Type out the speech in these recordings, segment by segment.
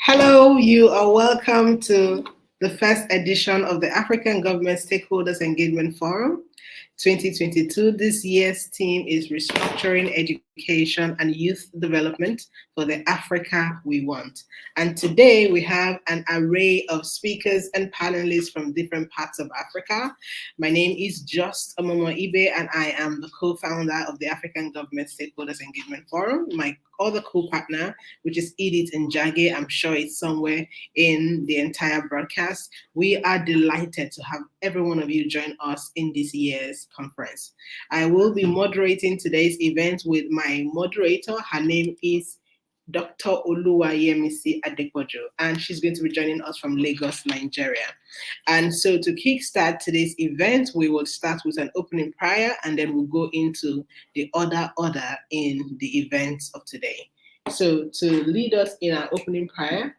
Hello, you are welcome to the first edition of the African Government Stakeholders Engagement Forum 2022. This year's theme is Restructuring Education and Youth Development for the Africa we want. And today we have an array of speakers and panelists from different parts of Africa. My name is Just Ibe, and I am the co-founder of the African Government Stakeholders Engagement Forum. My other co-partner, which is Edith Njage, I'm sure it's somewhere in the entire broadcast. We are delighted to have every one of you join us in this year's conference. I will be moderating today's event with my moderator. Her name is Dr. Oluwayemisi Adepoju, and she's going to be joining us from Lagos, Nigeria. And so to kickstart today's event, we will start with an opening prayer, and then we'll go into the order in the events of today. So to lead us in our opening prayer,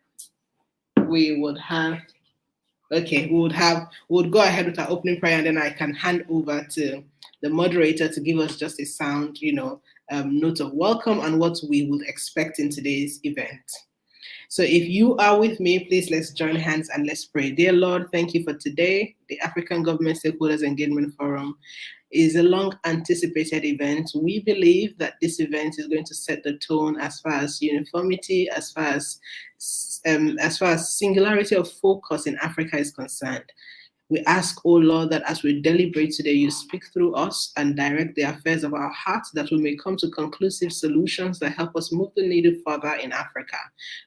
we would go ahead with our opening prayer, and then I can hand over to the moderator to give us just a sound, note of welcome and what we would expect in today's event. So if you are with me, please let's join hands and let's pray. Dear Lord, thank you for today. The African Government Stakeholders Engagement Forum is a long anticipated event. We believe that this event is going to set the tone as far as uniformity, as far as singularity of focus in Africa is concerned. We ask, oh Lord, that as we deliberate today, you speak through us and direct the affairs of our hearts, that we may come to conclusive solutions that help us move the needle further in Africa.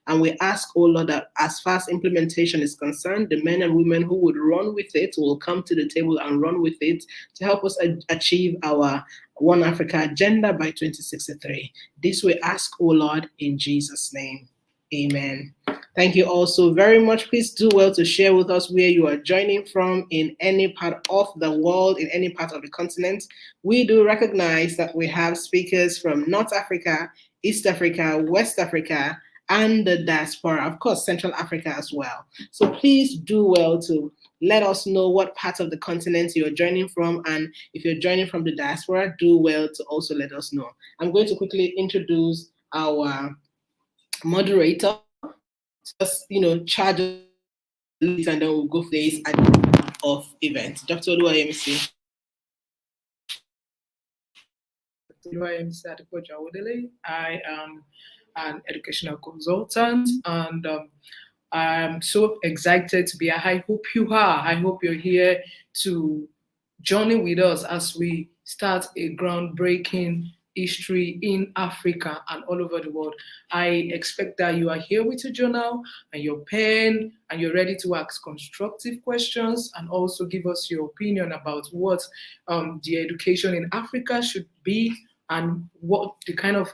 And we ask, oh Lord, that as far as implementation is concerned, the men and women who would run with it will come to the table and run with it to help us achieve our One Africa agenda by 2063. This we ask, oh Lord, in Jesus' name. Amen. Thank you all so very much. Please do well to share with us where you are joining from in any part of the world, in any part of the continent. We do recognize that we have speakers from North Africa, East Africa, West Africa, and the diaspora, of course, Central Africa as well. So please do well to let us know what part of the continent you're joining from, and if you're joining from the diaspora, do well to also let us know. I'm going to quickly introduce our moderator. Just charge us and then we'll go for this of events. Dr. Oluwayemisi. I am an educational consultant, and I'm so excited to be here. I hope you are. I hope you're here to journey with us as we start a groundbreaking history in Africa and all over the world. I expect that you are here with your journal and your pen, and you're ready to ask constructive questions and also give us your opinion about what the education in Africa should be and what the kind of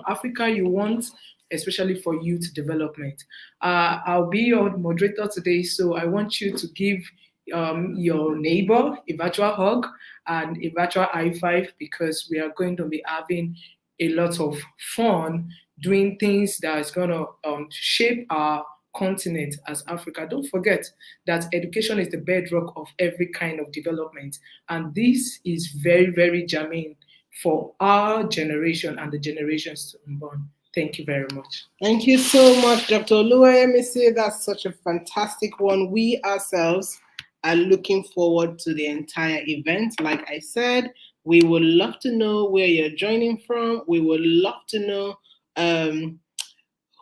Africa you want, especially for youth development. I'll be your moderator today, so I want you to give your neighbor a virtual hug and a virtual high five, because we are going to be having a lot of fun doing things that is going to shape our continent as Africa. Don't forget that education is the bedrock of every kind of development, and this is very, very germane for our generation and the generations to unborn. Thank you very much. Thank you so much, Dr. Oluwayemisi. That's such a fantastic one. We ourselves are looking forward to the entire event. Like I said, we would love to know where you're joining from. We would love to know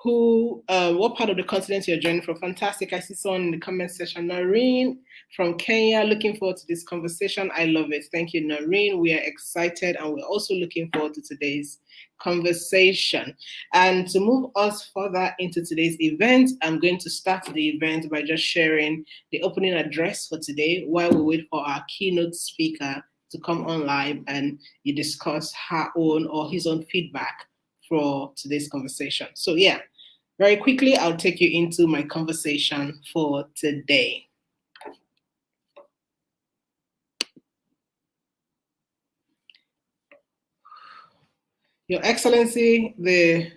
what part of the continent you're joining from. Fantastic. I see someone in the comment section, Noreen from Kenya. Looking forward to this conversation. I love it. Thank you, Noreen. We are excited, and we're also looking forward to today's conversation. And to move us further into today's event, I'm going to start the event by just sharing the opening address for today while we wait for our keynote speaker to come on live and you discuss her own or his own feedback for today's conversation. So yeah, very quickly, I'll take you into my conversation for today. Your Excellency, the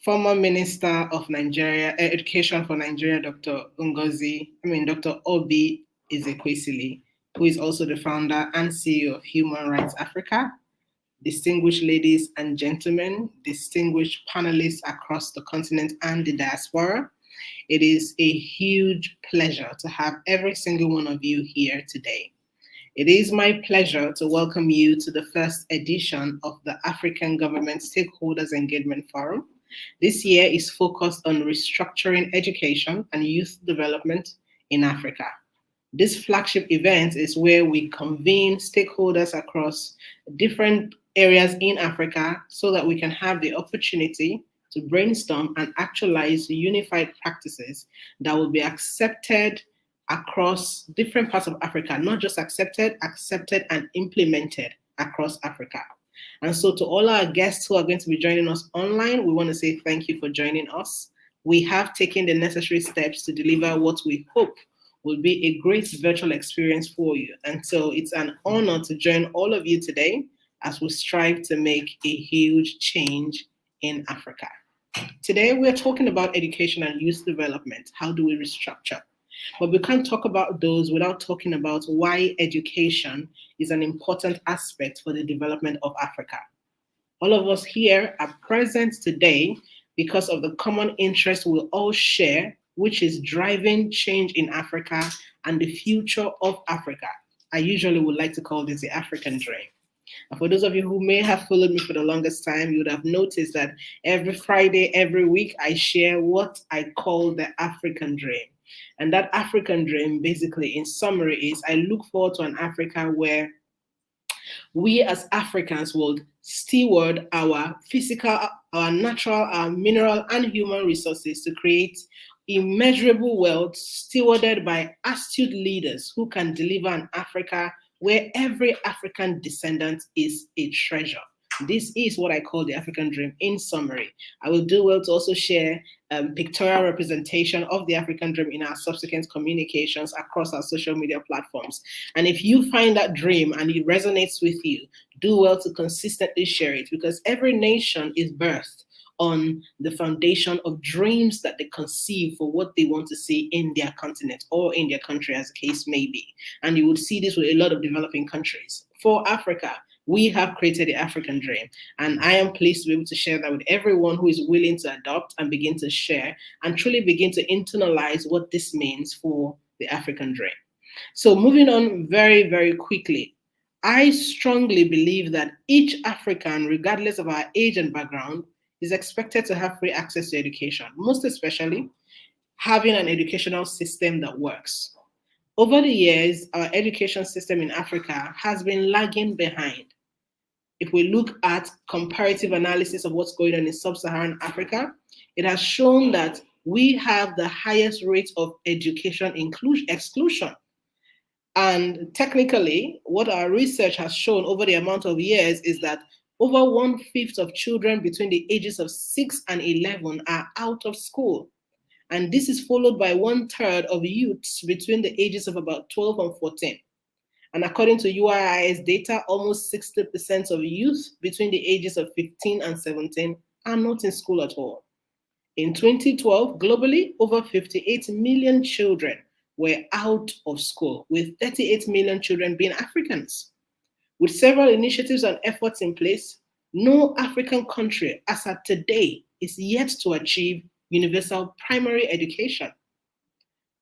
former Minister of Nigeria, Education for Nigeria, Dr. Obi Ezekwesili, who is also the founder and CEO of Human Rights Africa, distinguished ladies and gentlemen, distinguished panelists across the continent and the diaspora, It is a huge pleasure to have every single one of you here today. It is my pleasure to welcome you to the first edition of the African Government Stakeholders Engagement Forum. This year is focused on restructuring education and youth development in Africa. This flagship event is where we convene stakeholders across different areas in Africa so that we can have the opportunity to brainstorm and actualize unified practices that will be accepted across different parts of Africa, not just accepted and implemented across Africa. And so to all our guests who are going to be joining us online, we want to say thank you for joining us. We have taken the necessary steps to deliver what we hope will be a great virtual experience for you. And so it's an honor to join all of you today as we strive to make a huge change in Africa. Today, we're talking about education and youth development. How do we restructure? But we can't talk about those without talking about why education is an important aspect for the development of Africa. All of us here are present today because of the common interest we all share, which is driving change in Africa and the future of Africa. I usually would like to call this the African dream. And for those of you who may have followed me for the longest time, you would have noticed that every Friday, every week, I share what I call the African dream. And that African dream, basically, in summary, is I look forward to an Africa where we as Africans will steward our physical, our natural, our mineral, and human resources to create immeasurable wealth stewarded by astute leaders who can deliver an Africa where every African descendant is a treasure. This is what I call the African dream in summary. I will do well to also share pictorial representation of the African dream in our subsequent communications across our social media platforms. And if you find that dream and it resonates with you, do well to consistently share it, because every nation is birthed on the foundation of dreams that they conceive for what they want to see in their continent or in their country, as the case may be. And you would see this with a lot of developing countries. For Africa, we have created the African dream, and I am pleased to be able to share that with everyone who is willing to adopt and begin to share and truly begin to internalize what this means for the African dream. So moving on very, very quickly, I strongly believe that each African, regardless of our age and background, is expected to have free access to education, most especially having an educational system that works. Over the years, our education system in Africa has been lagging behind. If we look at comparative analysis of what's going on in sub-Saharan Africa, it has shown that we have the highest rate of education exclusion. And technically, what our research has shown over the amount of years is that over 1/5 of children between the ages of 6 and 11 are out of school. And this is followed by 1/3 of youths between the ages of about 12 and 14. And according to UIIS data, almost 60% of youth between the ages of 15 and 17 are not in school at all. In 2012, globally, over 58 million children were out of school, with 38 million children being Africans. With several initiatives and efforts in place, no African country as of today is yet to achieve universal primary education.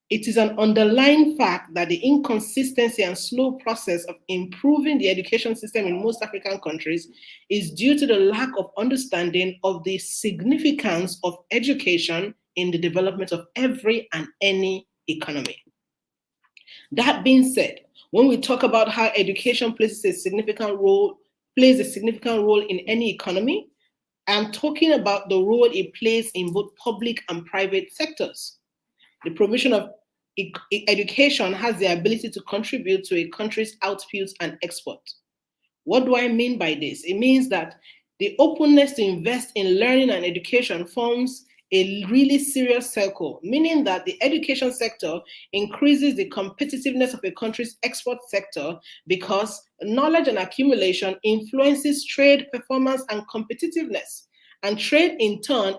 It is an underlying fact that the inconsistency and slow process of improving the education system in most African countries is due to the lack of understanding of the significance of education in the development of every and any economy. That being said, when we talk about how education plays a significant role in any economy, I'm talking about the role it plays in both public and private sectors. The provision of education has the ability to contribute to a country's output and export. What do I mean by this? It means that the openness to invest in learning and education forms a really serious circle, meaning that the education sector increases the competitiveness of a country's export sector because knowledge and accumulation influences trade performance and competitiveness, and trade in turn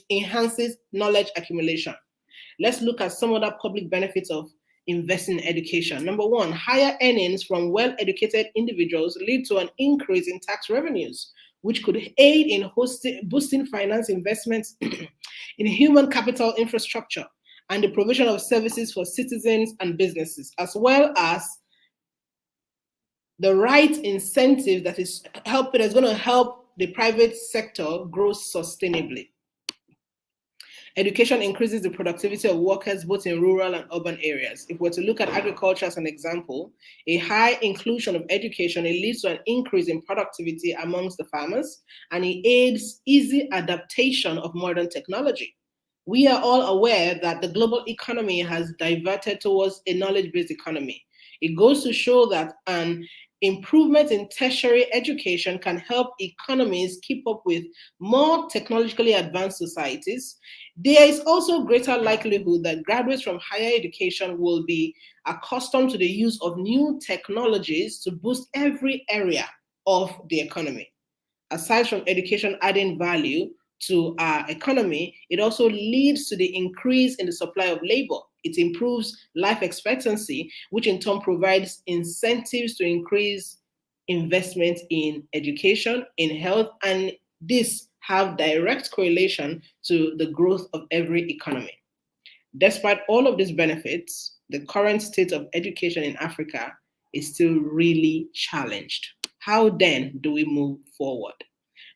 enhances knowledge accumulation. Let's look at some other public benefits of investing in education. Number one, higher earnings from well-educated individuals lead to an increase in tax revenues, which could aid in boosting finance investments in human capital infrastructure, and the provision of services for citizens and businesses, as well as the right incentive that is going to help the private sector grow sustainably. Education increases the productivity of workers both in rural and urban areas. If we're to look at agriculture as an example, a high inclusion of education, it leads to an increase in productivity amongst the farmers, and it aids easy adaptation of modern technology. We are all aware that the global economy has diverted towards a knowledge-based economy. It goes to show that an improvement in tertiary education can help economies keep up with more technologically advanced societies. There is also greater likelihood that graduates from higher education will be accustomed to the use of new technologies to boost every area of the economy. Aside from education adding value to our economy, it also leads to the increase in the supply of labor. It improves life expectancy, which in turn provides incentives to increase investment in education, in health, and this have direct correlation to the growth of every economy. Despite all of these benefits, the current state of education in Africa is still really challenged. How then do we move forward?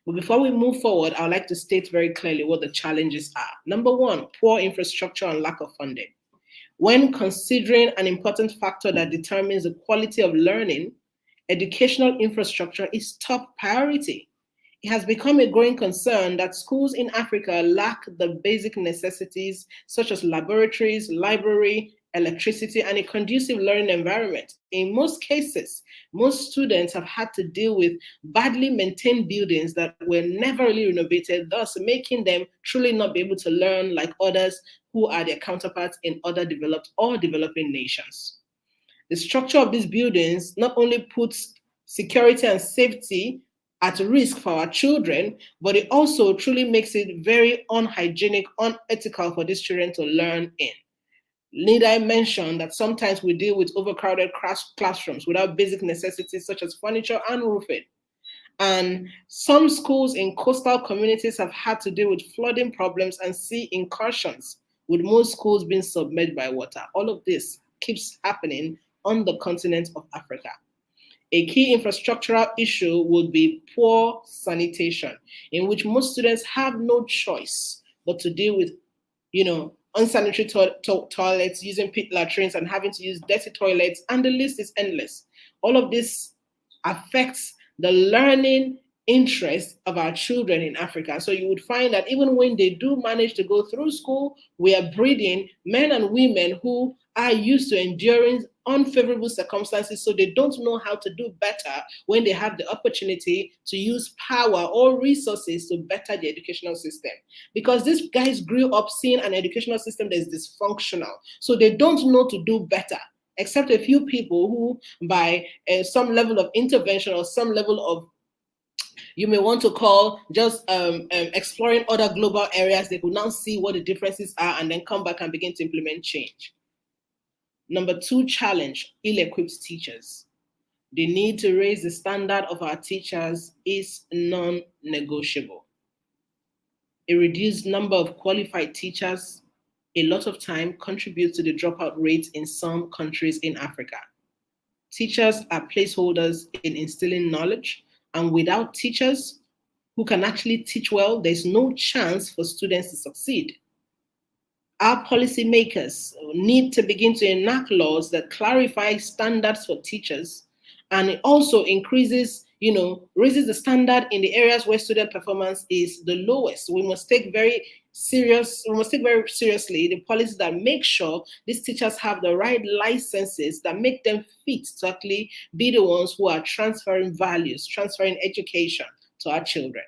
But before we move forward, I would like to state very clearly what the challenges are. Number one, poor infrastructure and lack of funding. When considering an important factor that determines the quality of learning, educational infrastructure is top priority. It has become a growing concern that schools in Africa lack the basic necessities such as laboratories, library, electricity, and a conducive learning environment. In most cases, most students have had to deal with badly maintained buildings that were never really renovated, thus making them truly not be able to learn like others who are their counterparts in other developed or developing nations. The structure of these buildings not only puts security and safety at risk for our children, but it also truly makes it very unhygienic, unethical for these children to learn in. Need I mention that sometimes we deal with overcrowded classrooms without basic necessities such as furniture and roofing. And some schools in coastal communities have had to deal with flooding problems and sea incursions, with most schools being submerged by water. All of this keeps happening on the continent of Africa. A key infrastructural issue would be poor sanitation, in which most students have no choice but to deal with, unsanitary toilets, using pit latrines, and having to use dirty toilets, and the list is endless. All of this affects the learning interest of our children in Africa. So you would find that even when they do manage to go through school, we are breeding men and women who are used to enduring unfavorable circumstances, so they don't know how to do better when they have the opportunity to use power or resources to better the educational system. Because these guys grew up seeing an educational system that is dysfunctional, so they don't know to do better, except a few people who, by some level of intervention or some level of, you may want to call, just exploring other global areas, they could now see what the differences are and then come back and begin to implement change. Number two challenge, ill-equipped teachers. The need to raise the standard of our teachers is non-negotiable. A reduced number of qualified teachers a lot of time contributes to the dropout rate in some countries in Africa. Teachers are placeholders in instilling knowledge, and without teachers who can actually teach well, there's no chance for students to succeed. Our policymakers need to begin to enact laws that clarify standards for teachers, and it also increases, raises the standard in the areas where student performance is the lowest. We must take very seriously the policies that make sure these teachers have the right licenses that make them fit to actually be the ones who are transferring values, transferring education to our children.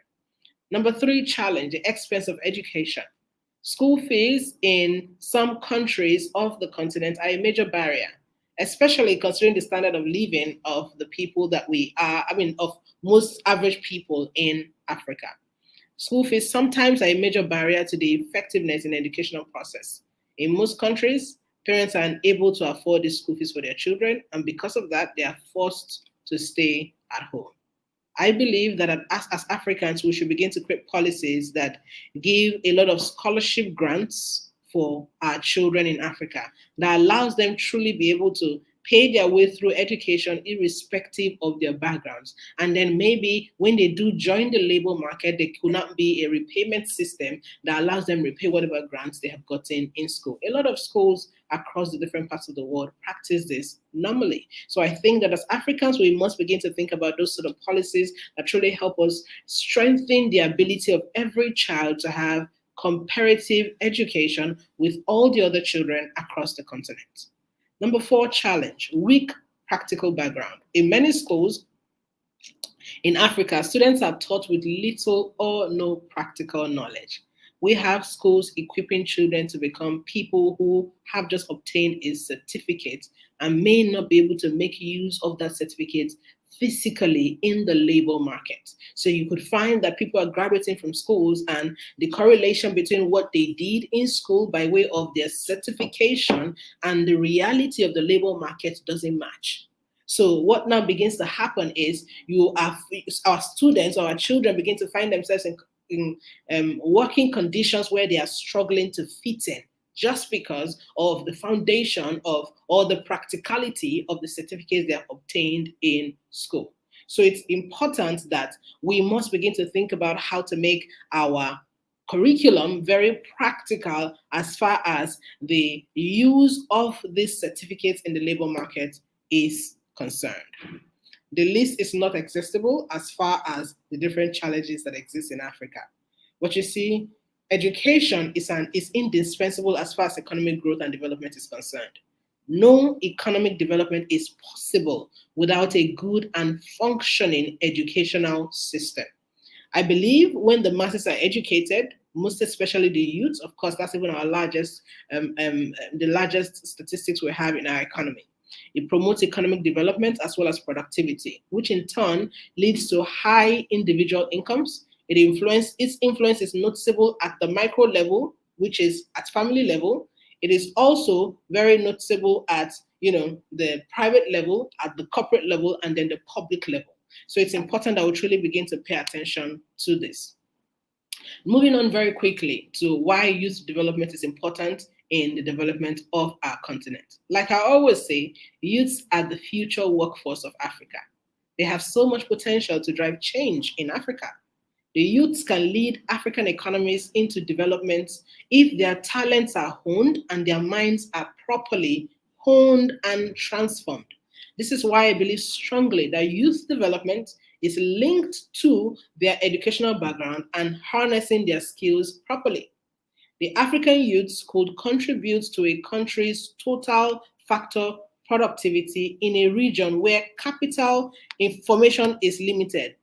Number three challenge, the expense of education. School fees in some countries of the continent are a major barrier, especially considering the standard of living of the people that we are, of most average people in Africa. School fees sometimes are a major barrier to the effectiveness in the educational process. In most countries, parents are unable to afford the school fees for their children, and because of that, they are forced to stay at home. I believe that as Africans, we should begin to create policies that give a lot of scholarship grants for our children in Africa that allows them truly be able to pay their way through education irrespective of their backgrounds. And then maybe when they do join the labor market, there could not be a repayment system that allows them repay whatever grants they have gotten in school. A lot of schools across the different parts of the world practice this normally. So I think that as Africans, we must begin to think about those sort of policies that truly help us strengthen the ability of every child to have comparative education with all the other children across the continent. Number 4 challenge, weak practical background. In many schools in Africa, students are taught with little or no practical knowledge. We have schools equipping children to become people who have just obtained a certificate and may not be able to make use of that certificate physically in the labor market. So you could find that people are graduating from schools and the correlation between what they did in school by way of their certification and the reality of the labor market doesn't match. So what now begins to happen is our students or our children begin to find themselves in working conditions where they are struggling to fit in just because of the foundation of or the practicality of the certificates they have obtained in school. So it's important that we must begin to think about how to make our curriculum very practical as far as the use of these certificates in the labor market is concerned. The list is not exhaustible as far as the different challenges that exist in Africa. But you see, education is indispensable as far as economic growth and development is concerned. No economic development is possible without a good and functioning educational system. I believe when the masses are educated, most especially the youth, of course, that's even our the largest statistics we have in our economy. It promotes economic development as well as productivity, which in turn leads to high individual incomes. Its influence is noticeable at the micro level, which is at family level. It is also very noticeable at the private level, at the corporate level, and then the public level. So it's important that we truly begin to pay attention to this. Moving on very quickly to why youth development is important in the development of our continent. Like I always say, youths are the future workforce of Africa. They have so much potential to drive change in Africa. The youths can lead African economies into development if their talents are honed and their minds are properly honed and transformed. This is why I believe strongly that youth development is linked to their educational background and harnessing their skills properly. The African youths could contribute to a country's total factor productivity in a region where capital information is limited.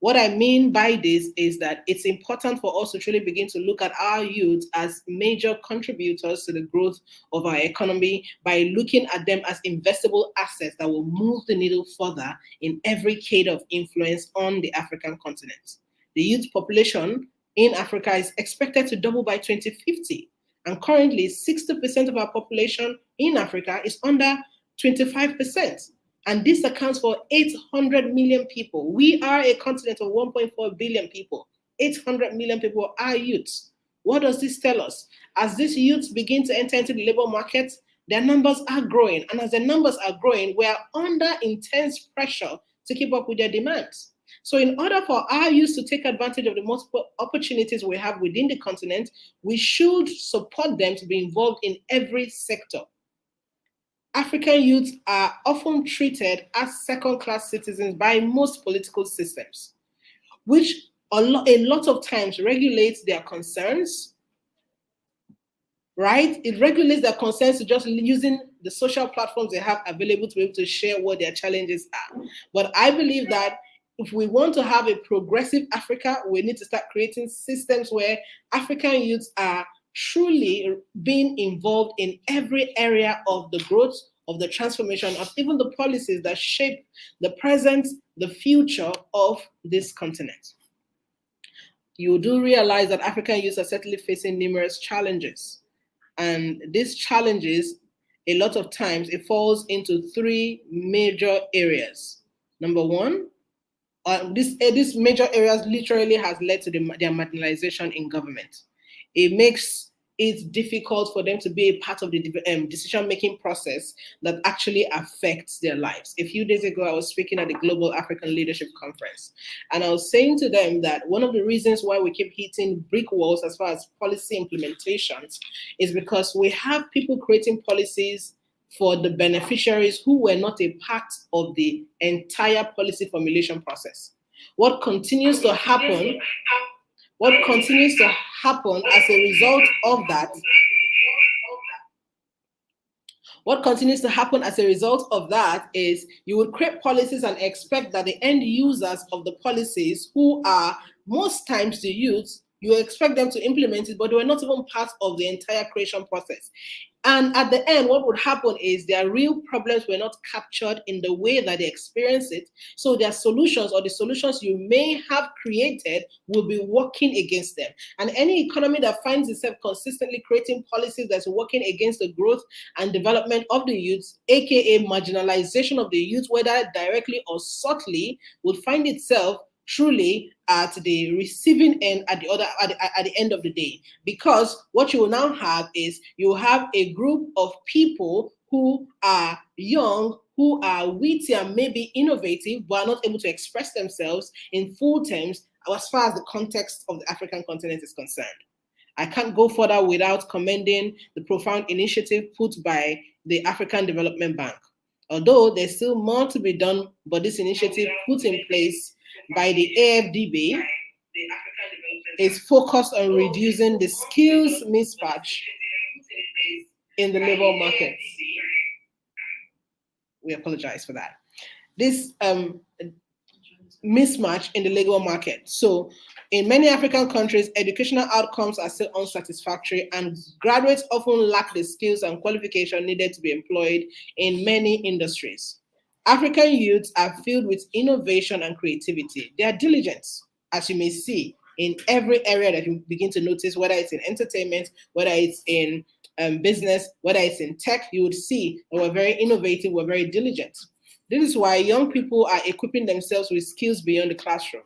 What I mean by this is that it's important for us to truly begin to look at our youth as major contributors to the growth of our economy by looking at them as investable assets that will move the needle further in every cade of influence on the African continent. The youth population in Africa is expected to double by 2050. And currently, 60% of our population in Africa is under 25%. And this accounts for 800 million people. We are a continent of 1.4 billion people. 800 million people are youths. What does this tell us? As these youths begin to enter into the labor market, their numbers are growing. And as the numbers are growing, we are under intense pressure to keep up with their demands. So in order for our youth to take advantage of the multiple opportunities we have within the continent, we should support them to be involved in every sector. African youths are often treated as second-class citizens by most political systems, which a lot of times regulates their concerns, right? It regulates their concerns to just using the social platforms they have available to be able to share what their challenges are. But I believe that if we want to have a progressive Africa, we need to start creating systems where African youths are truly being involved in every area of the growth, of the transformation, of even the policies that shape the present, the future of this continent. You do realize that African youths are certainly facing numerous challenges. And these challenges, a lot of times, it falls into three major areas. Number one, These major areas literally has led to their marginalization in government. It makes it difficult for them to be a part of the decision-making process that actually affects their lives. A few days ago, I was speaking at the Global African Leadership Conference, and I was saying to them that one of the reasons why we keep hitting brick walls as far as policy implementations is because we have people creating policies for the beneficiaries who were not a part of the entire policy formulation process. What continues to happen as a result of that What continues to happen as a result of that is you would create policies and expect that the end users of the policies, who are most times the youth, you expect them to implement it, but they were not even part of the entire creation process. And at the end, what would happen is their real problems were not captured in the way that they experience it. So their solutions, or the solutions you may have created, will be working against them. And any economy that finds itself consistently creating policies that's working against the growth and development of the youth, aka marginalization of the youth, whether directly or subtly, will find itself truly at the receiving end at the end of the day. Because what you will now have is you have a group of people who are young, who are witty and maybe innovative, but are not able to express themselves in full terms as far as the context of the African continent is concerned. I can't go further without commending the profound initiative put by the African Development Bank. Although there's still more to be done, but this initiative put in place by the AFDB is focused on reducing the skills mismatch in the labor market. We apologize for that. This mismatch in the labor market. So in many African countries, educational outcomes are still unsatisfactory, and graduates often lack the skills and qualification needed to be employed in many industries. African youths are filled with innovation and creativity. They are diligent, as you may see, in every area that you begin to notice, whether it's in entertainment, whether it's in business, whether it's in tech, you would see that we're very innovative, we're very diligent. This is why young people are equipping themselves with skills beyond the classroom.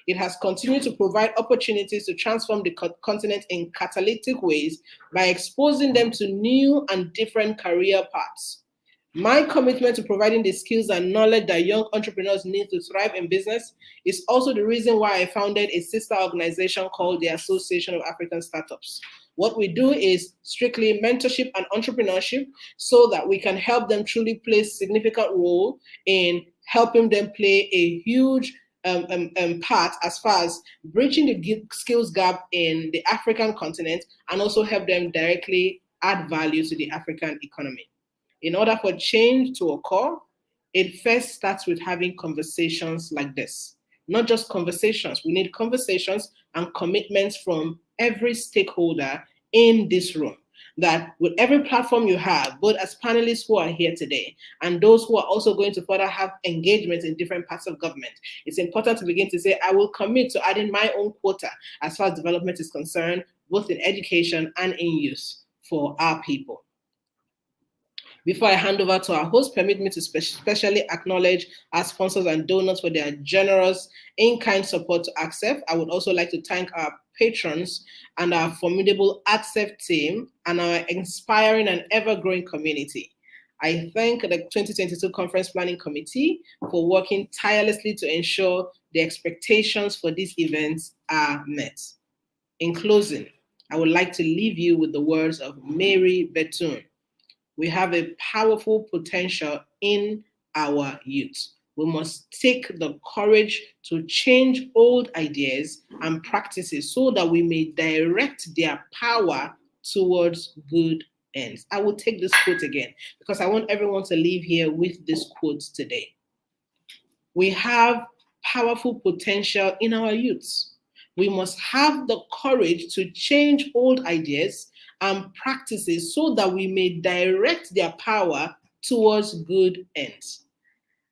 It has continued to provide opportunities to transform the continent in catalytic ways by exposing them to new and different career paths. My commitment to providing the skills and knowledge that young entrepreneurs need to thrive in business is also the reason why I founded a sister organization called the Association of African Startups. What we do is strictly mentorship and entrepreneurship so that we can help them truly play a significant role in helping them play a huge part as far as bridging the skills gap in the African continent, and also help them directly add value to the African economy. In order for change to occur, it first starts with having conversations like this. Not just conversations, we need conversations and commitments from every stakeholder in this room. That with every platform you have, both as panelists who are here today and those who are also going to further have engagements in different parts of government, it's important to begin to say, I will commit to adding my own quota as far as development is concerned, both in education and in youth for our people. Before I hand over to our host, permit me to specially acknowledge our sponsors and donors for their generous in-kind support to ACCEPT. I would also like to thank our patrons and our formidable ACCEPT team and our inspiring and ever-growing community. I thank the 2022 Conference Planning Committee for working tirelessly to ensure the expectations for these events are met. In closing, I would like to leave you with the words of Mary Bethune. We have a powerful potential in our youth. We must take the courage to change old ideas and practices so that we may direct their power towards good ends. I will take this quote again because I want everyone to leave here with this quote today. We have powerful potential in our youths. We must have the courage to change old ideas and practices so that we may direct their power towards good ends.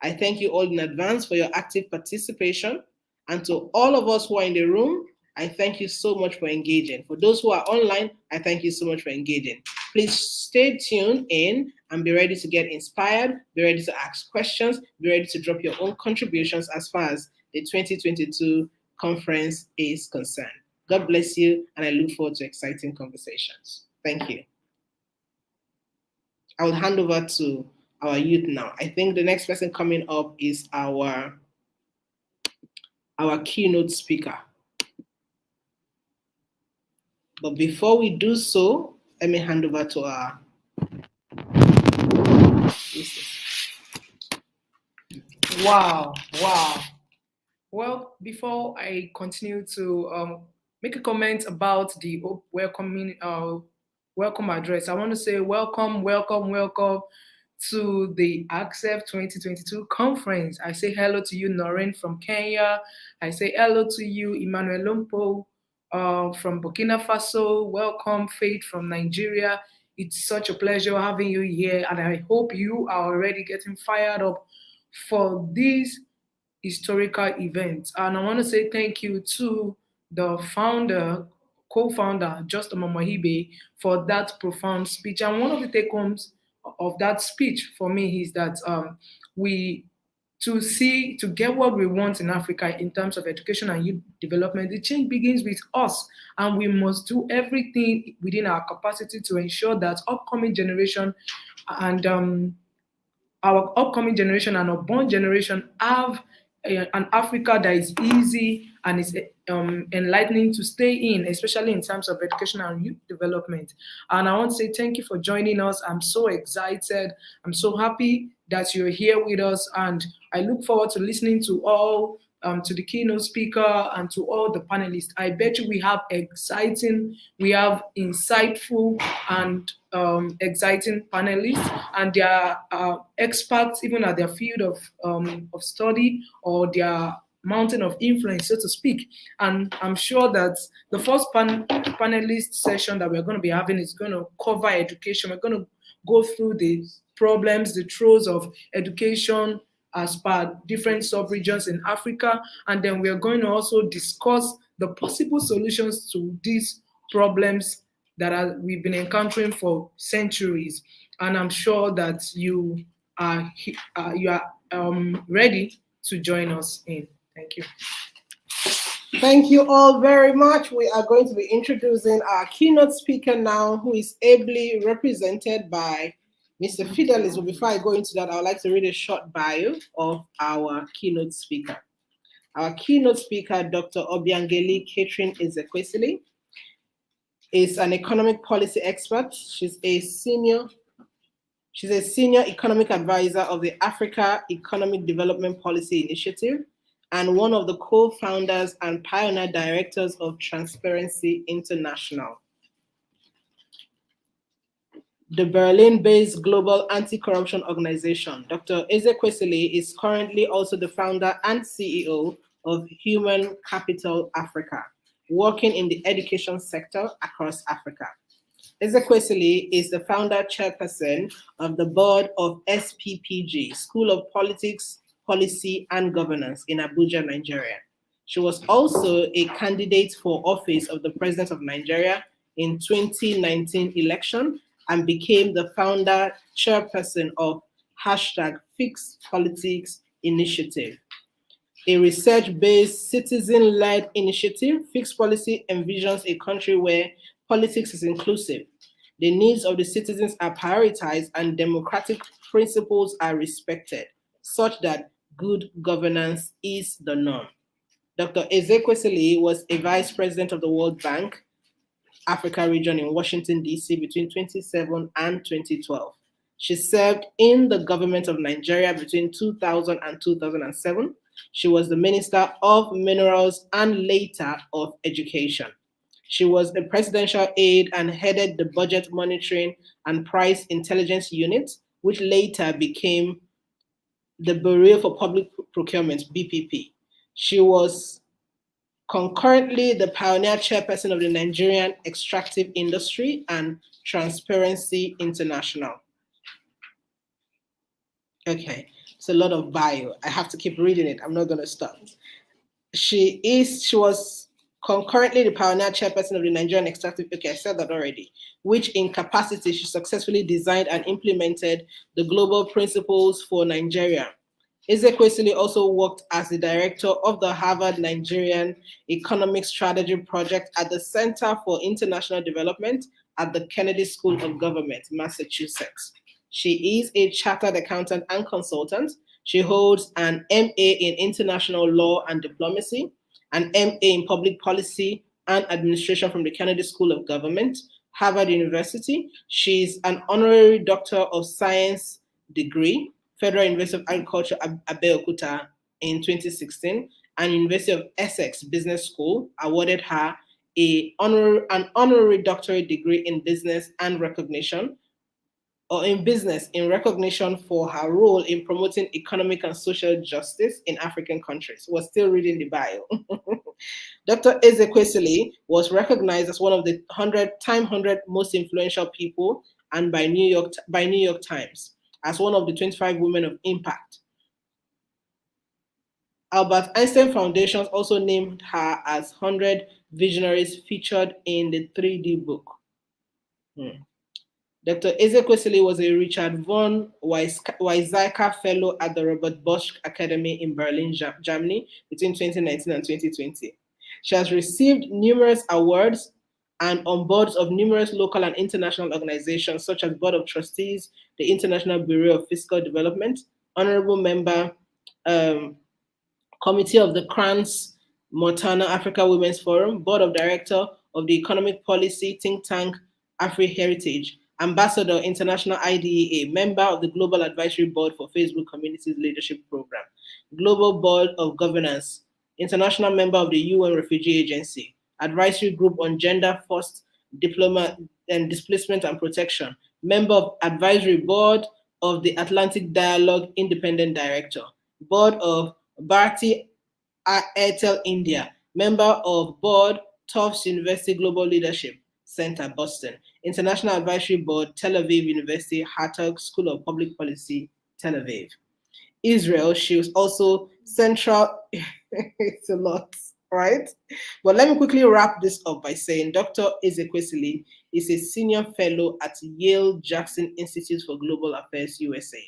I thank you all in advance for your active participation. And to all of us who are in the room, I thank you so much for engaging. For those who are online, I thank you so much for engaging. Please stay tuned in and be ready to get inspired, be ready to ask questions, be ready to drop your own contributions as far as the 2022 conference is concerned. God bless you, and I look forward to exciting conversations. Thank you. I will hand over to our youth now. I think the next person coming up is our keynote speaker. But before we do so, let me hand over to our Wow. Well, before I continue to make a comment about the welcome address, I want to say welcome to the Accept 2022 conference. I say hello to you, Noreen from Kenya. I say hello to you, Emmanuel Lumpo from Burkina Faso. Welcome, Faith from Nigeria. It's such a pleasure having you here, and I hope you are already getting fired up for this historical event. And I want to say thank you to the co-founder, Just Ibe, for that profound speech. And one of the take-homes of that speech for me is that to get what we want in Africa in terms of education and youth development, the change begins with us, and we must do everything within our capacity to ensure that upcoming generation and our upcoming generation and unborn generation have an Africa that is easy and is enlightening to stay in, especially in terms of education and youth development. And I want to say thank you for joining us. I'm so excited. I'm so happy that you're here with us, and I look forward to listening to all to the keynote speaker and to all the panelists. I bet you we have insightful and exciting panelists, and they are experts even at their field of study or their mountain of influence, so to speak. And I'm sure that the first panelist session that we're going to be having is going to cover education. We're going to go through the problems, the throes of education as per different sub-regions in Africa. And then we're going to also discuss the possible solutions to these problems that we've been encountering for centuries. And I'm sure that you are ready to join us in. Thank you. Thank you all very much. We are going to be introducing our keynote speaker now, who is ably represented by Mr. Fidelis. But before I go into that, I would like to read a short bio of our keynote speaker. Our keynote speaker, Dr. Obiangeli Catherine Ezekwesili, is an economic policy expert. She's a senior economic advisor of the Africa Economic Development Policy Initiative and one of the co-founders and pioneer directors of Transparency International, the Berlin-based global anti-corruption organization. Dr. Ezekwesili is currently also the founder and CEO of Human Capital Africa, working in the education sector across Africa. Ezekwesili is the founder chairperson of the board of SPPG, School of Politics, Policy and Governance in Abuja, Nigeria. She was also a candidate for office of the President of Nigeria in 2019 election and became the founder chairperson of #FixPolitics Initiative, a research-based citizen-led initiative. Fix Policy envisions a country where politics is inclusive, the needs of the citizens are prioritized, and democratic principles are respected, such that good governance is the norm. Dr. Ezekwesili was a vice president of the World Bank Africa region in Washington, D.C. between 2007 and 2012. She served in the government of Nigeria between 2000 and 2007. She was the Minister of Minerals and later of Education. She was a presidential aide and headed the Budget Monitoring and Price Intelligence Unit, which later became the Bureau for Public Procurement, BPP. She was concurrently the pioneer chairperson of the Nigerian extractive industry and Transparency International. Okay, it's a lot of bio. I have to keep reading it. I'm not going to stop. She was concurrently the pioneer chairperson of the Nigerian extractive, okay, I said that already, which in capacity she successfully designed and implemented the global principles for Nigeria, Ezekwesili also worked as the director of the Harvard Nigerian Economic Strategy Project at the Center for International Development at the Kennedy School of Government, Massachusetts. She is a chartered accountant and consultant. She holds an MA in International Law and Diplomacy, an MA in Public Policy and Administration from the Kennedy School of Government, Harvard University. She's an honorary Doctor of Science degree, Federal University of Agriculture, Abeokuta in 2016, and University of Essex Business School awarded her an honorary doctorate degree in business and recognition, or in business in recognition for her role in promoting economic and social justice in African countries. We're still reading the bio. Dr. Ezekwesili was recognized as one of the 100 most influential people, and by New York Times as one of the 25 women of impact. Albert Einstein Foundation also named her as 100 visionaries featured in the 3D book. Dr. Ezekwesili was a Richard von Weizsäcker Fellow at the Robert Bosch Academy in Berlin, Germany between 2019 and 2020. She has received numerous awards and on boards of numerous local and international organizations such as Board of Trustees, the International Bureau of Fiscal Development, Honorable Member, Committee of the Crans Montana Africa Women's Forum, Board of Director of the Economic Policy Think Tank Afri Heritage, Ambassador International IDEA, Member of the Global Advisory Board for Facebook Communities Leadership Program, Global Board of Governance, International Member of the UN Refugee Agency, Advisory Group on Gender First Diploma and Displacement and Protection, Member of Advisory Board of the Atlantic Dialogue Independent Director, Board of Bharti Airtel India, Member of Board Tufts University Global Leadership Center, Boston, International Advisory Board, Tel Aviv University, Hartog School of Public Policy, Tel Aviv. Israel, she was also central, it's a lot, right? But let me quickly wrap this up by saying Dr. Ezekwesili is a senior fellow at Yale Jackson Institute for Global Affairs, USA,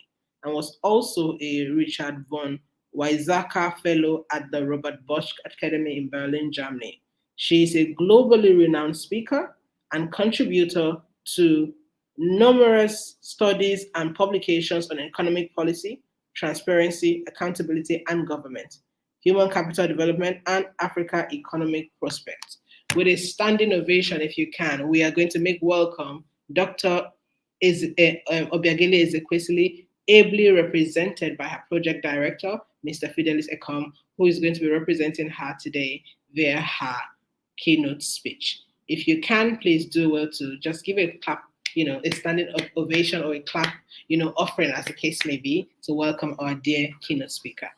and was also a Richard von Weizsäcker Fellow at the Robert Bosch Academy in Berlin, Germany. She is a globally renowned speaker and contributor to numerous studies and publications on economic policy, transparency, accountability, and government, human capital development, and Africa economic prospects. With a standing ovation, if you can, we are going to make welcome Dr. Obiageli Ezekwesili, ably represented by her project director, Mr. Fidelis Ekom, who is going to be representing her today via her keynote speech. If you can, please do well to just give a clap, a standing ovation or a clap, offering as the case may be, to welcome our dear keynote speaker.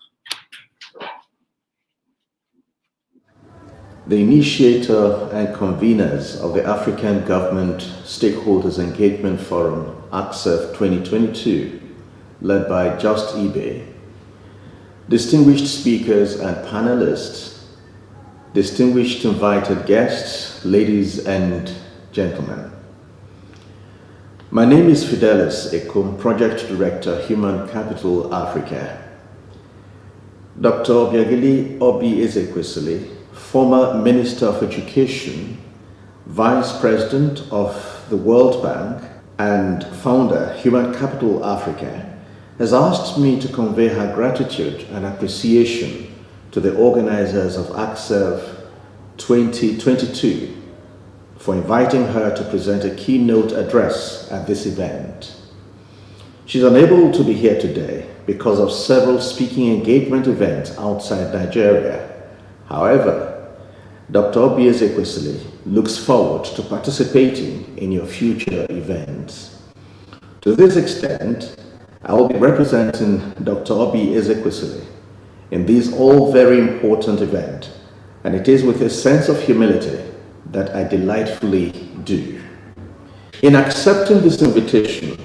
The initiator and conveners of the African Government Stakeholders Engagement Forum, ACSEF 2022, led by Just Ibe, distinguished speakers and panelists, distinguished invited guests, ladies and gentlemen. My name is Fidelis Ekom, Project Director, Human Capital Africa. Dr. Obiageli Obi Ezekwesili, former Minister of Education, Vice President of the World Bank, and founder, Human Capital Africa, has asked me to convey her gratitude and appreciation to the organizers of ACSEF 2022 for inviting her to present a keynote address at this event. She's unable to be here today because of several speaking engagement events outside Nigeria. However, Dr. Obi Ezekwesili looks forward to participating in your future events. To this extent, I will be representing Dr. Obi Ezekwesili in this all very important event, and it is with a sense of humility that I delightfully do. In accepting this invitation,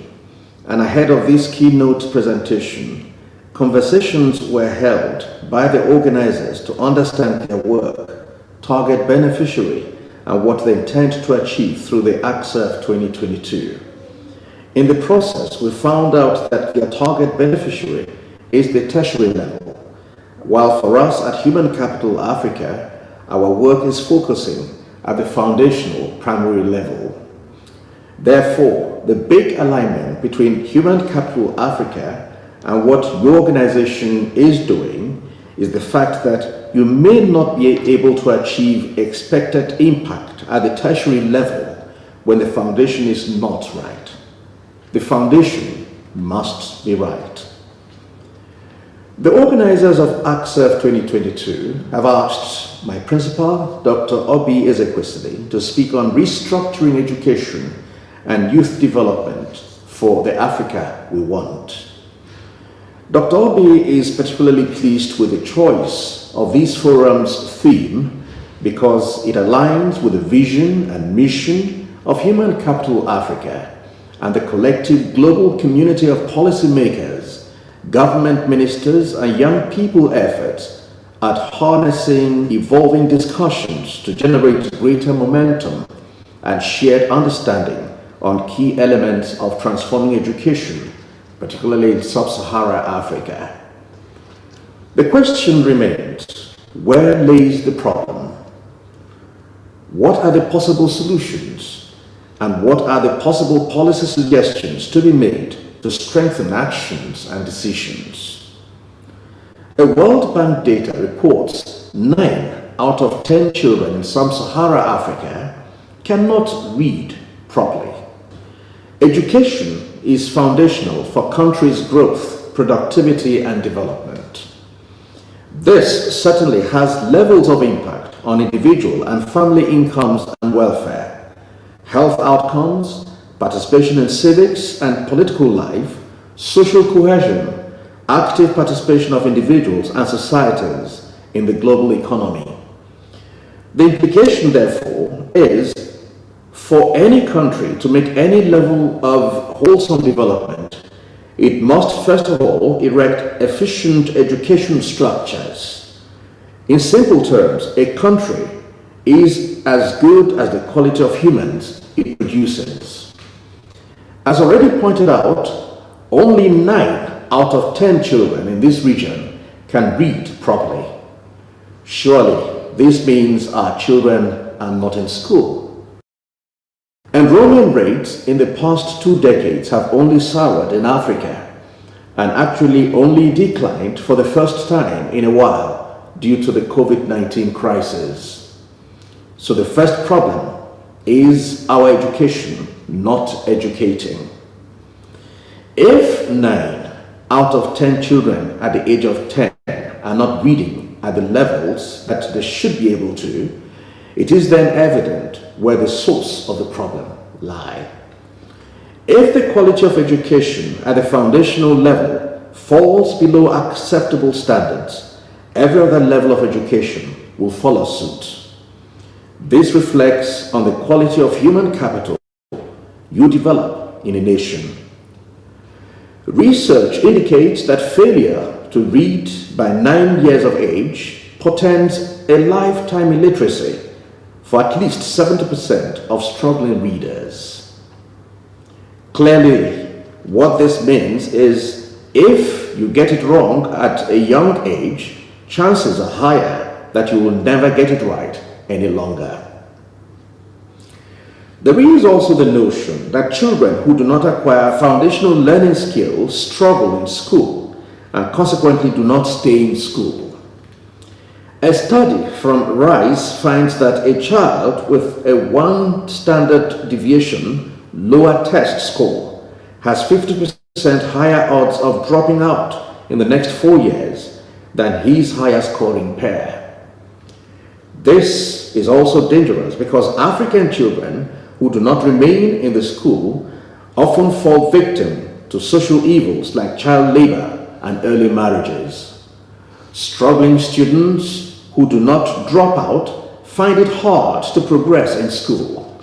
and ahead of this keynote presentation, conversations were held by the organizers to understand their work, target beneficiary, and what they intend to achieve through the ACSEF 2022. In the process, we found out that their target beneficiary is the tertiary level, while for us at Human Capital Africa, our work is focusing at the foundational primary level. Therefore, the big alignment between Human Capital Africa and what your organization is doing is the fact that you may not be able to achieve expected impact at the tertiary level when the foundation is not right. The foundation must be right. The organizers of ACSEF 2022 have asked my principal, Dr. Obi Ezekwesili, to speak on restructuring education and youth development for the Africa we want. Dr. Obi is particularly pleased with the choice of this forum's theme because it aligns with the vision and mission of Human Capital Africa and the collective global community of policymakers, government ministers, and young people efforts at harnessing evolving discussions to generate greater momentum and shared understanding on key elements of transforming education, particularly in sub-Saharan Africa. The question remains, where lays the problem? What are the possible solutions? And what are the possible policy suggestions to be made to strengthen actions and decisions? A World Bank data reports 9 out of 10 children in sub-Saharan Africa cannot read properly. Education is foundational for countries' growth, productivity, and development. This certainly has levels of impact on individual and family incomes and welfare, health outcomes, participation in civics and political life, social cohesion, active participation of individuals and societies in the global economy. The implication, therefore, is for any country to make any level of wholesome development, it must first of all erect efficient education structures. In simple terms, a country is as good as the quality of humans it produces. As already pointed out, only 9 out of 10 children in this region can read properly. Surely this means our children are not in school. Enrollment rates in the past 2 decades have only soured in Africa and actually only declined for the first time in a while due to the COVID-19 crisis. So the first problem is our education not educating. If 9 out of 10 children at the age of 10 are not reading at the levels that they should be able to, it is then evident where the source of the problem lie. If the quality of education at the foundational level falls below acceptable standards, every other level of education will follow suit. This reflects on the quality of human capital you develop in a nation. Research indicates that failure to read by 9 years of age portends a lifetime illiteracy for at least 70% of struggling readers. Clearly, what this means is if you get it wrong at a young age, chances are higher that you will never get it right any longer. There is also the notion that children who do not acquire foundational learning skills struggle in school and consequently do not stay in school. A study from Rice finds that a child with a 1 standard deviation lower test score has 50% higher odds of dropping out in the next 4 years than his higher scoring pair. This is also dangerous because African children who do not remain in the school often fall victim to social evils like child labor and early marriages. Struggling students who do not drop out find it hard to progress in school.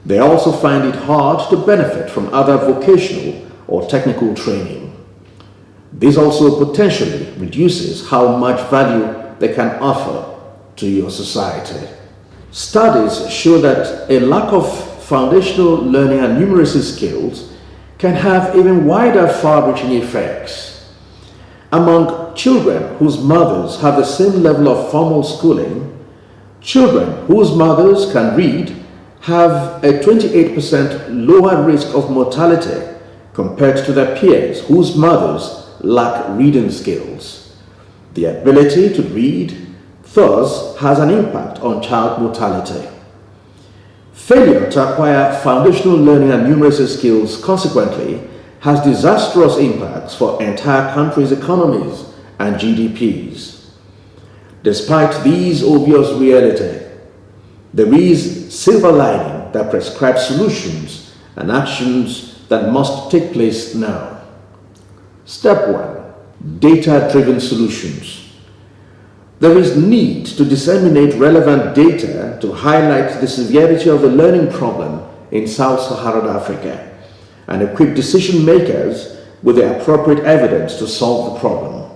They also find it hard to benefit from other vocational or technical training. This also potentially reduces how much value they can offer to your society. Studies show that a lack of foundational learning and numeracy skills can have even wider far-reaching effects. Among children whose mothers have the same level of formal schooling, children whose mothers can read have a 28% lower risk of mortality compared to their peers whose mothers lack reading skills. The ability to read thus has an impact on child mortality. Failure to acquire foundational learning and numeracy skills consequently has disastrous impacts for entire countries' economies and GDPs. Despite these obvious realities, there is silver lining that prescribes solutions and actions that must take place now. Step 1. Data-driven solutions. There is need to disseminate relevant data to highlight the severity of the learning problem in Sub-Saharan Africa and equip decision makers with the appropriate evidence to solve the problem.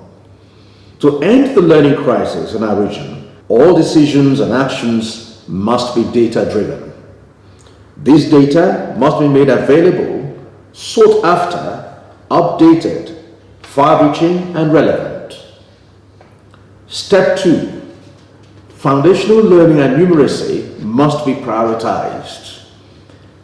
To end the learning crisis in our region, all decisions and actions must be data-driven. This data must be made available, sought after, updated, far-reaching and relevant. Step 2. Foundational learning and numeracy must be prioritized.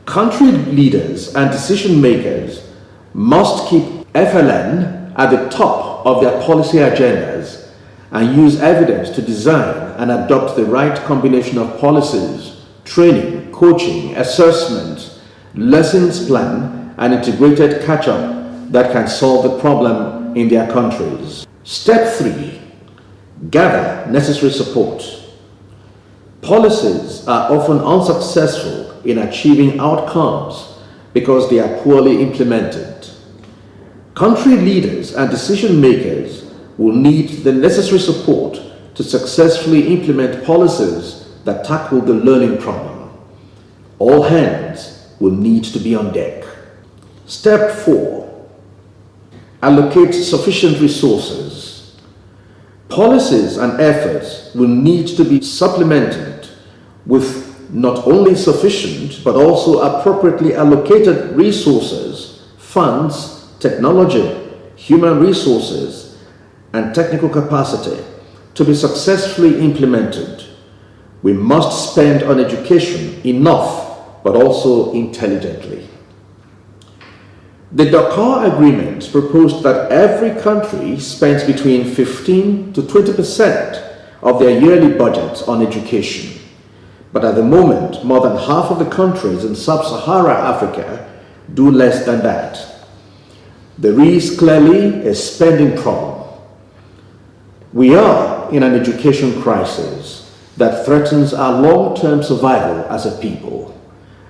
Country leaders and decision makers must keep FLN at the top of their policy agendas and use evidence to design and adopt the right combination of policies, training, coaching, assessment, lessons plan, and integrated catch-up that can solve the problem in their countries. Step 3. Gather necessary support. Policies are often unsuccessful in achieving outcomes because they are poorly implemented. Country leaders and decision makers will need the necessary support to successfully implement policies that tackle the learning problem. All hands will need to be on deck. Step 4. Allocate sufficient resources. Policies and efforts will need to be supplemented with not only sufficient but also appropriately allocated resources, funds, technology, human resources, and technical capacity to be successfully implemented. We must spend on education enough but also intelligently. The Dakar Agreement proposed that every country spends between 15 to 20% of their yearly budget on education. But at the moment, more than half of the countries in sub-Saharan Africa do less than that. There is clearly a spending problem. We are in an education crisis that threatens our long-term survival as a people,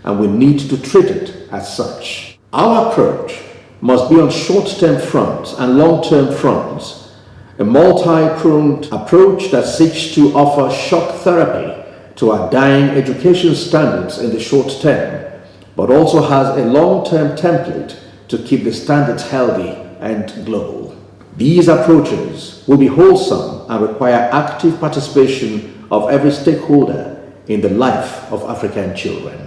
and we need to treat it as such. Our approach must be on short-term fronts and long-term fronts, a multi-pronged approach that seeks to offer shock therapy to our dying education standards in the short term, but also has a long-term template to keep the standards healthy and global. These approaches will be wholesome and require active participation of every stakeholder in the life of African children.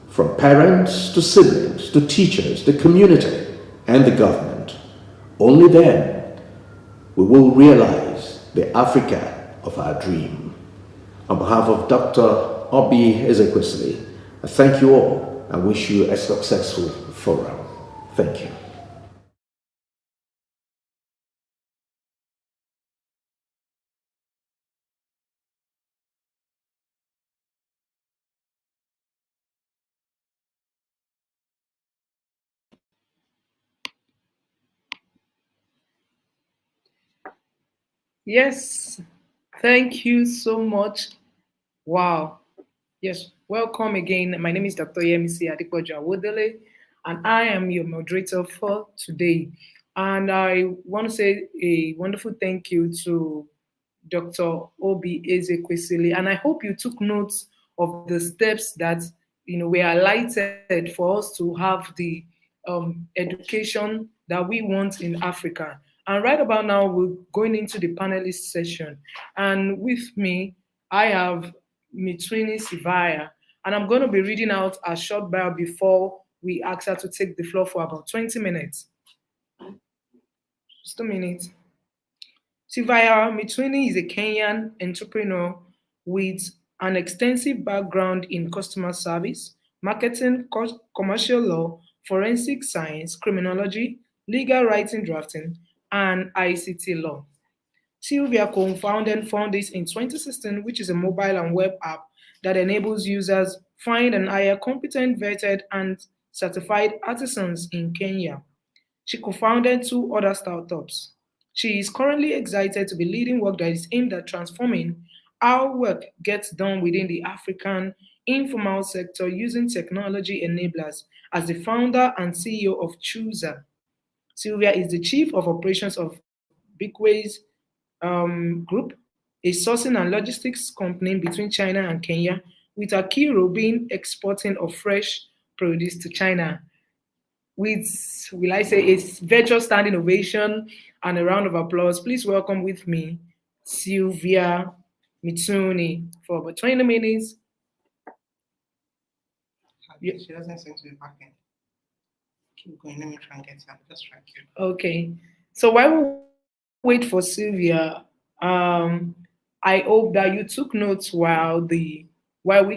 From parents to siblings to teachers, the community and the government. Only then we will realize the Africa of our dream. On behalf of Dr. Obi Ezekwesili, I thank you all and wish you a successful forum. Thank you. Yes, thank you so much. Wow. Yes, welcome again. My name is Dr. Yemisi Adepoju Awodele, and I am your moderator for today. And I want to say a wonderful thank you to Dr. Obi Ezekwesili, and I hope you took notes of the steps that were highlighted for us to have the education that we want in Africa. And right about now, we're going into the panelist session, and with me, I have Mitrini Sivaya, and I'm going to be reading out a short bio before we ask her to take the floor for about 20 minutes. Just a minute. Sylvia Mitwini is a Kenyan entrepreneur with an extensive background in customer service, marketing, commercial law, forensic science, criminology, legal writing drafting, and ICT law. Sylvia co-founded Foundis in 2016, which is a mobile and web app that enables users find and hire competent, vetted, and certified artisans in Kenya. She co-founded two other startups. She is currently excited to be leading work that is aimed at transforming how work gets done within the African informal sector using technology enablers as the founder and CEO of Chooser. Sylvia is the chief of operations of Bigways Group, a sourcing and logistics company between China and Kenya, with a key role being exporting of fresh produce to China. With, will I say, a virtual standing ovation and a round of applause, please welcome with me Sylvia Mitsuni for about 20 minutes. She doesn't seem to be backing. Keep going. Let me try and get her. Just try to. Okay. So while we wait for Sylvia, I hope that you took notes while we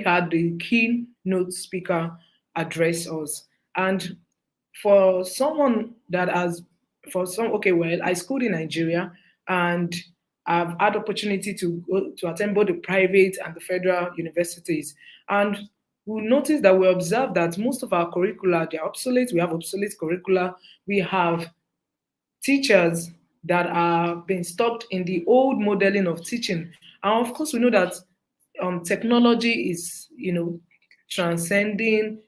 had the keynote speaker address us. And for someone that has for some okay, well, I schooled in Nigeria and I've had opportunity to go to attend both the private and the federal universities. And we notice that we observe that most of our curricula they are obsolete. We have obsolete curricula. We have teachers that are being stopped in the old modeling of teaching. And of course, we know that technology is, transcending.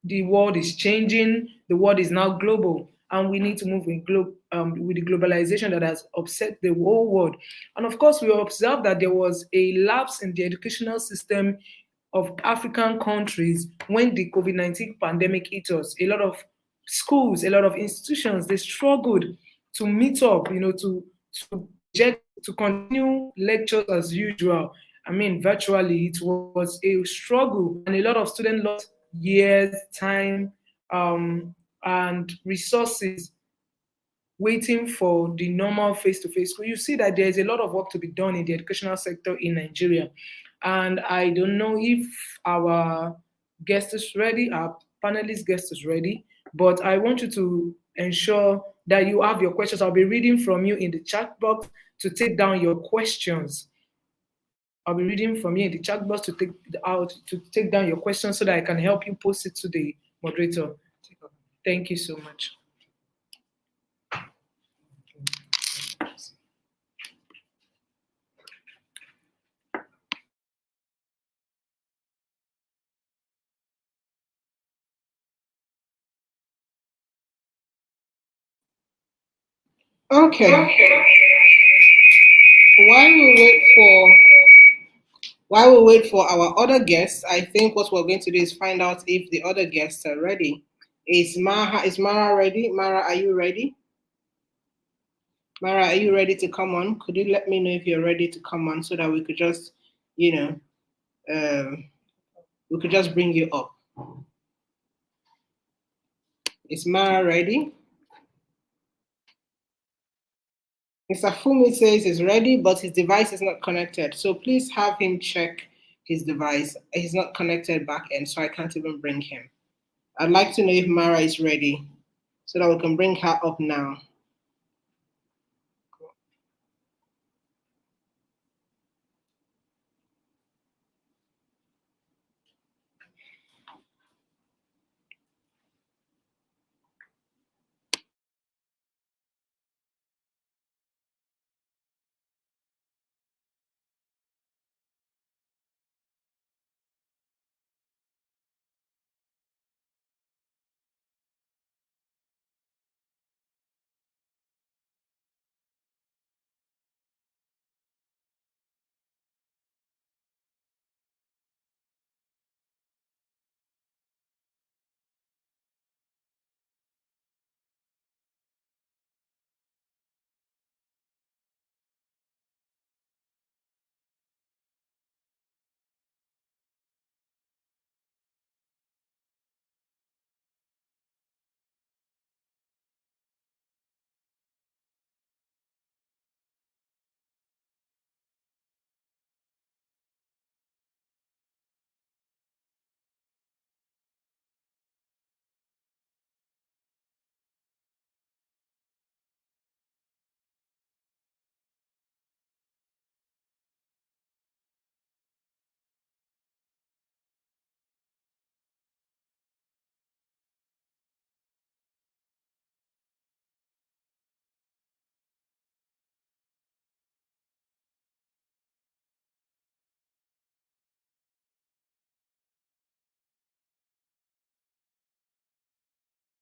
The world is changing. The world is now global, and we need to move with the globalization that has upset the whole world. And of course, we observed that there was a lapse in the educational system of African countries when the COVID-19 pandemic hit us. A lot of schools, a lot of institutions, they struggled to meet up, to continue lectures as usual. I mean, virtually, it was a struggle, and a lot of students lost years, time, and resources waiting for the normal face-to-face school. You see that there's a lot of work to be done in the educational sector in Nigeria. And I don't know if our guest is ready, our panelist guest is ready, but I want you to ensure that you have your questions. I'll be reading from you in the chat box to take down your questions. I'll be reading from you in the chat box to take down your questions so that I can help you post it to the moderator. Thank you so much. Okay. While we wait for our other guests, I think what we're going to do is find out if the other guests are ready. Is Mara ready? Mara, are you ready? Mara, are you ready to come on? Could you let me know if you're ready to come on so that we could just, we could just bring you up. Is Mara ready? Mr. Fumi says he's ready, but his device is not connected. So please have him check his device. He's not connected back end, so I can't even bring him. I'd like to know if Mara is ready so that we can bring her up now.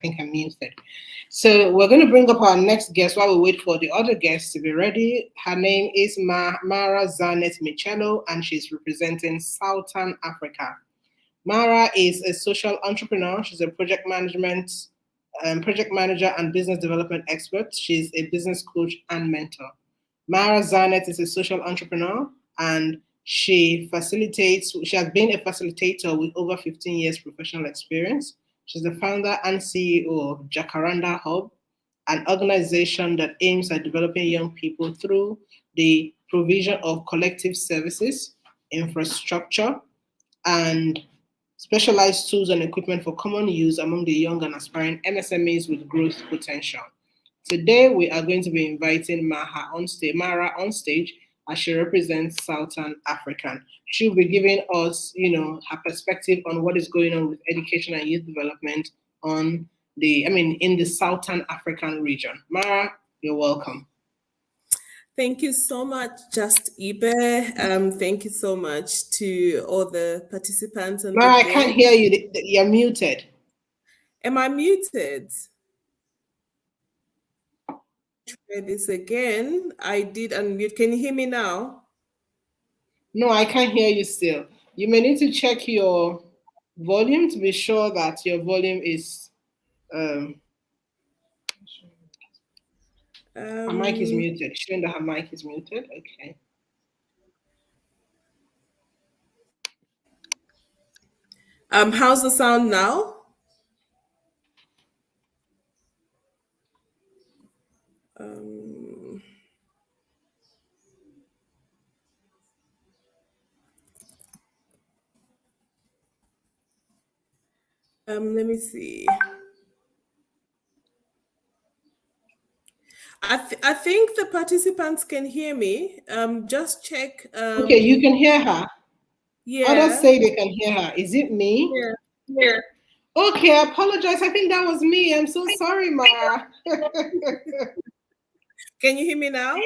think I'm muted. So we're going to bring up our next guest while we wait for the other guests to be ready. Her name is Mara Zanet Michello, and she's representing Southern Africa. Mara is a social entrepreneur. She's a project manager and business development expert. She's a business coach and mentor. Mara Zanet is a social entrepreneur, and she has been a facilitator with over 15 years professional experience. She's the founder and CEO of Jacaranda Hub, an organization that aims at developing young people through the provision of collective services, infrastructure, and specialized tools and equipment for common use among the young and aspiring MSMEs with growth potential. Today, we are going to be inviting Mara on stage as she represents Southern African. She'll be giving us, her perspective on what is going on with education and youth development in the Southern African region. Mara, you're welcome. Thank you so much, Just Ibe. Thank you so much to all the participants. Mara, I can't hear you. You're muted. Am I muted? Try this again. I did unmute. Can you hear me now? No, I can't hear you still. You may need to check your volume to be sure that your volume is her mic is muted. Showing that her mic is muted. Okay. How's the sound now? Let me see. I think the participants can hear me. Just check. Okay, you can hear her. Yeah. Others say they can hear her. Is it me? Yeah. Okay, I apologize. I think that was me. I'm so sorry, Mara. Can you hear me now?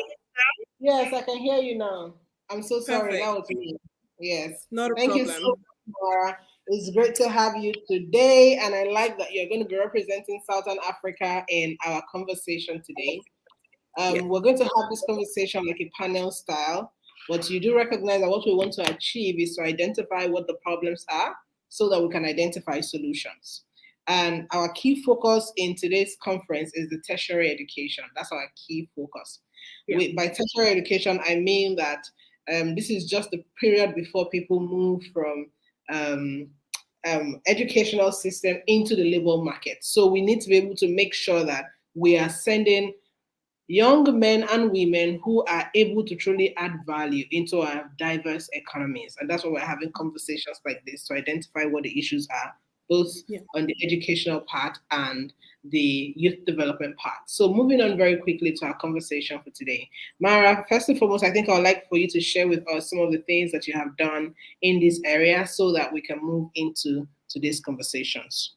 Yes, I can hear you now. I'm so sorry. Perfect. That was me. Yes. Not a Thank problem. you so much, Mara. It's great to have you today, and I like that you're going to be representing Southern Africa in our conversation today. We're going to have this conversation like a panel style, but you do recognize that what we want to achieve is to identify what the problems are so that we can identify solutions. And our key focus in today's conference is the tertiary education. That's our key focus. Yeah. By tertiary education, I mean that this is just the period before people move from educational system into the labor market. So we need to be able to make sure that we are sending young men and women who are able to truly add value into our diverse economies. And that's why we're having conversations like this to identify what the issues are, both on the educational part and the youth development part. So moving on very quickly to our conversation for today. Mara, first and foremost, I think I would like for you to share with us some of the things that you have done in this area so that we can move into today's conversations.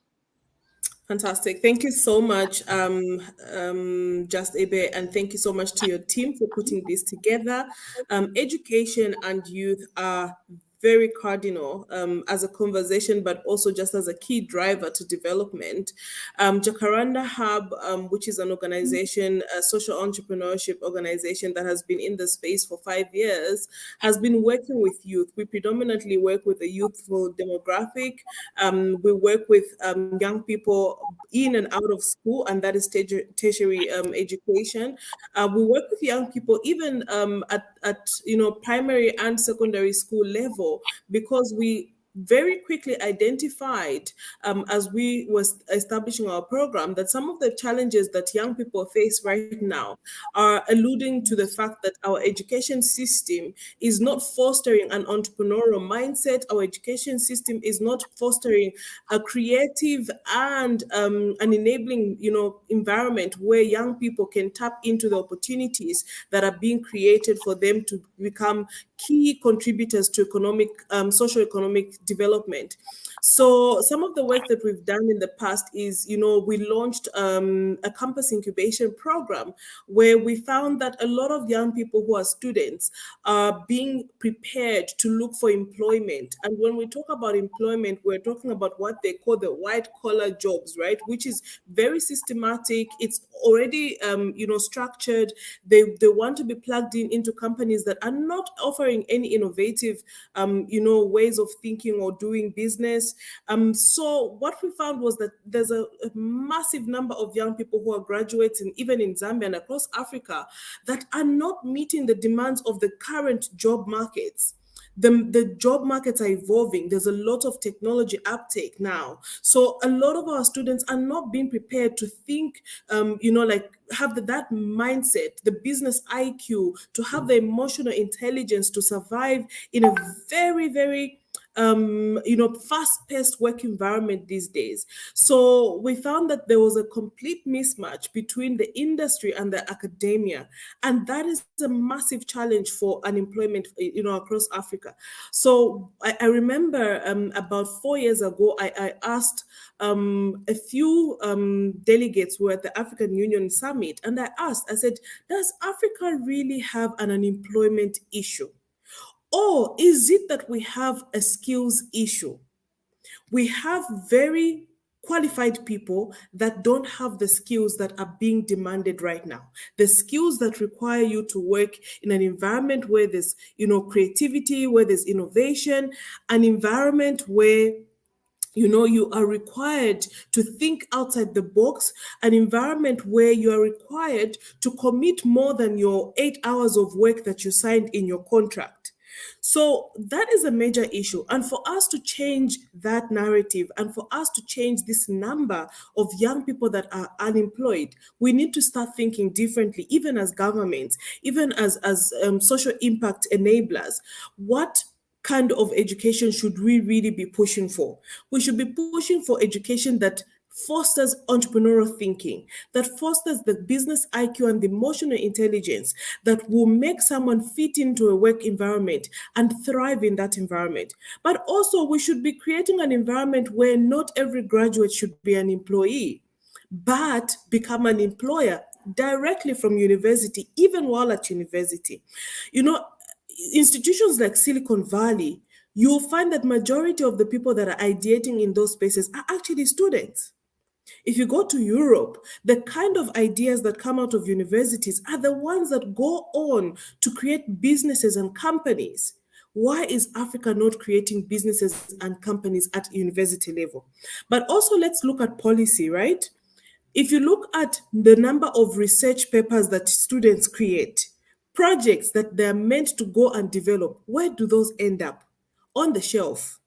Fantastic. Thank you so much, Just Ibe, and thank you so much to your team for putting this together. Education and youth are very cardinal as a conversation, but also just as a key driver to development. Jacaranda Hub, which is an organization, a social entrepreneurship organization that has been in the space for 5 years, has been working with youth. We predominantly work with a youthful demographic. We work with young people in and out of school, and that is tertiary education. We work with young people even at primary and secondary school level, because we very quickly identified as we were establishing our program that some of the challenges that young people face right now are alluding to the fact that our education system is not fostering an entrepreneurial mindset. Our education system is not fostering a creative and an enabling environment where young people can tap into the opportunities that are being created for them to become key contributors to socio-economic development. So some of the work that we've done in the past is, we launched a campus incubation program where we found that a lot of young people who are students are being prepared to look for employment. And when we talk about employment, we're talking about what they call the white collar jobs, right? Which is very systematic. It's already, structured. They want to be plugged into companies that are not offering any innovative, ways of thinking or doing business. So what we found was that there's a massive number of young people who are graduating, even in Zambia and across Africa, that are not meeting the demands of the current job markets. The job markets are evolving. There's a lot of technology uptake now. So a lot of our students are not being prepared to think, have that mindset, the business IQ, to have the emotional intelligence to survive in a very, very fast-paced work environment these days. So we found that there was a complete mismatch between the industry and the academia, and that is a massive challenge for unemployment, across Africa. So I remember about 4 years ago, I asked a few delegates who were at the African Union Summit, and I said, does Africa really have an unemployment issue? Or is it that we have a skills issue? We have very qualified people that don't have the skills that are being demanded right now. The skills that require you to work in an environment where there's, creativity, where there's innovation, an environment where you are required to think outside the box, an environment where you are required to commit more than your 8 hours of work that you signed in your contract. So that is a major issue. And for us to change that narrative and for us to change this number of young people that are unemployed, we need to start thinking differently, even as governments, even as social impact enablers. What kind of education should we really be pushing for? We should be pushing for education that fosters entrepreneurial thinking, that fosters the business IQ and the emotional intelligence that will make someone fit into a work environment and thrive in that environment. But also, we should be creating an environment where not every graduate should be an employee, but become an employer directly from university, even while at university. Institutions like Silicon Valley, you'll find that majority of the people that are ideating in those spaces are actually students. If you go to Europe, the kind of ideas that come out of universities are the ones that go on to create businesses and companies. Why is Africa not creating businesses and companies at university level? But also, let's look at policy, right? If you look at the number of research papers that students create, projects that they're meant to go and develop, where do those end up? On the shelf.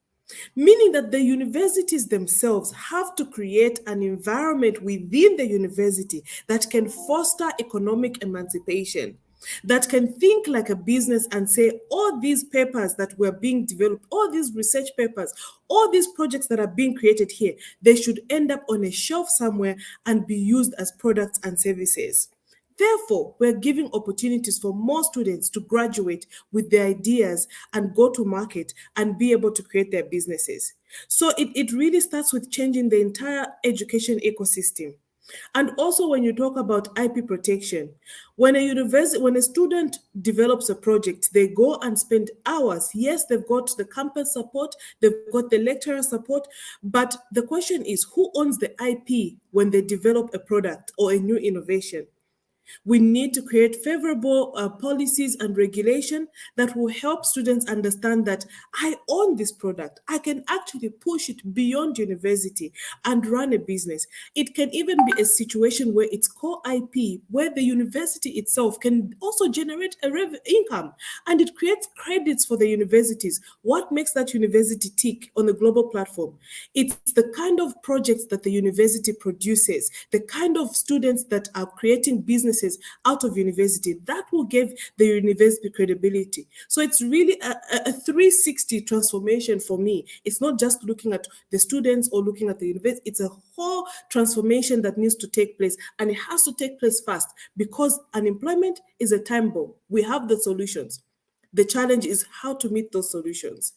Meaning that the universities themselves have to create an environment within the university that can foster economic emancipation, that can think like a business and say, all these papers that were being developed, all these research papers, all these projects that are being created here, they should end up on a shelf somewhere and be used as products and services. Therefore, we're giving opportunities for more students to graduate with their ideas and go to market and be able to create their businesses. So it really starts with changing the entire education ecosystem. And also, when you talk about IP protection, when a student develops a project, they go and spend hours. Yes, they've got the campus support, they've got the lecturer support, but the question is, who owns the IP when they develop a product or a new innovation? We need to create favorable policies and regulation that will help students understand that I own this product. I can actually push it beyond university and run a business. It can even be a situation where it's core IP, where the university itself can also generate a income, and it creates credits for the universities. What makes that university tick on the global platform? It's the kind of projects that the university produces, the kind of students that are creating businesses out of university that will give the university credibility. So it's really a 360 transformation for me. It's not just looking at the students or looking at the university. It's a whole transformation that needs to take place, and it has to take place fast because unemployment is a time bomb. We have the solutions. The challenge is how to meet those solutions.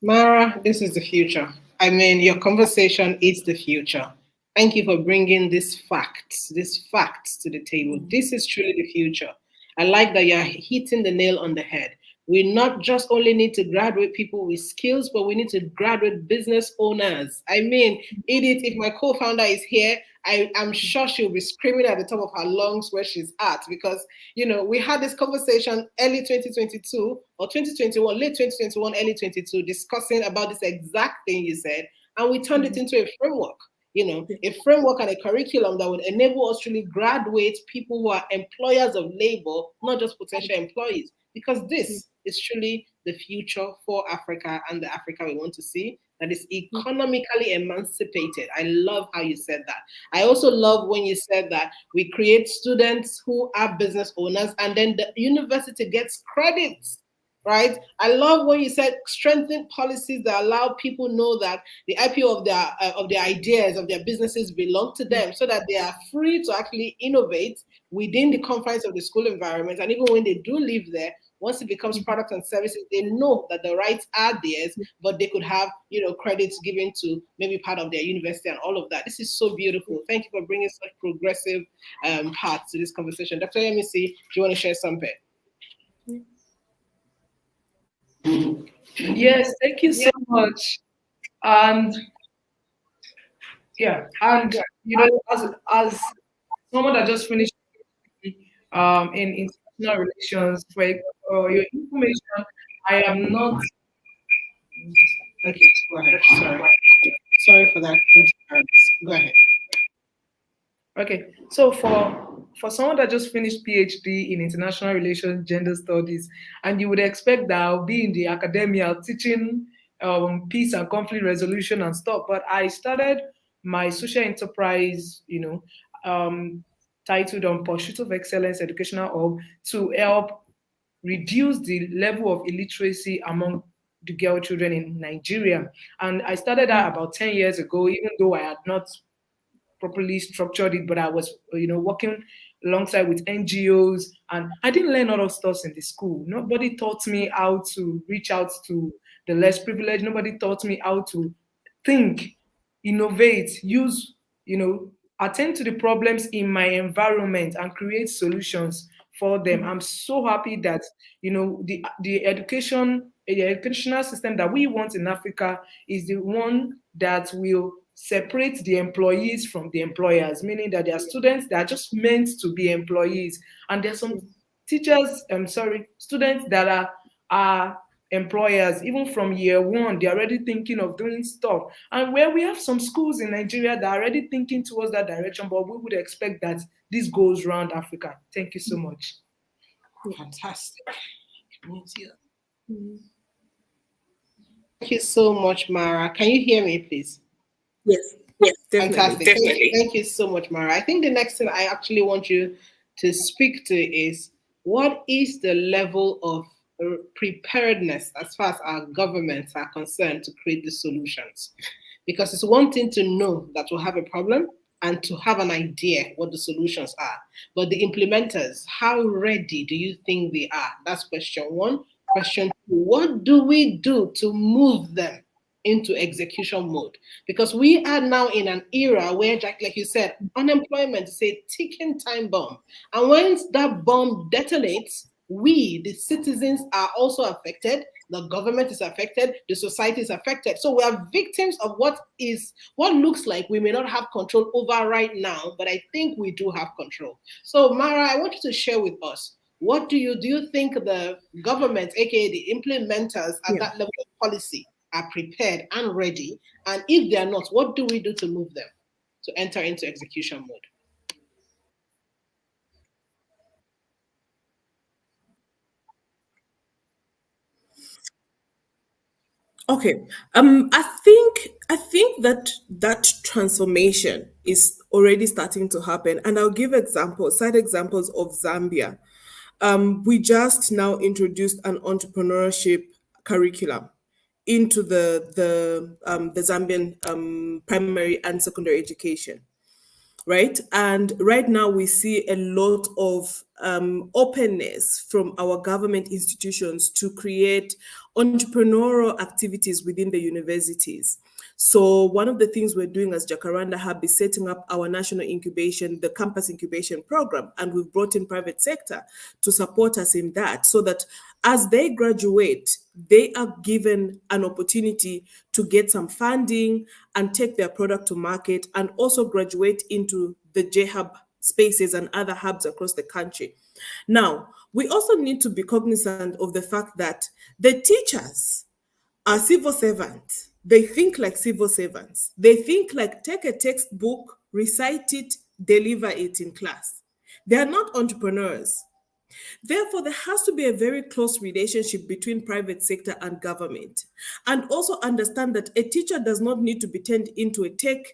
Mara, this is the future. I mean, your conversation is the future. Thank you for bringing these facts to the table. This is truly the future. I like that you're hitting the nail on the head. We not just only need to graduate people with skills, but we need to graduate business owners. I mean, Edith, if my co-founder is here, I'm sure she'll be screaming at the top of her lungs where she's at because we had this conversation early 2022 or 2021, late 2021, early 22, discussing about this exact thing you said, and we turned it into a framework. A framework and a curriculum that would enable us to really graduate people who are employers of labor, not just potential employees, because this is truly the future for Africa and the Africa we want to see that is economically emancipated. I love how you said that. I also love when you said that we create students who are business owners and then the university gets credits. Right? I love when you said strengthen policies that allow people know that the IPO of their ideas, of their businesses belong to them so that they are free to actually innovate within the confines of the school environment. And even when they do live there, once it becomes products and services, they know that the rights are theirs, but they could have, credits given to maybe part of their university and all of that. This is so beautiful. Thank you for bringing such progressive parts to this conversation. Dr. Yemisi, do you want to share something? Yes, thank you so much. And as someone that just finished in international relations, for your information, I am not. Okay, go ahead. Sorry for that interference. Go ahead. Okay, so for someone that just finished PhD in international relations, gender studies, and you would expect that I'll be in the academia teaching peace and conflict resolution and stuff, but I started my social enterprise, titled on Pursuit of Excellence Educational Hub to help reduce the level of illiteracy among the girl children in Nigeria. And I started that about 10 years ago, even though I had not properly structured it, but I was, working alongside with NGOs, and I didn't learn a lot of stuff in the school. Nobody taught me how to reach out to the less privileged. Nobody taught me how to think, innovate, use, attend to the problems in my environment and create solutions for them. I'm so happy that the educational system that we want in Africa is the one that will separate the employees from the employers, meaning that there are students that are just meant to be employees, and there's some students that are employers. Even from year one, they're already thinking of doing stuff. And where we have some schools in Nigeria that are already thinking towards that direction, but we would expect that this goes around Africa. Thank you so much. Fantastic. Thank you so much, Mara. Can you hear me, please? Yes, definitely. Fantastic. Thank you so much, Mara. I think the next thing I actually want you to speak to is what is the level of preparedness as far as our governments are concerned to create the solutions? Because it's one thing to know that we'll have a problem and to have an idea what the solutions are. But the implementers, how ready do you think they are? That's question one. Question two, what do we do to move them into execution mode? Because we are now in an era where, like you said, unemployment is a ticking time bomb. And once that bomb detonates, we, the citizens, are also affected. The government is affected. The society is affected. So we are victims of what looks like we may not have control over right now, but I think we do have control. So Mara, I want you to share with us, what do you think the government, aka the implementers at that level of policy, are prepared and ready? And if they are not, what do we do to move them to enter into execution mode? Okay. I think that transformation is already starting to happen, and I'll give side examples of Zambia. We just now introduced an entrepreneurship curriculum into the Zambian primary and secondary education, right? And right now we see a lot of openness from our government institutions to create entrepreneurial activities within the universities. So one of the things we're doing as Jacaranda Hub is setting up our national incubation, the campus incubation program, and we've brought in private sector to support us in that, so that as they graduate, they are given an opportunity to get some funding and take their product to market, and also graduate into the J-Hub spaces and other hubs across the country. Now, we also need to be cognizant of the fact that the teachers are civil servants. They think like civil servants. They think like take a textbook, recite it, deliver it in class. They are not entrepreneurs. Therefore, there has to be a very close relationship between private sector and government. And also understand that a teacher does not need to be turned into a tech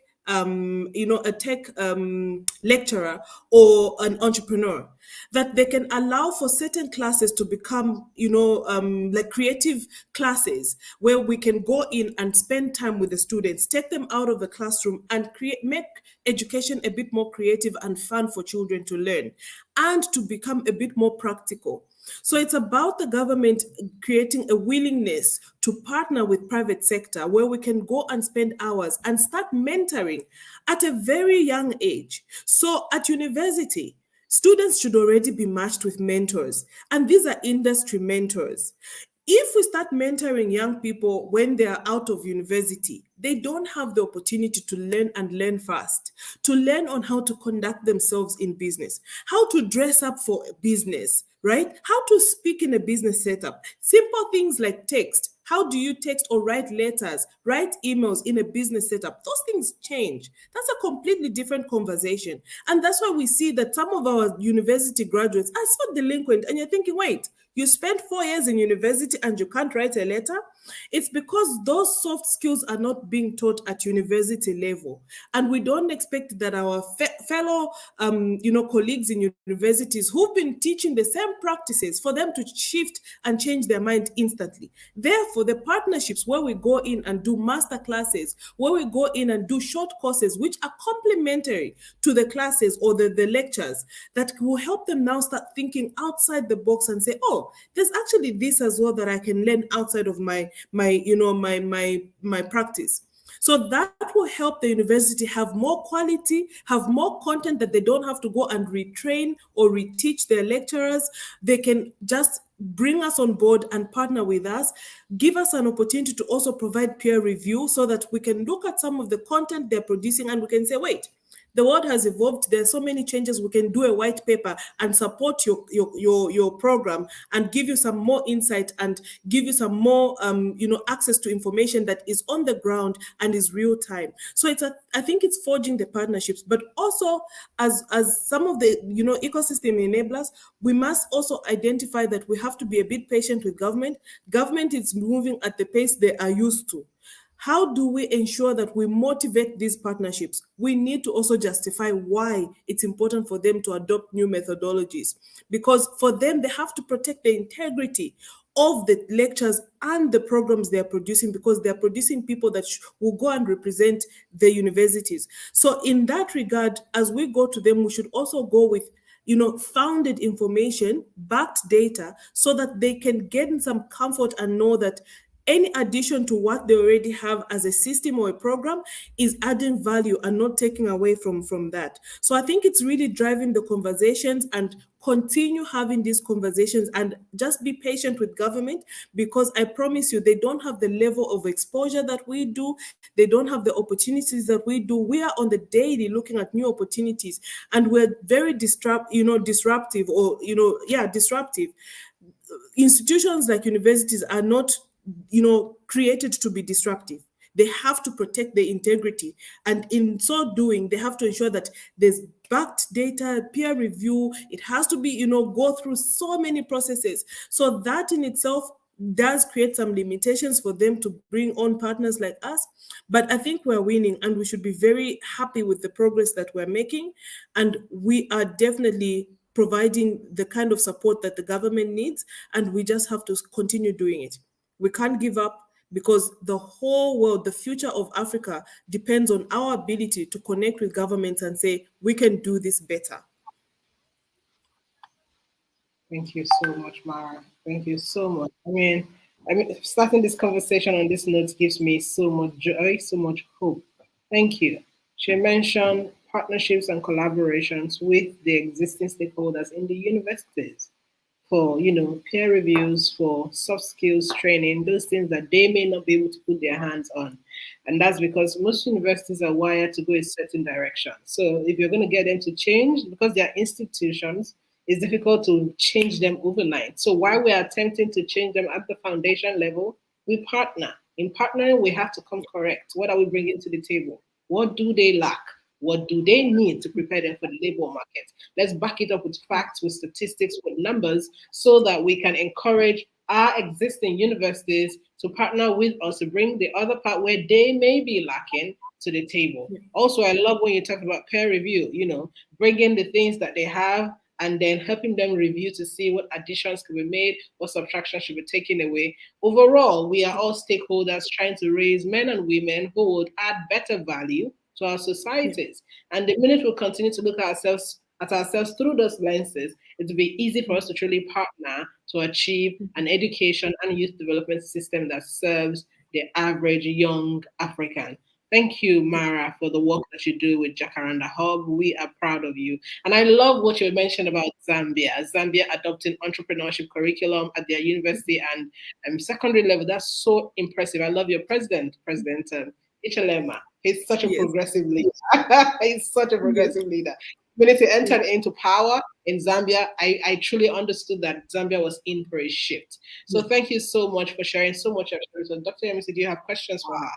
lecturer or an entrepreneur, that they can allow for certain classes to become, like creative classes where we can go in and spend time with the students, take them out of the classroom and make education a bit more creative and fun for children to learn and to become a bit more practical. So it's about the government creating a willingness to partner with private sector where we can go and spend hours and start mentoring at a very young age. So at university, students should already be matched with mentors, and these are industry mentors. If we start mentoring young people when they are out of university, they don't have the opportunity to learn and learn fast, to learn on how to conduct themselves in business, how to dress up for business, right? How to speak in a business setup. Simple things like text. How do you text or write letters, write emails in a business setup? Those things change. That's a completely different conversation. And that's why we see that some of our university graduates are so delinquent, and you're thinking, wait, you spent 4 years in university and you can't write a letter? It's because those soft skills are not being taught at university level. And we don't expect that our fellow colleagues in universities who've been teaching the same practices for them to shift and change their mind instantly. Therefore, the partnerships where we go in and do master classes, where we go in and do short courses which are complementary to the classes or the lectures, that will help them now start thinking outside the box and say, oh, there's actually this as well that I can learn outside of my practice. So that will help the university have more quality, have more content that they don't have to go and retrain or reteach their lecturers. They can just bring us on board and partner with us, give us an opportunity to also provide peer review so that we can look at some of the content they're producing and we can say, wait, the world has evolved. There are so many changes. We can do a white paper and support your program and give you some more insight and give you some more access to information that is on the ground and is real time. So I think it's forging the partnerships, but also as some of the ecosystem enablers, we must also identify that we have to be a bit patient with government. Government is moving at the pace they are used to. How do we ensure that we motivate these partnerships? We need to also justify why it's important for them to adopt new methodologies, because for them, they have to protect the integrity of the lectures and the programs they are producing, because they are producing people that will go and represent the universities. So in that regard, as we go to them, we should also go with founded information, backed data, so that they can get some comfort and know that any addition to what they already have as a system or a program is adding value and not taking away from that. So I think it's really driving the conversations, and continue having these conversations and just be patient with government, because I promise you, they don't have the level of exposure that we do. They don't have the opportunities that we do. We are on the daily looking at new opportunities, and we're very disruptive. Institutions like universities are not created to be disruptive. They have to protect their integrity. And in so doing, they have to ensure that there's backed data, peer review. It has to be, go through so many processes. So that in itself does create some limitations for them to bring on partners like us. But I think we're winning, and we should be very happy with the progress that we're making. And we are definitely providing the kind of support that the government needs, and we just have to continue doing it. We can't give up, because the whole world, the future of Africa, depends on our ability to connect with governments and say, we can do this better. Thank you so much, Mara. Thank you so much. Starting this conversation on this note gives me so much joy, so much hope. Thank you. She mentioned partnerships and collaborations with the existing stakeholders in the universities for peer reviews, for soft skills training, those things that they may not be able to put their hands on. And that's because most universities are wired to go a certain direction. So if you're going to get them to change, because they are institutions, it's difficult to change them overnight. So while we are attempting to change them at the foundation level, we partner. In partnering, we have to come correct. What are we bringing to the table? What do they lack? What do they need to prepare them for the labor market? Let's back it up with facts, with statistics, with numbers, so that we can encourage our existing universities to partner with us to bring the other part where they may be lacking to the table. Also, I love when you talk about peer review, bringing the things that they have and then helping them review to see what additions can be made, what subtraction should be taken away. Overall, we are all stakeholders trying to raise men and women who would add better value to our societies. And the minute we continue to look at ourselves through those lenses, it will be easy for us to truly partner to achieve an education and youth development system that serves the average young African. Thank you, Mara, for the work that you do with Jacaranda Hub. We are proud of you. And I love what you mentioned about Zambia. Zambia adopting entrepreneurship curriculum at their university and secondary level. That's so impressive. I love your president, President Ichalema. He's such a progressive leader. He's such a progressive leader. When he entered into power in Zambia, I truly understood that Zambia was in for a shift. So thank you so much for sharing so much of your stories. Dr. Yemisi, do you have questions for her?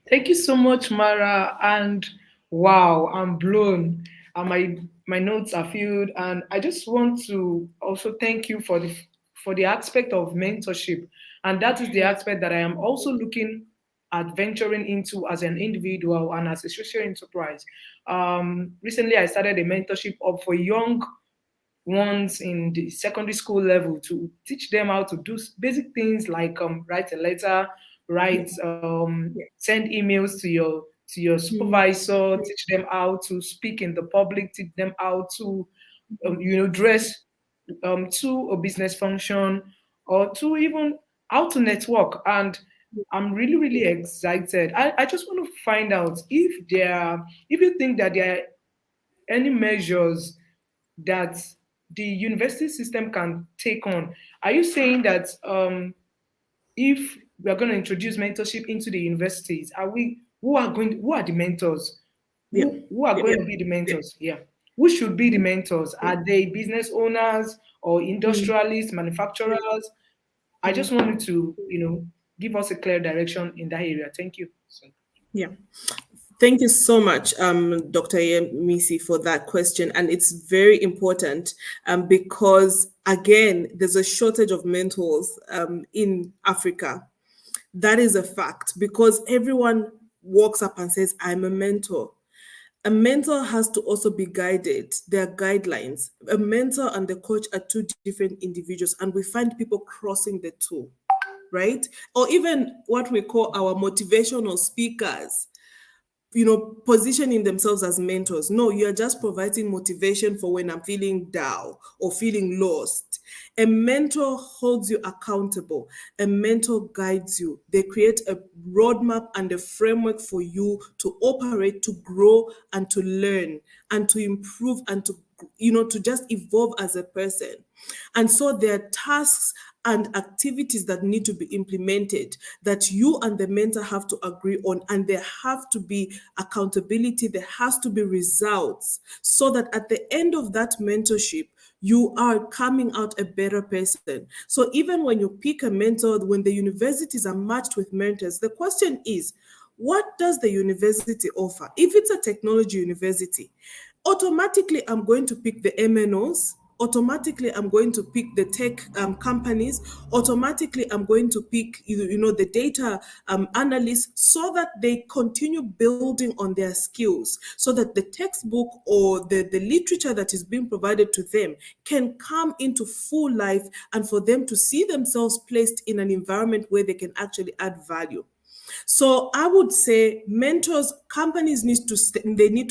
Thank you so much, Mara. And wow, I'm blown. And my notes are filled. And I just want to also thank you for the aspect of mentorship. And that is the aspect that I am also looking at venturing into as an individual and as a social enterprise. Recently, I started a mentorship up for young ones in the secondary school level to teach them how to do basic things like write a letter, send emails to your supervisor, teach them how to speak in the public, teach them how to dress to a business function, or to even how to network. And I'm really, really excited. I just want to find out if you think that there are any measures that the university system can take on. Are you saying that if we are going to introduce mentorship into the universities, who are the mentors? Who are going to be the mentors? Yeah. Who should be the mentors? Are they business owners or industrialists, manufacturers? I just wanted to, give us a clear direction in that area. Thank you. Yeah. Thank you so much, Dr. Yemisi, for that question. And it's very important because, again, there's a shortage of mentors in Africa. That is a fact because everyone walks up and says, I'm a mentor. A mentor has to also be guided. There are guidelines. A mentor and the coach are two different individuals, and we find people crossing the two, right? Or even what we call our motivational speakers, positioning themselves as mentors. No, you're just providing motivation for when I'm feeling down or feeling lost. A mentor holds you accountable. A mentor guides you. They create a roadmap and a framework for you to operate, to grow, and to learn, and to improve, and to just evolve as a person. And so there are tasks and activities that need to be implemented that you and the mentor have to agree on, and there have to be accountability, there has to be results, so that at the end of that mentorship, you are coming out a better person. So even when you pick a mentor, when the universities are matched with mentors, the question is, what does the university offer? If it's a technology university, automatically I'm going to pick the MNOs, automatically I'm going to pick the tech companies, automatically I'm going to pick the data analysts, so that they continue building on their skills, so that the textbook or the literature that is being provided to them can come into full life, and for them to see themselves placed in an environment where they can actually add value. So I would say mentors, companies need to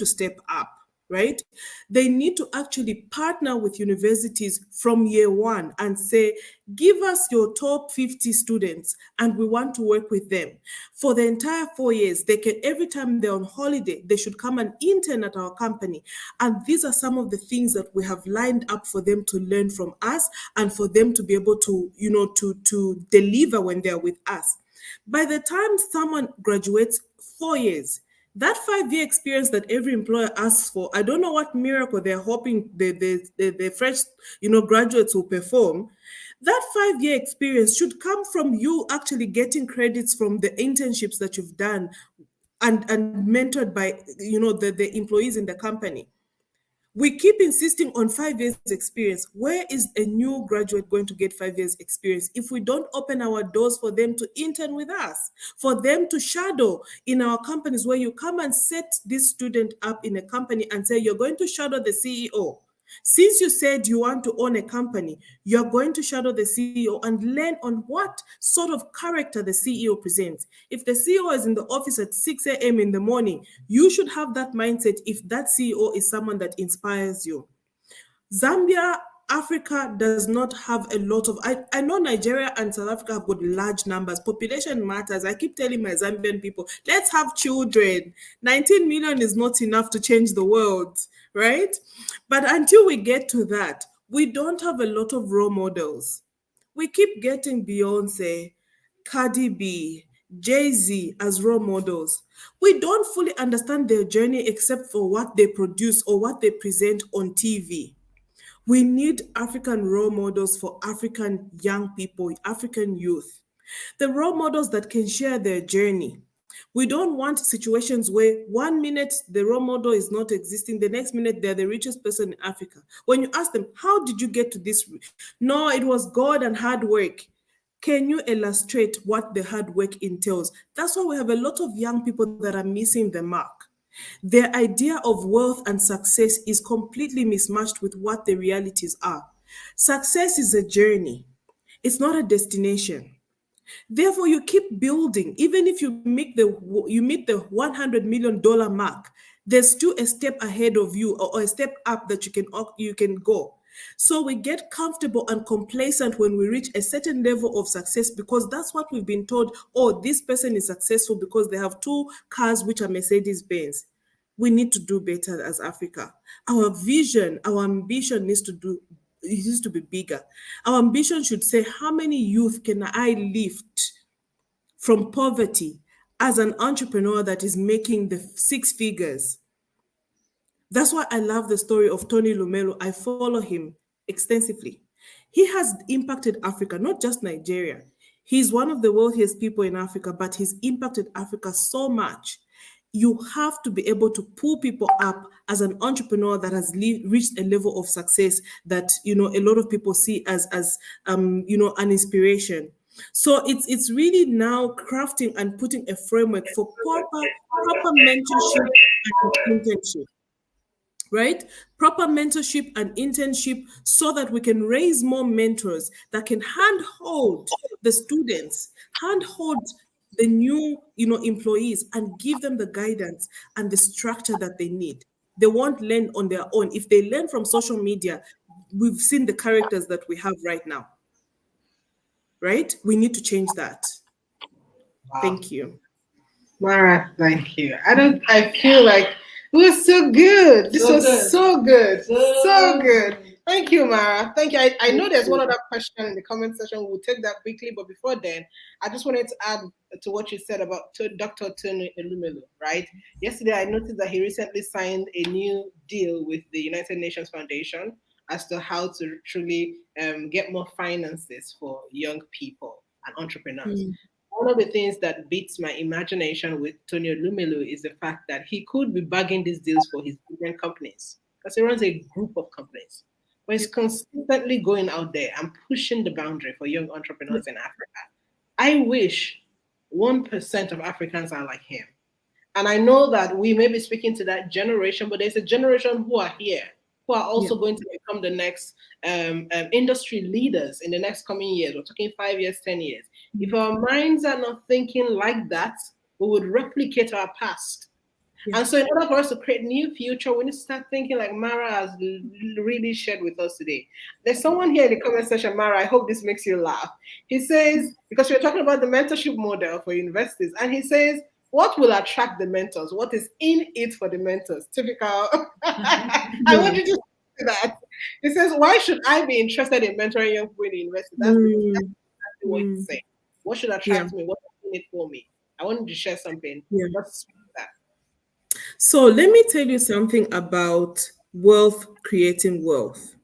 step up, right? They need to actually partner with universities from year one and say, give us your top 50 students and we want to work with them. For the entire 4 years, they can, every time they're on holiday, they should come and intern at our company. And these are some of the things that we have lined up for them to learn from us and for them to be able to, to deliver when they're with us. By the time someone graduates 4 years, that 5-year experience that every employer asks for, I don't know what miracle they're hoping the fresh, graduates will perform. That 5-year experience should come from you actually getting credits from the internships that you've done and mentored by, the employees in the company. We keep insisting on 5 years experience. Where is a new graduate going to get 5 years experience if we don't open our doors for them to intern with us, for them to shadow in our companies, where you come and set this student up in a company and say, you're going to shadow the CEO. Since you said you want to own a company, you're going to shadow the CEO and learn on what sort of character the CEO presents. If the CEO is in the office at 6 a.m. in the morning, you should have that mindset if that CEO is someone that inspires you. Zambia, Africa does not have a lot of, I know Nigeria and South Africa have got large numbers. Population matters. I keep telling my Zambian people, let's have children. 19 million is not enough to change the world, right? But until we get to that, we don't have a lot of role models. We keep getting Beyonce, Cardi B, Jay-Z as role models. We don't fully understand their journey except for what they produce or what they present on TV. We need African role models for African young people, African youth. The role models that can share their journey. We don't want situations where 1 minute the role model is not existing, the next minute they're the richest person in Africa. When you ask them, how did you get to this? No, it was God and hard work. Can you illustrate what the hard work entails? That's why we have a lot of young people that are missing the mark. Their idea of wealth and success is completely mismatched with what the realities are. Success is a journey, it's not a destination. Therefore, you keep building. Even if you meet the $100 million mark, there's still a step ahead of you or a step up that you can go. So we get comfortable and complacent when we reach a certain level of success because that's what we've been told. Oh, this person is successful because they have 2 cars which are Mercedes Benz. We need to do better as Africa. Our vision, our ambition needs to be bigger. Our ambition should say, how many youth can I lift from poverty as an entrepreneur that is making the 6 figures? That's why I love the story of Tony Lumelo. I follow him extensively. He has impacted Africa, not just Nigeria. He's one of the wealthiest people in Africa, but he's impacted Africa so much. You have to be able to pull people up as an entrepreneur that has reached a level of success that a lot of people see as an inspiration. So it's really now crafting and putting a framework for proper mentorship and internship. Right? Proper mentorship and internship so that we can raise more mentors that can handhold the students, handhold the new employees and give them the guidance and the structure that they need. They won't learn on their own. If they learn from social media, we've seen the characters that we have right now. Right? We need to change that. Wow. Thank you. Mara, thank you. I feel like it was so good. This was so good. So good. Thank you, Mara. Thank you. I know there's one other question in the comment section. We'll take that quickly. But before then, I just wanted to add to what you said about Dr. Tony Elumelu, right? Yesterday, I noticed that he recently signed a new deal with the United Nations Foundation as to how to truly get more finances for young people and entrepreneurs. One of the things that beats my imagination with Tony Lumelu is the fact that he could be bagging these deals for his different companies because he runs a group of companies. But he's consistently going out there and pushing the boundary for young entrepreneurs in Africa. I wish 1% of Africans are like him. And I know that we may be speaking to that generation, but there's a generation who are here, who are also going to become the next industry leaders in the next coming years. We're talking 5 years, 10 years. If our minds are not thinking like that, we would replicate our past. Yeah. And so in order for us to create new future, we need to start thinking like Mara has really shared with us today. There's someone here in the comment section, Mara, I hope this makes you laugh. He says, because we're talking about the mentorship model for universities, and he says, what will attract the mentors? What is in it for the mentors? Typical. I want you to say that. He says, why should I be interested in mentoring young people in the university? That's exactly what he's saying. What should attract me? What's in it for me? I wanted to share something. Yeah. Let's speak that. So let me tell you something about wealth creating wealth.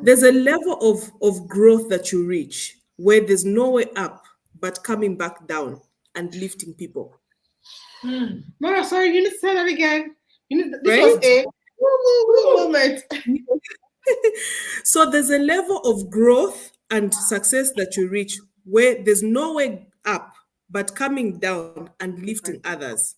There's a level of growth that you reach where there's no way up but coming back down and lifting people. Mara, sorry, you need to say that again. This Right? was a woo moment. So there's a level of growth and success that you reach where there's no way up but coming down and lifting others.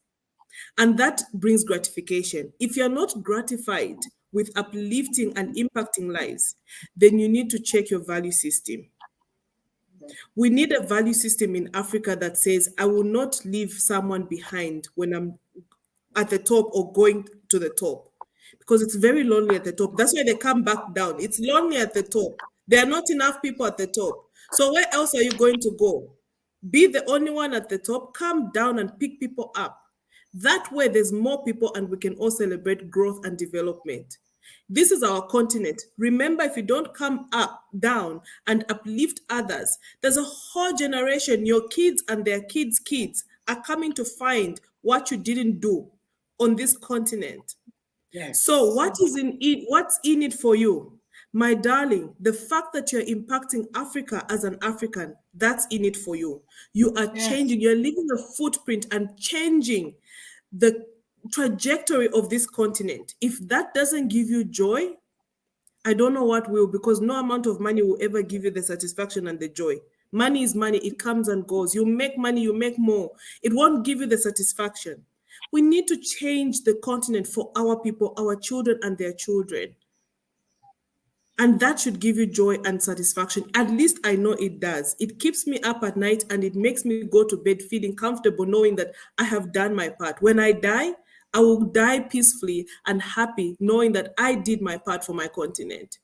And that brings gratification. If you're not gratified with uplifting and impacting lives, then you need to check your value system. We need a value system in Africa that says, I will not leave someone behind when I'm at the top or going to the top, because it's very lonely at the top. That's why they come back down. It's lonely at the top. There are not enough people at the top. So where else are you going to go? Be the only one at the top, come down and pick people up. That way there's more people and we can all celebrate growth and development. This is our continent. Remember, if you don't come up, down, and uplift others, there's a whole generation, your kids and their kids are coming to find what you didn't do on this continent. Yes. So what's in it for you? My darling, the fact that you're impacting Africa as an African, that's in it for you. You are changing, you're leaving a footprint and changing the trajectory of this continent. If that doesn't give you joy, I don't know what will, because no amount of money will ever give you the satisfaction and the joy. Money is money, it comes and goes. You make money, you make more. It won't give you the satisfaction. We need to change the continent for our people, our children and their children. And that should give you joy and satisfaction. At least I know it does. It keeps me up at night and it makes me go to bed feeling comfortable, knowing that I have done my part. When I die, I will die peacefully and happy, knowing that I did my part for my continent.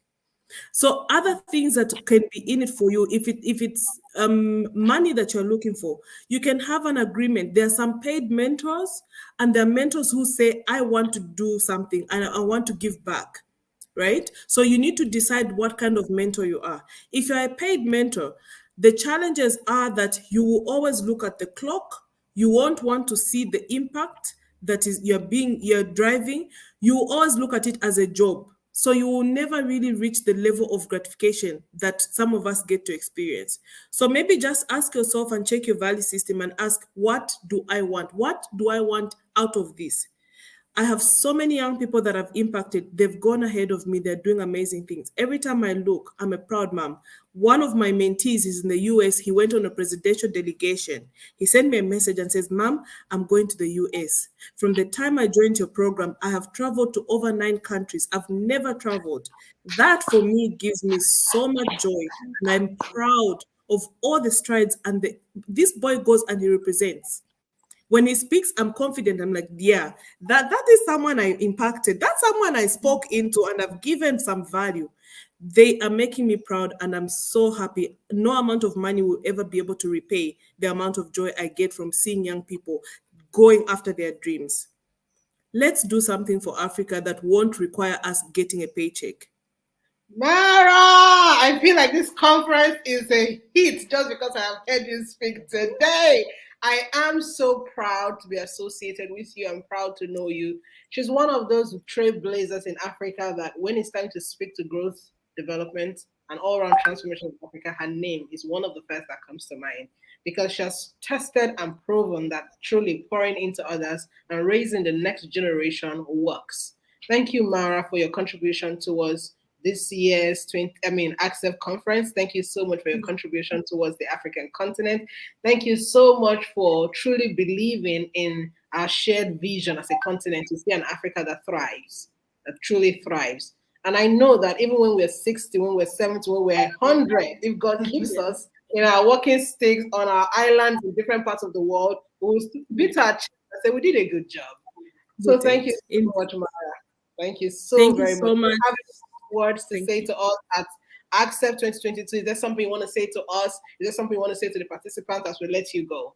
So other things that can be in it for you, if it's money that you're looking for, you can have an agreement. There are some paid mentors, and there are mentors who say, I want to do something and I want to give back. Right? So you need to decide what kind of mentor you are. If you're a paid mentor, the challenges are that you will always look at the clock. You won't want to see the impact that is you're driving. You will always look at it as a job. So you will never really reach the level of gratification that some of us get to experience. So maybe just ask yourself and check your value system and ask, what do I want? What do I want out of this? I have so many young people that I've impacted. They've gone ahead of me. They're doing amazing things. Every time I look, I'm a proud mom. One of my mentees is in the US. He went on a presidential delegation. He sent me a message and says, Mom, I'm going to the US. From the time I joined your program, I have traveled to over 9 countries. I've never traveled. That for me gives me so much joy. And I'm proud of all the strides. And this boy goes and he represents. When he speaks, I'm confident. I'm like, yeah, that is someone I impacted. That's someone I spoke into and I've given some value. They are making me proud and I'm so happy. No amount of money will ever be able to repay the amount of joy I get from seeing young people going after their dreams. Let's do something for Africa that won't require us getting a paycheck. Mara, I feel like this conference is a hit just because I have heard you speak today. I am so proud to be associated with you. I'm proud to know you. She's one of those trailblazers in Africa that when it's time to speak to growth, development, and all-around transformation of Africa, her name is one of the first that comes to mind because she has tested and proven that truly pouring into others and raising the next generation works. Thank you, Mara, for your contribution towards this year's ACCEPT conference. Thank you so much for your contribution towards the African continent. Thank you so much for truly believing in our shared vision as a continent to see an Africa that thrives, that truly thrives. And I know that even when we're 60, when we're 70, when we're 100, if God keeps us in our walking sticks on our islands in different parts of the world, we will beat our chest and say we did a good job. So thank you so Indeed. much, Mara. Thank you so Thank you very much. so much. Have words to Thank say you. to us at Accept 2022. Is there something you want to say to us? Is there something you want to say to the participants as we let you go?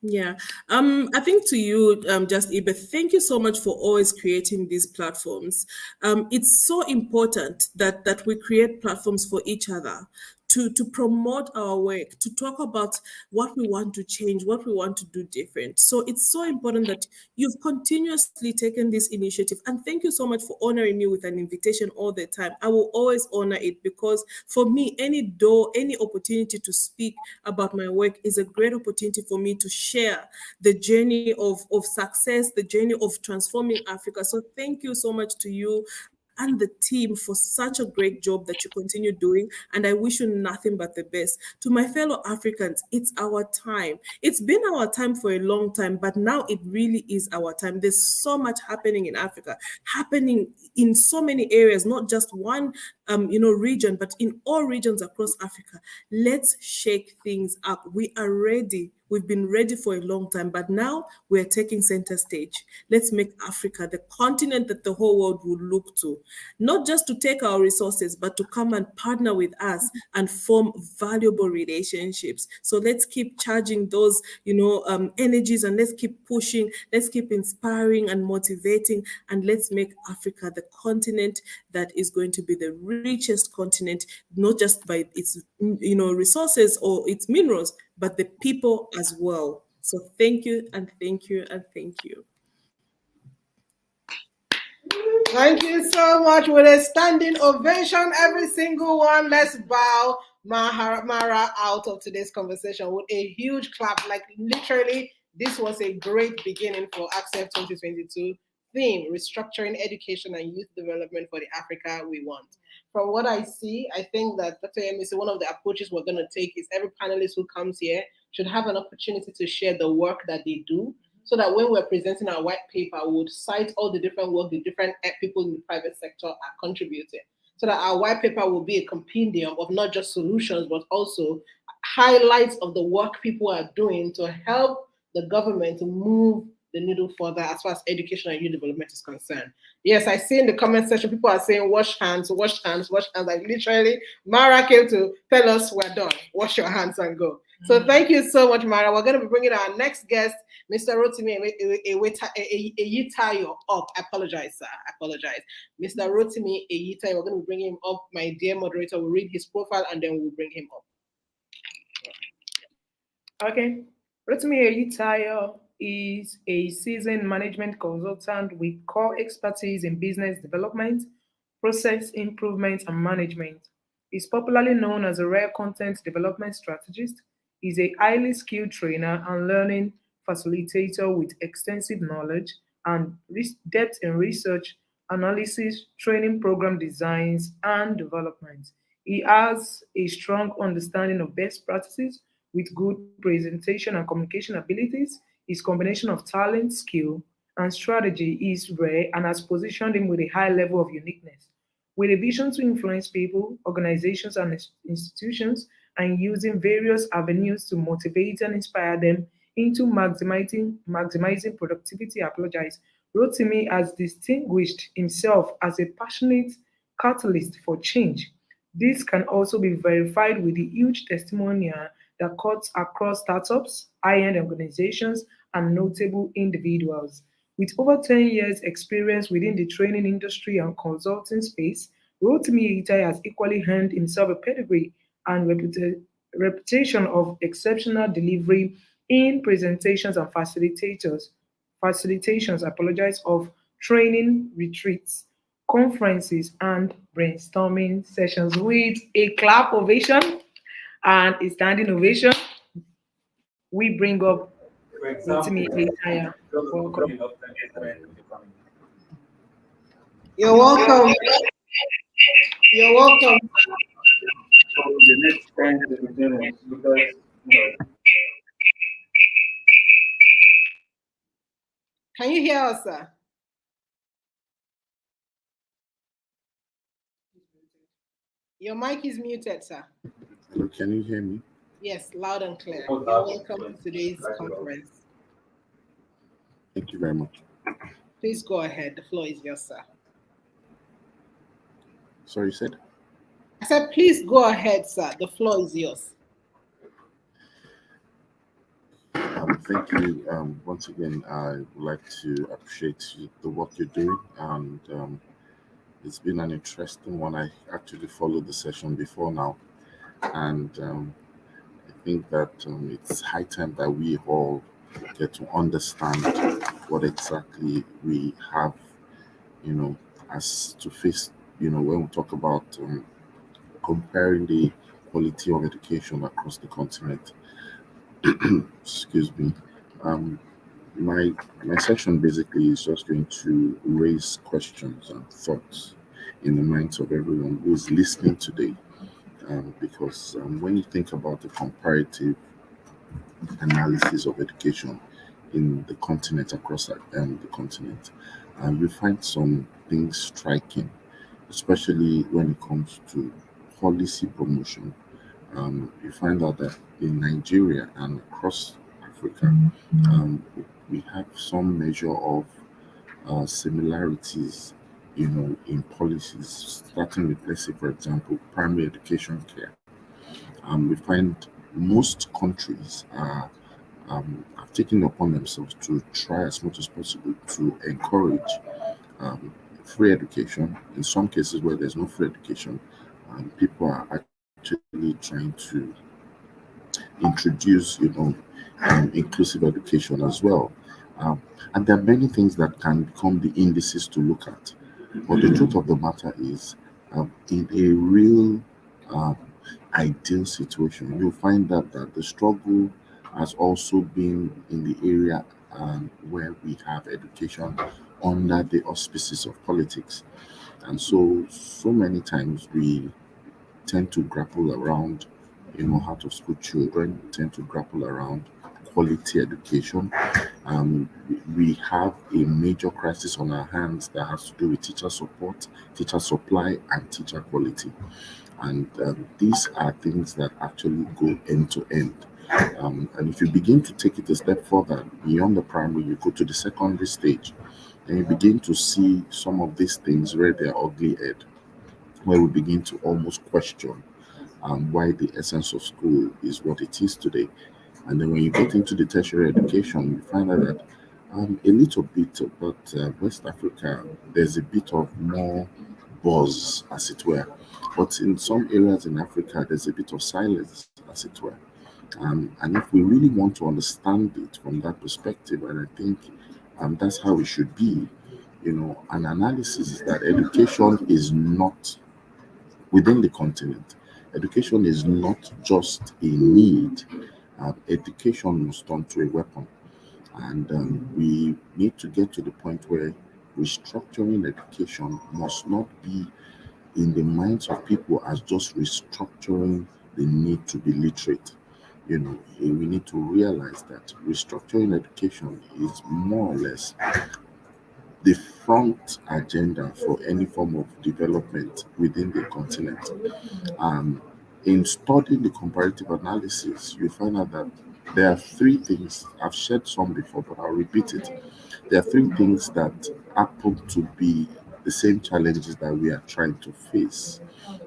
Yeah. I think to you, Just Ibe, thank you so much for always creating these platforms. It's so important that we create platforms for each other to promote our work, to talk about what we want to change, what we want to do different. So it's so important that you've continuously taken this initiative. And thank you so much for honoring me with an invitation all the time. I will always honor it because for me, any door, any opportunity to speak about my work is a great opportunity for me to share the journey of success, the journey of transforming Africa. So thank you so much to you and the team for such a great job that you continue doing. And I wish you nothing but the best. To my fellow Africans, it's our time. It's been our time for a long time, but now it really is our time. There's so much happening in Africa, happening in so many areas, not just one region, but in all regions across Africa. Let's shake things up. We are ready. We've been ready for a long time, but now we're taking center stage. Let's make Africa the continent that the whole world will look to, not just to take our resources, but to come and partner with us and form valuable relationships. So let's keep charging those, energies, and let's keep pushing. Let's keep inspiring and motivating, and let's make Africa the continent that is going to be the richest continent, not just by its, resources or its minerals, but the people as well. So thank you and thank you and thank you. Thank you so much. With a standing ovation, every single one. Let's bow Mara out of today's conversation with a huge clap. Like literally, this was a great beginning for Accept 2022 theme: restructuring education and youth development for the Africa we want. From what I see, I think that Dr. Emisi, one of the approaches we're going to take is every panelist who comes here should have an opportunity to share the work that they do, so that when we're presenting our white paper, we would cite all the different work the different people in the private sector are contributing, so that our white paper will be a compendium of not just solutions, but also highlights of the work people are doing to help the government to move the needle further as far as education and youth development is concerned. Yes, I see in the comment section, people are saying, wash hands, wash hands, wash hands. Like literally, Mara came to tell us we're done. Wash your hands and go. So thank you so much, Mara. We're going to be bringing our next guest, Mr. Rotimi Eyitayo, up. I apologize, sir. I apologize. Mr. Rotimi Eyitayo, we're going to be bringing him up. My dear moderator will read his profile and then we'll bring him up. Okay. Rotimi Eyitayo is a seasoned management consultant with core expertise in business development, process improvement, and management. He's popularly known as a rare content development strategist. He's a highly skilled trainer and learning facilitator with extensive knowledge and depth in research, analysis, training program designs, and development. He has a strong understanding of best practices with good presentation and communication abilities. His combination of talent, skill, and strategy is rare and has positioned him with a high level of uniqueness. With a vision to influence people, organizations, and institutions, and using various avenues to motivate and inspire them into maximizing productivity, Rotimi has distinguished himself as a passionate catalyst for change. This can also be verified with the huge testimonial that cuts across startups, high-end organizations, and notable individuals. With over 10 years experience within the training industry and consulting space, Rotimi Eyitayo has equally earned himself a pedigree and reputation of exceptional delivery in presentations and facilitations of training retreats, conferences, and brainstorming sessions. With a clap ovation and a standing ovation, we bring up Rotimi Eyitayo. Welcome. You're welcome. You're welcome. The next point is because Can you hear us, sir? Your mic is muted, sir. Can you hear me? Yes, loud and clear. You're welcome to today's conference. Thank you very much. Please go ahead. The floor is yours, sir. Sorry, you said? I said, please go ahead, sir. The floor is yours. Thank you. Once again, I would like to appreciate the work you're doing, and it's been an interesting one. I actually followed the session before now, and I think that it's high time that we all get to understand what exactly we have, as to face, when we talk about comparing the quality of education across the continent. Excuse me. Um, my section basically is just going to raise questions and thoughts in the minds of everyone who is listening today. Because when you think about the comparative analysis of education in the continent, across the continent, you find some things striking, especially when it comes to policy promotion. You find out that in Nigeria and across Africa, we have some measure of similarities, in policies, starting with, let's say, for example, primary education care. We find most countries have taken upon themselves to try as much as possible to encourage um, free education. In some cases where there's no free education, people are actually trying to introduce, inclusive education as well. Um, and there are many things that can become the indices to look at. But the truth of the matter is, in a real um, ideal situation, you'll find that the struggle has also been in the area where we have education under the auspices of politics. And so many times we tend to grapple around, out of school children, tend to grapple around quality education. We have a major crisis on our hands that has to do with teacher support, teacher supply, and teacher quality. And these are things that actually go end to end. And if you begin to take it a step further beyond the primary, you go to the secondary stage, and you begin to see some of these things rear their ugly head, where we begin to almost question why the essence of school is what it is today. And then when you get into the tertiary education, you find out that a little bit about West Africa, there's a bit of more buzz, as it were. But in some areas in Africa, there's a bit of silence, as it were. And if we really want to understand it from that perspective, and I think that's how it should be, an analysis is that education is not within the continent. Education is not just a need. Education must turn to a weapon. And we need to get to the point where restructuring education must not be in the minds of people as just restructuring the need to be literate. We need to realize that restructuring education is more or less the front agenda for any form of development within the continent. Um, in studying the comparative analysis, you find out that there are three things. I've shared some before, but I'll repeat it. There are three things that happen to be the same challenges that we are trying to face.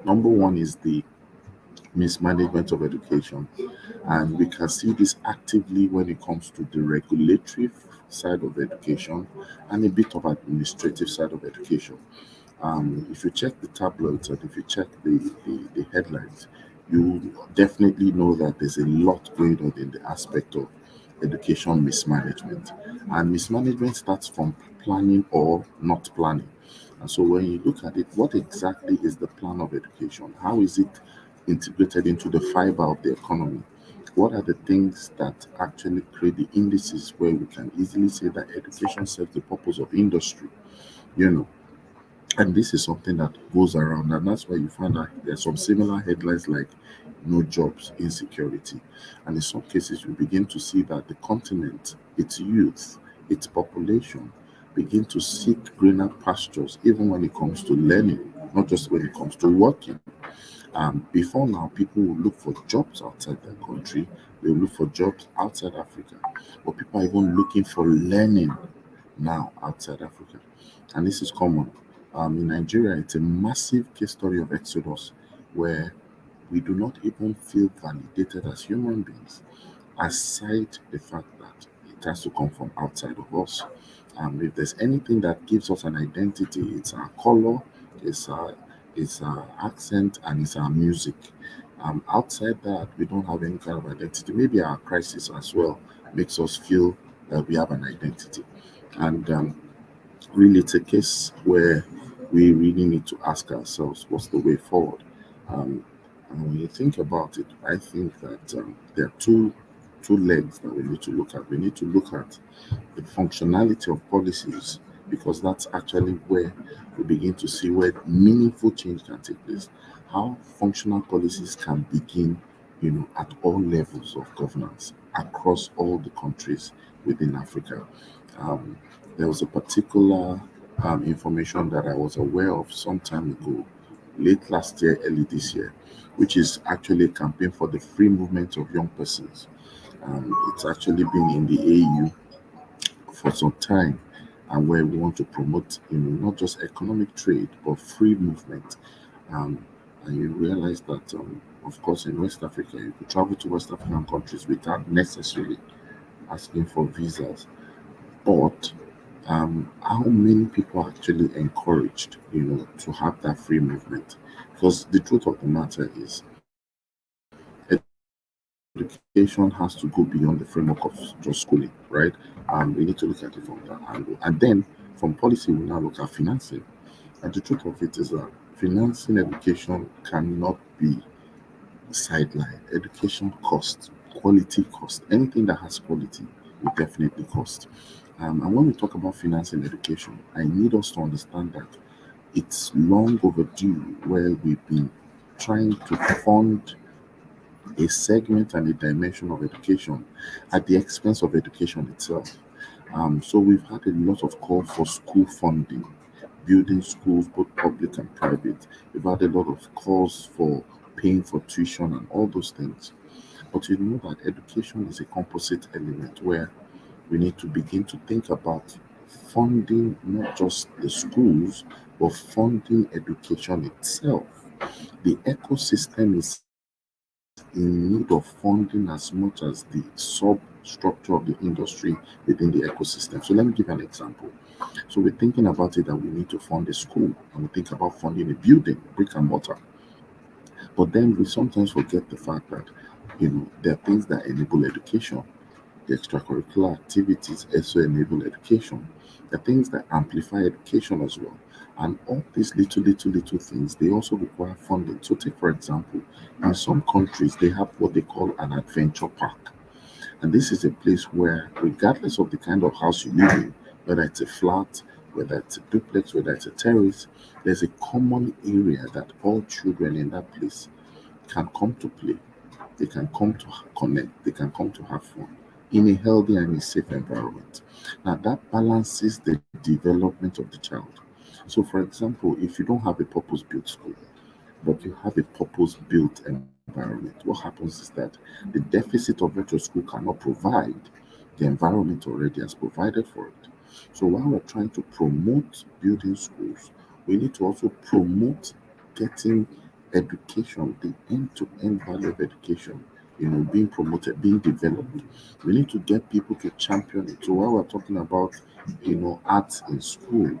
Number one is the mismanagement of education, and we can see this actively when it comes to the regulatory side of education and a bit of administrative side of education. If you check the tabloids and if you check the headlines, you definitely know that there's a lot going on in the aspect of education mismanagement. And mismanagement starts from planning or not planning. And so when you look at it, what exactly is the plan of education? How is it integrated into the fiber of the economy? What are the things that actually create the indices where we can easily say that education serves the purpose of industry? You know, and this is something that goes around, and that's why you find that there's some similar headlines like no jobs, insecurity. And in some cases, you begin to see that the continent, its youth, its population begin to seek greener pastures, even when it comes to learning, not just when it comes to working. Before now, people will look for jobs outside their country, they will look for jobs outside Africa, but people are even looking for learning now outside Africa. And this is common. In Nigeria, it's a massive case story of exodus where we do not even feel validated as human beings, aside the fact that it has to come from outside of us. If there's anything that gives us an identity, it's our color, it's our accent, and it's our music. Outside that, we don't have any kind of identity. Maybe our crisis as well makes us feel that we have an identity. And really, it's a case where we really need to ask ourselves what's the way forward. Um, and when you think about it, I think that there are two legs that we need to look at. We need to look at the functionality of policies, because that's actually where we begin to see where meaningful change can take place. How functional policies can begin, at all levels of governance across all the countries within Africa. Um, there was a particular information that I was aware of some time ago, late last year, early this year, which is actually a campaign for the free movement of young persons. It's actually been in the AU for some time, and where we want to promote, not just economic trade but free movement. Um, and you realize that, of course, in West Africa, you could travel to West African countries without necessarily asking for visas. But how many people are actually encouraged, to have that free movement? Because the truth of the matter is, education has to go beyond the framework of just schooling, right? We need to look at it from that angle. And then from policy, we now look at financing. And the truth of it is that financing education cannot be sidelined. Education costs, quality cost. Anything that has quality will definitely cost. And when we talk about financing education, I need us to understand that it's long overdue where we've been trying to fund a segment and a dimension of education at the expense of education itself. So we've had a lot of call for school funding, building schools, both public and private. We've had a lot of calls for paying for tuition and all those things. But you know that education is a composite element where we need to begin to think about funding not just the schools, but funding education itself. The ecosystem is in need of funding as much as the substructure of the industry within the ecosystem. So let me give an example. So we're thinking about it that we need to fund a school, and we think about funding a building, brick and mortar. But then we sometimes forget the fact that there are things that enable education. The extracurricular activities also enable education. The things that amplify education as well. And all these little things, they also require funding. So take for example, in some countries they have what they call an adventure park. And this is a place where, regardless of the kind of house you live in, whether it's a flat, whether it's a duplex, whether it's a terrace, there's a common area that all children in that place can come to play. They can come to connect, they can come to have fun in a healthy and a safe environment. Now, that balances the development of the child. So, for example, if you don't have a purpose built school, but you have a purpose built environment, what happens is that the deficit of what your school cannot provide, the environment already has provided for it. So, while we're trying to promote building schools, we need to also promote getting education, the end-to-end value of education, being promoted, being developed. We need to get people to champion it. So while we're talking about, arts in school,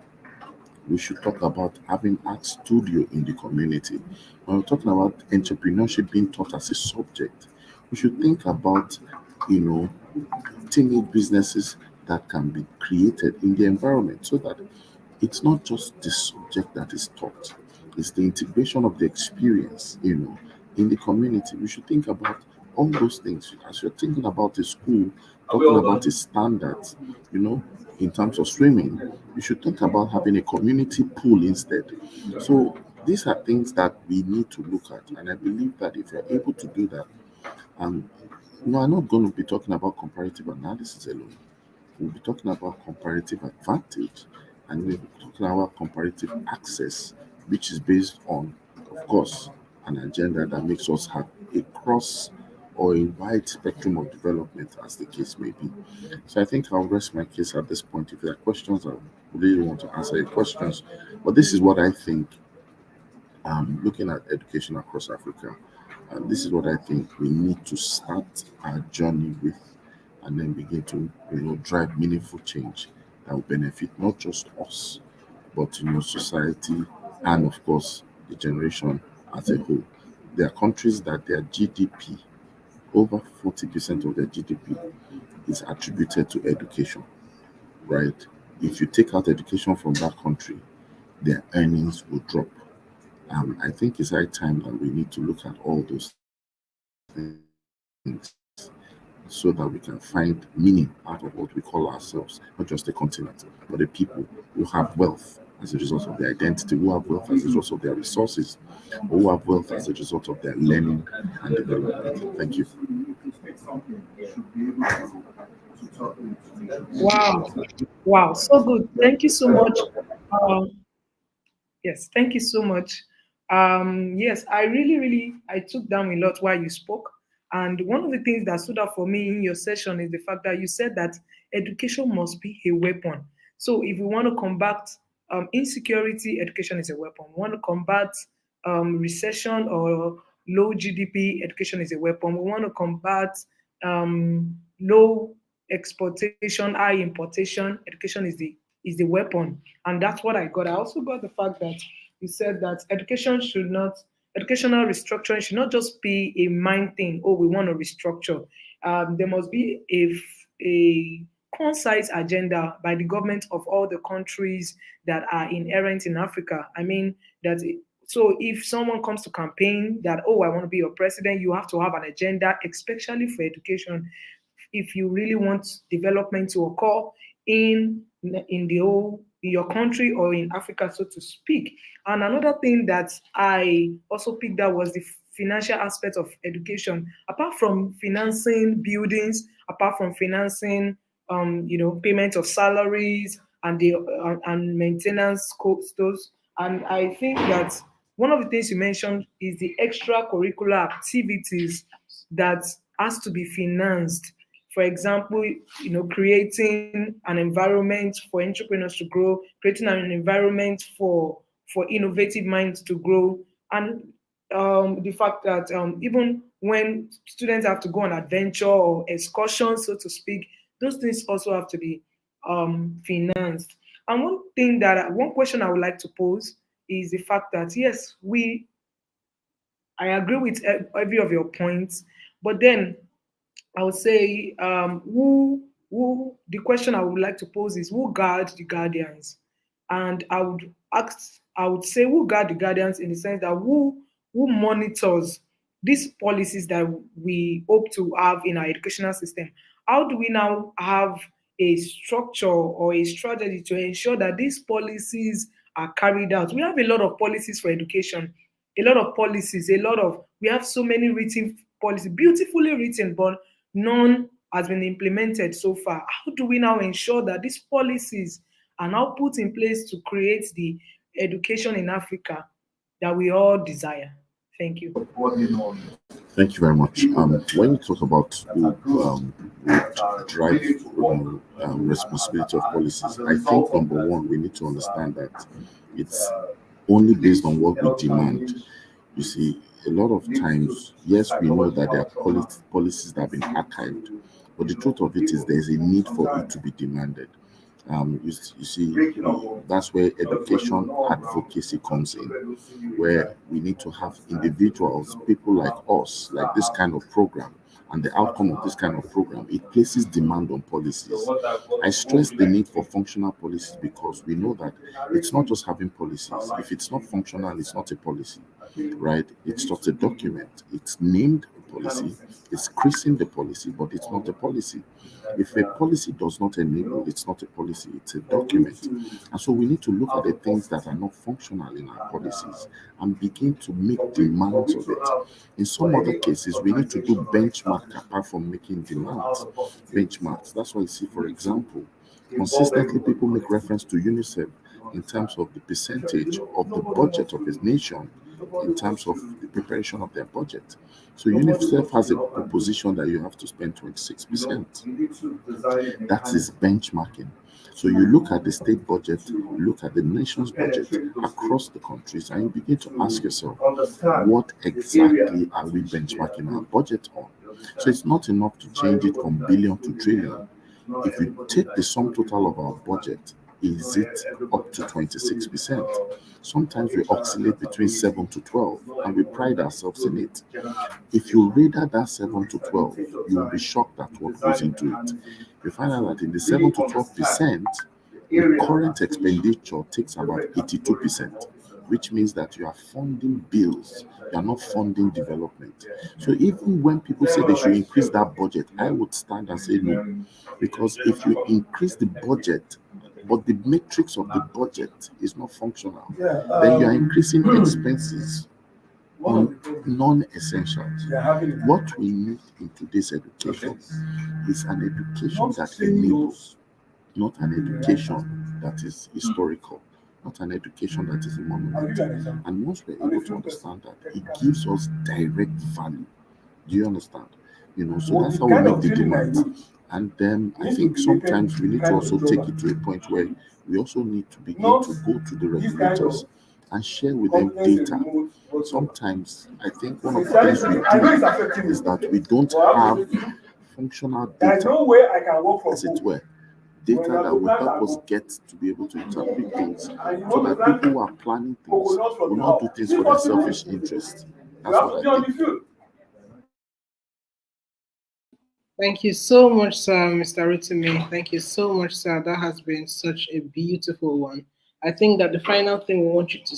we should talk about having art studio in the community. When we're talking about entrepreneurship being taught as a subject, we should think about, you know, teenage businesses that can be created in the environment so that it's not just the subject that is taught, it's the integration of the experience, in the community. We should think about all those things. As you're thinking about a school, talking about its standards, you know, in terms of swimming, you should think about having a community pool instead. So these are things that we need to look at. And I believe that if you're able to do that, um, I'm not going to be talking about comparative analysis alone. We'll be talking about comparative advantage, and we'll be talking about comparative access, which is based on, of course, an agenda that makes us have a cross or a wide spectrum of development, as the case may be. So I think I'll rest my case at this point. If there are questions, I really want to answer your questions. But this is what I think, looking at education across Africa, this is what I think we need to start our journey with, and then begin to drive meaningful change that will benefit not just us, but society, and of course the generation as a whole. There are countries that their GDP, over 40% of their GDP, is attributed to education, right? If you take out education from that country, their earnings will drop. I think it's high time that we need to look at all those things so that we can find meaning out of what we call ourselves, not just a continent, but the people who have wealth as a result of their identity, who have wealth as a result of their resources, or who have wealth as a result of their learning and development. Thank you. Wow. Wow. So good. Thank you so much. Um, yes, thank you so much. Yes, I really, I took down a lot while you spoke. And one of the things that stood out for me in your session is the fact that you said that education must be a weapon. So if we want to combat insecurity, education is a weapon. We want to combat recession or low GDP, education is a weapon. We want to combat low exportation, high importation, education is the weapon. And that's what I got. I also got the fact that you said that educational restructuring should not just be a mind thing. Oh, we want to restructure. There must be a concise agenda by the government of all the countries that are inherent in Africa. I mean that. So if someone comes to campaign that, oh, I want to be your president, you have to have an agenda, especially for education, if you really want development to occur in the whole in your country or in Africa, so to speak. And another thing that I also picked up was the financial aspect of education. Apart from financing buildings, apart from financing, payment of salaries and the and maintenance costs, and I think that one of the things you mentioned is the extracurricular activities that has to be financed. For example, creating an environment for entrepreneurs to grow, creating an environment for innovative minds to grow, and the fact that even when students have to go on adventure or excursions, so to speak, those things also have to be financed. And one question I would like to pose is the fact that yes, I agree with every of your points, but then I would say, who the question I would like to pose is who guard the guardians, and I would say who guard the guardians in the sense that who monitors these policies that we hope to have in our educational system. How do we now have a structure or a strategy to ensure that these policies are carried out? We have a lot of policies for education, a lot of policies, we have so many written policies, beautifully written, but none has been implemented so far. How do we now ensure that these policies are now put in place to create the education in Africa that we all desire? Thank you. Thank you very much. When you talk about who drive responsibility of policies, I think number one, we need to understand that it's only based on what we demand. You see, a lot of times, yes, we know that there are policies that have been archived, but the truth of it is there's a need for it to be demanded. You see, that's where education advocacy comes in, where we need to have individuals, people like us, like this kind of program, and the outcome of this kind of program, it places demand on policies. I stress the need for functional policies because we know that it's not just having policies. If it's not functional, it's not a policy, right? It's just a document. It's named a policy, it's christened the policy, but it's not a policy. If a policy does not enable, it's not a policy, it's a document. And so we need to look at the things that are not functional in our policies and begin to make demands of it. In some other cases, we need to do benchmark apart from making demands. Benchmarks. That's why you see, for example, consistently people make reference to UNICEF in terms of the percentage of the budget of his nation in terms of the preparation of their budget. So UNICEF has a proposition that you have to spend 26%. That is benchmarking. So you look at the state budget, you look at the nation's budget across the countries, and you begin to ask yourself, what exactly are we benchmarking our budget on? So it's not enough to change it from billion to trillion. If you take the sum total of our budget, is it up to 26%? Sometimes we oscillate between 7 to 12, and we pride ourselves in it. If you radar that 7 to 12, you will be shocked at what goes into it. You find out that in the 7 to 12%, the current expenditure takes about 82%, which means that you are funding bills, you are not funding development. So even when people say they should increase that budget, I would stand and say no. Because if you increase the budget, but the matrix of the budget is not functional, then you are increasing expenses on non-essentials. What we need in today's education is an education that enables, not an education that is historical, not an education that is a monument. And once we're able to understand that, it gives us direct value. Do you understand? So that's how we make the demands. And then I think sometimes we need to also take it to a point where we also need to begin to go to the regulators and share with them data. Sometimes I think one of the things we do is that we don't have functional data, as it were, data that will help us get to be able to interpret things so that people who are planning things will not do things for their selfish interest. That's what I think. Thank you so much, sir, Mr. Rotimi. Thank you so much, sir. That has been such a beautiful one. I think that the final thing we want you to,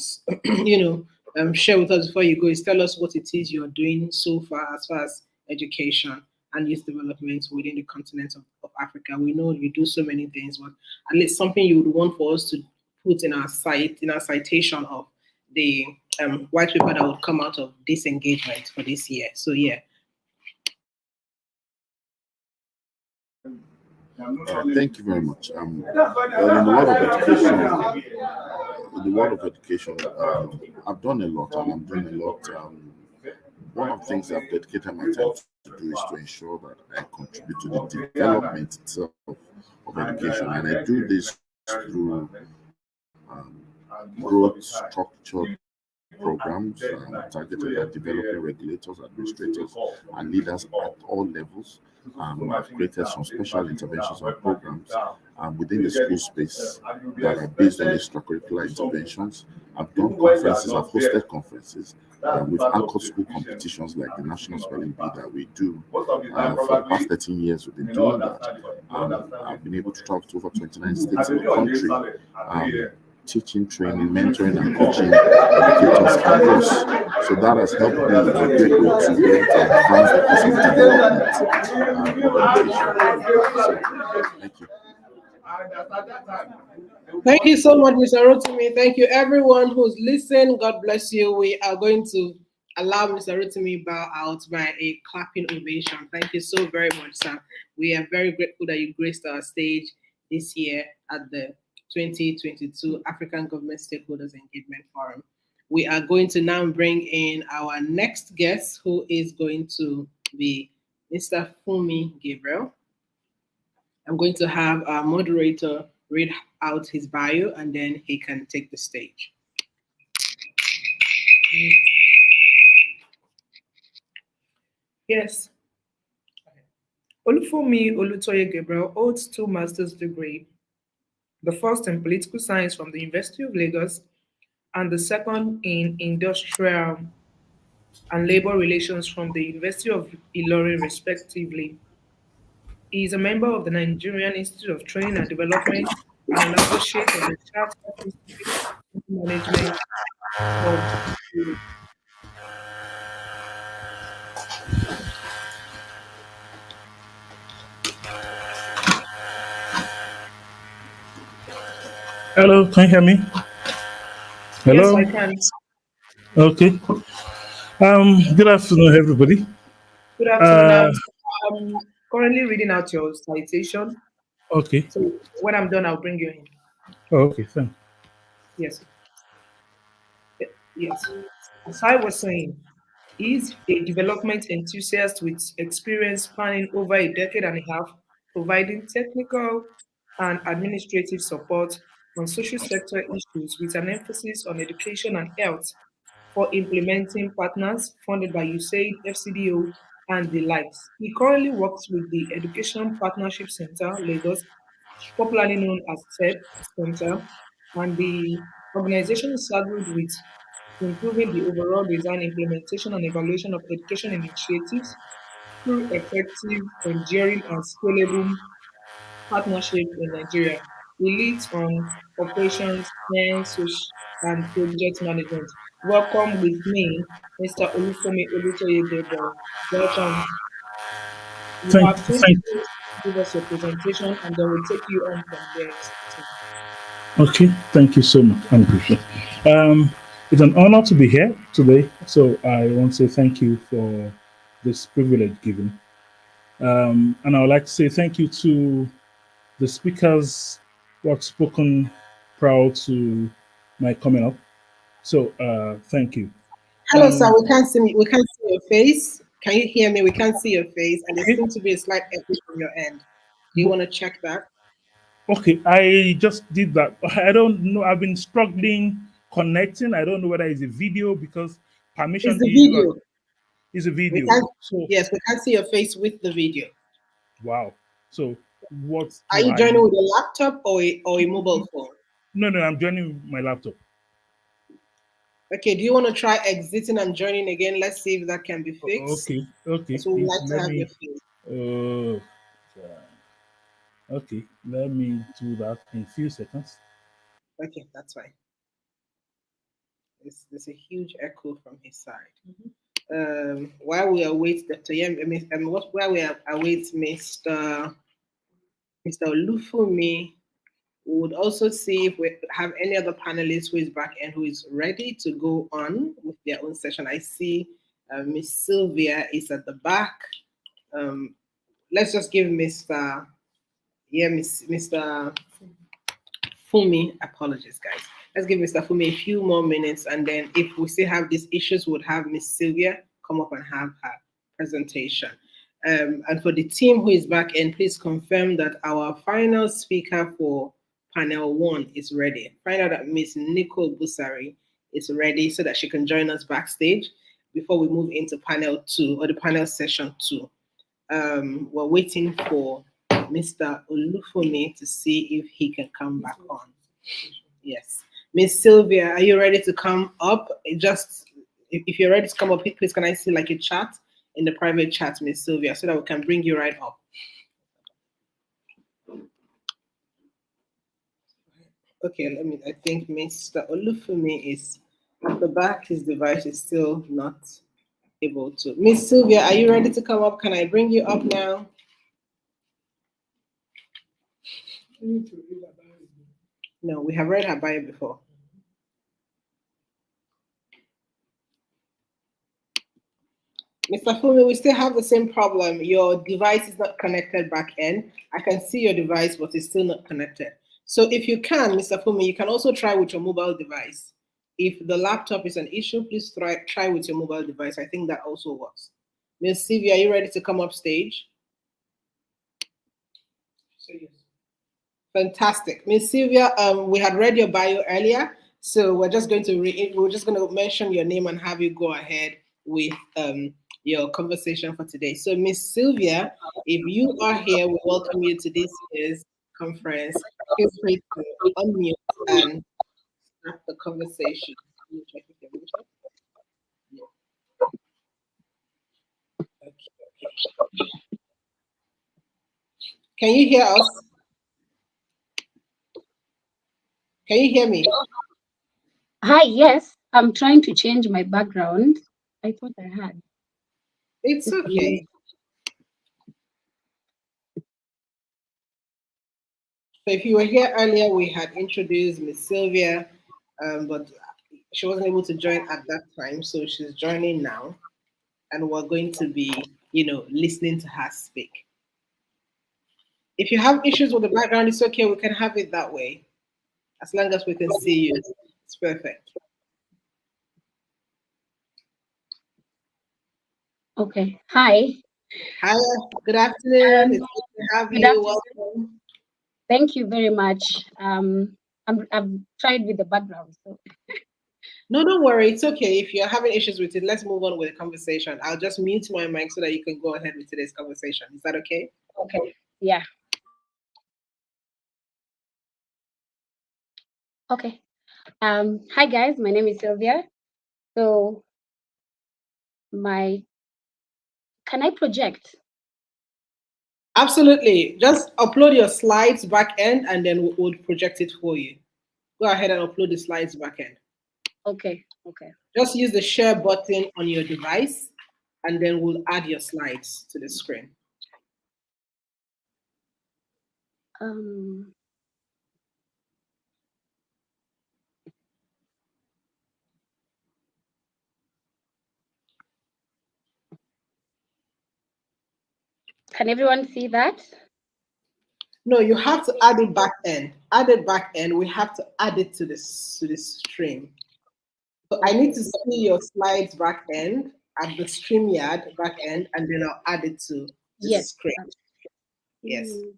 share with us before you go is tell us what it is you're doing so far as education and youth development within the continent of Africa. We know you do so many things, but at least something you would want for us to put in our citation of the white paper that would come out of this engagement for this year. So yeah. Thank you very much. In the world of education, I've done a lot, and I'm doing a lot. One of the things I've dedicated my time to do is to ensure that I contribute to the development itself of education, and I do this through growth structured programs targeted at developing regulators, administrators, and leaders at all levels. I've created some special interventions and programs within the school space that are based on extracurricular interventions. I've done conferences, I've hosted conferences. We've anchored school competitions like the National Spelling Bee that we do. For the past 13 years, we've been doing that. I've been able to travel to over 29 states in the country. Teaching, training, mentoring, and coaching educators across. So that has helped me in a great way to be able to advance the course of development of education. So, thank you. Thank you so much, Mr. Rotimi. Thank you, everyone who's listened. God bless you. We are going to allow Mr. Rotimi bow out by a clapping ovation. Thank you so very much, sir. We are very grateful that you graced our stage this year at the 2022 African Government Stakeholders Engagement Forum. We are going to now bring in our next guest, who is going to be Mr. Fumi Gabriel. I'm going to have our moderator read out his bio, and then he can take the stage. Yes. Olufumi Olutoye Gabriel holds 2 master's degrees, the first in political science from the University of Lagos, and the second in industrial and labor relations from the University of Ilorin, respectively. He is a member of the Nigerian Institute of Training and Development and an associate of the Chartered Institute of Management of Hello, can you hear me? Hello? Yes, I can. Okay. Good afternoon, everybody. Good afternoon. I'm currently reading out your citation. Okay. So when I'm done, I'll bring you in. Oh, okay, thanks. Yes. Yes. As I was saying, he's a development enthusiast with experience spanning over a decade and a half, providing technical and administrative support on social sector issues with an emphasis on education and health for implementing partners funded by USAID, FCDO, and the likes. He currently works with the Education Partnership Center, Lagos, popularly known as TED Center, and the organization is saddled with improving the overall design, implementation, and evaluation of education initiatives through effective, enduring, and scalable partnerships in Nigeria. He leads on operations, science, and project management. Welcome with me, Mr. Olufemi Olutoyedebo. Welcome. You Thank, have 20 thank. minutes to give us your presentation, and then we'll take you on from there. Okay, thank you so much. I appreciate it. It's an honor to be here today. So I want to say thank you for this privilege given. And I would like to say thank you to the speakers who have spoken prior to my coming up. So thank you. Hello, sir. We can't see me. We can't see your face. Can you hear me? We can't see your face, and there Okay. seems to be a slight echo from your end. Do you want to check that? Okay, I just did that. I don't know. I've been struggling connecting. I don't know whether it's a video because It's permission the issue video. is a We video. can't. So Yes, we can't see your face with the video. wow. So what Are do you I joining do? with a laptop or a mobile phone? No, I'm joining my laptop. Okay. Do you want to try exiting and joining again? Let's see if that can be fixed. Okay. So we'd Please like to let have me. your face. Uh, okay, let me do that in a few seconds. Okay, that's fine. There's a huge echo from his side. While we await Dr. While we await Mr. Olufumi, we would also see if we have any other panelists who is back and who is ready to go on with their own session. I see Miss Sylvia is at the back. Let's just give Mr. Fumi, apologies, guys. Let's give Mr. Fumi a few more minutes, and then if we still have these issues, we'll have Miss Sylvia come up and have her presentation. And for the team who is back in, please confirm that our final speaker for panel 1 is ready. Find out that Miss Nicole Busari is ready so that she can join us backstage before we move into panel 2 or the panel session 2. We're waiting for Mr. Olufumi to see if he can come back on. Yes. Miss Sylvia, are you ready to come up? If you're ready to come up, please can I see like a chat in the private chat, Miss Sylvia, so that we can bring you right up. Okay, I think Mr. Olufumi is at the back. His device is still not able to. Miss Sylvia, are you ready to come up? Can I bring you up now? No, we have read her bio before. Mr. Fumi, we still have the same problem. Your device is not connected back end. I can see your device, but it's still not connected. So if you can, Mr. Fumi, you can also try with your mobile device. If the laptop is an issue, please try with your mobile device. I think that also works. Ms. Sylvia, are you ready to come up stage? Yes. Fantastic. Ms. Sylvia, we had read your bio earlier, so we're just going to mention your name and have you go ahead with your conversation for today. So, Ms. Sylvia, if you are here, we welcome you to this year's conference. Feel free to unmute and start the conversation. Let me check if you're muted. Okay. Can you hear us? Can you hear me? Hi, yes. I'm trying to change my background. I thought I had. It's okay. So if you were here earlier, we had introduced Miss Sylvia, but she wasn't able to join at that time, so she's joining now, and we're going to be, listening to her speak. If you have issues with the background, it's okay. We can have it that way, as long as we can see you. It's perfect. Okay. Hi. Hi, good afternoon. It's Um, good to have Good you. afternoon. Welcome. Thank you very much. I've tried with the background. So No, don't worry. It's okay. If you're having issues with it, let's move on with the conversation. I'll just mute my mic so that you can go ahead with today's conversation. Is that okay? okay. Yeah. Okay. Hi guys. My name is Sylvia. So my can I project? Absolutely. Just upload your slides back end and then we'll project it for you. Go ahead and upload the slides back end. Okay. Okay. Just use the share button on your device and then we'll add your slides to the screen. Um. Can everyone see that? No, you have to add it back end. Add it back end. We have to add it to this stream. So I need to see your slides back end at the StreamYard back end, and then I'll add it to the Yes. screen. Yes. Mm,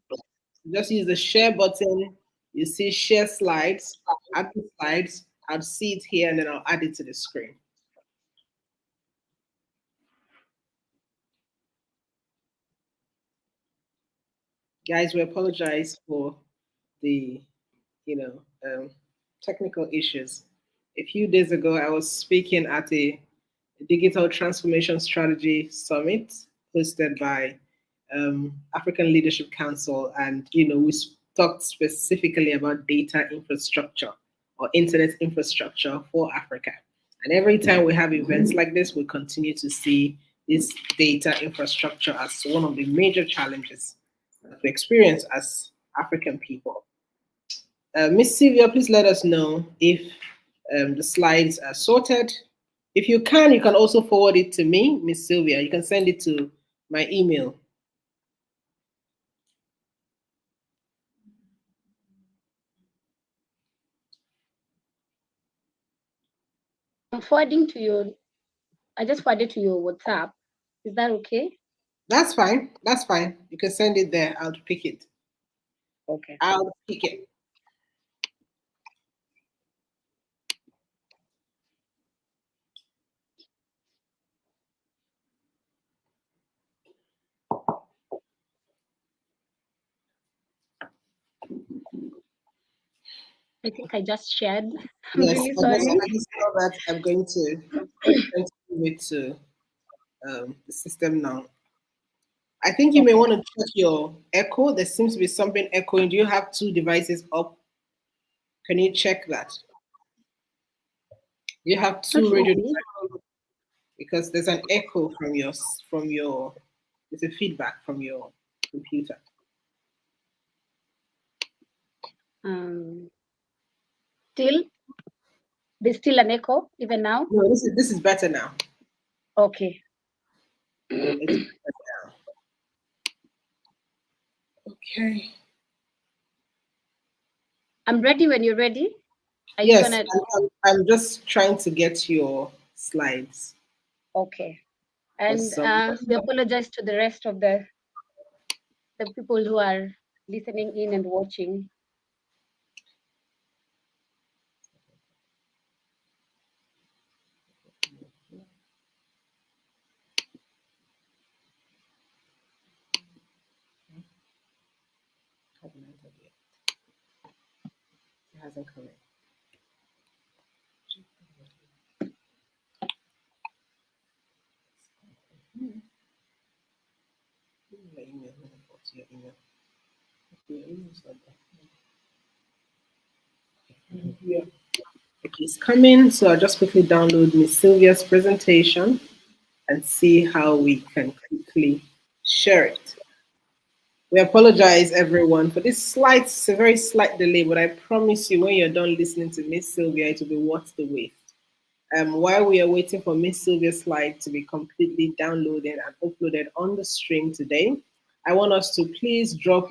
Just use the share button. You see share slides, add the slides. I'll see it here, and then I'll add it to the screen. Guys, we apologize for the, you know, technical issues. A few days ago, I was speaking at a Digital Transformation Strategy Summit hosted by African Leadership Council, and we talked specifically about data infrastructure or internet infrastructure for Africa. And every time we have events like this, we continue to see this data infrastructure as one of the major challenges that we experience as African people. Miss Sylvia, please let us know if the slides are sorted. If you can also forward it to me, Miss Sylvia. You can send it to my email. I'm forwarding to you. I just forwarded to your WhatsApp. Is that okay? That's fine. That's fine. You can send it there. I'll pick it. Okay. I'll pick it. I think I just shared. I'm Yes, really sorry. I just saw that. I'm going to give it to the system now. I think you may want to check your echo. There seems to be something echoing. Do you have two devices up? Can you check that? You have two Not radio really. devices because there's an echo from your there's a feedback from your computer. Still, there's still an echo even now. No, this is better now. Okay. It's better now. Okay. I'm ready when you're ready. Are you Yes, gonna? I'm just trying to get your slides. Okay. For And some, we apologize to the rest of the people who are listening in and watching. it hasn't come in. Your email. What's your email? Your email's not there. Yeah. Okay, it's coming. So I'll just quickly download Miss Sylvia's presentation and see how we can quickly share it. We apologize, everyone, for this it's a very slight delay, but I promise you, when you're done listening to Miss Sylvia, it will be worth the wait. While we are waiting for Miss Sylvia's slide to be completely downloaded and uploaded on the stream today, I want us to please drop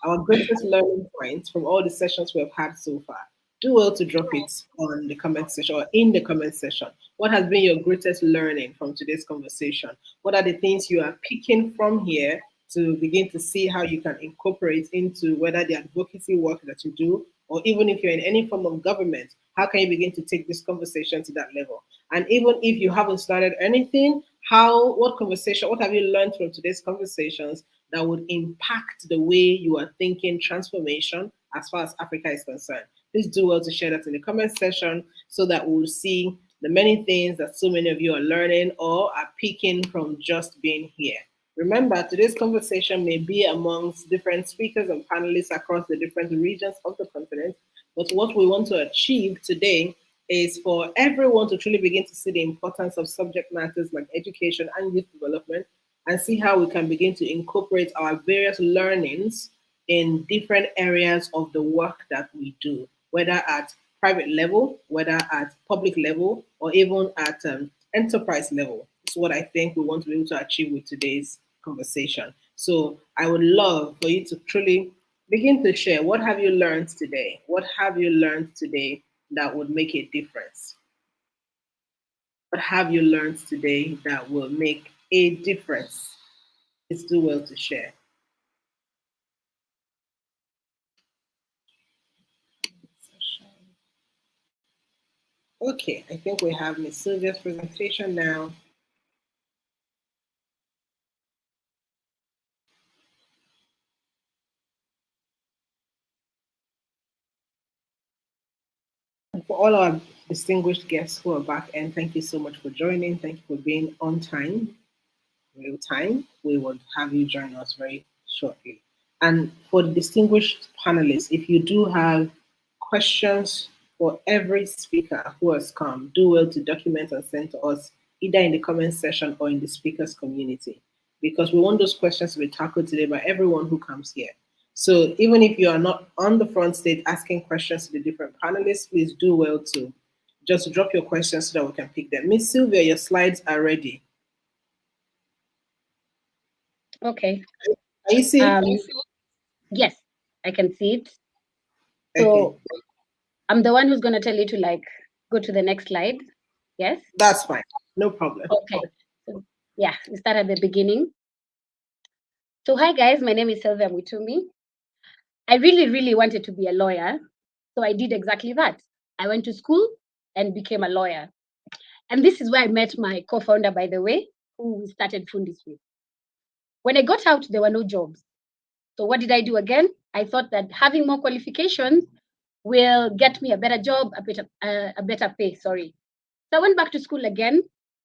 our greatest learning points from all the sessions we have had so far. do well to drop it on the comment section or in the comment section. What has been your greatest learning from today's conversation? What are the things you are picking from here to begin to see how you can incorporate into whether the advocacy work that you do, or even if you're in any form of government, how can you begin to take this conversation to that level? And even if you haven't started anything, what have you learned from today's conversations that would impact the way you are thinking transformation as far as Africa is concerned? Please do well to share that in the comment section so that we'll see the many things that so many of you are learning or are picking from just being here. Remember, today's conversation may be amongst different speakers and panelists across the different regions of the continent, but what we want to achieve today is for everyone to truly begin to see the importance of subject matters like education and youth development and see how we can begin to incorporate our various learnings in different areas of the work that we do, whether at private level, whether at public level, or even at enterprise level. It's what I think we want to be able to achieve with today's conversation. So I would love for you to truly begin to share, what have you learned today? What have you learned today that would make a difference? What have you learned today that will make a difference? Please do well to share. Okay, I think we have Ms. Sylvia's presentation now. And for all our distinguished guests who are back, and thank you so much for joining. Thank you for being on time, real time. We will have you join us very shortly. And for the distinguished panelists, if you do have questions for every speaker who has come, do well to document and send to us either in the comment section or in the speakers community, because we want those questions to be tackled today by everyone who comes here. So even if you are not on the front stage asking questions to the different panelists, please do well to just drop your questions so that we can pick them. Miss Sylvia, your slides are ready. Okay. Are you seeing? Yes, I can see it. So okay. I'm the one who's going to tell you to go to the next slide. Yes? That's fine. No problem. Okay. So, yeah, we start at the beginning. So hi guys, my name is Sylvia Mutumi. I really, really wanted to be a lawyer. So I did exactly that. I went to school and became a lawyer. And this is where I met my co-founder, by the way, who we started Fundis with. When I got out, there were no jobs. So what did I do again? I thought that having more qualifications will get me a better job, a better pay, sorry. So I went back to school again.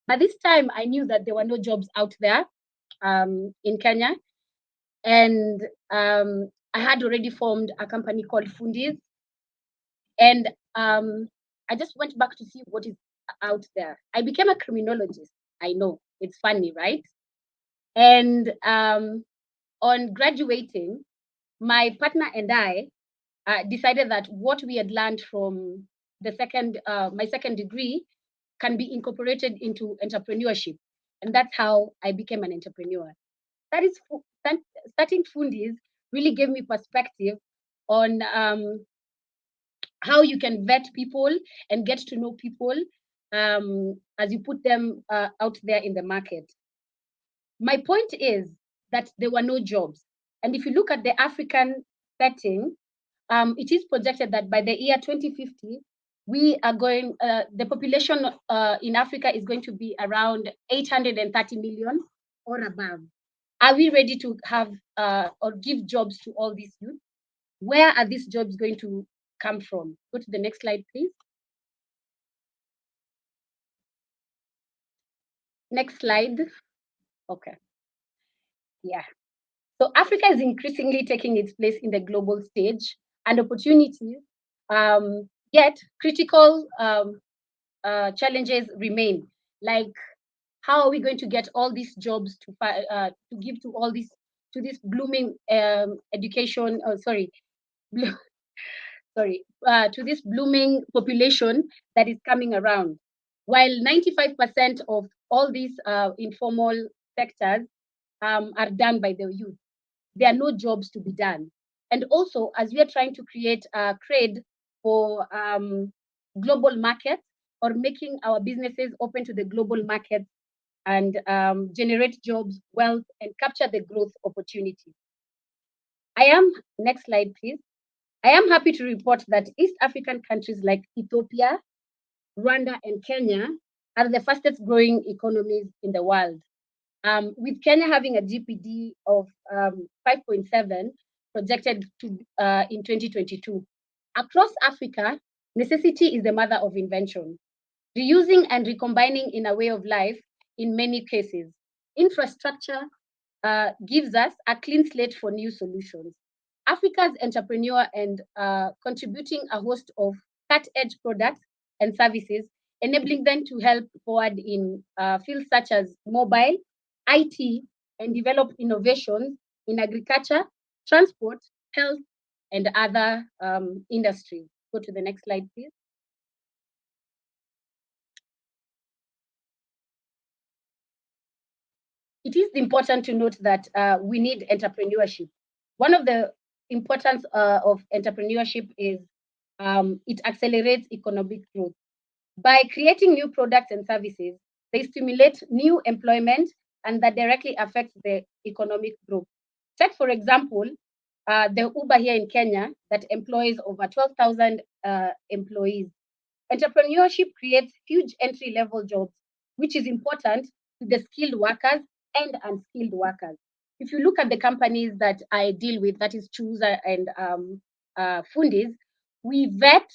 But this time I knew that there were no jobs out there in Kenya. And I had already formed a company called Fundis. And I just went back to see what is out there. I became a criminologist. I know, it's funny, right? And on graduating, my partner and I decided that what we had learned from my second degree can be incorporated into entrepreneurship. And that's how I became an entrepreneur. That is, starting Fundis really gave me perspective on how you can vet people and get to know people as you put them out there in the market. My point is that there were no jobs. And if you look at the African setting, it is projected that by the year 2050, we are going, the population in Africa is going to be around 830 million or above. Are we ready to have or give jobs to all these youth? Where are these jobs going to come from? Go to the next slide, please. Next slide. Okay. Yeah. So Africa is increasingly taking its place in the global stage, and opportunities, yet critical challenges remain. Like, how are we going to get all these jobs to give to all these to this blooming education? To this blooming population that is coming around. While 95% of all these informal sectors are done by the youth, there are no jobs to be done. And also, as we are trying to create trade for global markets, or making our businesses open to the global markets and generate jobs, wealth, and capture the growth opportunities. Next slide, please. I am happy to report that East African countries like Ethiopia, Rwanda, and Kenya are the fastest growing economies in the world. With Kenya having a GPD of 5.7 projected to in 2022. Across Africa, necessity is the mother of invention. Reusing and recombining in a way of life in many cases. Infrastructure gives us a clean slate for new solutions. Africa's entrepreneur and contributing a host of cut-edge products and services, enabling them to help forward in fields such as mobile, IT, and develop innovations in agriculture, transport, health, and other industries. Go to the next slide, please. It is important to note that we need entrepreneurship. One of the importance of entrepreneurship is it accelerates economic growth. By creating new products and services, they stimulate new employment and that directly affects the economic growth. Take, for example, the Uber here in Kenya that employs over 12,000 employees. Entrepreneurship creates huge entry-level jobs, which is important to the skilled workers and unskilled workers. If you look at the companies that I deal with, that is Chuza and Fundis, we vet,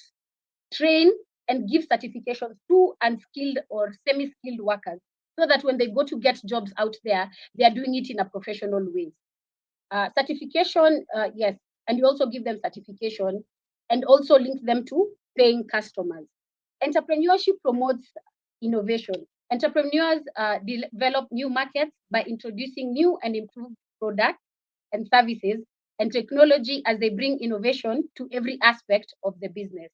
train, and give certifications to unskilled or semi-skilled workers so that when they go to get jobs out there, they are doing it in a professional way. Certification, yes, and you also give them certification and also link them to paying customers. Entrepreneurship promotes innovation. Entrepreneurs develop new markets by introducing new and improved products and services and technology as they bring innovation to every aspect of the business.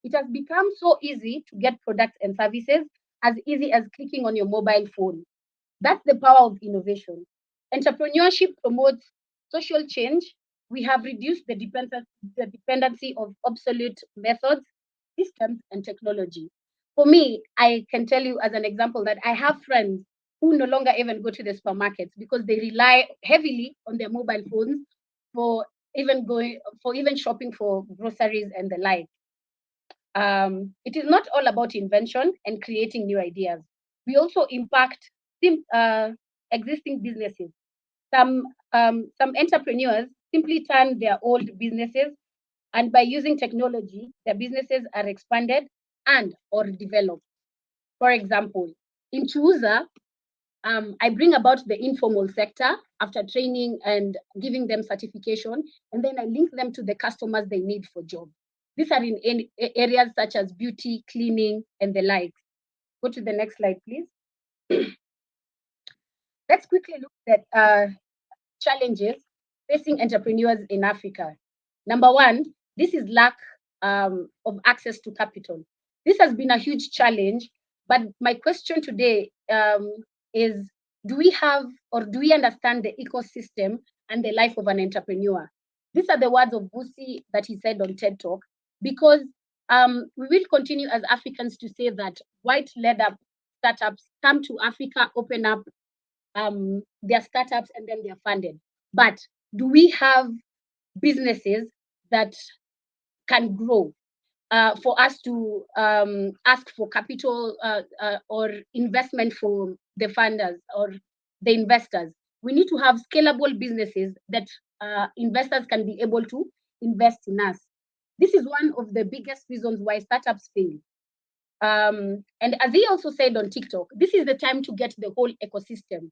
It has become so easy to get products and services, as easy as clicking on your mobile phone. That's the power of innovation. Entrepreneurship promotes social change. We have reduced the dependency of obsolete methods, systems, and technology. For me, I can tell you as an example that I have friends who no longer even go to the supermarkets because they rely heavily on their mobile phones for even shopping for groceries and the like. It is not all about invention and creating new ideas. We also impact existing businesses. Some entrepreneurs simply turn their old businesses, and by using technology, their businesses are expanded and or developed. For example, in Chuza, I bring about the informal sector after training and giving them certification, and then I link them to the customers they need for jobs. These are in areas such as beauty, cleaning, and the like. Go to the next slide, please. Let's quickly look at challenges facing entrepreneurs in Africa. Number one, this is lack of access to capital. This has been a huge challenge, but my question today is, do we have or do we understand the ecosystem and the life of an entrepreneur? These are the words of Busi that he said on TED Talk, because we will continue as Africans to say that white-led up startups come to Africa, open up their startups, and then they're funded. But do we have businesses that can grow for us to ask for capital or investment from the funders or the investors? We need to have scalable businesses that investors can be able to invest in us. This is one of the biggest reasons why startups fail. And as he also said on TikTok, this is the time to get the whole ecosystem.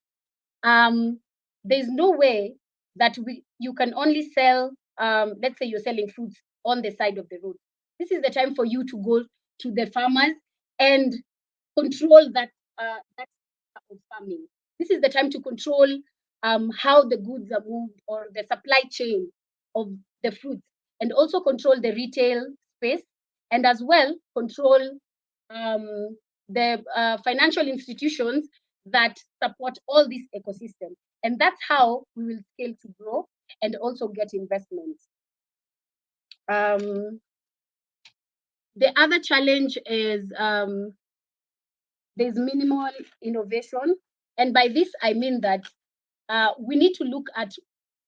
There's no way that you can only sell, let's say you're selling fruits on the side of the road. This is the time for you to go to the farmers and control that of farming. This is the time to control how the goods are moved or the supply chain of the fruits, and also control the retail space, and as well control the financial institutions that support all these ecosystems. And that's how we will scale to grow and also get investments. The other challenge is there's minimal innovation. And by this, I mean that we need to look at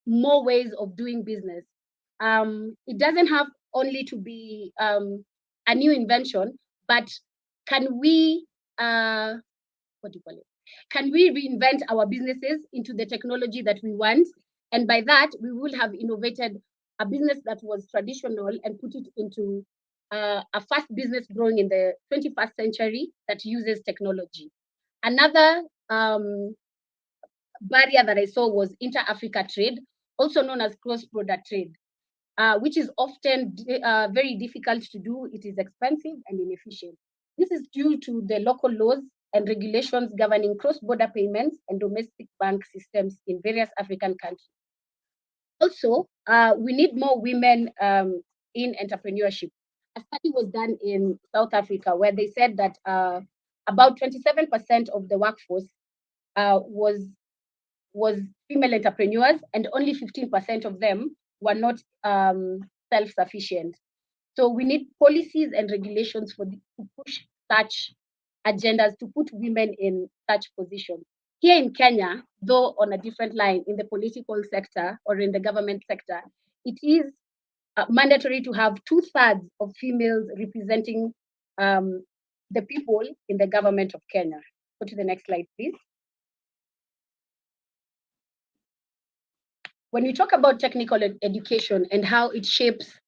more ways of doing business. It doesn't have only to be a new invention, but can we, what do you call it? Can we reinvent our businesses into the technology that we want? And by that, we will have innovated a business that was traditional and put it into a fast business growing in the 21st century that uses technology. Another barrier that I saw was inter-Africa trade, also known as cross-border trade, which is often very difficult to do. It is expensive and inefficient. This is due to the local laws and regulations governing cross-border payments and domestic bank systems in various African countries. Also, we need more women in entrepreneurship. A study was done in South Africa where they said that about 27% of the workforce was female entrepreneurs, and only 15% of them were not self-sufficient. So we need policies and regulations to push such agendas to put women in such positions. Here in Kenya, though on a different line in the political sector or in the government sector, it is mandatory to have 2/3 of females representing the people in the government of Kenya. Go to the next slide, please. When we talk about technical education and how it shapes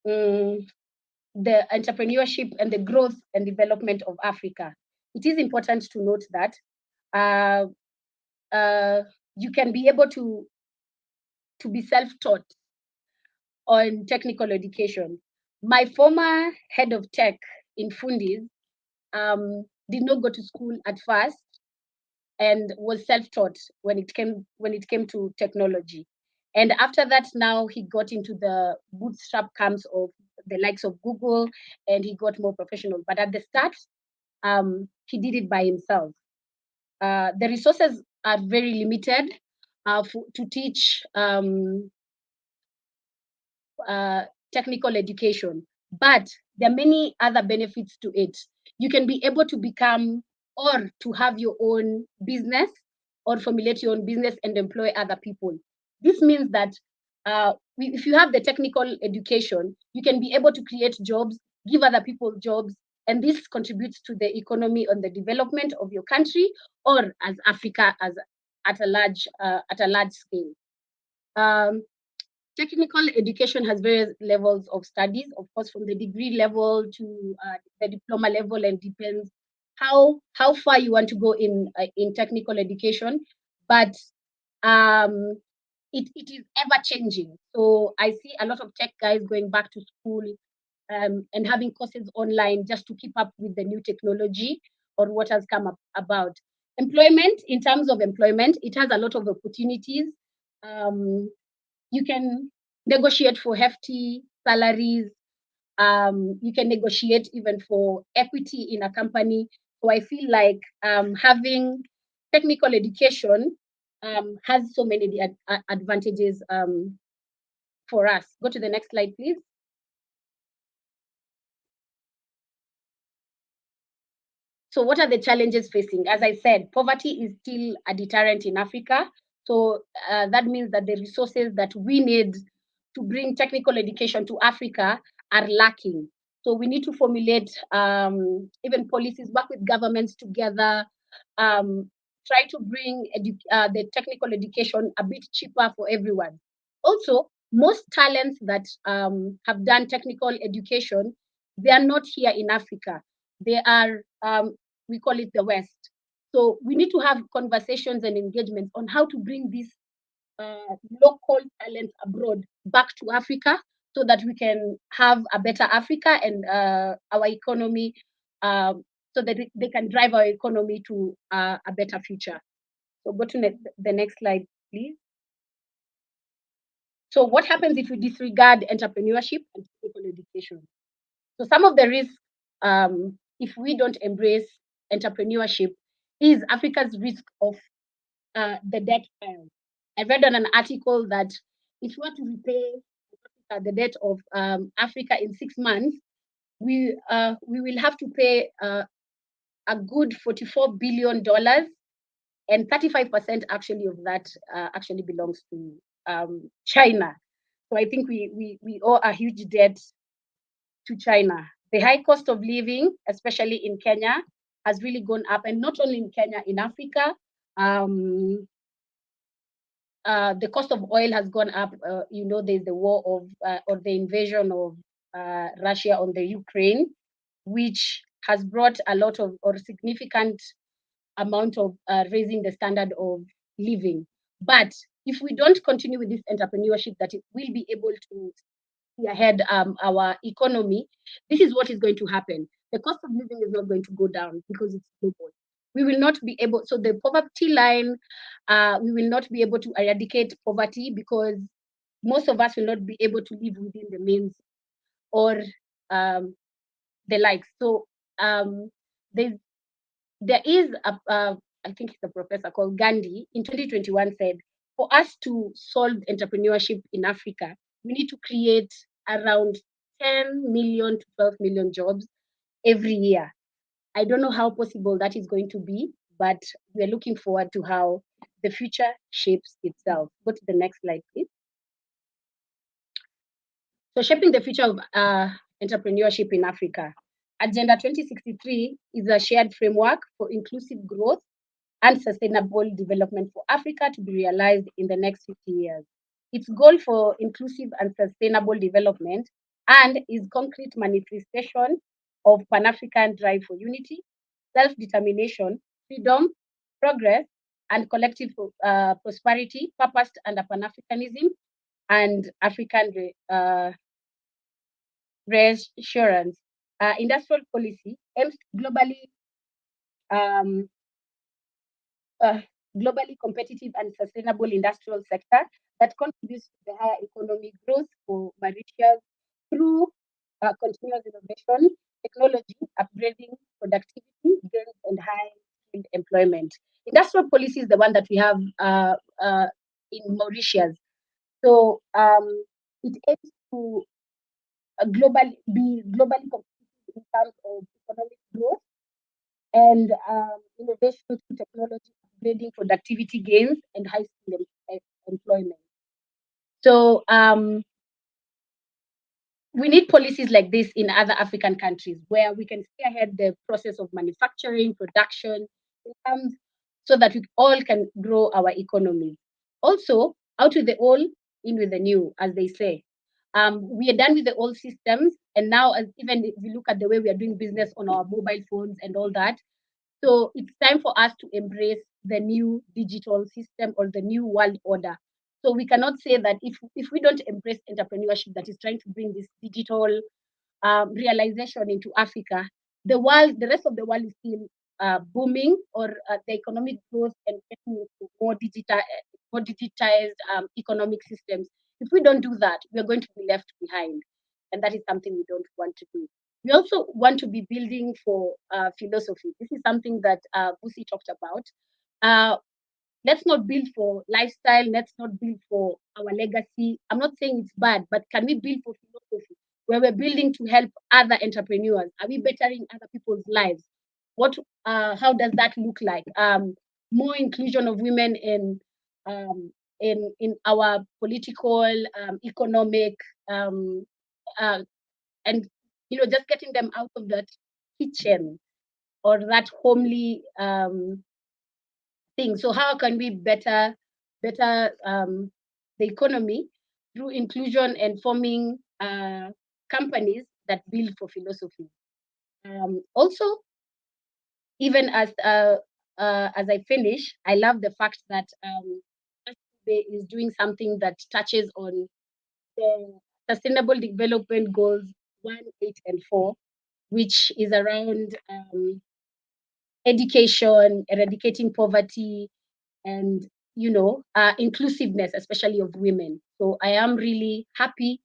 the entrepreneurship and the growth and development of Africa, it is important to note that you can be able to be self-taught on technical education. My former head of tech in Fundis did not go to school at first and was self-taught when it came to technology. And after that, now he got into the bootstrap camps of the likes of Google, and he got more professional. But at the start, he did it by himself. The resources are very limited to teach technical education, but there are many other benefits to it. You can be able to become or to have your own business or formulate your own business and employ other people. This means that if you have the technical education, you can be able to create jobs, give other people jobs, and this contributes to the economy and the development of your country or as Africa as at a large scale. Technical education has various levels of studies, of course, from the degree level to the diploma level, and depends how far you want to go in technical education. But it is ever changing. So I see a lot of tech guys going back to school and having courses online just to keep up with the new technology or what has come up about. Employment, in terms of employment, it has a lot of opportunities. You can negotiate for hefty salaries. You can negotiate even for equity in a company. So I feel like having technical education has so many advantages for us. Go to the next slide, please. So what are the challenges facing? As I said, poverty is still a deterrent in Africa. So that means that the resources that we need to bring technical education to Africa are lacking. So we need to formulate even policies, work with governments together, try to bring the technical education a bit cheaper for everyone. Also, most talents that have done technical education, they are not here in Africa. They are, we call it the West. So we need to have conversations and engagements on how to bring these local talent abroad back to Africa so that we can have a better Africa and our economy, so that they can drive our economy to a better future. So go to the next slide, please. So what happens if we disregard entrepreneurship and technical education? So some of the risks, if we don't embrace entrepreneurship, is Africa's risk of the debt spiral. I read on an article that if you want to repay the debt of Africa in 6 months, we will have to pay a good $44 billion, and 35% actually of that actually belongs to China. So I think we owe a huge debt to China. The high cost of living, especially in Kenya, has really gone up, and not only in Kenya, in Africa. The cost of oil has gone up. There's the war of or the invasion of Russia on the Ukraine, which has brought a lot of or significant amount of raising the standard of living. But if we don't continue with this entrepreneurship, that it will be able to see ahead our economy, this is what is going to happen. The cost of living is not going to go down because it's global. We will not be able, so the poverty line, we will not be able to eradicate poverty because most of us will not be able to live within the means or the likes. So there is I think it's a professor called Gandhi in 2021 said, for us to solve entrepreneurship in Africa, we need to create around 10 million to 12 million jobs every year. I don't know how possible that is going to be, but we're looking forward to how the future shapes itself. Go to the next slide, please. So shaping the future of entrepreneurship in Africa. Agenda 2063 is a shared framework for inclusive growth and sustainable development for Africa to be realized in the next 50 years. Its goal for inclusive and sustainable development and is concrete manifestation of Pan-African drive for unity, self-determination, freedom, progress, and collective prosperity, purposed under Pan-Africanism and African reassurance. Industrial policy aims globally globally competitive and sustainable industrial sector that contributes to the higher economic growth for Mauritius through continuous innovation, technology, upgrading productivity, gains, and high-skilled employment. Industrial policy is the one that we have in Mauritius. So it aims to be globally competitive in terms of economic growth and innovation through technology, upgrading productivity gains, and high-skilled employment. So we need policies like this in other African countries where we can spearhead the process of manufacturing, production, so that we all can grow our economy. Also, out with the old, in with the new, as they say. We are done with the old systems, and now, even if we look at the way we are doing business on our mobile phones and all that, so it's time for us to embrace the new digital system or the new world order. So we cannot say that if we don't embrace entrepreneurship that is trying to bring this digital realization into Africa, the rest of the world is still booming, or the economic growth and getting into more digitized economic systems. If we don't do that, we are going to be left behind, and that is something we don't want to do. We also want to be building for philosophy. This is something that Busi talked about. Let's not build for lifestyle. Let's not build for our legacy. I'm not saying it's bad, but can we build for philosophy, where we're building to help other entrepreneurs? Are we bettering other people's lives? How does that look like? More inclusion of women in our political, economic, and just getting them out of that kitchen or that homely thing. So how can we better the economy through inclusion and forming companies that build for philosophy? Also, even as I finish, I love the fact that Ibe is doing something that touches on the Sustainable Development Goals 1, 8, and 4, which is around education, eradicating poverty, and inclusiveness, especially of women. So I am really happy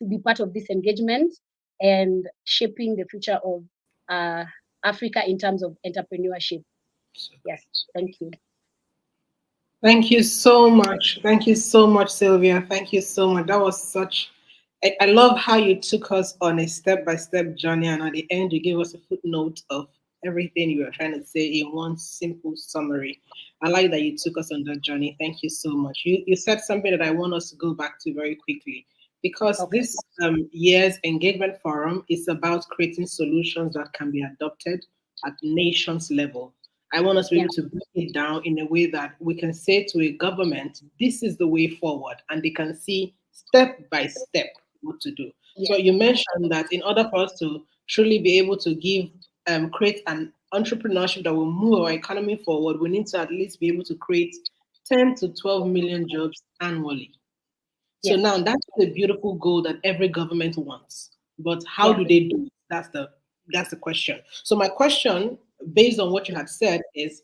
to be part of this engagement and shaping the future of Africa in terms of entrepreneurship. Yes, thank you. Thank you so much. Thank you so much, Sylvia. Thank you so much. That was such I love how you took us on a step-by-step journey, and at the end, you gave us a footnote of everything you were trying to say in one simple summary. I like that you took us on that journey. Thank you so much. You said something that I want us to go back to very quickly, because Okay. this year's engagement forum is about creating solutions that can be adopted at nations level. I want us to be Yeah. able to break it down in a way that we can say to a government, this is the way forward, and they can see step by step what to do. So Yes. you mentioned that in order for us to truly be able to create an entrepreneurship that will move our economy forward, we need to at least be able to create 10 to 12 million jobs annually. So Yes. now that's a beautiful goal that every government wants. But how Yeah. do they do it? That's the question. So my question, based on what you had said, is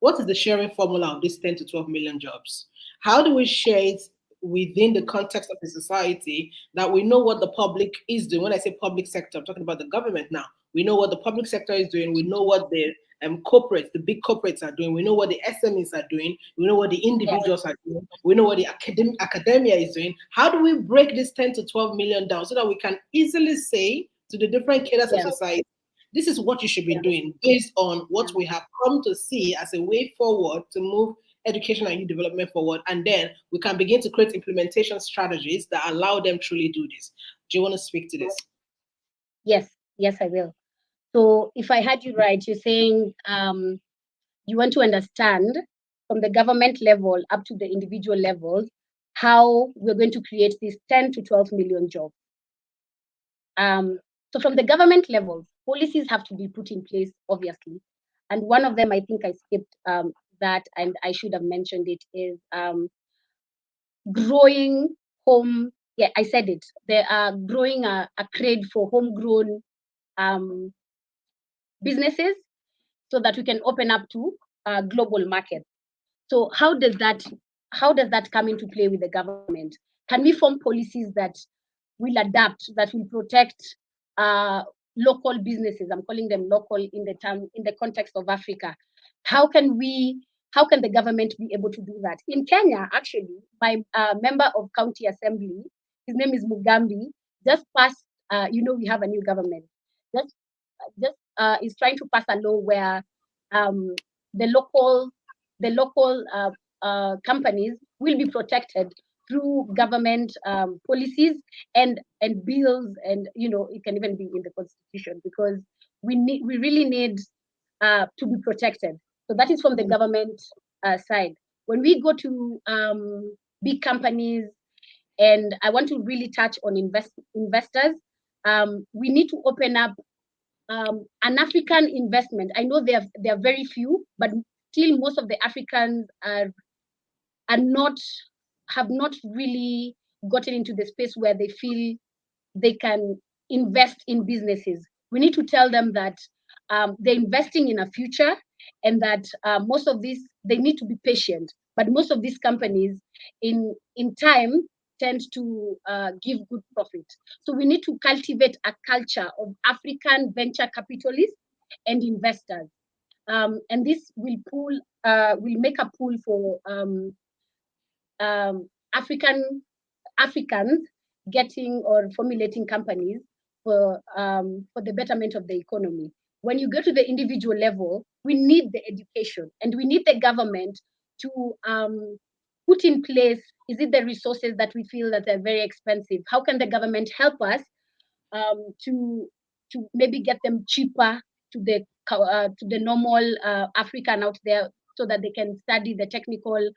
what is the sharing formula of these 10 to 12 million jobs? How do we share it within the context of the society that we know what the public is doing? When I say public sector, I'm talking about the government now. We know what the public sector is doing. We know what the the big corporates are doing. We know what the SMEs are doing. We know what the individuals are doing. We know what the academia is doing. How do we break this 10 to 12 million down so that we can easily say to the different cadres of Yeah. society, this is what you should be Yeah. doing based on what Yeah. we have come to see as a way forward to move education and youth development forward. And then we can begin to create implementation strategies that allow them truly do this. Do you want to speak to this? Yes. Yes, I will. So if I had you right, you're saying you want to understand from the government level up to the individual levels how we're going to create these 10 to 12 million jobs. So from the government levels, policies have to be put in place, obviously. And one of them, I think I skipped that, and I should have mentioned it, is growing home. Yeah, I said it. They are growing a crade for homegrown um, businesses so that we can open up to global markets. So how does that come into play with the government? Can we form policies that will adapt, that will protect local businesses? I'm calling them local in the context of Africa. How can the government be able to do that? In Kenya, actually, my member of county assembly, his name is Mugambi, just passed. We have a new government. Just is trying to pass a law where um, the local companies will be protected through government policies and bills, and it can even be in the constitution, because we really need to be protected. So that is from the government side. When we go to big companies, and I want to really touch on investors, we need to open up an African investment. I know there are very few, but still most of the Africans are not have not really gotten into the space where they feel they can invest in businesses. We need to tell them that they're investing in a future, and that most of these, they need to be patient. But most of these companies, in time, tend to give good profit. So we need to cultivate a culture of African venture capitalists and investors, and this will make a pool for um, Africans getting or formulating companies for the betterment of the economy. When you go to the individual level, we need the education, and we need the government to put in place. Is it the resources that we feel that are very expensive? How can the government help us to maybe get them cheaper to the normal African out there, so that they can study the technical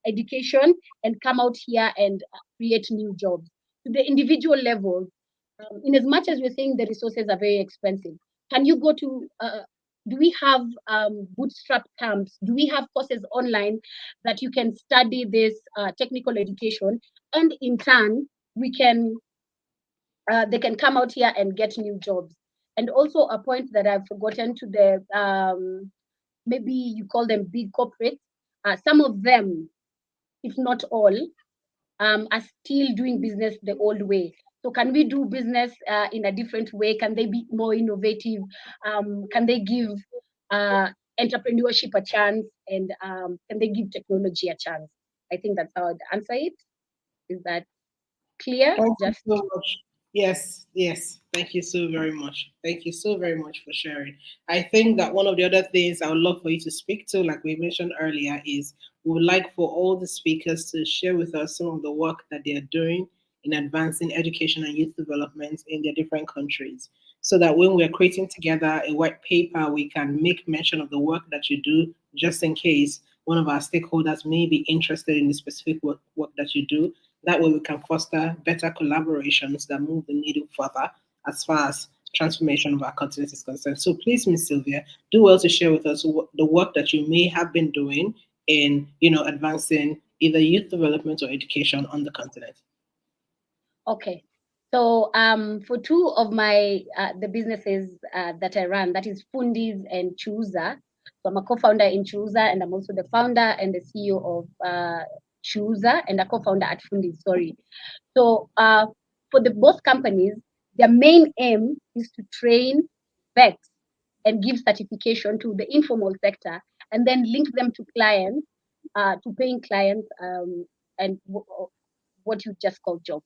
education and come out here and create new jobs? To the individual level, in as much as we're saying the resources are very expensive, can you go to do we have bootstrap camps? Do we have courses online that you can study this technical education, and in turn we can they can come out here and get new jobs? And also a point that I've forgotten, to the maybe you call them big corporates, some of them, if not all, are still doing business the old way. So can we do business in a different way? Can they be more innovative? Can they give entrepreneurship a chance? And can they give technology a chance? I think that's how I'd answer it. Is that clear? Thank you Just so much. Yes, yes. Thank you so very much. Thank you so very much for sharing. I think that one of the other things I would love for you to speak to, like we mentioned earlier, is we would like for all the speakers to share with us some of the work that they are doing in advancing education and youth development in their different countries. So that when we're creating together a white paper, we can make mention of the work that you do, just in case one of our stakeholders may be interested in the specific work that you do. That way we can foster better collaborations that move the needle further as far as transformation of our continent is concerned. So please, Ms. Sylvia, do well to share with us the work that you may have been doing in, advancing either youth development or education on the continent. okay. So for two of my the businesses that I run, that is Fundis and Chuza. So I'm a co-founder in Chuza, and I'm also the founder and the CEO of Chuza, and a co-founder at Fundis. Sorry. So for the both companies, their main aim is to train vets and give certification to the informal sector, and then link them to clients, to paying clients, and what you just called jobs.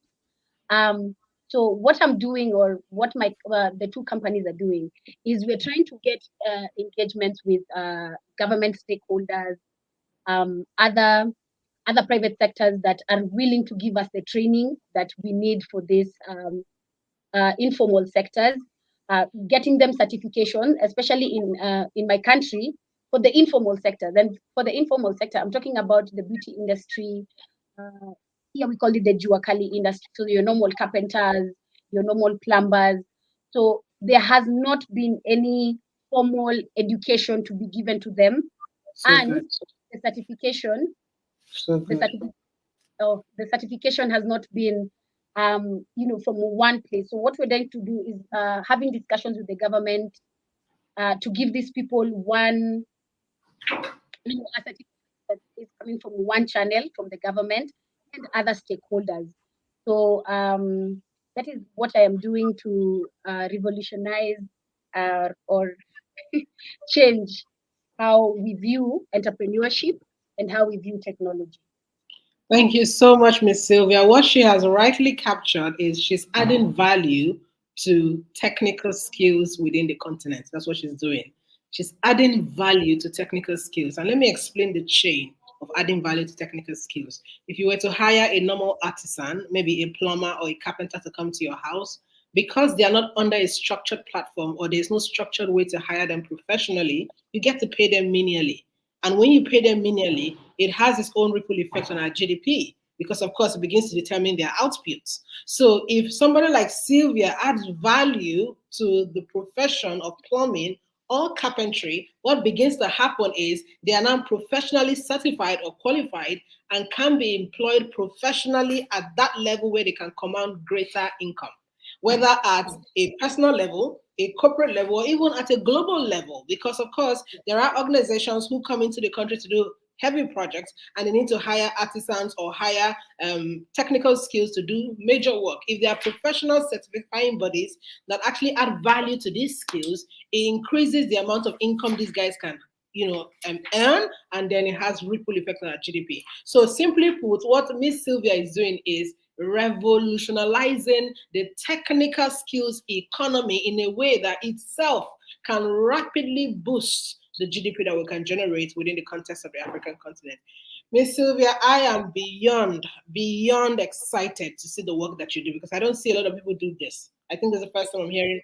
So what I'm doing, or what my the two companies are doing, is we're trying to get engagements with government stakeholders, other private sectors that are willing to give us the training that we need for this informal sectors, getting them certification, especially in my country, for the informal sector. Then for the informal sector, I'm talking about the beauty industry. Here we call it the Juakali industry. So your normal carpenters, your normal plumbers. So there has not been any formal education to be given to them, So and good. the certification, So the, good. the certification has not been, from one place. So what we're going to do is having discussions with the government to give these people one, a certificate that is coming from one channel from the government and other stakeholders. So that is what I am doing to revolutionize or change how we view entrepreneurship and how we view technology. Thank you so much, Miss Sylvia. What she has rightly captured is she's adding value to technical skills within the continent. That's what she's doing. She's adding value to technical skills. And let me explain the chain of adding value to technical skills. If you were to hire a normal artisan, maybe a plumber or a carpenter to come to your house, because they are not under a structured platform or there's no structured way to hire them professionally, you get to pay them menially. And when you pay them menially, it has its own ripple effect on our GDP because, of course, it begins to determine their outputs. So if somebody like Sylvia adds value to the profession of plumbing or carpentry, what begins to happen is they are now professionally certified or qualified and can be employed professionally at that level where they can command greater income, whether at a personal level, a corporate level, or even at a global level. Because, of course, there are organizations who come into the country to do heavy projects and they need to hire artisans or hire technical skills to do major work. If there are professional certifying bodies that actually add value to these skills, it increases the amount of income these guys can earn, and then it has ripple effect on our GDP. So simply put, what Miss Sylvia is doing is revolutionizing the technical skills economy in a way that itself can rapidly boost the GDP that we can generate within the context of the African continent. Miss Sylvia, I am beyond excited to see the work that you do because I don't see a lot of people do this. I think this is the first time I'm hearing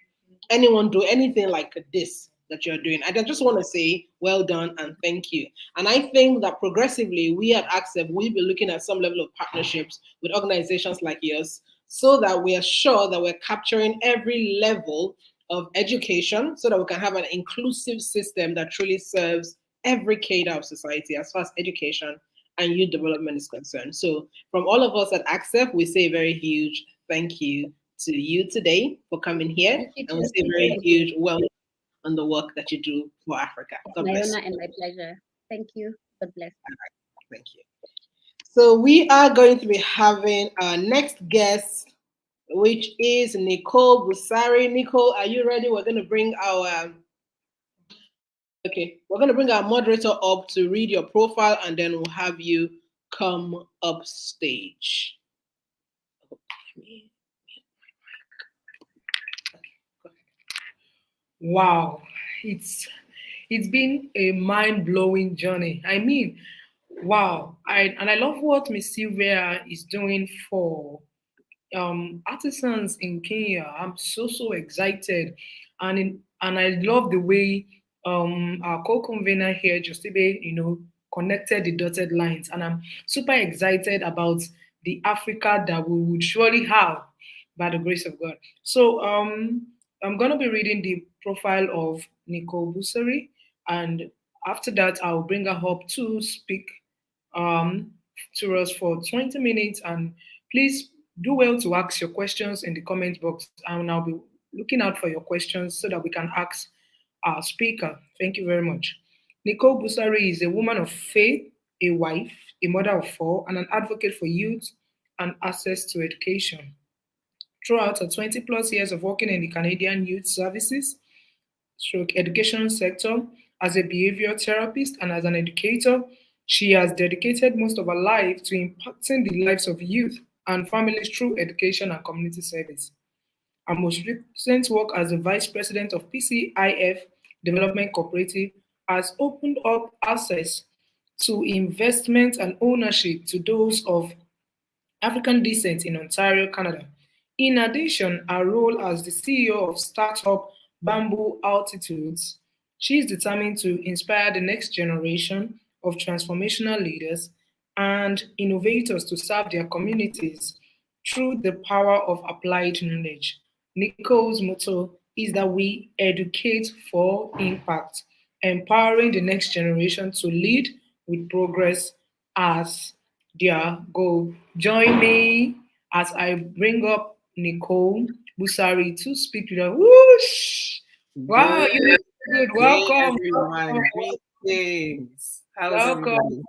anyone do anything like this that you're doing. I just want to say well done and thank you. And I think that progressively we at ACCEP will be looking at some level of partnerships with organizations like yours so that we are sure that we're capturing every level of education so that we can have an inclusive system that truly serves every cadre of society as far as education and youth development is concerned. So from all of us at ACCEP, we say a very huge thank you to you today for coming here. And we say a very huge welcome on the work that you do for Africa. God my bless honor you. and my pleasure. Thank you. God bless. Thank you. So we are going to be having our next guest, which is Nicole Busari. Nicole, are you ready? We're going to bring our moderator up to read your profile, and then we'll have you come up stage. Wow, it's been a mind-blowing journey. I mean, wow. I love what Miss Sylvia is doing for artisans in Kenya. I'm so excited, and I love the way our co-convener here, Just Ibe, connected the dotted lines, and I'm super excited about the Africa that we would surely have by the grace of God. So I'm gonna be reading the profile of Nicole Busari, and after that I'll bring her up to speak um, to us for 20 minutes. And please do well to ask your questions in the comment box, and I'll be looking out for your questions so that we can ask our speaker. Thank you very much. Nicole Busari is a woman of faith, a wife, a mother of four, and an advocate for youth and access to education. Throughout her 20 plus years of working in the Canadian youth services, stroke education sector, as a behavior therapist and as an educator, she has dedicated most of her life to impacting the lives of youth and families through education and community service. Her most recent work as the vice president of PCIF Development Cooperative has opened up access to investment and ownership to those of African descent in Ontario, Canada. In addition, her role as the CEO of startup Bamboo Altitudes, she is determined to inspire the next generation of transformational leaders and innovators to serve their communities through the power of applied knowledge. Nicole's motto is that we educate for impact, empowering the next generation to lead with progress as their goal. Join me as I bring up Nicole Busari to speak to them. Whoosh! Wow, Good you did good. day, Welcome. everyone. Welcome. Greetings. How is Welcome. everybody?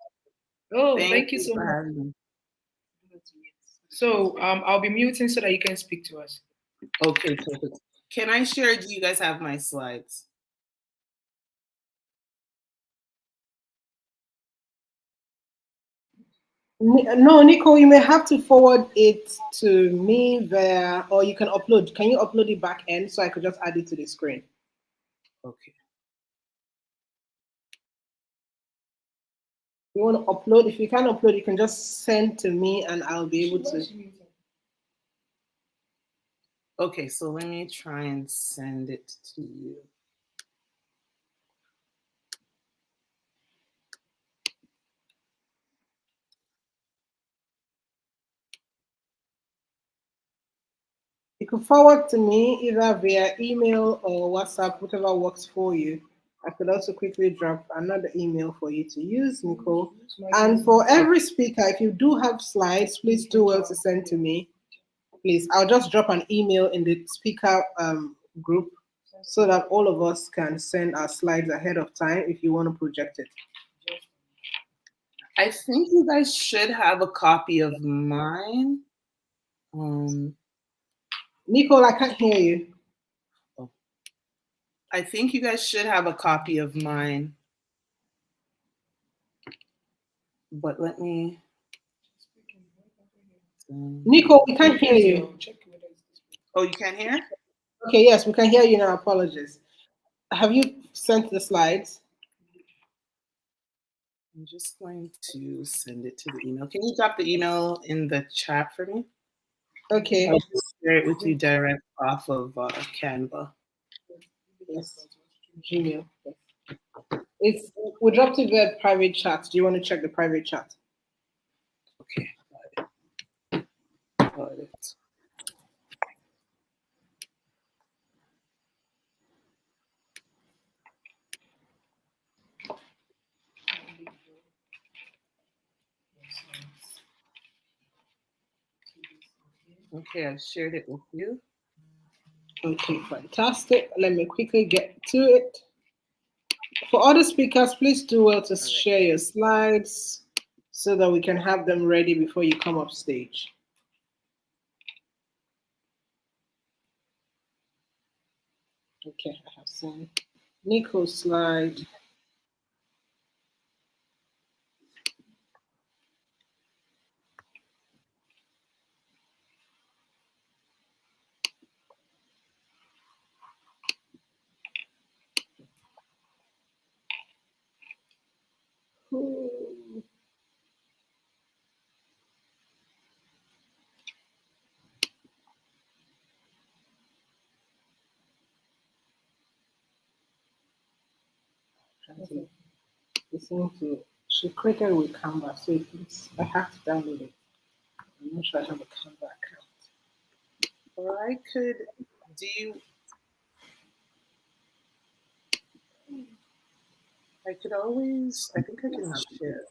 Oh, Thank thank you you so for much. having me. So I'll be muting so that you can speak to us. Okay, perfect. Can I share? Do you guys have my slides? No, Nico, you may have to forward it to me there, or you can upload. Can you upload it back end so I could just add it to the screen? Okay. You want to upload? If you can upload, you can just send to me and I'll be able to. Okay, so let me try and send it to you. You can forward to me either via email or WhatsApp, whatever works for you. I could also quickly drop another email for you to use, Nicole. And for every speaker, if you do have slides, please do well to send to me. Please, I'll just drop an email in the speaker group so that all of us can send our slides ahead of time if you want to project it. I think you guys should have a copy of mine. Nicole, I can't hear you. I think you guys should have a copy of mine. But let me. Nicole, we can't hear you. Oh, you can't hear? Okay, yes, we can hear you now. Apologies. Have you sent the slides? I'm just going to send it to the email. Can you drop the email in the chat for me? Okay. I'll just share it with you direct off of Canva. Yes. Gmail. It's we dropped it via private chat. Do you want to check the private chat? Okay. Got it. Okay, I've shared it with you. Okay, fantastic. Let me quickly get to it. For other speakers, please do well to share your slides so that we can have them ready before you come up stage. Okay, I have sent Nico's slide. Okay. She created with Canva, so I have to download it. I'm not sure I have a Canva account. Or I could, do you, I could always, I think I can share.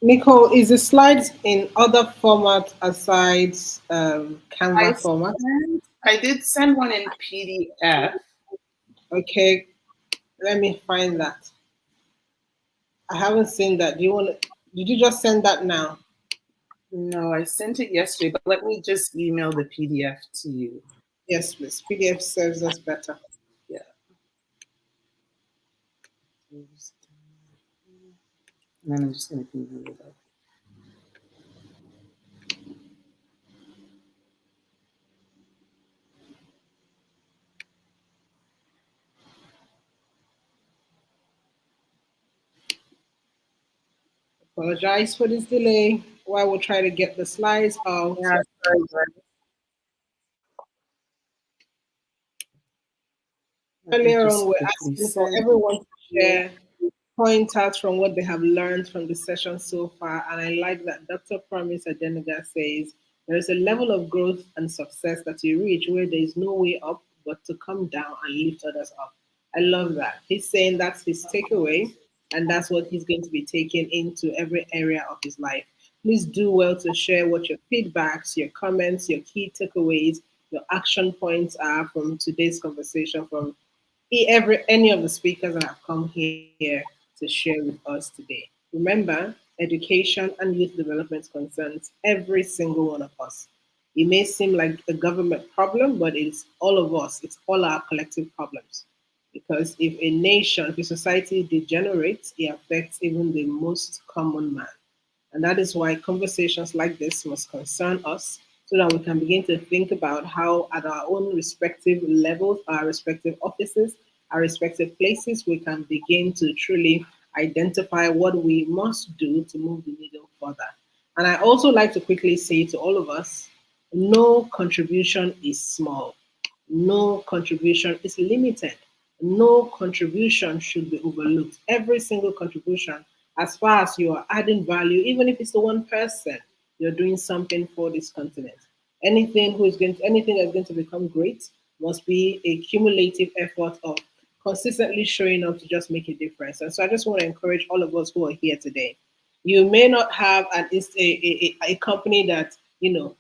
Nicole, is the slides in other formats aside Canva format? I did send one in PDF. Okay, let me find that. I haven't seen that. Did you just send that now? No, I sent it yesterday, but let me just email the PDF to you. Yes, please. PDF serves us better. Yeah. And then I'm just going to preview it up. Apologize for this delay while we try to get the slides out. Yeah, sorry. Earlier on, we're asking for everyone to share point out from what they have learned from the session so far. And I like that Dr. Promise Adenega says there is a level of growth and success that you reach where there is no way up but to come down and lift others up. I love that. He's saying that's his takeaway, and that's what he's going to be taking into every area of his life. Please do well to share what your feedbacks, your comments, your key takeaways, your action points are from today's conversation from any of the speakers that have come here to share with us today. Remember, education and youth development concerns every single one of us. It may seem like a government problem, but it's all of us. It's all our collective problems. Because if a nation, if a society degenerates, it affects even the most common man. And that is why conversations like this must concern us so that we can begin to think about how, at our own respective levels, our respective offices, our respective places, we can begin to truly identify what we must do to move the needle further. And I also like to quickly say to all of us, no contribution is small. No contribution is limited. No contribution should be overlooked. Every single contribution, as far as you are adding value, even if it's to one person, you're doing something for this continent. Anything that's going to become great must be a cumulative effort of consistently showing up to just make a difference. And so I just want to encourage all of us who are here today. You may not have a company that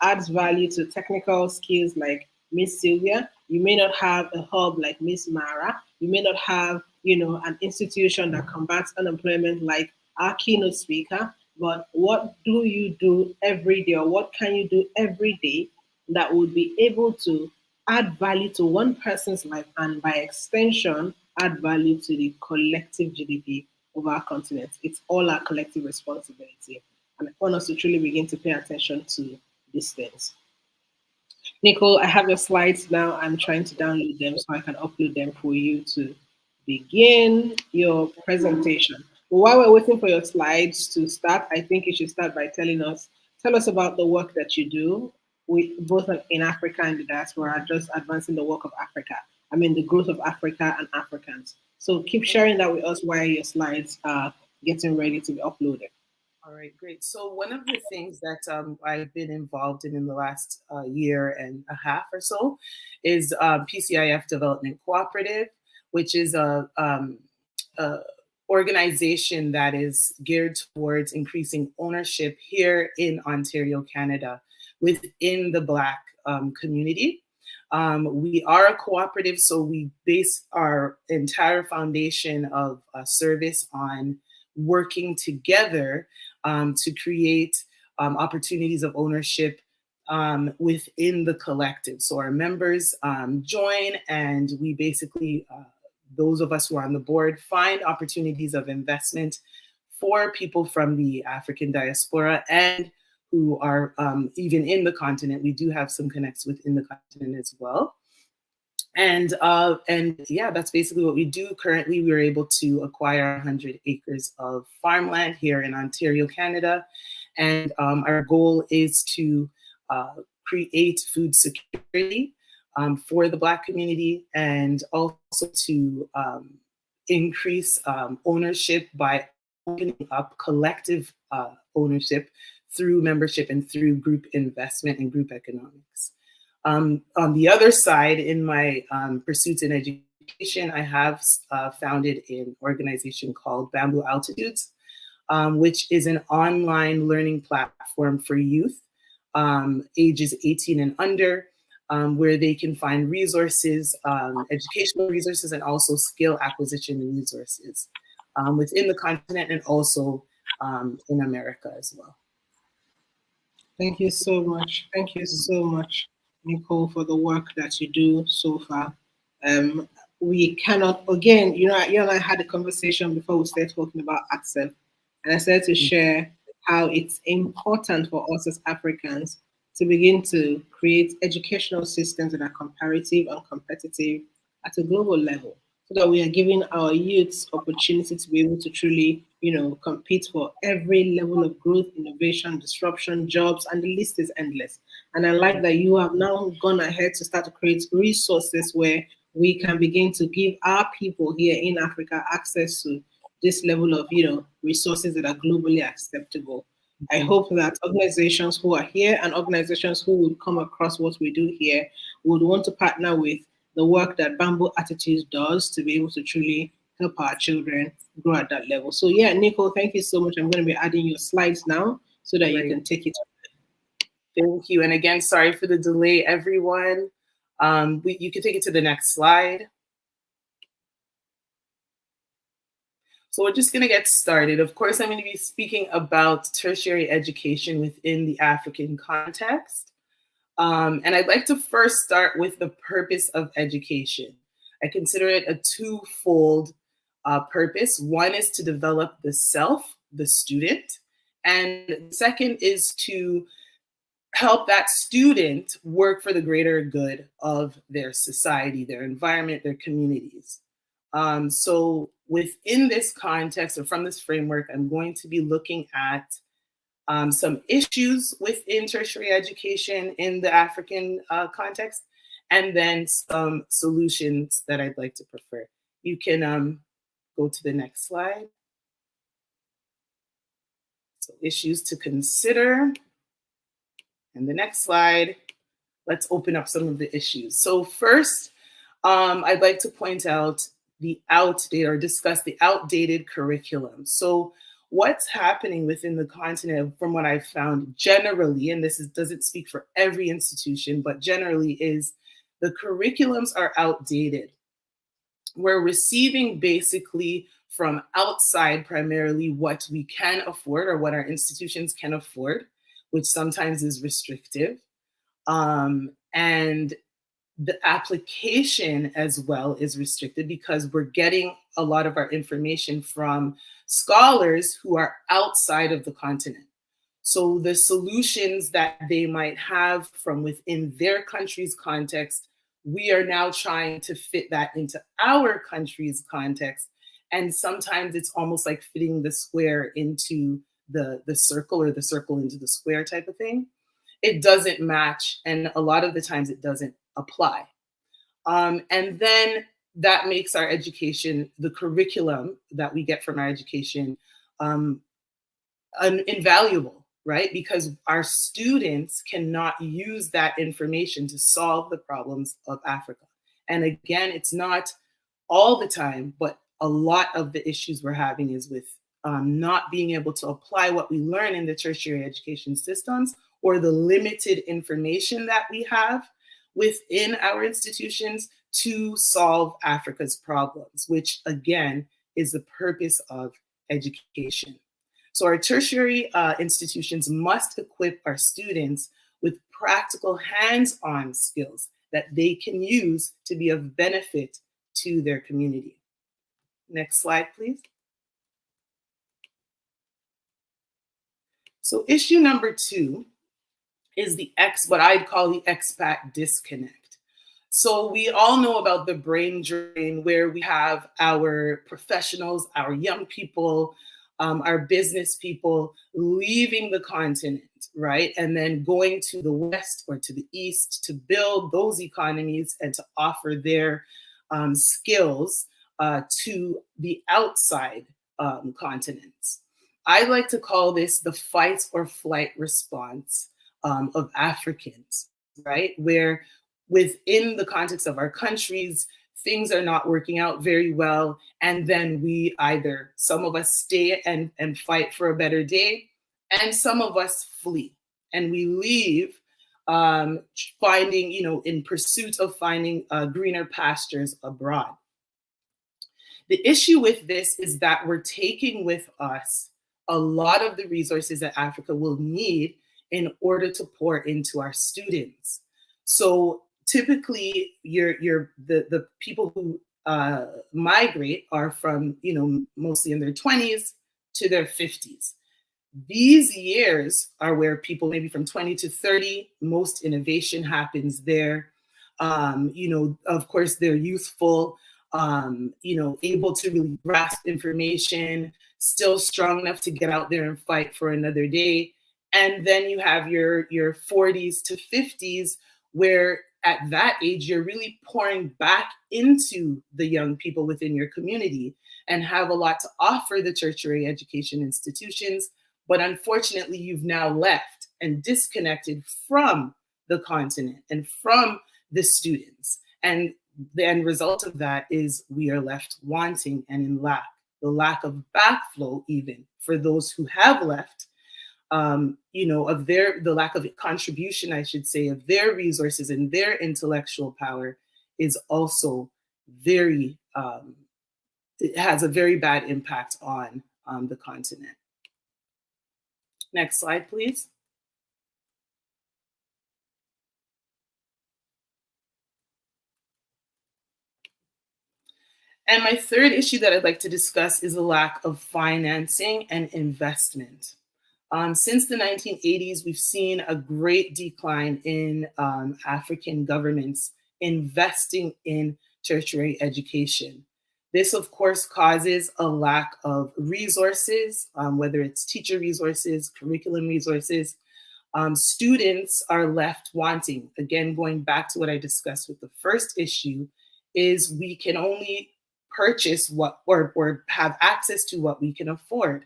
adds value to technical skills like Miss Sylvia. You may not have a hub like Miss Mara. You may not have an institution that combats unemployment like our keynote speaker. But what do you do every day, or what can you do every day that would be able to add value to one person's life and by extension add value to the collective GDP of our continent? It's all our collective responsibility. And I want us to truly begin to pay attention to these things. Nicole, I have your slides now. I'm trying to download them so I can upload them for you to begin your presentation. While we're waiting for your slides to start, I think you should start by tell us about the work that you do, both in Africa and the diaspora, just advancing the work of Africa. I mean, the growth of Africa and Africans. So keep sharing that with us while your slides are getting ready to be uploaded. All right, great. So one of the things that I've been involved in the last year and a half or so is PCIF Development Cooperative, which is a organization that is geared towards increasing ownership here in Ontario, Canada, within the Black community. We are a cooperative, so we base our entire foundation of service on working together to create opportunities of ownership within the collective. So our members join, and we basically, those of us who are on the board, find opportunities of investment for people from the African diaspora and who are even in the continent. We do have some connects within the continent as well. And yeah, that's basically what we do. Currently, we were able to acquire 100 acres of farmland here in Ontario, Canada. And our goal is to create food security for the Black community, and also to increase ownership by opening up collective ownership through membership and through group investment and group economics. On the other side, in my pursuits in education, I have founded an organization called Bamboo Altitudes, which is an online learning platform for youth ages 18 and under, where they can find resources, educational resources, and also skill acquisition resources within the continent and also in America as well. Thank you so much. Thank you so much, Nicole, for the work that you do so far. We cannot, again, you and I had a conversation before we started talking about access, and I started to share how it's important for us as Africans to begin to create educational systems that are comparative and competitive at a global level, so that we are giving our youths opportunity to be able to truly, compete for every level of growth, innovation, disruption, jobs, and the list is endless. And I like that you have now gone ahead to start to create resources where we can begin to give our people here in Africa access to this level of, resources that are globally acceptable. I hope that organizations who are here and organizations who would come across what we do here would want to partner with the work that Bamboo Attitudes does to be able to truly help our children grow at that level. So yeah, Nico, thank you so much. I'm going to be adding your slides now so that you can take it. Thank you. And again, sorry for the delay, everyone. You can take it to the next slide. So we're just going to get started. Of course, I'm going to be speaking about tertiary education within the African context. And I'd like to first start with the purpose of education. I consider it a twofold purpose. One is to develop the self, the student, and the second is to help that student work for the greater good of their society, their environment, their communities. So within this context, or from this framework, I'm going to be looking at some issues within tertiary education in the African context, and then some solutions that I'd like to prefer. You can go to the next slide. So issues to consider. And the next slide, let's open up some of the issues. So first, I'd like to point out the outdated, or discuss the outdated curriculum. So what's happening within the continent, from what I've found generally, and this doesn't speak for every institution, but generally, is the curriculums are outdated. We're receiving basically from outside primarily what we can afford, or what our institutions can afford, which sometimes is restrictive. And the application as well is restricted, because we're getting a lot of our information from scholars who are outside of the continent. So the solutions that they might have from within their country's context, we are now trying to fit that into our country's context. And sometimes it's almost like fitting the square into the circle, or the circle into the square type of thing. It doesn't match, and a lot of the times it doesn't apply. And then that makes our education, the curriculum that we get from our education, invaluable, right? Because our students cannot use that information to solve the problems of Africa. And again, it's not all the time, but a lot of the issues we're having is with not being able to apply what we learn in the tertiary education systems, or the limited information that we have within our institutions to solve Africa's problems, which again is the purpose of education. So our tertiary institutions must equip our students with practical hands-on skills that they can use to be of benefit to their community. Next slide, please. So issue number 2 is what I'd call the expat disconnect. So we all know about the brain drain, where we have our professionals, our young people, our business people leaving the continent, right? And then going to the West or to the East to build those economies and to offer their skills to the outside continents. I like to call this the fight or flight response of Africans, right? Where within the context of our countries, things are not working out very well. And then we either, some of us stay and fight for a better day, and some of us flee. And we leave finding, in pursuit of finding greener pastures abroad. The issue with this is that we're taking with us a lot of the resources that Africa will need in order to pour into our students. So typically, the people who migrate are from, mostly in their 20s to their 50s. These years are where people, maybe from 20 to 30, most innovation happens there. Of course, they're youthful, able to really grasp information, still strong enough to get out there and fight for another day. And then you have your 40s to 50s, where at that age, you're really pouring back into the young people within your community and have a lot to offer the tertiary education institutions. But unfortunately, you've now left and disconnected from the continent and from the students. And the end result of that is we are left wanting and in lack, the lack of backflow even for those who have left, the lack of contribution, I should say, of their resources and their intellectual power is also it has a very bad impact on the continent. Next slide, please. And my third issue that I'd like to discuss is the lack of financing and investment. Since the 1980s, we've seen a great decline in African governments investing in tertiary education. This, of course, causes a lack of resources, whether it's teacher resources, curriculum resources. Students are left wanting. Again, going back to what I discussed with the first issue, is we can only purchase what or have access to what we can afford.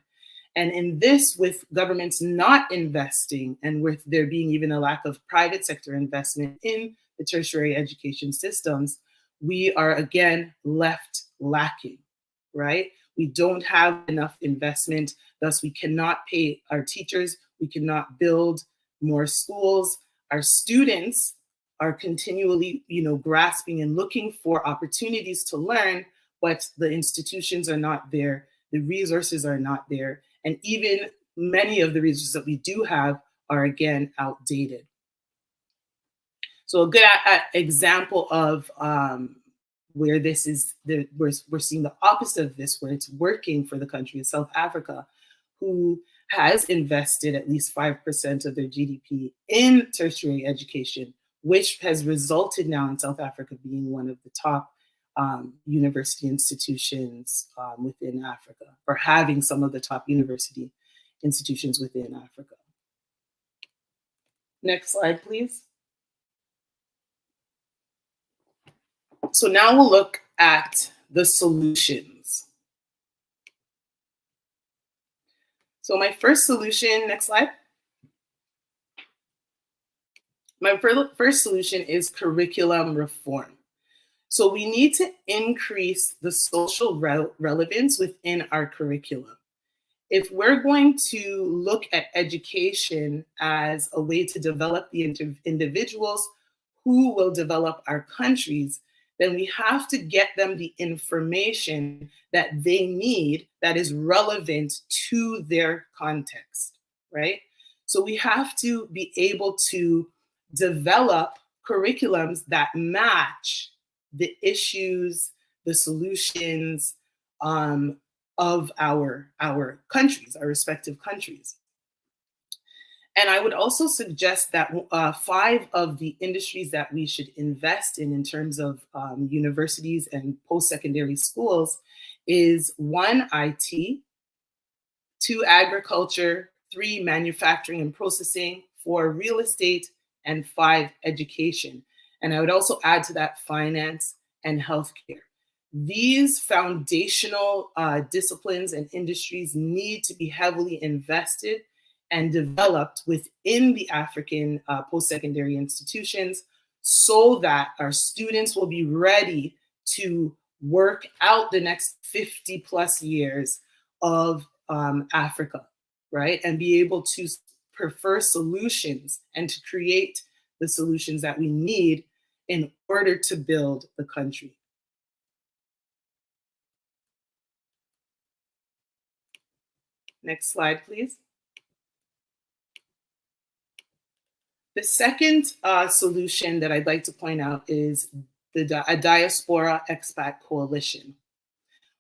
And in this, with governments not investing and with there being even a lack of private sector investment in the tertiary education systems, we are again left lacking, right? We don't have enough investment, thus we cannot pay our teachers, we cannot build more schools. Our students are continually, grasping and looking for opportunities to learn, but the institutions are not there, the resources are not there, and even many of the resources that we do have are again outdated. So a good example of where this is, we're seeing the opposite of this, where it's working for the country is South Africa, who has invested at least 5% of their GDP in tertiary education, which has resulted now in South Africa being one of the top university institutions within Africa, or having some of the top university institutions within Africa. Next slide, please. So now we'll look at the solutions. So my first solution, next slide. My first solution is curriculum reform. So we need to increase the social relevance within our curriculum. If we're going to look at education as a way to develop the individuals who will develop our countries, then we have to get them the information that they need that is relevant to their context, right? So we have to be able to develop curriculums that match the issues, the solutions of our countries, our respective countries. And I would also suggest that 5 of the industries that we should invest in terms of universities and post-secondary schools is 1, IT, 2, agriculture, 3, manufacturing and processing, 4, real estate, and 5, education. And I would also add to that finance and healthcare. These foundational disciplines and industries need to be heavily invested and developed within the African post-secondary institutions so that our students will be ready to work out the next 50 plus years of Africa, right? And be able to prefer solutions and to create the solutions that we need in order to build the country. Next slide, please. The second solution that I'd like to point out is a diaspora expat coalition.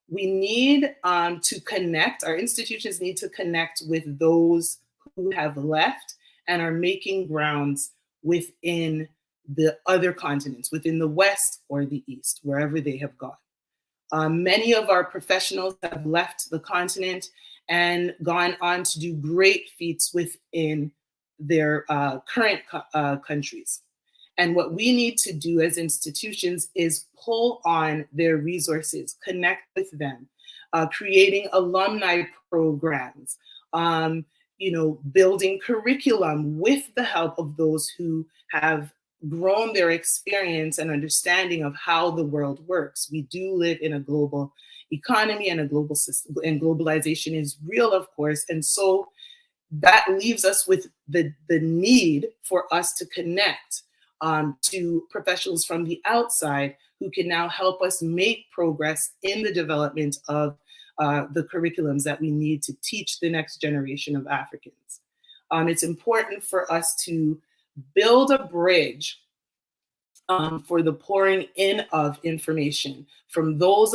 We need to connect, our institutions need to connect with those who have left and are making grounds within the other continents, within the West or the East, wherever they have gone. Many of our professionals have left the continent and gone on to do great feats within their current countries. And what we need to do as institutions is pull on their resources, connect with them, creating alumni programs, building curriculum with the help of those who have grown their experience and understanding of how the world works. We do live in a global economy and a global system, and globalization is real, of course. And so that leaves us with the need for us to connect to professionals from the outside who can now help us make progress in the development of the curriculums that we need to teach the next generation of Africans. It's important for us to build a bridge for the pouring in of information from those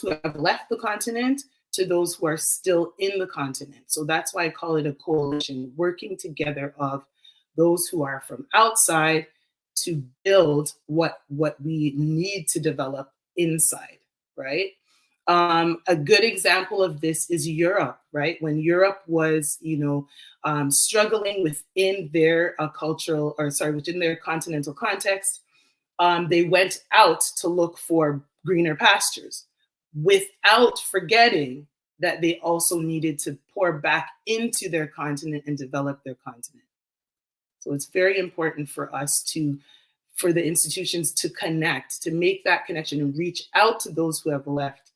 who have left the continent to those who are still in the continent. So that's why I call it a coalition, working together of those who are from outside to build what we need to develop inside, right? A good example of this is Europe, right? When Europe was, struggling within their within their continental context, they went out to look for greener pastures without forgetting that they also needed to pour back into their continent and develop their continent. So it's very important for us for the institutions to connect, to make that connection and reach out to those who have left,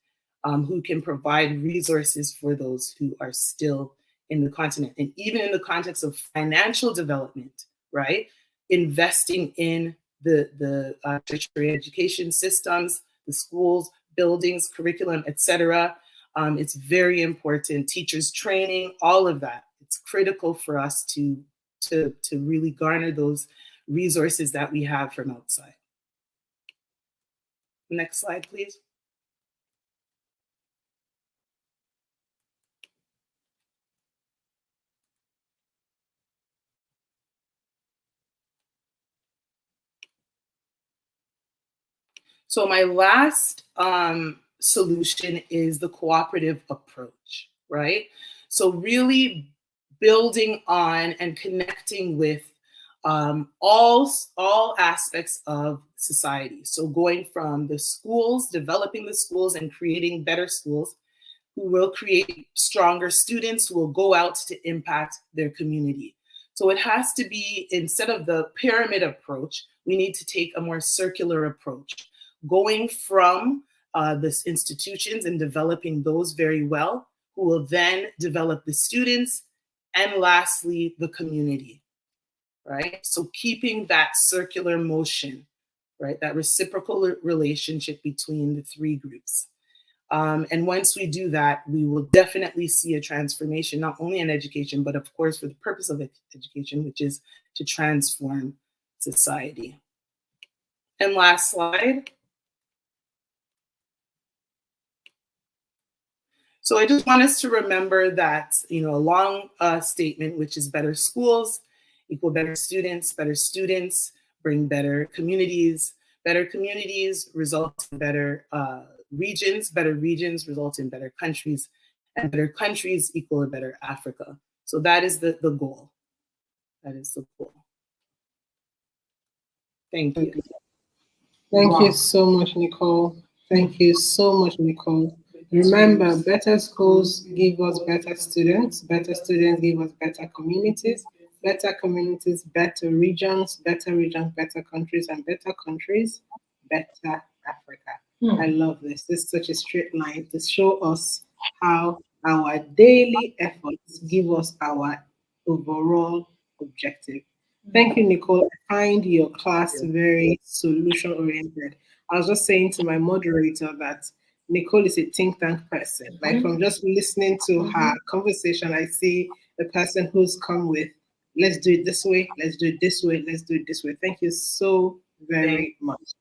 who can provide resources for those who are still in the continent. And even in the context of financial development, right? Investing in the tertiary education systems, the schools, buildings, curriculum, etc. It's very important. Teachers training, all of that. It's critical for us to really garner those resources that we have from outside. Next slide, please. So my last solution is the cooperative approach, right? So really building on and connecting with all aspects of society. So going from the schools, developing the schools and creating better schools, who will create stronger students who will go out to impact their community. So it has to be, instead of the pyramid approach, we need to take a more circular approach, going from the institutions and developing those very well, who will then develop the students, and lastly, the community, right? So keeping that circular motion, right? That reciprocal relationship between the three groups. And once we do that, we will definitely see a transformation, not only in education, but of course, for the purpose of education, which is to transform society. And last slide. So I just want us to remember that, a long statement, which is better schools equal better students bring better communities result in better regions result in better countries, and better countries equal a better Africa. So that is the goal. That is the goal. Thank you. Thank you so much, Nicole. Thank you so much, Nicole. Remember, better schools give us better students give us better communities, better better regions, better countries, and better countries, better Africa. I love this. This is such a straight line to show us how our daily efforts give us our overall objective. Thank you, Nicole. I find your class very solution oriented. I was just saying to my moderator that Nicole is a think tank person. Like from just listening to her conversation, I see the person who's come with, let's do it this way, let's do it this way, let's do it this way. Thank you so very much.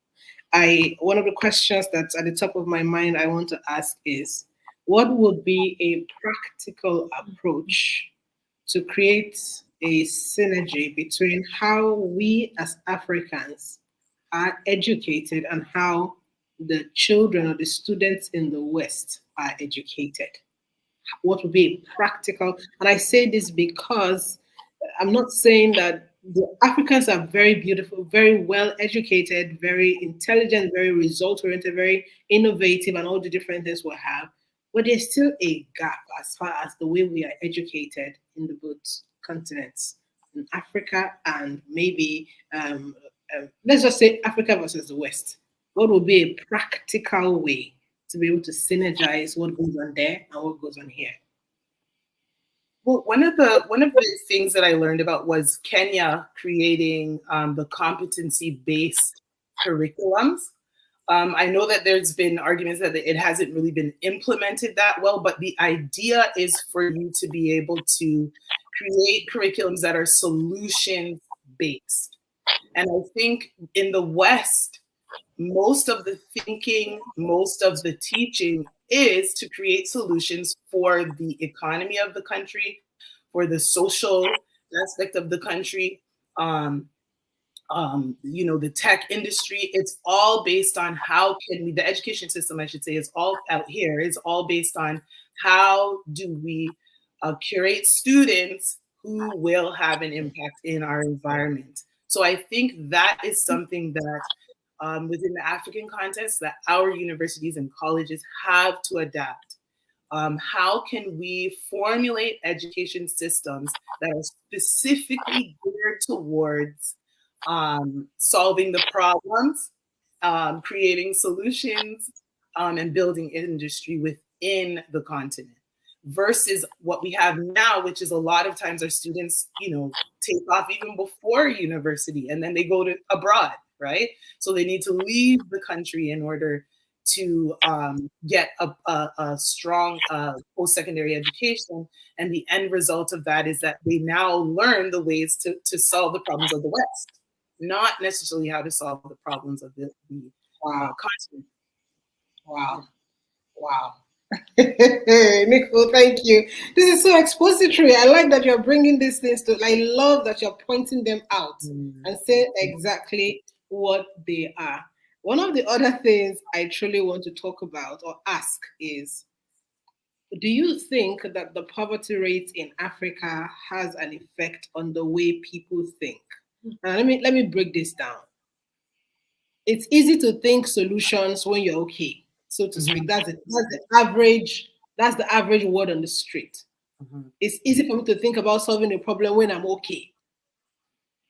One of the questions that's at the top of my mind I want to ask is, what would be a practical approach to create a synergy between how we as Africans are educated and how the children or the students in the West are educated? What would be practical? And I say this because I'm not saying that the Africans are very beautiful, very well educated, very intelligent, very result oriented, very innovative, and all the different things we have. But there's still a gap as far as the way we are educated in the both continents, in Africa and maybe, let's just say Africa versus the West. What would be a practical way to be able to synergize what goes on there and what goes on here? Well, one of the things that I learned about was Kenya creating the competency-based curriculums. I know that there's been arguments that it hasn't really been implemented that well, but the idea is for you to be able to create curriculums that are solution-based. And I think in the West, most of the thinking, most of the teaching is to create solutions for the economy of the country, for the social aspect of the country, the tech industry. It's all based on how can we, the education system, I should say, is all out here, is all based on how do we curate students who will have an impact in our environment. So I think that is something that within the African context that our universities and colleges have to adapt. How can we formulate education systems that are specifically geared towards solving the problems, creating solutions, and building industry within the continent, versus what we have now, which is a lot of times our students, take off even before university and then they go to abroad, right? So they need to leave the country in order to get a strong post-secondary education. And the end result of that is that they now learn the ways to solve the problems of the West, not necessarily how to solve the problems of the continent. Wow. Nicole, thank you. This is so expository. I like that you're bringing these things to, I love that you're pointing them out and saying exactly what they are. One of the other things I truly want to talk about or ask is, do you think that the poverty rate in Africa has an effect on the way people think? Let me break this down. It's easy to think solutions when you're okay, so to speak. That's the average word on the street. It's easy for me to think about solving a problem when I'm okay.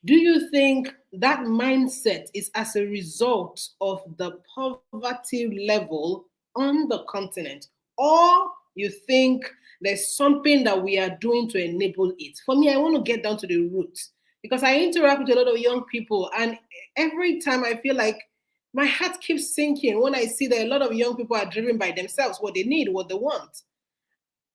Do you think that mindset is as a result of the poverty level on the continent, or you think there's something that we are doing to enable it? For me, I want to get down to the roots, because I interact with a lot of young people, and every time I feel like my heart keeps sinking when I see that a lot of young people are driven by themselves, what they need, what they want.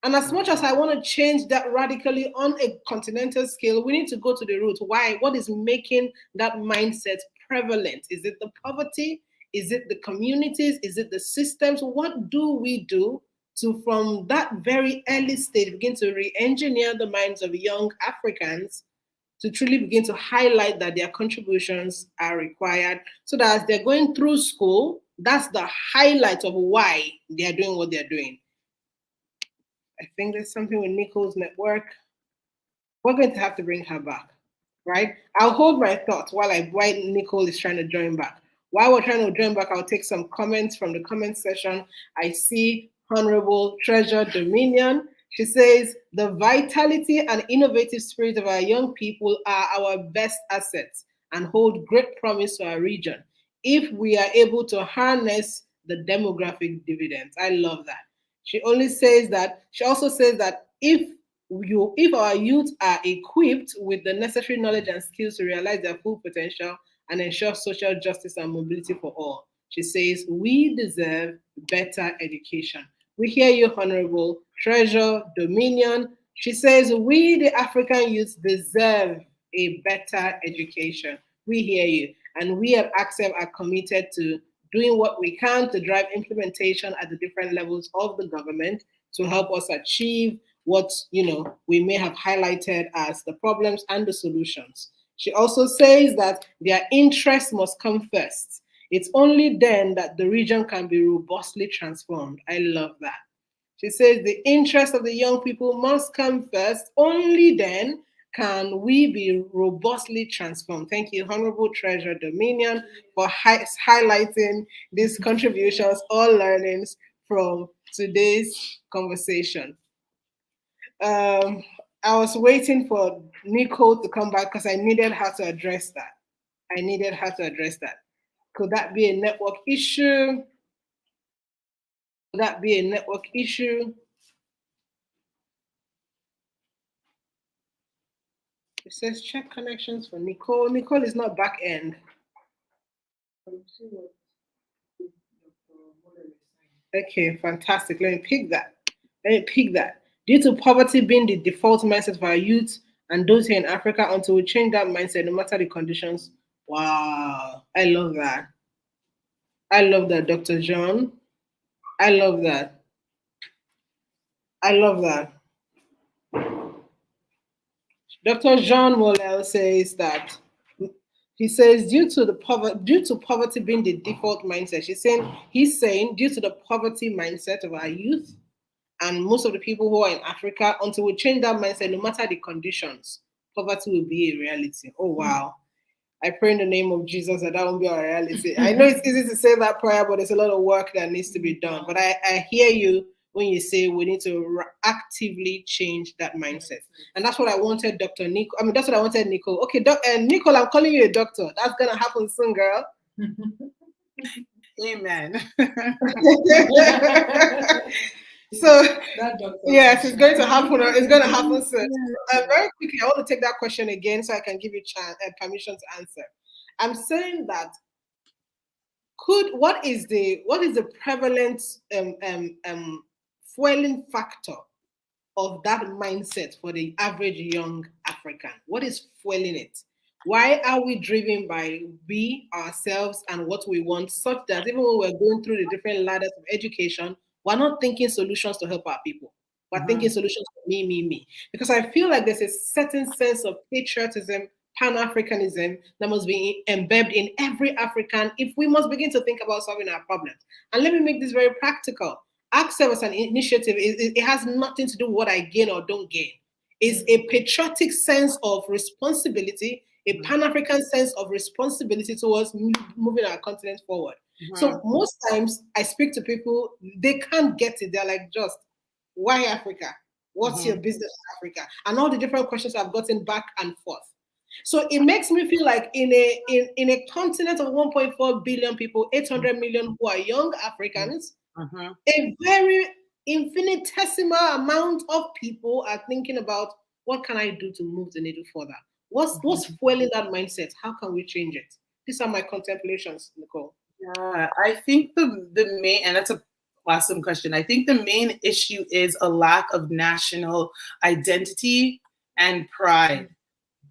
And as much as I want to change that radically on a continental scale, we need to go to the root. Why? What is making that mindset prevalent? Is it the poverty? Is it the communities? Is it the systems? What do we do to, from that very early stage, begin to re-engineer the minds of young Africans to truly begin to highlight that their contributions are required, so that as they're going through school, that's the highlight of why they're doing what they're doing. I think there's something with Nicole's network. We're going to have to bring her back, right? I'll hold my thoughts while Nicole is trying to join back. While we're trying to join back, I'll take some comments from the comment section. I see Honorable Treasure Dominion. She says, the vitality and innovative spirit of our young people are our best assets and hold great promise to our region if we are able to harness the demographic dividends. I love that. She also says that if our youth are equipped with the necessary knowledge and skills to realize their full potential and ensure social justice and mobility for all, she says, we deserve better education. We hear you, Honorable Treasure Dominion. She says, we, the African youth, deserve a better education. We hear you. And we at ACCEP are committed to doing what we can to drive implementation at the different levels of the government to help us achieve what we may have highlighted as the problems and the solutions. She also says that their interests must come first. It's only then that the region can be robustly transformed. I love that. She says the interest of the young people must come first. Only then can we be robustly transformed. Thank you, Honorable Treasure Dominion, for highlighting these contributions, all learnings from today's conversation. I was waiting for Nicole to come back because I needed her to address that. Could that be a network issue? It says check connections for Nicole. Nicole is not back end. Okay, fantastic. Let me pick that. Due to poverty being the default mindset for our youth and those here in Africa, until we change that mindset, no matter the conditions. Wow, I love that. Dr. John. I love that. Dr. Jean Molel says that he says due to poverty being the default mindset, he's saying due to the poverty mindset of our youth and most of the people who are in Africa, until we change that mindset, no matter the conditions, poverty will be a reality. Oh wow. I pray in the name of Jesus that won't be our reality. I know it's easy to say that prayer, but there's a lot of work that needs to be done. But I hear you when you say we need to actively change that mindset. And that's what I wanted Dr. Nicole. That's what I wanted Nicole. Okay, Nicole, I'm calling you a doctor. That's going to happen soon, girl. Amen. So yes, it's going to happen. It's going to happen soon. Very quickly, I want to take that question again so I can give you permission to answer. I'm saying that what is the prevalent fueling factor of that mindset for the average young African? What is fueling it? Why are we driven by we, ourselves, and what we want, such that even when we're going through the different ladders of education, we're not thinking solutions to help our people. We're thinking solutions for me. Because I feel like there's a certain sense of patriotism, Pan-Africanism that must be embedded in every African if we must begin to think about solving our problems. And let me make this very practical. ACCEP as an initiative, it has nothing to do with what I gain or don't gain. It's a patriotic sense of responsibility, a Pan-African sense of responsibility towards moving our continent forward. So most times I speak to people, they can't get it. They're like, just, why Africa? What's your business in Africa? And all the different questions I've gotten back and forth. So it makes me feel like in a continent of 1.4 billion people, 800 million who are young Africans, a very infinitesimal amount of people are thinking about what can I do to move the needle further? What's fueling that mindset? How can we change it? These are my contemplations, Nicole. Yeah, I think the main, and that's a awesome question. I think the main issue is a lack of national identity and pride.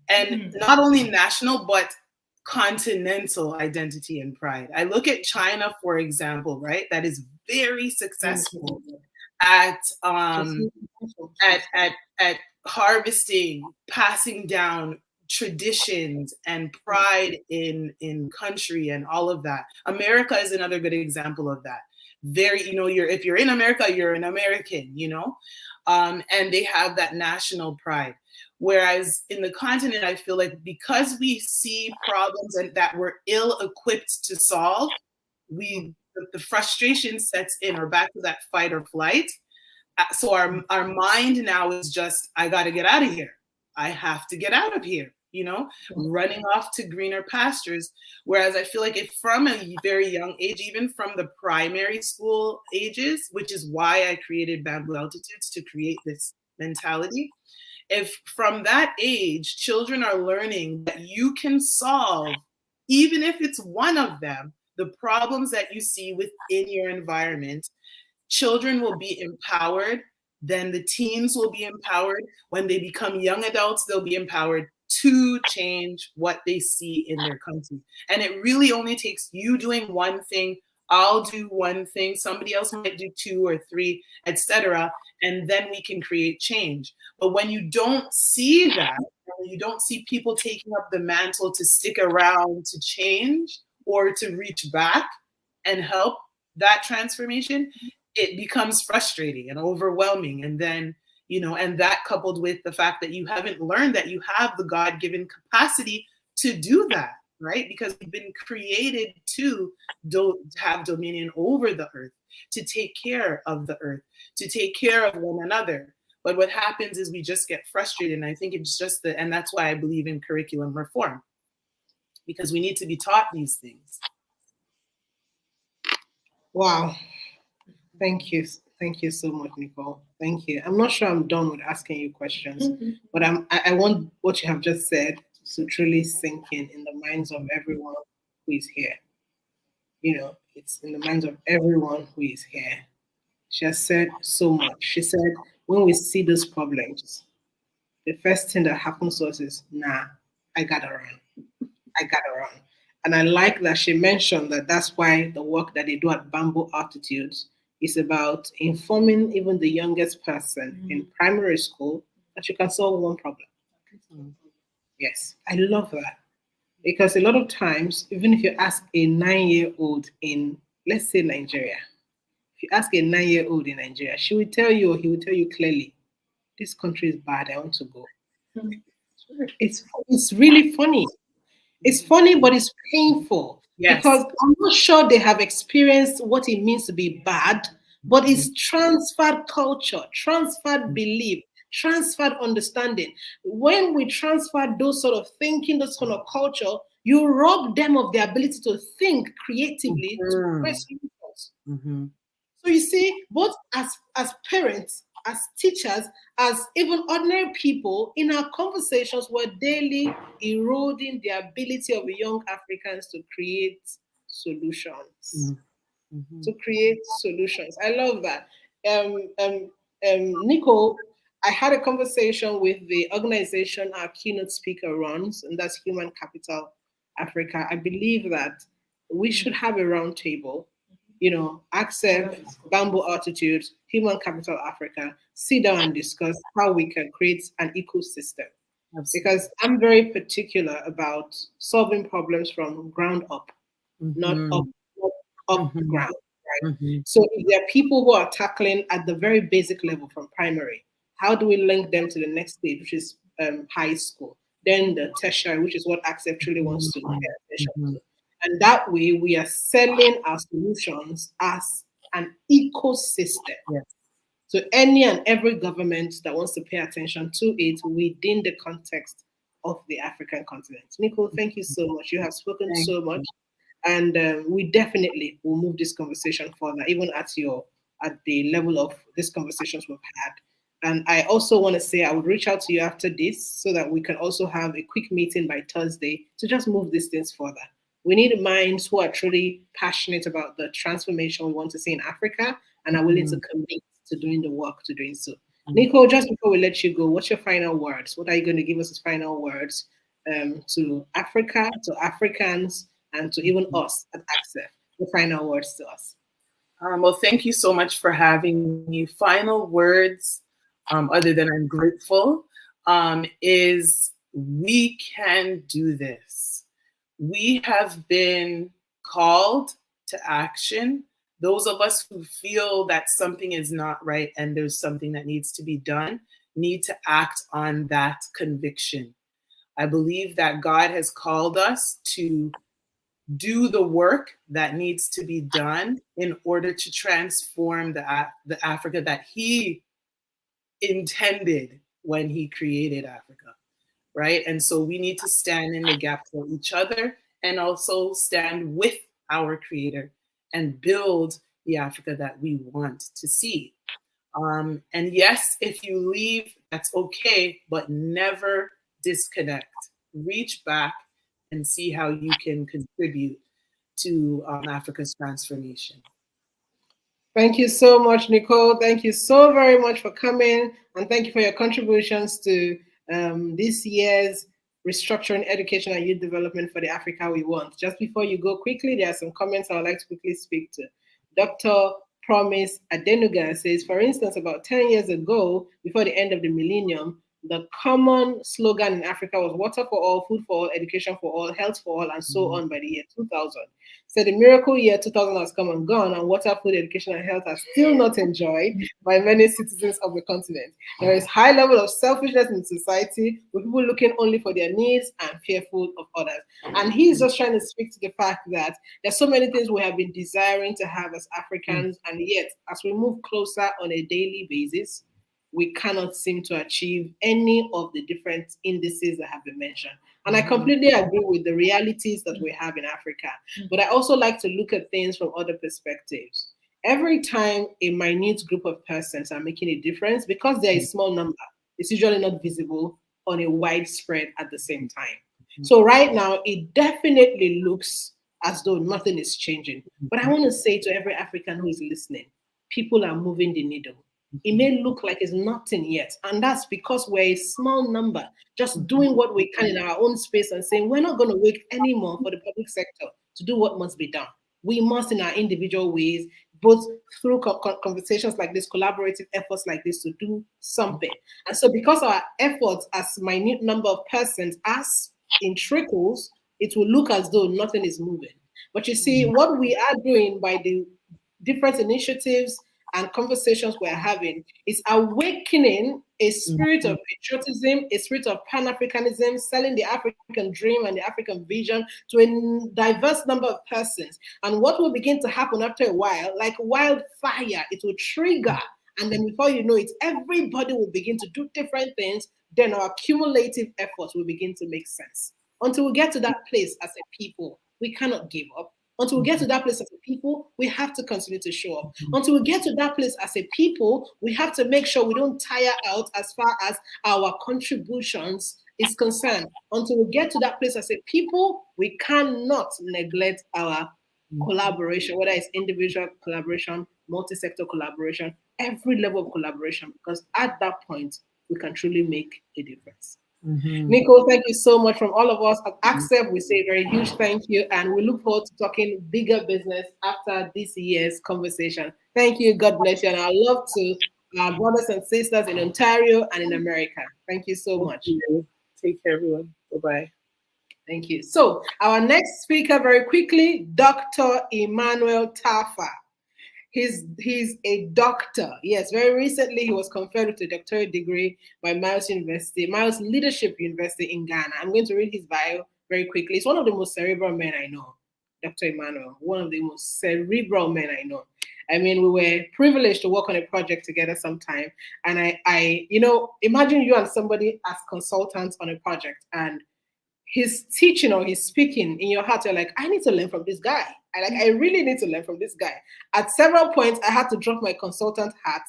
And not only national, but continental identity and pride. I look at China, for example, right? That is very successful at harvesting, passing down traditions and pride in country and all of that. America is another good example of that. Very, if you're in America, you're an American, and they have that national pride. Whereas in the continent, I feel like because we see problems that we're ill-equipped to solve, the frustration sets in, or back to that fight or flight. So our mind now is just, I got to get out of here. I have to get out of here, running off to greener pastures. Whereas I feel like if from a very young age, even from the primary school ages, which is why I created Bamboo Altitudes, to create this mentality. If from that age, children are learning that you can solve, even if it's one of them, the problems that you see within your environment, children will be empowered. Then the teens will be empowered. When they become young adults, they'll be empowered to change what they see in their country. And it really only takes you doing one thing. I'll do one thing. Somebody else might do 2 or 3, etc. And then we can create change. But when you don't see that, when you don't see people taking up the mantle to stick around to change or to reach back and help that transformation, it becomes frustrating and overwhelming. And then, and that coupled with the fact that you haven't learned that you have the God-given capacity to do that, right? Because we've been created to have dominion over the earth, to take care of the earth, to take care of one another. But what happens is we just get frustrated. And I think it's just and that's why I believe in curriculum reform, because we need to be taught these things. Wow. Thank you. Thank you so much, Nicole. Thank you. I'm not sure I'm done with asking you questions, but I want what you have just said to truly sink in the minds of everyone who is here. It's in the minds of everyone who is here. She has said so much. She said, when we see those problems, the first thing that happens to us is, nah, I gotta run. I gotta run. And I like that she mentioned that that's why the work that they do at Bamboo Altitudes is about informing even the youngest person in primary school that you can solve one problem. Yes, I love that. Because a lot of times, even if you ask a 9-year-old in, let's say, Nigeria, if you ask a 9-year-old in Nigeria, she will tell you, or he will tell you clearly, this country is bad, I want to go. It's really funny. It's funny, but it's painful. Yes. Because I'm not sure they have experienced what it means to be bad, but it's transferred culture, transferred belief, transferred understanding. When we transfer those sort of thinking, those sort of culture, you rob them of the ability to think creatively to create solutions. So you see, both as parents, as teachers, as even ordinary people, in our conversations, we're daily eroding the ability of young Africans to create solutions. To create solutions. I love that. Nicole, I had a conversation with the organization our keynote speaker runs, and that's Human Capital Africa. I believe that we should have a roundtable. Accept Bamboo Altitudes, Human Capital Africa, sit down and discuss how we can create an ecosystem. Absolutely. Because I'm very particular about solving problems from ground up, not up ground. Right? So if there are people who are tackling at the very basic level from primary, how do we link them to the next stage, which is high school, then the tertiary, which is what Accept really wants to pay attention to. And that way, we are selling our solutions as an ecosystem. Yes. So any and every government that wants to pay attention to it within the context of the African continent. Nicole, thank you so much. You have spoken so much. And we definitely will move this conversation further, even at the level of these conversations we've had. And I also want to say I would reach out to you after this so that we can also have a quick meeting by Thursday to just move these things further. We need minds who are truly passionate about the transformation we want to see in Africa and are willing to commit to doing the work, to doing so. Nicole, just before we let you go, what's your final words? What are you going to give us as final words to Africa, to Africans, and to even us at Accept? The final words to us. Well, thank you so much for having me. Final words, other than I'm grateful, is we can do this. We have been called to action. Those of us who feel that something is not right and there's something that needs to be done need to act on that conviction. I believe that God has called us to do the work that needs to be done in order to transform the Africa that He intended when He created Africa, right? And so we need to stand in the gap for each other and also stand with our Creator and build the Africa that we want to see. And yes, if you leave, that's okay, but never disconnect. Reach back and see how you can contribute to Africa's transformation. Thank you so much, Nicole. Thank you so very much for coming, and thank you for your contributions to this year's Restructuring Education and Youth Development for the Africa We Want. Just before you go quickly, there are some comments I would like to quickly speak to. Dr. Promise Adenuga says, for instance, about 10 years ago, before the end of the millennium, the common slogan in Africa was water for all, food for all, education for all, health for all, and so on by the year 2000. So the miracle year 2000 has come and gone, and water, food, education, and health are still not enjoyed by many citizens of the continent. There is high level of selfishness in society, with people looking only for their needs and fearful of others. And he's just trying to speak to the fact that there's so many things we have been desiring to have as Africans, and yet as we move closer on a daily basis, we cannot seem to achieve any of the different indices that have been mentioned. And I completely agree with the realities that we have in Africa. But I also like to look at things from other perspectives. Every time a minute group of persons are making a difference, because they're a small number, it's usually not visible on a widespread at the same time. So right now, it definitely looks as though nothing is changing. But I want to say to every African who is listening, people are moving the needle. It may look like it's nothing yet, and that's because we're a small number, just doing what we can in our own space and saying we're not going to wait anymore for the public sector to do what must be done. We must, in our individual ways, both through conversations like this, collaborative efforts like this, to do something. And so because our efforts as minute number of persons, as in trickles, it will look as though nothing is moving. But you see, what we are doing by the different initiatives and conversations we're having is awakening a spirit of patriotism, a spirit of Pan-Africanism, selling the African dream and the African vision to a diverse number of persons. And what will begin to happen after a while, like wildfire, it will trigger. And then before you know it, everybody will begin to do different things. Then our cumulative efforts will begin to make sense. Until we get to that place as a people, we cannot give up. Until we get to that place as a people, we have to continue to show up. Until we get to that place as a people, we have to make sure we don't tire out as far as our contributions is concerned. Until we get to that place as a people, we cannot neglect our collaboration, whether it's individual collaboration, multi-sector collaboration, every level of collaboration, because at that point, we can truly make a difference. Nicole, thank you so much. From all of us at ACCEP, we say a very huge thank you, and we look forward to talking bigger business after this year's conversation. Thank you. God bless you. And I love to our brothers and sisters in Ontario and in America. Thank you so much. Take care, everyone. Bye-bye. Thank you. So our next speaker, very quickly, Dr. Emmanuel Tafa. He's a doctor. Yes, very recently he was conferred with a doctorate degree by Miles Leadership University in Ghana. I'm going to read his bio very quickly. He's one of the most cerebral men I know, Dr. Emmanuel, one of the most cerebral men I know. I mean, we were privileged to work on a project together sometime. And I imagine you and somebody as consultants on a project, and he's teaching or he's speaking in your heart, you're like, I need to learn from this guy. I really need to learn from this guy. At several points, I had to drop my consultant hat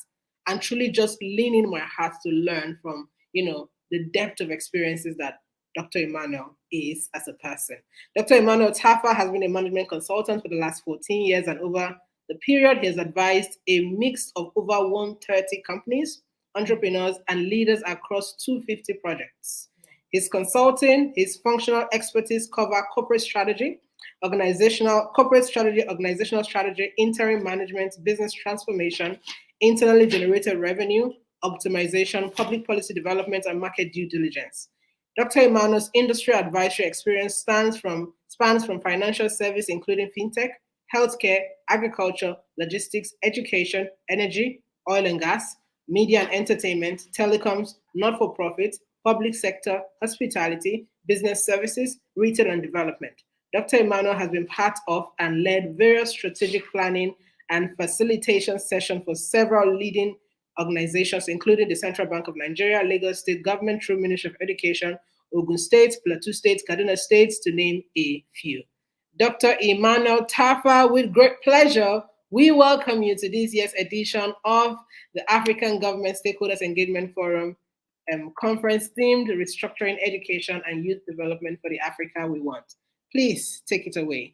and truly just lean in my heart to learn from, the depth of experiences that Dr. Emmanuel is as a person. Dr. Emmanuel Tafa has been a management consultant for the last 14 years, and over the period, he has advised a mix of over 130 companies, entrepreneurs, and leaders across 250 projects. His consulting, his functional expertise cover corporate strategy, corporate strategy, organizational strategy, interim management, business transformation, internally generated revenue, optimization, public policy development, and market due diligence. Dr. Emmanuel's industry advisory experience spans from financial service, including fintech, healthcare, agriculture, logistics, education, energy, oil and gas, media and entertainment, telecoms, not-for-profit, public sector, hospitality, business services, retail and development. Dr. Emmanuel has been part of and led various strategic planning and facilitation sessions for several leading organizations, including the Central Bank of Nigeria, Lagos State Government through Ministry of Education, Ogun State, Plateau State, Kaduna State, to name a few. Dr. Emmanuel Tafa, with great pleasure, we welcome you to this year's edition of the African Government Stakeholders Engagement Forum conference themed Restructuring Education and Youth Development for the Africa We Want. Please take it away.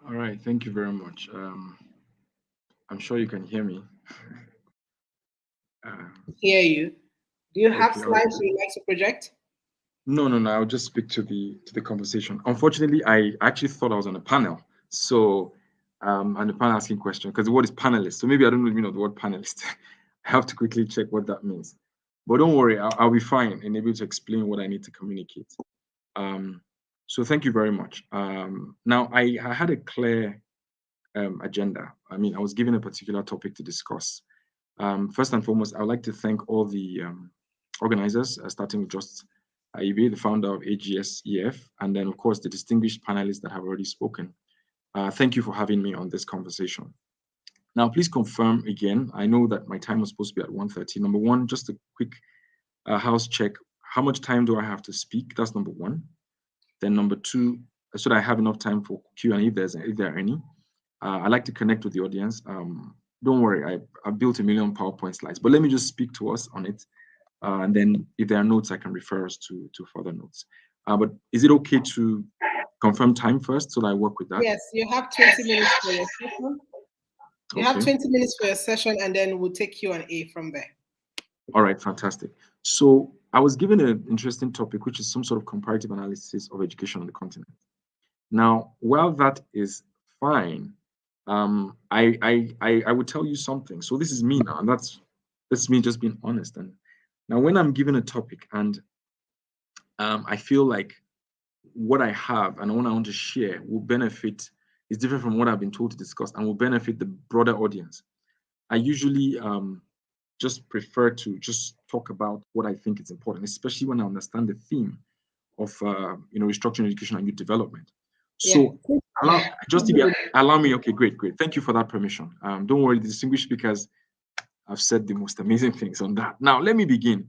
All right, thank you very much. I'm sure you can hear me. Hear you. Do you have slides you'd like to project? No. I'll just speak to the conversation. Unfortunately, I actually thought I was on a panel, so and the panel asking questions because the word is panelist. So maybe I don't even know the word panelist. I have to quickly check what that means. But don't worry, I'll be fine and able to explain what I need to communicate. So thank you very much. Now I had a clear agenda. I mean, I was given a particular topic to discuss. First and foremost, I would like to thank all the organizers, starting with Just Ibe, the founder of AGSEF, and then of course the distinguished panelists that have already spoken. Thank you for having me on this conversation. Now, please confirm again. I know that my time was supposed to be at 1:30. Number one, just a quick house check. How much time do I have to speak? That's number one. Then number two, so that I have enough time for Q&A if there are any. I like to connect with the audience. Don't worry, I built a million PowerPoint slides, but let me just speak to us on it. And then if there are notes, I can refer us to further notes. But is it okay to confirm time first so that I work with that? Yes, you have 20 minutes for your session. You have 20 minutes for your session, and then we'll take Q&A from there. All right, fantastic. So I was given an interesting topic, which is some sort of comparative analysis of education on the continent. Now, while that is fine, I would tell you something. So this is me now, and that's me just being honest. And now when I'm given a topic and I feel like what I have and what I want to share will benefit is different from what I've been told to discuss and will benefit the broader audience, I usually just prefer to just talk about what I think is important, especially when I understand the theme of restructuring education and youth development. So allow me. Okay, great. Thank you for that permission. Don't worry, the distinguished speakers have said the most amazing things on that. Now, let me begin.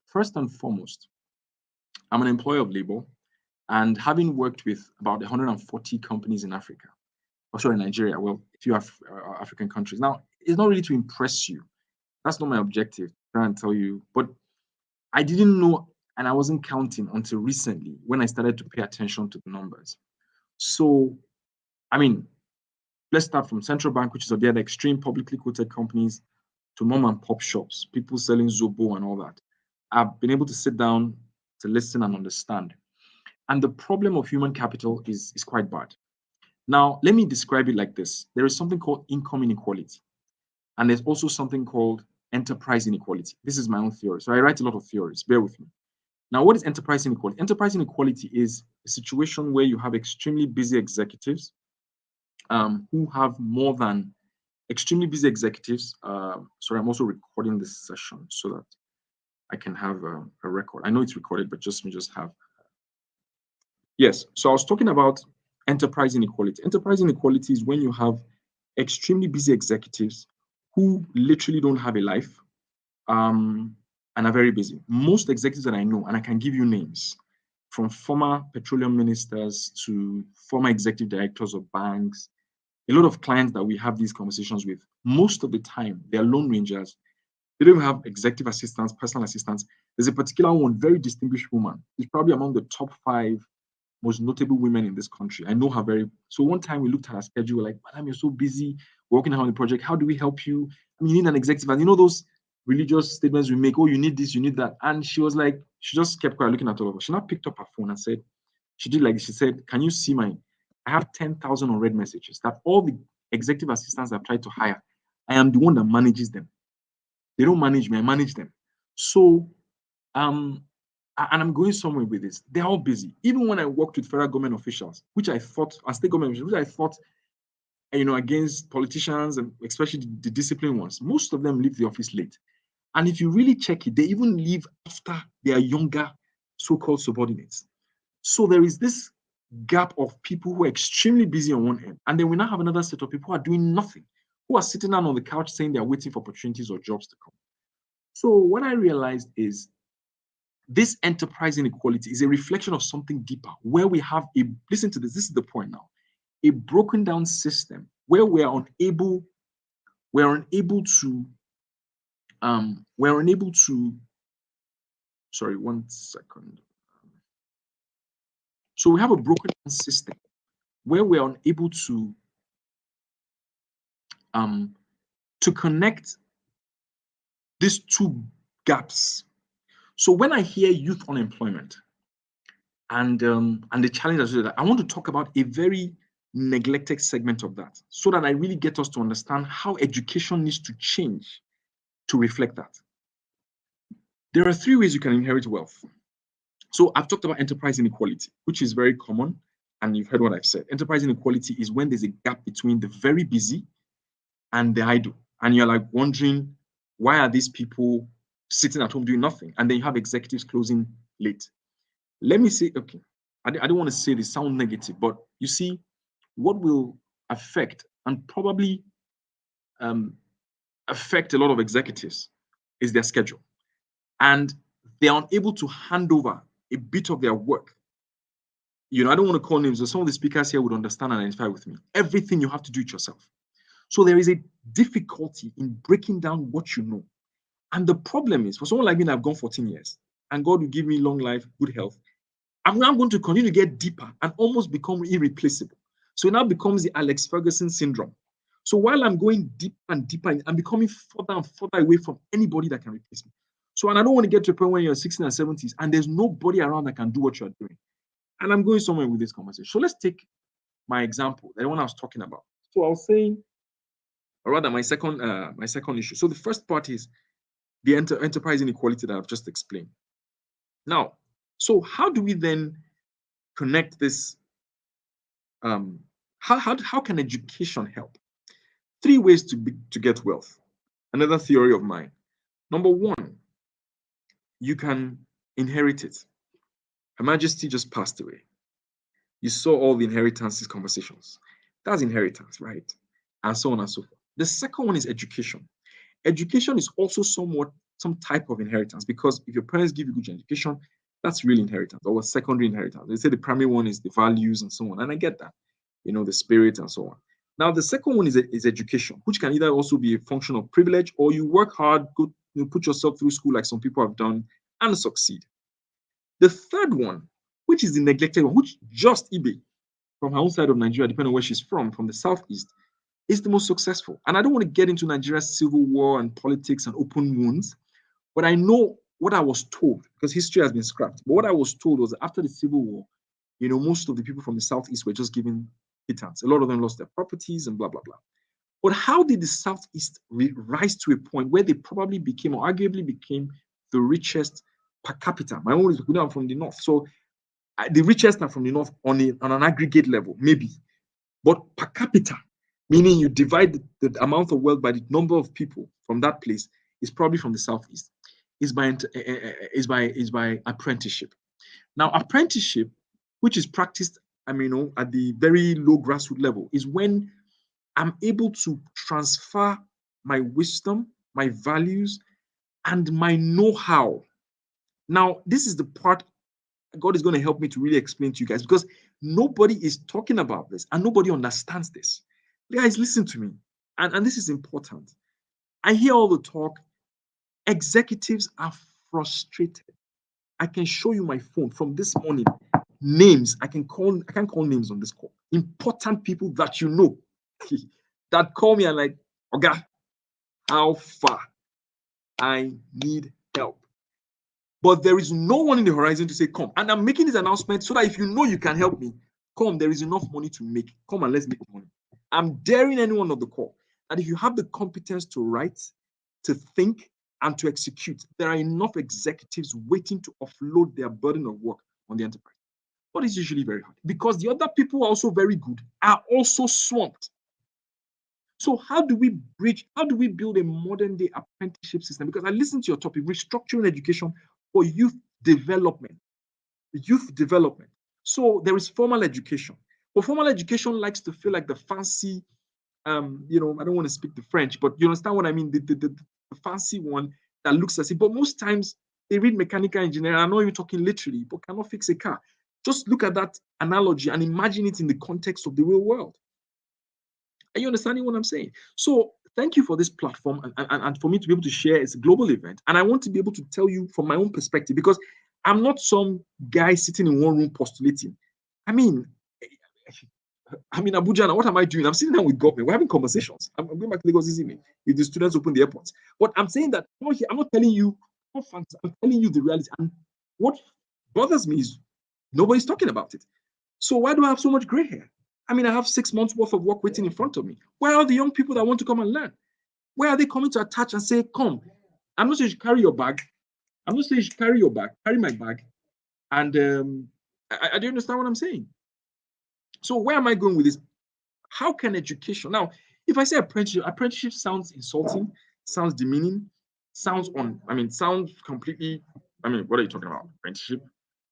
First and foremost, I'm an employer of labor, and having worked with about 140 companies in Africa, also in Nigeria, well, a few African countries. Now, it's not really to impress you. That's not my objective, try and tell you. But I didn't know, and I wasn't counting until recently when I started to pay attention to the numbers. So, I mean, let's start from Central Bank, which is the other extreme publicly quoted companies, to mom and pop shops, people selling Zobo and all that. I've been able to sit down to listen and understand. And the problem of human capital is quite bad. Now, let me describe it like this. There is something called income inequality. And there's also something called enterprise inequality. This is my own theory. So I write a lot of theories. Bear with me. Now, what is enterprise inequality? Enterprise inequality is a situation where you have extremely busy executives who have more than extremely busy executives. Sorry, I'm also recording this session so that I can have a record. I know it's recorded, but just have. Yes, so I was talking about enterprise inequality. Enterprise inequality is when you have extremely busy executives who literally don't have a life and are very busy. Most executives that I know, and I can give you names, from former petroleum ministers to former executive directors of banks, a lot of clients that we have these conversations with, most of the time, they're lone rangers. They don't have executive assistants, personal assistants. There's a particular one, very distinguished woman. She's probably among the top 5 most notable women in this country. I know her very. So one time we looked at her schedule, we're like, Madam, you're so busy working on the project. How do we help you? I mean, you need an executive. And you know those religious statements we make, oh, you need this, you need that. And she was like, She just kept quiet looking at all of us. She now picked up her phone and said, she did like this. She said, can you see I have 10,000 unread messages that all the executive assistants I've tried to hire, I am the one that manages them. They don't manage me, I manage them. So, and I'm going somewhere with this. They're all busy. Even when I worked with federal government officials, which I thought, and state government officials, which I thought, against politicians, and especially the disciplined ones, most of them leave the office late. And if you really check it, they even leave after their younger so-called subordinates. So there is this gap of people who are extremely busy on one end, and then we now have another set of people who are doing nothing, who are sitting down on the couch saying they're waiting for opportunities or jobs to come. So what I realized is this enterprise inequality is a reflection of something deeper, where we have listen to this is the point now, a broken down system where we're unable to, sorry, 1 second. So we have a broken down system where we're unable to connect these two gaps. So when I hear youth unemployment and the challenges with that, I want to talk about a very neglected segment of that, so that I really get us to understand how education needs to change to reflect that. There are 3 ways you can inherit wealth. So I've talked about enterprise inequality, which is very common, and you've heard what I've said. Enterprise inequality is when there's a gap between the very busy and the idle, and you're like wondering, why are these people sitting at home doing nothing? And then you have executives closing late. Let me say, okay, I don't want to say this sound negative, but you see, what will affect and probably affect a lot of executives is their schedule. And they are unable to hand over a bit of their work. I don't want to call names, but some of the speakers here would understand and identify with me. Everything you have to do it yourself. So there is a difficulty in breaking down what you know. And the problem is, for someone like me, I've gone 14 years, and God will give me long life, good health. I'm now going to continue to get deeper and almost become irreplaceable. So it now becomes the Alex Ferguson syndrome. So while I'm going deeper and deeper, I'm becoming further and further away from anybody that can replace me. So, and I don't want to get to a point where you're 60s and 70s and there's nobody around that can do what you're doing. And I'm going somewhere with this conversation. So let's take my example, the one I was talking about. So I was saying, or rather my second issue. So the first part is the enterprise inequality that I've just explained. Now, so how do we then connect this? How can education help? 3 ways to get wealth. Another theory of mine. Number 1, you can inherit it. Her Majesty just passed away. You saw all the inheritances conversations. That's inheritance, right? And so on and so forth. The second one is education. Education is also somewhat some type of inheritance, because if your parents give you good education, that's real inheritance, or secondary inheritance. They say the primary one is the values and so on, and I get that, the spirit and so on. Now, the second one is education, which can either also be a function of privilege, or you work hard, go, put yourself through school like some people have done and succeed. The third one, which is the neglected one, which Just Ibe, from her own side of Nigeria, depending on where she's from the southeast, is the most successful. And I don't want to get into Nigeria's civil war and politics and open wounds, but I know what I was told, because history has been scrapped. But what I was told was that after the civil war, most of the people from the southeast were just given pittance. A lot of them lost their properties and blah, blah, blah. But how did the southeast rise to a point where they probably became, or arguably became, the richest per capita? My own is, I'm from the north, so the richest are from the north on an aggregate level, maybe. But per capita, meaning you divide the amount of wealth by the number of people from that place, is probably from the southeast. Is by apprenticeship. Now, apprenticeship, which is practiced, at the very low grassroots level, is when I'm able to transfer my wisdom, my values, and my know-how. Now, this is the part God is going to help me to really explain to you guys, because nobody is talking about this and nobody understands this. Guys, listen to me. And this is important. I hear all the talk. Executives are frustrated. I can show you my phone from this morning. Names, I can't call names on this call. Important people that that call me and like, Oga, how far? I need help. but there is no one in the horizon to say, come. And I'm making this announcement so that if you know you can help me, come, there is enough money to make. Come and let's make money. I'm daring anyone on the call that if you have the competence to write, to think, and to execute, there are enough executives waiting to offload their burden of work on the enterprise. But it's usually very hard because the other people are also very good, are also swamped. So how do we build a modern day apprenticeship system? Because I listened to your topic, restructuring education for youth development. So there is formal education. But formal education likes to feel like the fancy, I don't want to speak the French, but you understand what I mean? The fancy one that looks as if, but most times they read mechanical engineering. I'm not even talking literally, but cannot fix a car. Just look at that analogy and imagine it in the context of the real world. Are you understanding what I'm saying? So thank you for this platform and for me to be able to share. It's a global event. And I want to be able to tell you from my own perspective, because I'm not some guy sitting in one room postulating. I'm in Abuja now. What am I doing? I'm sitting down with government. We're having conversations. I'm going back to Lagos this evening if the students open the airports. But I'm saying that I'm not telling you, I'm telling you the reality. And what bothers me is nobody's talking about it. So why do I have so much gray hair? I have 6 months worth of work waiting in front of me. Where are the young people that want to come and learn? Where are they coming to attach and say, come? I'm not saying you should carry your bag. I'm not saying you should carry your bag, carry my bag. And I do understand what I'm saying. So where am I going with this? How can education, now, if I say apprenticeship sounds insulting, sounds demeaning, sounds completely, what are you talking about? Apprenticeship?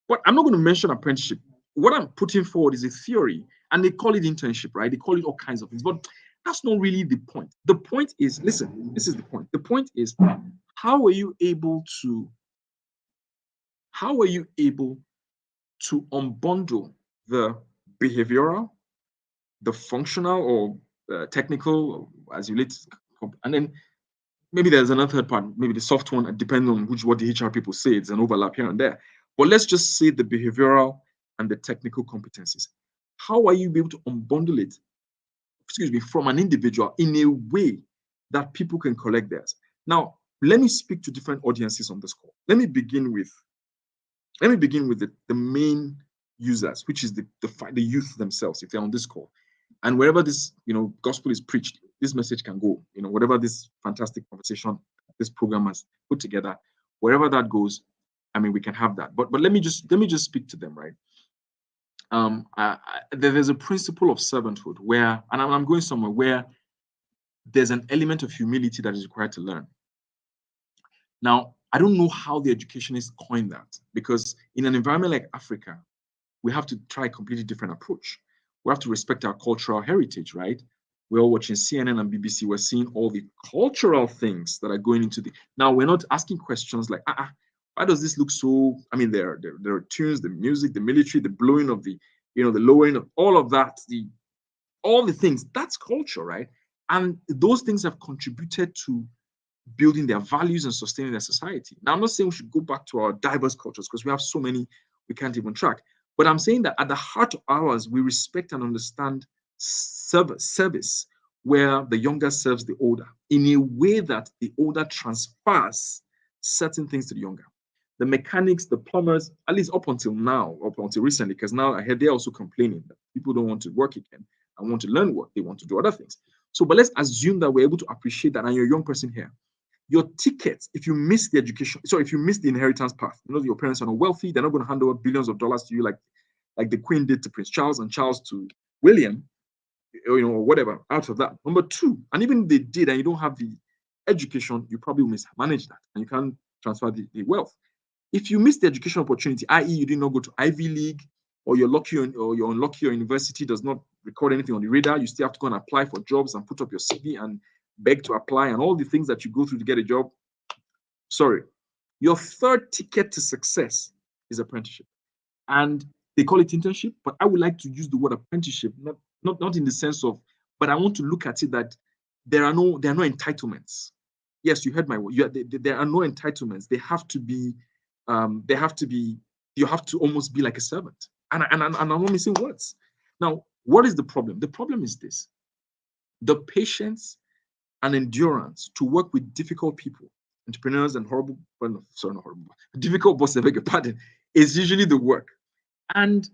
But I'm not going to mention apprenticeship. What I'm putting forward is a theory, and they call it internship, right? They call it all kinds of things, but that's not really the point. The point is, listen, this is the point. The point is, how are you able to unbundle the behavioral, the functional, or technical, as you relate, and then maybe there's another third part, maybe the soft one, depending on what the HR people say, it's an overlap here and there. But let's just say the behavioral and the technical competencies. How are you able to unbundle it, from an individual in a way that people can collect theirs? Now, let me speak to different audiences on this call. Let me begin with the main users, which is the youth themselves, if they're on this call. And wherever this gospel is preached, this message can go. Whatever this fantastic conversation this program has put together, wherever that goes, we can have that. But let me just speak to them, right? There's a principle of servanthood where, and I'm going somewhere where there's an element of humility that is required to learn. Now, I don't know how the educationists coined that, because in an environment like Africa, we have to try a completely different approach. We have to respect our cultural heritage, right? We're all watching CNN and BBC. We're seeing all the cultural things that are going into the. Now, we're not asking questions like, why does this look so? There are tunes, the music, the military, the blowing of the, the lowering of all of that, all the things. That's culture, right? And those things have contributed to building their values and sustaining their society. Now, I'm not saying we should go back to our diverse cultures, because we have so many we can't even track. But I'm saying that at the heart of ours, we respect and understand service, where the younger serves the older in a way that the older transfers certain things to the younger. The mechanics, the plumbers, at least up until recently, because now I heard they're also complaining that people don't want to work again and want to learn work. They want to do other things. So, but let's assume that we're able to appreciate that, and you're a young person here. Your ticket, if you miss the if you miss the inheritance path, your parents are not wealthy, they're not going to hand over billions of dollars to you like the Queen did to Prince Charles and Charles to William, or whatever, out of that. Number two, and even if they did and you don't have the education, you probably mismanage that and you can't transfer the wealth. If you miss the education opportunity, i.e. you did not go to Ivy League, or you're unlucky, your university does not record anything on the radar, you still have to go and apply for jobs and put up your CV and beg to apply and all the things that you go through to get a job. Sorry. Your third ticket to success is apprenticeship. And they call it internship, but I would like to use the word apprenticeship, not in the sense of, but I want to look at it that there are no entitlements. Yes, you heard my word. There are no entitlements. They have to be, you have to almost be like a servant. And I'm not missing words. Now, what is the problem? The problem is this: the patience and endurance to work with difficult people entrepreneurs and horrible, well, no, sorry, not horrible, difficult bosses, I beg your pardon, is usually the work. And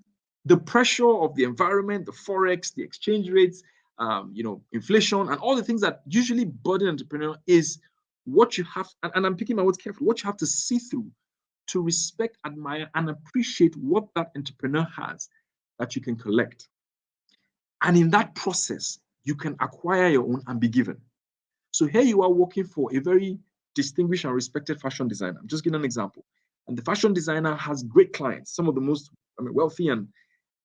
the pressure of the environment, the forex, the exchange rates, inflation, and all the things that usually burden an entrepreneur is what you have, and I'm picking my words carefully, what you have to see through to respect, admire, and appreciate what that entrepreneur has that you can collect. And in that process, you can acquire your own and be given. So here you are working for a very distinguished and respected fashion designer. I'm just giving an example. And the fashion designer has great clients, some of the most wealthy,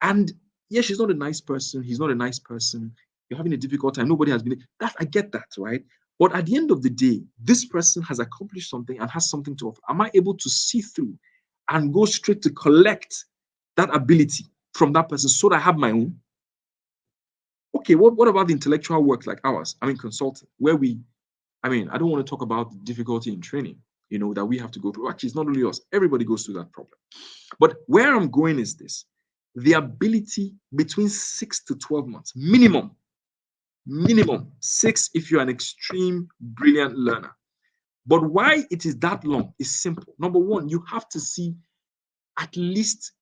and yeah, she's not a nice person. He's not a nice person. You're having a difficult time. Nobody has been that. I get that, right? But at the end of the day, this person has accomplished something and has something to offer. Am I able to see through and go straight to collect that ability from that person so that I have my own? Okay, what about the intellectual work like ours? I mean, consulting, where I don't want to talk about the difficulty in training, that we have to go through. Actually, it's not only us. Everybody goes through that problem. But where I'm going is this: the ability between 6 to 12 months, minimum 6 if you're an extreme brilliant learner. But why it is that long is simple. Number one, you have to see at least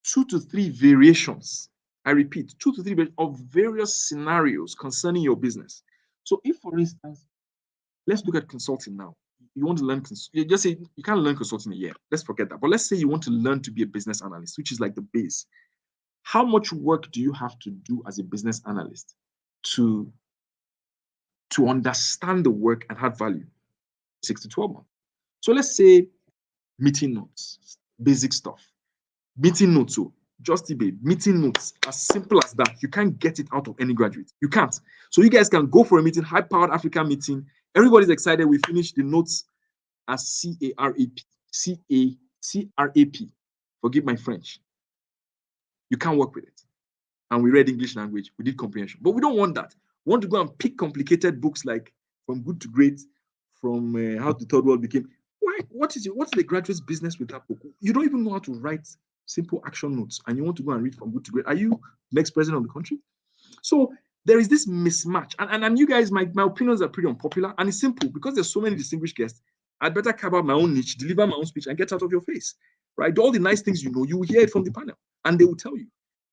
2 to 3 variations. I repeat, 2 to 3 of various scenarios concerning your business. So if, for instance, let's look at consulting now. You want to learn, you just say you can't learn consulting in a year. Let's forget that. But let's say you want to learn to be a business analyst, which is like the base. How much work do you have to do as a business analyst to understand the work and add value? 6 to 12 months. So let's say meeting notes, basic stuff. Meeting notes, so Just Ibe, meeting notes, as simple as that. You can't get it out of any graduate. You can't. So you guys can go for a meeting, high-powered Africa meeting. Everybody's excited. We finished the notes as CARAP. CARAP. Forgive my French. You can't work with it. And we read English language. We did comprehension. But we don't want that. We want to go and pick complicated books like From Good to Great, from How the Third World Became. Why? What's the graduate's business with that book? You don't even know how to write simple action notes, and you want to go and read From Good to Great. Are you next president of the country? So there is this mismatch. And you guys, my opinions are pretty unpopular, and it's simple. Because there's so many distinguished guests, I'd better carve out my own niche, deliver my own speech, and get out of your face. Right? All the nice things you know, you will hear it from the panel, and they will tell you.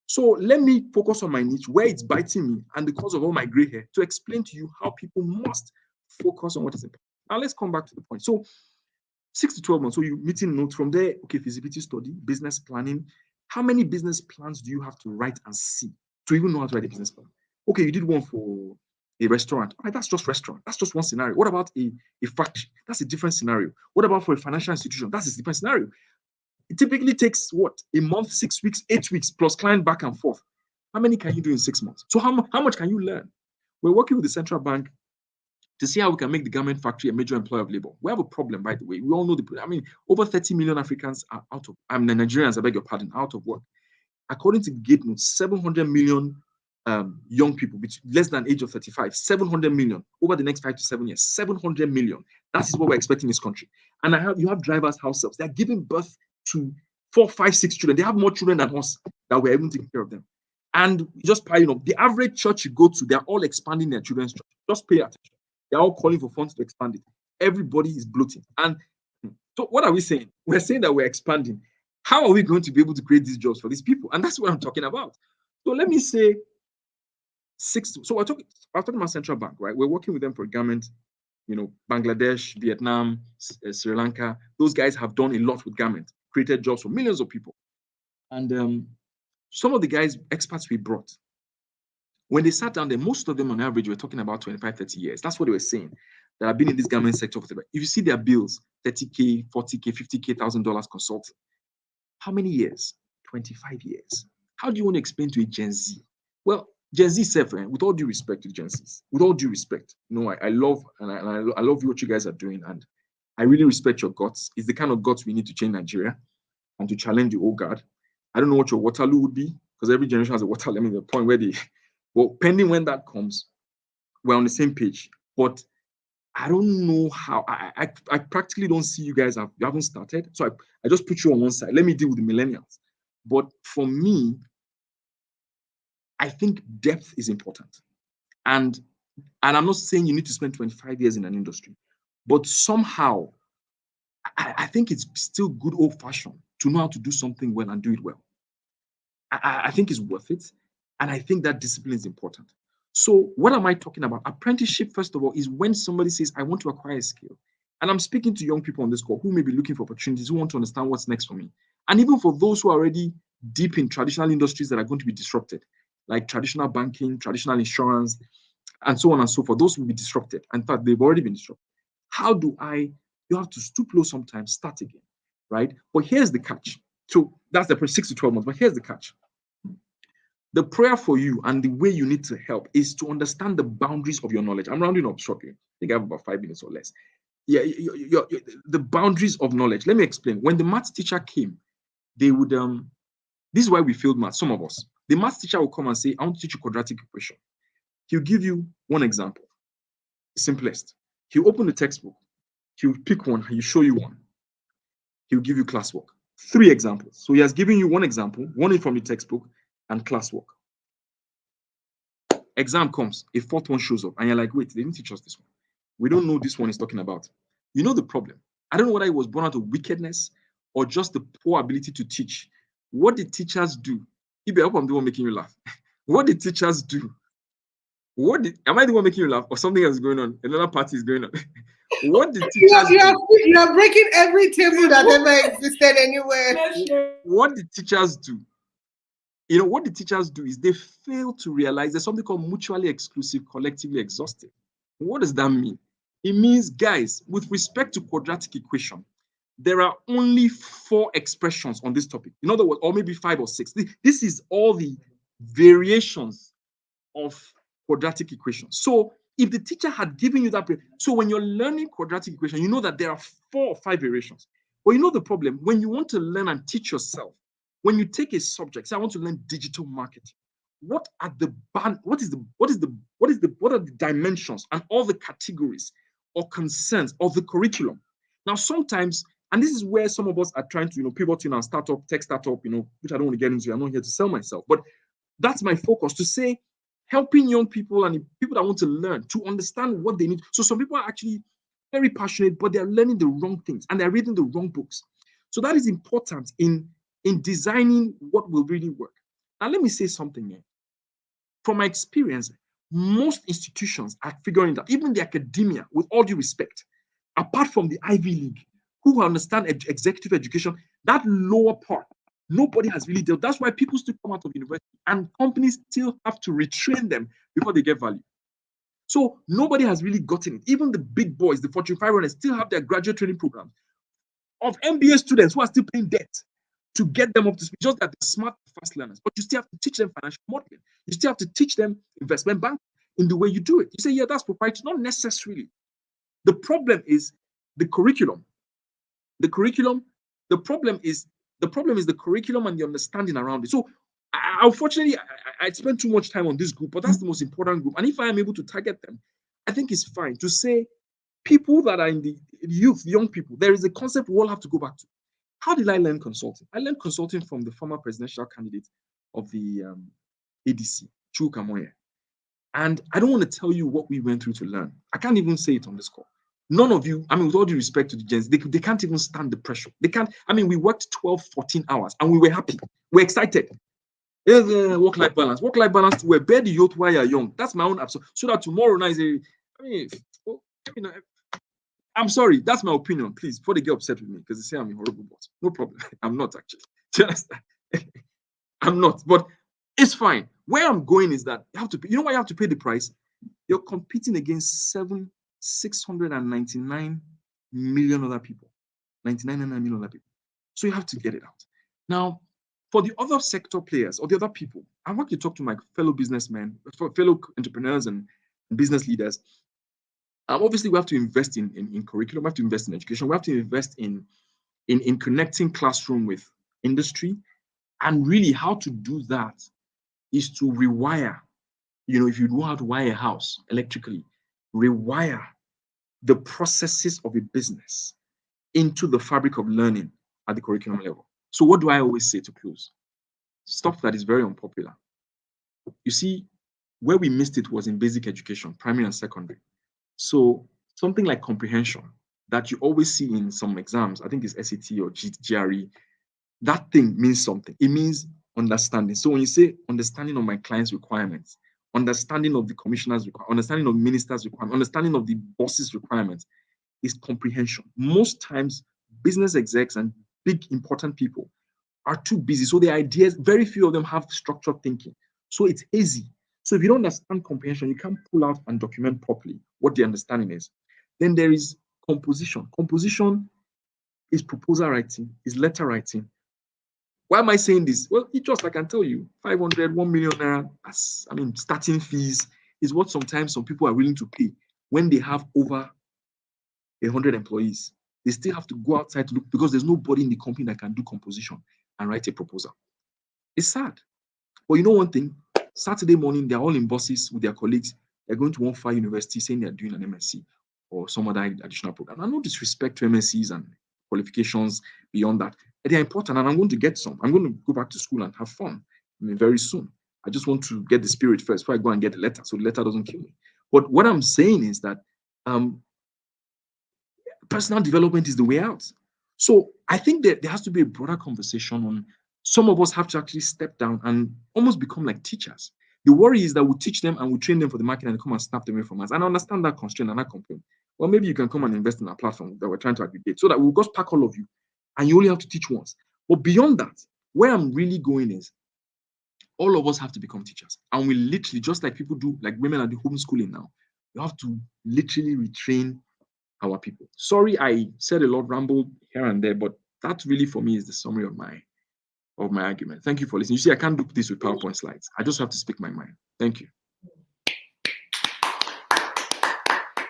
So let me focus on my niche, where it's biting me, and the cause of all my gray hair, to explain to you how people must focus on what is important. Now let's come back to the point. So 6 to 12 months. So you meeting notes from there. Okay, feasibility study, business planning. How many business plans do you have to write and see to even know how to write a business plan? Okay, you did one for a restaurant. All right, that's just restaurant. That's just one scenario. What about a factory? That's a different scenario. What about for a financial institution? That's a different scenario. It typically takes what? A month, 6 weeks, 8 weeks, plus client back and forth. How many can you do in 6 months? So how much can you learn? We're working with the central bank to see how we can make the garment factory a major employer of labor. We have a problem, by the way. We all know over 30 million Africans are Nigerians, I beg your pardon, out of work. According to the Gate Notes, 700 million young people, less than age of 35, 700 million over the next 5 to 7 years, 700 million. That is what we're expecting in this country. And you have drivers' house helps. They're giving birth to 4, 5, 6 children. They have more children than us that we're even taking care of them. And just piling up, the average church you go to, they're all expanding their children's church. Just pay attention. They're all calling for funds to expand it. Everybody is bloating. And so what are we saying? We're saying that we're expanding. How are we going to be able to create these jobs for these people? And that's what I'm talking about. So let me say 6. So I'm talking about central bank, right? We're working with them for garment. Bangladesh, Vietnam, Sri Lanka. Those guys have done a lot with garment, created jobs for millions of people. And some of the guys, experts we brought, when they sat down there, most of them on average were talking about 25, 30 years. That's what they were saying. That have been in this garment sector for the. If you see their bills, 30K, 40K, 50K, $1,000 consulting. How many years? 25 years. How do you want to explain to a Gen Z? Well, Gen Z self, with all due respect to Gen Zs, with all due respect, I love I love what you guys are doing, and I really respect your guts. It's the kind of guts we need to change Nigeria and to challenge the old guard. I don't know what your Waterloo would be, because every generation has a Waterloo. I mean, the point where well, pending when that comes, we're on the same page. But I don't know how. I practically don't see you guys you haven't started. So I just put you on one side. Let me deal with the millennials. But for me, I think depth is important. And I'm not saying you need to spend 25 years in an industry, But somehow, I think it's still good old-fashioned to know how to do something well and do it well. I think it's worth it. And I think that discipline is important. So what am I talking about? Apprenticeship, first of all, is when somebody says, I want to acquire a skill. And I'm speaking to young people on this call who may be looking for opportunities, who want to understand what's next for me. And even for those who are already deep in traditional industries that are going to be disrupted, like traditional banking, traditional insurance, and so on and so forth. Those will be disrupted. In fact, they've already been disrupted. How do you have to stoop low sometimes, start again, right? But here's the catch. So that's the 6 to 12 months, but here's the catch. The prayer for you and the way you need to help is to understand the boundaries of your knowledge. I'm rounding up shortly. I think I have about 5 minutes or less. Yeah, the boundaries of knowledge. Let me explain. When the maths teacher came, they would, this is why we failed maths, some of us. The maths teacher will come and say, I want to teach you quadratic equation. He'll give you one example, simplest. He'll open the textbook. He'll pick one. He'll show you one. He'll give you classwork. 3 examples. So he has given you one example, one from the textbook, and classwork. Exam comes, a 4th one shows up, and you're like, wait, they didn't teach us this one. We don't know this one is talking about. You know the problem. I don't know whether it was born out of wickedness or just the poor ability to teach. What did teachers do? Ibe, I hope I'm the one making you laugh. What did teachers do? Am I the one making you laugh, or something else is going on? Another party is going on. What did teachers do? You are breaking every table that ever existed anywhere. What did teachers do? You know, what the teachers do is they fail to realize there's something called mutually exclusive, collectively exhaustive. What does that mean? It means, guys, with respect to quadratic equation, there are only 4 expressions on this topic. In other words, or maybe 5 or 6. This is all the variations of quadratic equations. So if the teacher had given you that, so when you're learning quadratic equation, you know that there are 4 or 5 variations. But you know the problem, when you want to learn and teach yourself, when you take a subject, say I want to learn digital marketing, what are the dimensions and all the categories or concerns of the curriculum? Now, sometimes, and this is where some of us are trying to, pivot in our startup, tech startup, which I don't want to get into. I'm not here to sell myself, but that's my focus, to say, helping young people and people that want to learn to understand what they need. So some people are actually very passionate, but they're learning the wrong things and they're reading the wrong books. So that is important in designing what will really work. Now, let me say something here. From my experience, most institutions are figuring that, even the academia, with all due respect, apart from the Ivy League, who understand executive education, that lower part, nobody has really dealt. That's why people still come out of university and companies still have to retrain them before they get value. So nobody has really gotten it. Even the big boys, the Fortune 500, still have their graduate training programs of MBA students who are still paying debt to get them up to speed. Just that they're smart, fast learners, but you still have to teach them financial modeling. You still have to teach them investment banking in the way you do it. You say, yeah, that's proprietary. Not necessarily. The problem is the curriculum. The problem is the curriculum and the understanding around it. So unfortunately, I spent too much time on this group, but that's the most important group. And if I am able to target them, I think it's fine to say people that are in the youth, young people, there is a concept we all have to go back to. How did I learn consulting? I learned consulting from the former presidential candidate of the ADC, Chuka Moye. And I don't want to tell you what we went through to learn. I can't even say it on this call. None of you, with all due respect to the gens, they can't even stand the pressure. They can't. We worked 12, 14 hours and we were happy. We're excited. Work-life balance. Work-life balance, we're bear the youth while you're young. That's my own absolute. So that tomorrow night, I'm sorry, that's my opinion. Please, before they get upset with me, because they say I'm a horrible boss. No problem. I'm not actually. Just I'm not, but it's fine. Where I'm going is that you have to pay, why you have to pay the price? You're competing against 699 million other people. 99 million other people. So you have to get it out. Now, for the other sector players or the other people, I want to talk to my fellow businessmen, fellow entrepreneurs and business leaders. Obviously, we have to invest in curriculum, we have to invest in education, we have to invest in connecting classroom with industry. And really, how to do that is to rewire, if you know how to wire a house electrically, rewire the processes of a business into the fabric of learning at the curriculum level. So what do I always say to close? Stuff that is very unpopular. You see, where we missed it was in basic education, primary and secondary. So something like comprehension that you always see in some exams, I think it's SAT or GRE, that thing means something. It means understanding. So when you say understanding of my client's requirements, understanding of the commissioner's requirements, understanding of minister's requirements, understanding of the boss's requirements, is comprehension. Most times, business execs and big important people are too busy. So the ideas, very few of them have structured thinking. So it's hazy. So if you don't understand comprehension, you can't pull out and document properly what the understanding is. Then there is composition. Composition is proposal writing, is letter writing. Why am I saying this? Well, it just, I can tell you, 500, 1 million naira, starting fees is what sometimes some people are willing to pay when they have over 100 employees. They still have to go outside to look because there's nobody in the company that can do composition and write a proposal. It's sad. But you know one thing, Saturday morning, they're all in buses with their colleagues. They're going to one far university saying they're doing an MSc or some other additional program. And no disrespect to MScs and qualifications beyond that. They're important and I'm going to get some. I'm going to go back to school and have fun very soon. I just want to get the spirit first before I go and get the letter so the letter doesn't kill me. But what I'm saying is that personal development is the way out. So I think that there has to be a broader conversation on some of us have to actually step down and almost become like teachers. The worry is that we teach them and we train them for the market and they come and snap them away from us. And I understand that constraint and that complaint. Well, maybe you can come and invest in our platform that we're trying to aggregate so that we'll just pack all of you and you only have to teach once. But beyond that, where I'm really going is all of us have to become teachers. And we literally, just like people do, like women are the homeschooling now, you have to literally retrain our people. Sorry, I said a lot, rambled here and there, but that really for me is the summary of my argument. Thank you for listening. You see, I can't do this with PowerPoint slides. I just have to speak my mind. Thank you.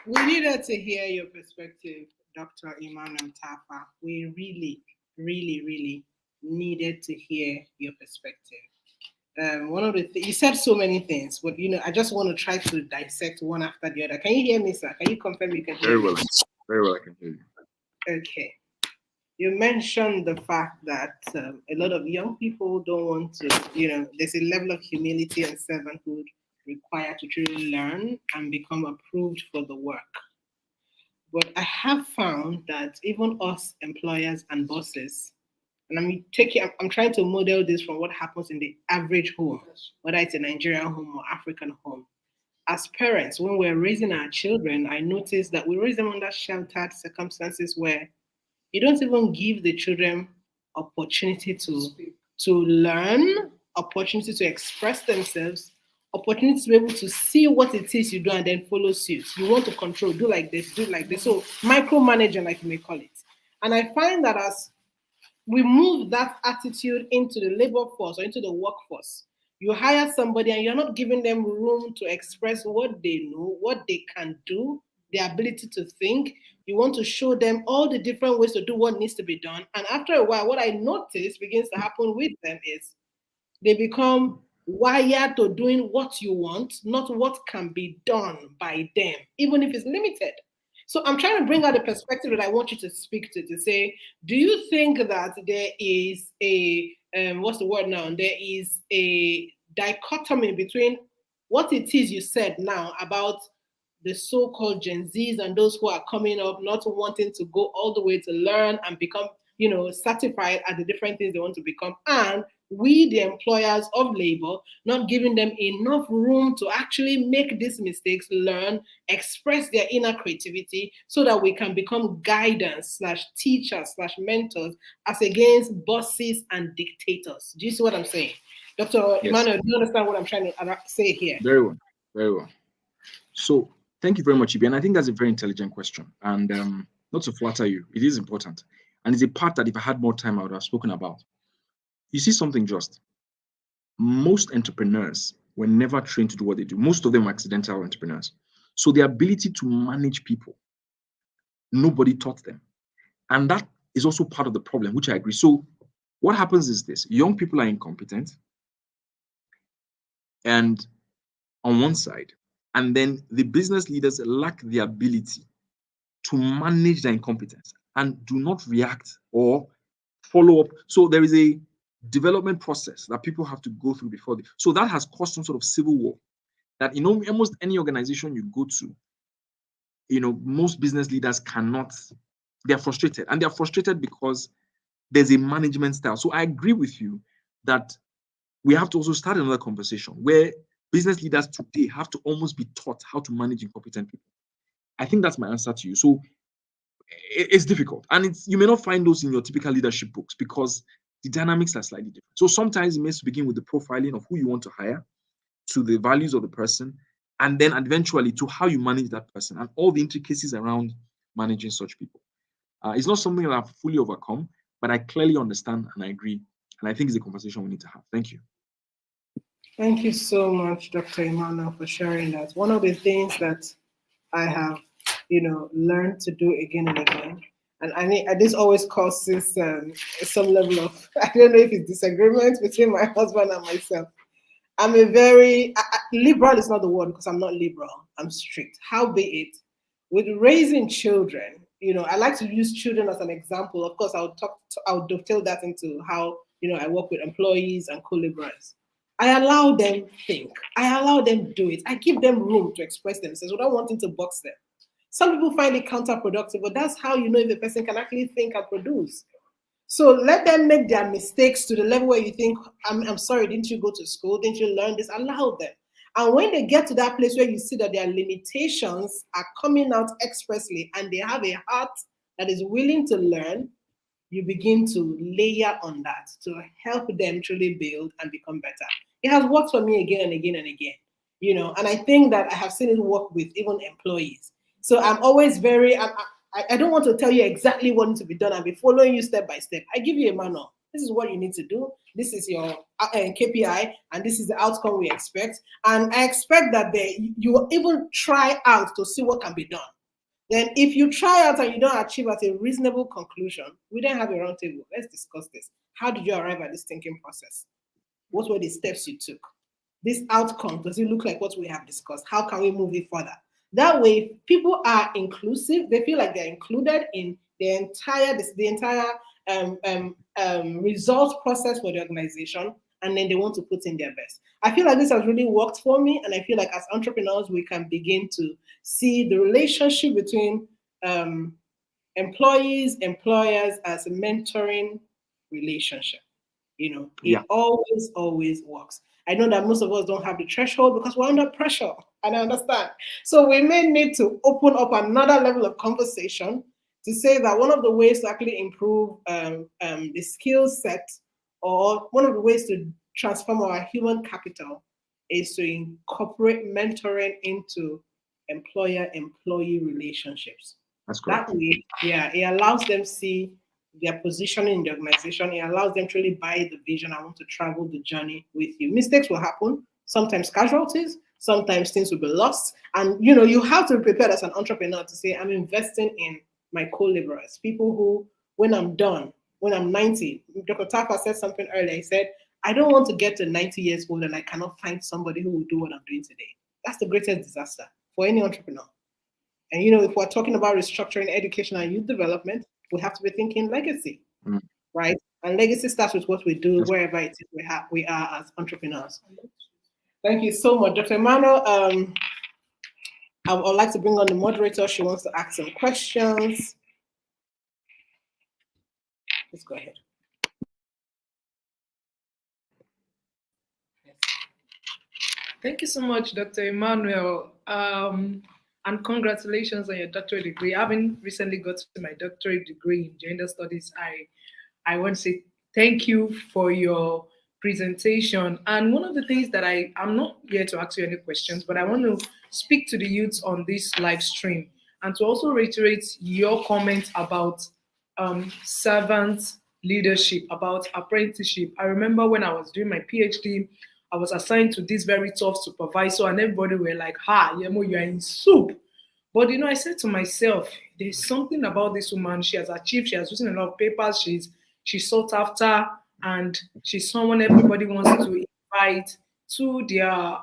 We needed to hear your perspective, Dr. Emmanuel Tafa. We really, really, really needed to hear your perspective. One of the you said so many things, but I just want to try to dissect one after the other. Can you hear me, sir? Can you confirm you can hear me? Very well, I can hear you. Okay. You mentioned the fact that a lot of young people don't want to, there's a level of humility and servanthood required to truly learn and become approved for the work. But I have found that even us employers and bosses, and I'm trying to model this from what happens in the average home, whether it's a Nigerian home or African home. As parents, when we're raising our children, I noticed that we raise them under sheltered circumstances where you don't even give the children opportunity to learn, opportunity to express themselves, opportunity to be able to see what it is you do and then follow suit. You want to control, do like this, do like this. So micromanaging, like you may call it. And I find that as we move that attitude into the labor force or into the workforce, you hire somebody and you're not giving them room to express what they know, what they can do, their ability to think. You want to show them all the different ways to do what needs to be done. And after a while, what I notice begins to happen with them is they become wired to doing what you want, not what can be done by them, even if it's limited. So I'm trying to bring out the perspective that I want you to speak to say, do you think that there is a, what's the word now? There is a dichotomy between what it is you said now about the so-called Gen Zs and those who are coming up, not wanting to go all the way to learn and become, certified at the different things they want to become, and we, the employers of labor, not giving them enough room to actually make these mistakes, learn, express their inner creativity so that we can become guidance / teachers / mentors as against bosses and dictators. Do you see what I'm saying? Dr. Yes. Emmanuel, do you understand what I'm trying to say here? Very well, very well. So thank you very much, Ibe. And I think that's a very intelligent question. And not to flatter you, it is important. And it's a part that if I had more time, I would have spoken about. You see something just. Most entrepreneurs were never trained to do what they do. Most of them are accidental entrepreneurs. So the ability to manage people, nobody taught them. And that is also part of the problem, which I agree. So what happens is this. Young people are incompetent. And on one side, and then the business leaders lack the ability to manage their incompetence and do not react or follow up. So there is a development process that people have to go through before so that has caused some sort of civil war that almost any organization you go to, most business leaders cannot, they're frustrated. And they're frustrated because there's a management style. So I agree with you that we have to also start another conversation where business leaders today have to almost be taught how to manage incompetent people. I think that's my answer to you. So it's difficult. And you may not find those in your typical leadership books because the dynamics are slightly different. So sometimes it may begin with the profiling of who you want to hire, to the values of the person, and then eventually to how you manage that person and all the intricacies around managing such people. It's not something that I've fully overcome, but I clearly understand and I agree. And I think it's a conversation we need to have. Thank you. Thank you so much, Dr. Emmanuel, for sharing that. One of the things that I have, learned to do again and again, and this always causes some level of, I don't know if it's disagreement between my husband and myself. I'm a very, liberal is not the word because I'm not liberal, I'm strict. How be it? With raising children, I like to use children as an example. Of course, I'll dovetail that into how, I work with employees and co-laborers. I allow them think. I allow them do it. I give them room to express themselves without wanting to box them. Some people find it counterproductive, but that's how you know if a person can actually think and produce. So let them make their mistakes to the level where you think, I'm sorry, didn't you go to school? Didn't you learn this? Allow them. And when they get to that place where you see that their limitations are coming out expressly and they have a heart that is willing to learn, you begin to layer on that to help them truly build and become better. It has worked for me again and again and again, and I think that I have seen it work with even employees. So I'm always I don't want to tell you exactly what needs to be done. I'll be following you step by step. I give you a manual. This is what you need to do. This is your KPI, and this is the outcome we expect. And I expect that you will even try out to see what can be done. Then if you try out and you don't achieve at a reasonable conclusion, we then have a round table. Let's discuss this. How did you arrive at this thinking process? What were the steps you took? This outcome, does it look like what we have discussed? How can we move it further? That way, people are inclusive. They feel like they're included in the entire result process for the organization, and then they want to put in their best. I feel like this has really worked for me, and I feel like as entrepreneurs, we can begin to see the relationship between employees, employers as a mentoring relationship. It always works. I know that most of us don't have the threshold because we're under pressure, and I understand. So we may need to open up another level of conversation to say that one of the ways to actually improve the skill set, or one of the ways to transform our human capital, is to incorporate mentoring into employer-employee relationships. That's correct. That way, it allows them to see their position in the organization. It allows them to really buy the vision. I want to travel the journey with you. Mistakes will happen, sometimes casualties, sometimes things will be lost. And you have to be prepared as an entrepreneur to say, I'm investing in my co-laborers, people who, when I'm done, when I'm 90, Dr. Tafa said something earlier. He said, I don't want to get to 90 years old and I cannot find somebody who will do what I'm doing today. That's the greatest disaster for any entrepreneur. And if we're talking about restructuring education and youth development, we have to be thinking legacy, right? And legacy starts with what we do wherever it is we are as entrepreneurs. Thank you so much, Dr. Emmanuel. I would like to bring on the moderator. She wants to ask some questions. Let's go ahead. Thank you so much, Dr. Emmanuel. And congratulations on your doctorate degree. Having recently got to my doctorate degree in gender studies, I want to say thank you for your presentation. And one of the things that I'm not here to ask you any questions, but I want to speak to the youths on this live stream and to also reiterate your comments about servant leadership, about apprenticeship. I remember when I was doing my PhD, I was assigned to this very tough supervisor, and everybody were like, Yemo, you're in soup. But I said to myself, there's something about this woman. She has achieved, she has written a lot of papers, she's sought after, and she's someone everybody wants to invite to their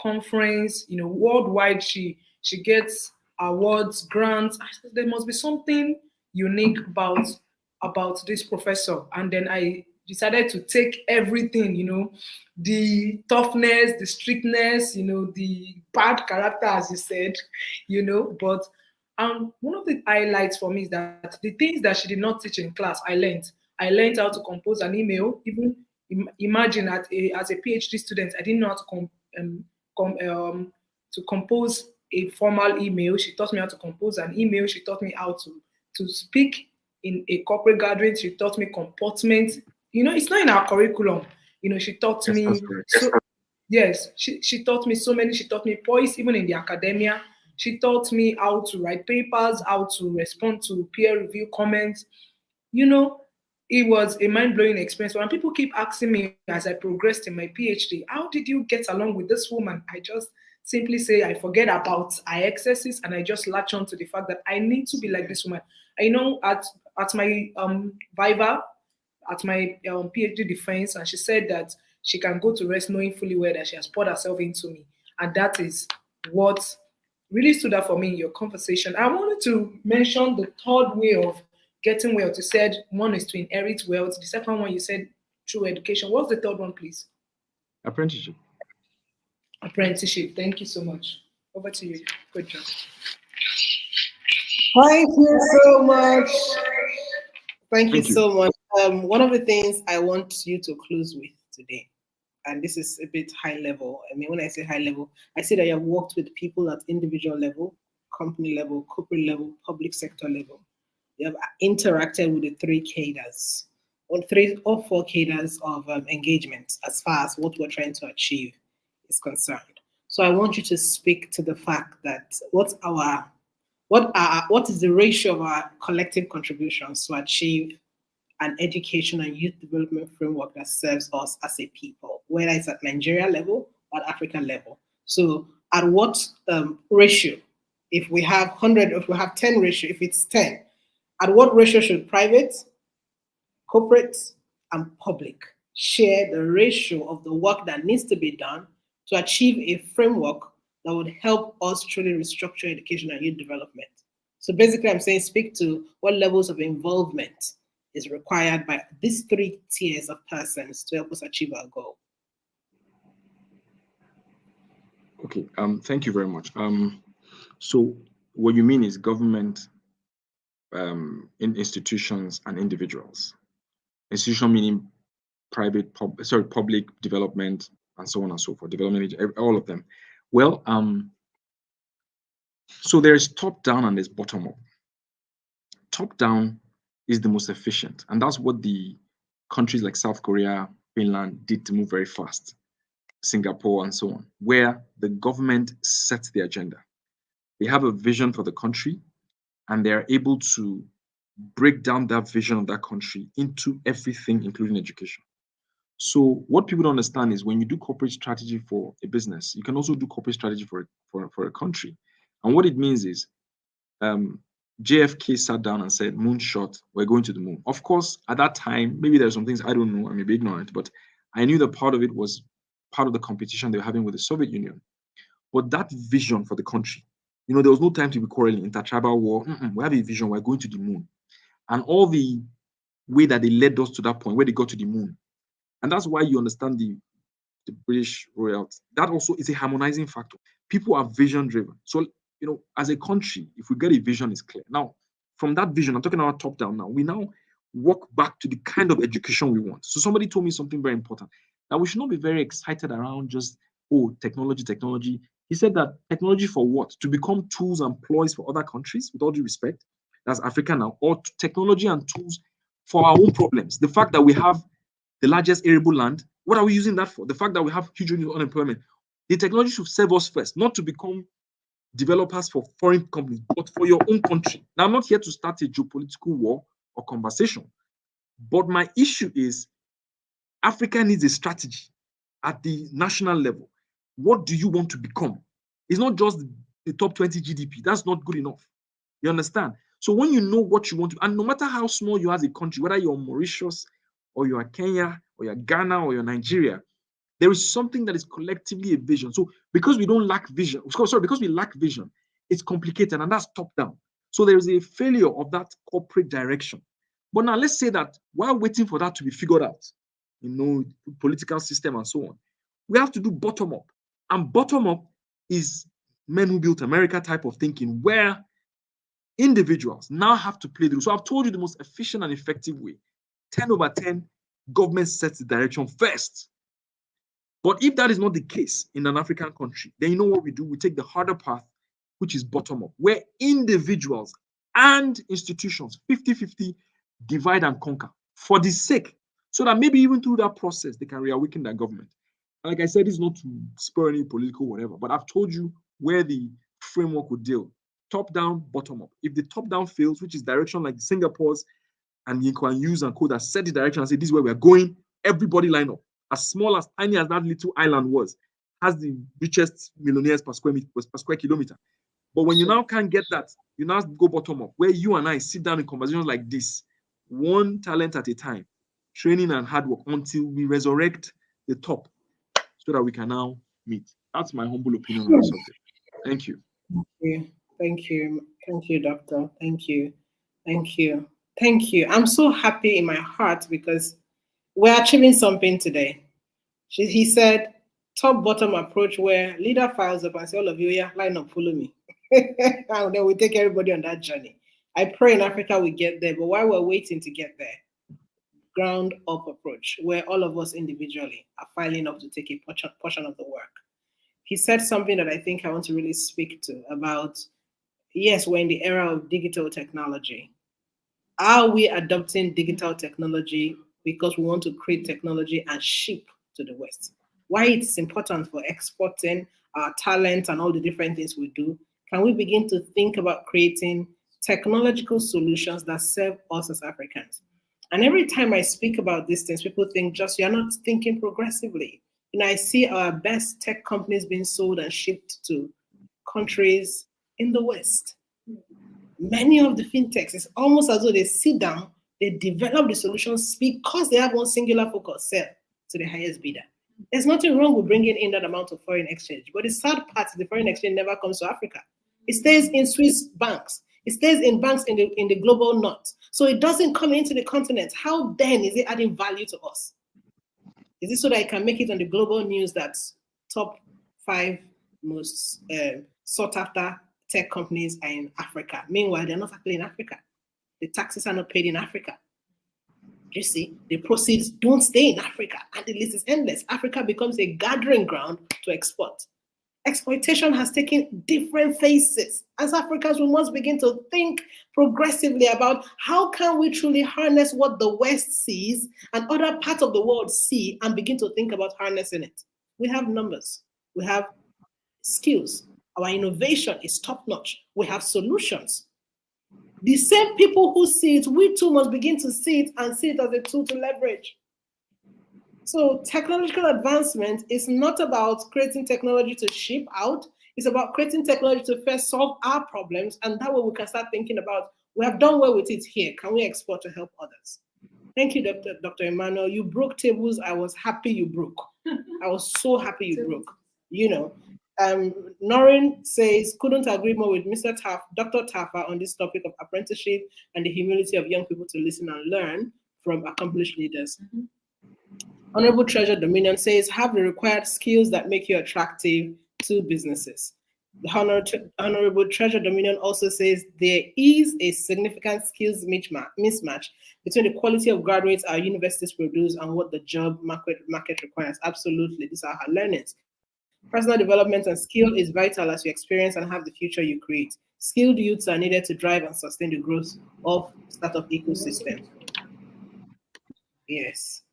conference, worldwide. She gets awards, grants. I said, there must be something unique about this professor. And then I decided to take everything, the toughness, the strictness, the bad character, as you said, but one of the highlights for me is that the things that she did not teach in class, I learned. I learned how to compose an email. Even imagine as a PhD student, I didn't know how to compose a formal email. She taught me how to compose an email. She taught me how to speak in a corporate gathering. She taught me comportment. It's not in our curriculum. She taught Yes, me. that's correct. So, yes, she taught me so many. She taught me poise, even in the academia. She taught me how to write papers, how to respond to peer review comments. It was a mind-blowing experience. When people keep asking me as I progressed in my PhD, how did you get along with this woman? I just simply say I forget about our excesses and I just latch on to the fact that I need to be like this woman. I know at my Viva, at my PhD defense, and she said that she can go to rest knowing fully well that she has poured herself into me. And that is what really stood out for me in your conversation. I wanted to mention the third way of getting wealth. You said one is to inherit wealth. The second one you said through education. What's the third one, please? Apprenticeship. Apprenticeship. Thank you so much. Over to you. Good job. Thank you so much. Thank you so much. One of the things I want you to close with today, and this is a bit high level. I mean, when I say high level, I say that you have worked with people at individual level, company level, corporate level, public sector level. You have interacted with the three cadres, or 3 or 4 cadres of engagement as far as what we're trying to achieve is concerned. So I want you to speak to the fact that what is the ratio of our collective contributions to achieve an education and youth development framework that serves us as a people, whether it's at Nigeria level or at Africa level. So at what ratio, if we have 100, if we have 10 ratio, if it's 10, at what ratio should private, corporate, and public share the ratio of the work that needs to be done to achieve a framework that would help us truly restructure education and youth development? So basically, I'm saying speak to what levels of involvement is required by these 3 tiers of persons to help us achieve our goal. Okay, thank you very much. So what you mean is government, in institutions and individuals. Institution meaning public development and so on and so forth, development, all of them. Well, so there's top down and there's bottom up. Top down is the most efficient, and that's what the countries like South Korea, Finland did to move very fast, Singapore and so on, where the government sets the agenda. They have a vision for the country and they are able to break down that vision of that country into everything, including education. So what people don't understand is when you do corporate strategy for a business, you can also do corporate strategy for a country. And what it means is JFK sat down and said, moonshot, we're going to the moon. Of course, at that time, maybe there's some things I don't know, I may be ignorant, but I knew that part of it was part of the competition they were having with the Soviet Union. But that vision for the country, there was no time to be quarreling, intertribal war. We have a vision, we're going to the moon. And all the way that they led us to that point where they got to the moon. And that's why you understand the British royalty. That also is a harmonizing factor. People are vision driven. So, as a country, if we get a vision, it's clear. Now, from that vision, I'm talking about top down now, we now walk back to the kind of education we want. So somebody told me something very important. Now, we should not be very excited around just, technology. He said that technology for what? To become tools and ploys for other countries, with all due respect, that's Africa now, or technology and tools for our own problems. The fact that we have the largest arable land, what are we using that for? The fact that we have huge unemployment. The technology should serve us first, not to become developers for foreign companies, but for your own country. Now, I'm not here to start a geopolitical war or conversation, but my issue is Africa needs a strategy at the national level. What do you want to become? It's not just the top 20 GDP. That's not good enough. You understand? So when you know what you want to, and no matter how small you are as a country, whether you're Mauritius or you're Kenya or you're Ghana or you're Nigeria, there is something that is collectively a vision. So because we don't lack vision, because we lack vision, it's complicated, and that's top down. So there is a failure of that corporate direction. But now let's say that while waiting for that to be figured out, political system and so on. We have to do bottom up. And bottom up is men who built America type of thinking, where individuals now have to play the role. So I've told you the most efficient and effective way. 10/10, government sets the direction first. But if that is not the case in an African country, then you know what we do? We take the harder path, which is bottom up, where individuals and institutions 50-50 divide and conquer for the sake, so that maybe even through that process, they can reawaken their government. Like I said, it's not to spur any political whatever, but I've told you where the framework would deal. Top down, bottom up. If the top down fails, which is direction like Singapore's and Yin Kuan Yew's and co that set the direction and say, this is where we're going, everybody line up. As small, as tiny as that little island was, has the richest millionaires per square kilometer. But when you now can't get that, you now go bottom up, where you and I sit down in conversations like this, one talent at a time, training and hard work until we resurrect the top, so that we can now meet. That's my humble opinion on the subject. Thank you. Thank you, Doctor. Thank you. I'm so happy in my heart because we're achieving something today. He said, top-bottom approach, where leader files up and say, all of you, yeah, line up, follow me. And then we take everybody on that journey. I pray in Africa we get there, but while we're waiting to get there, ground-up approach, where all of us individually are filing up to take a portion of the work. He said something that I think I want to really speak to about, yes, we're in the era of digital technology. Are we adopting digital technology because we want to create technology and ship to the West? Why it's important for exporting our talent and all the different things we do, can we begin to think about creating technological solutions that serve us as Africans? And every time I speak about these things, people think, just you're not thinking progressively. I see our best tech companies being sold and shipped to countries in the West. Many of the fintechs, it's almost as though they sit down, they develop the solutions because they have one singular focus, sell to the highest bidder. There's nothing wrong with bringing in that amount of foreign exchange, but the sad part is the foreign exchange never comes to Africa. It stays in Swiss banks. It stays in banks in the global north. So it doesn't come into the continent. How then is it adding value to us? Is it so that I can make it on the global news that top 5 most sought after tech companies are in Africa? Meanwhile, they're not actually in Africa. The taxes are not paid in Africa. You see, the proceeds don't stay in Africa, and the list is endless. Africa becomes a gathering ground to export. Exploitation has taken different faces. As Africans, we must begin to think progressively about how can we truly harness what the West sees and other parts of the world see and begin to think about harnessing it. We have numbers. We have skills. Our innovation is top-notch. We have solutions. The same people who see it, we too must begin to see it and see it as a tool to leverage. So technological advancement is not about creating technology to ship out. It's about creating technology to first solve our problems. And that way we can start thinking about, we have done well with it here. Can we export to help others? Thank you, Dr. Emmanuel. You broke tables. I was happy you broke. I was so happy you broke. Noreen says, couldn't agree more with Dr. Tafa on this topic of apprenticeship and the humility of young people to listen and learn from accomplished leaders. Mm-hmm. Honorable Treasure Dominion says, have the required skills that make you attractive to businesses. The Honorable Treasure Dominion also says, there is a significant skills mismatch between the quality of graduates our universities produce and what the job market requires. Absolutely, these are her learnings. Personal development and skill is vital as you experience and have the future you create. Skilled youths are needed to drive and sustain the growth of startup ecosystem. Yes.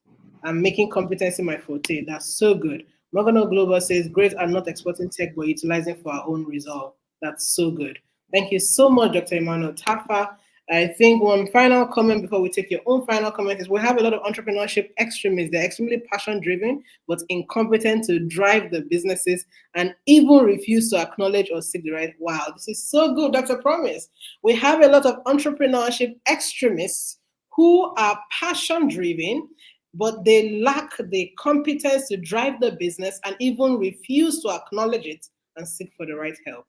I'm making competency my forte. That's so good. Morgano Global says, great are not exporting tech, but utilizing for our own resolve. That's so good. Thank you so much, Dr. Emmanuel Tafa. I think one final comment before we take your own final comment is we have a lot of entrepreneurship extremists. They're extremely passion-driven, but incompetent to drive the businesses and even refuse to acknowledge or seek the right. Wow, this is so good, Dr. Promise. We have a lot of entrepreneurship extremists who are passion-driven, but they lack the competence to drive the business and even refuse to acknowledge it and seek for the right help.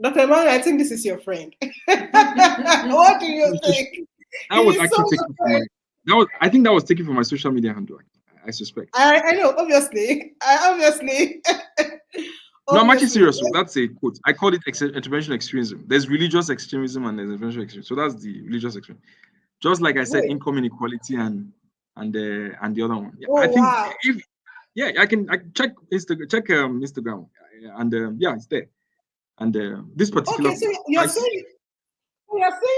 Dr. Emmanuel, I think this is your friend. What do you think? I was actually thinking for I think that was taken from my social media handle. I suspect. I know, obviously. Obviously. No, I'm actually Obviously. serious. So that's a quote. I call it intervention extremism. There's religious extremism and there's intervention extremism. So that's the religious extremism. Just like I said, Wait. income inequality and the other one. Yeah, I Oh, think wow. if I can check Instagram and yeah, it's there. And this particular Okay, so quote, you're saying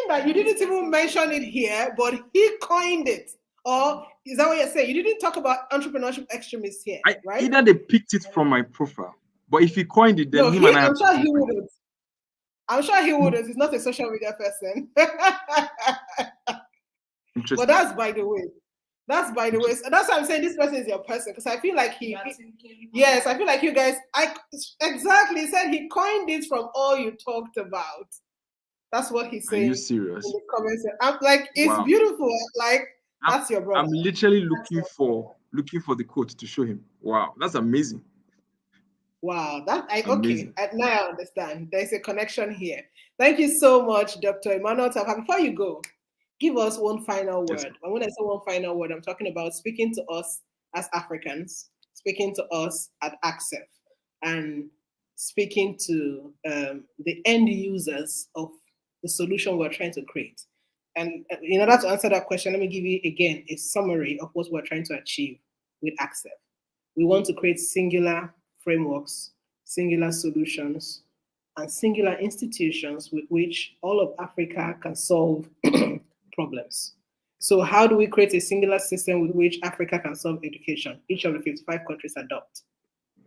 that you didn't even mention it here, but he coined it. Or is that what you're saying? You didn't talk about entrepreneurship extremists here, right? either they picked it from my profile, but if he coined it, then No, him and I have I'm to sure come he for it. wouldn't. I'm sure he wouldn't. He's not a social media person. But that's by the way. That's by the way. So that's why I'm saying this person is your person, because I feel like yes, I feel like you guys. Exactly said he coined it from all you talked about. That's what he's Are saying. you serious? In the comments. I'm like, it's Wow. beautiful. Like, that's your brother. I'm literally looking for the quote to show him. Wow, that's amazing. Wow, Amazing. okay. Now I understand. There's a connection here. Thank you so much, Dr. Emmanuel Tafa. Before you go, give us one final word. Yes. And when I say one final word, I'm talking about speaking to us as Africans, speaking to us at ACCEF, and speaking to the end users of the solution we're trying to create. And in order to answer that question, let me give you again a summary of what we're trying to achieve with ACCEF. We want to create singular frameworks, singular solutions, and singular institutions with which all of Africa can solve problems. So how do we create a singular system with which Africa can solve education? Each of the 55 countries adopt.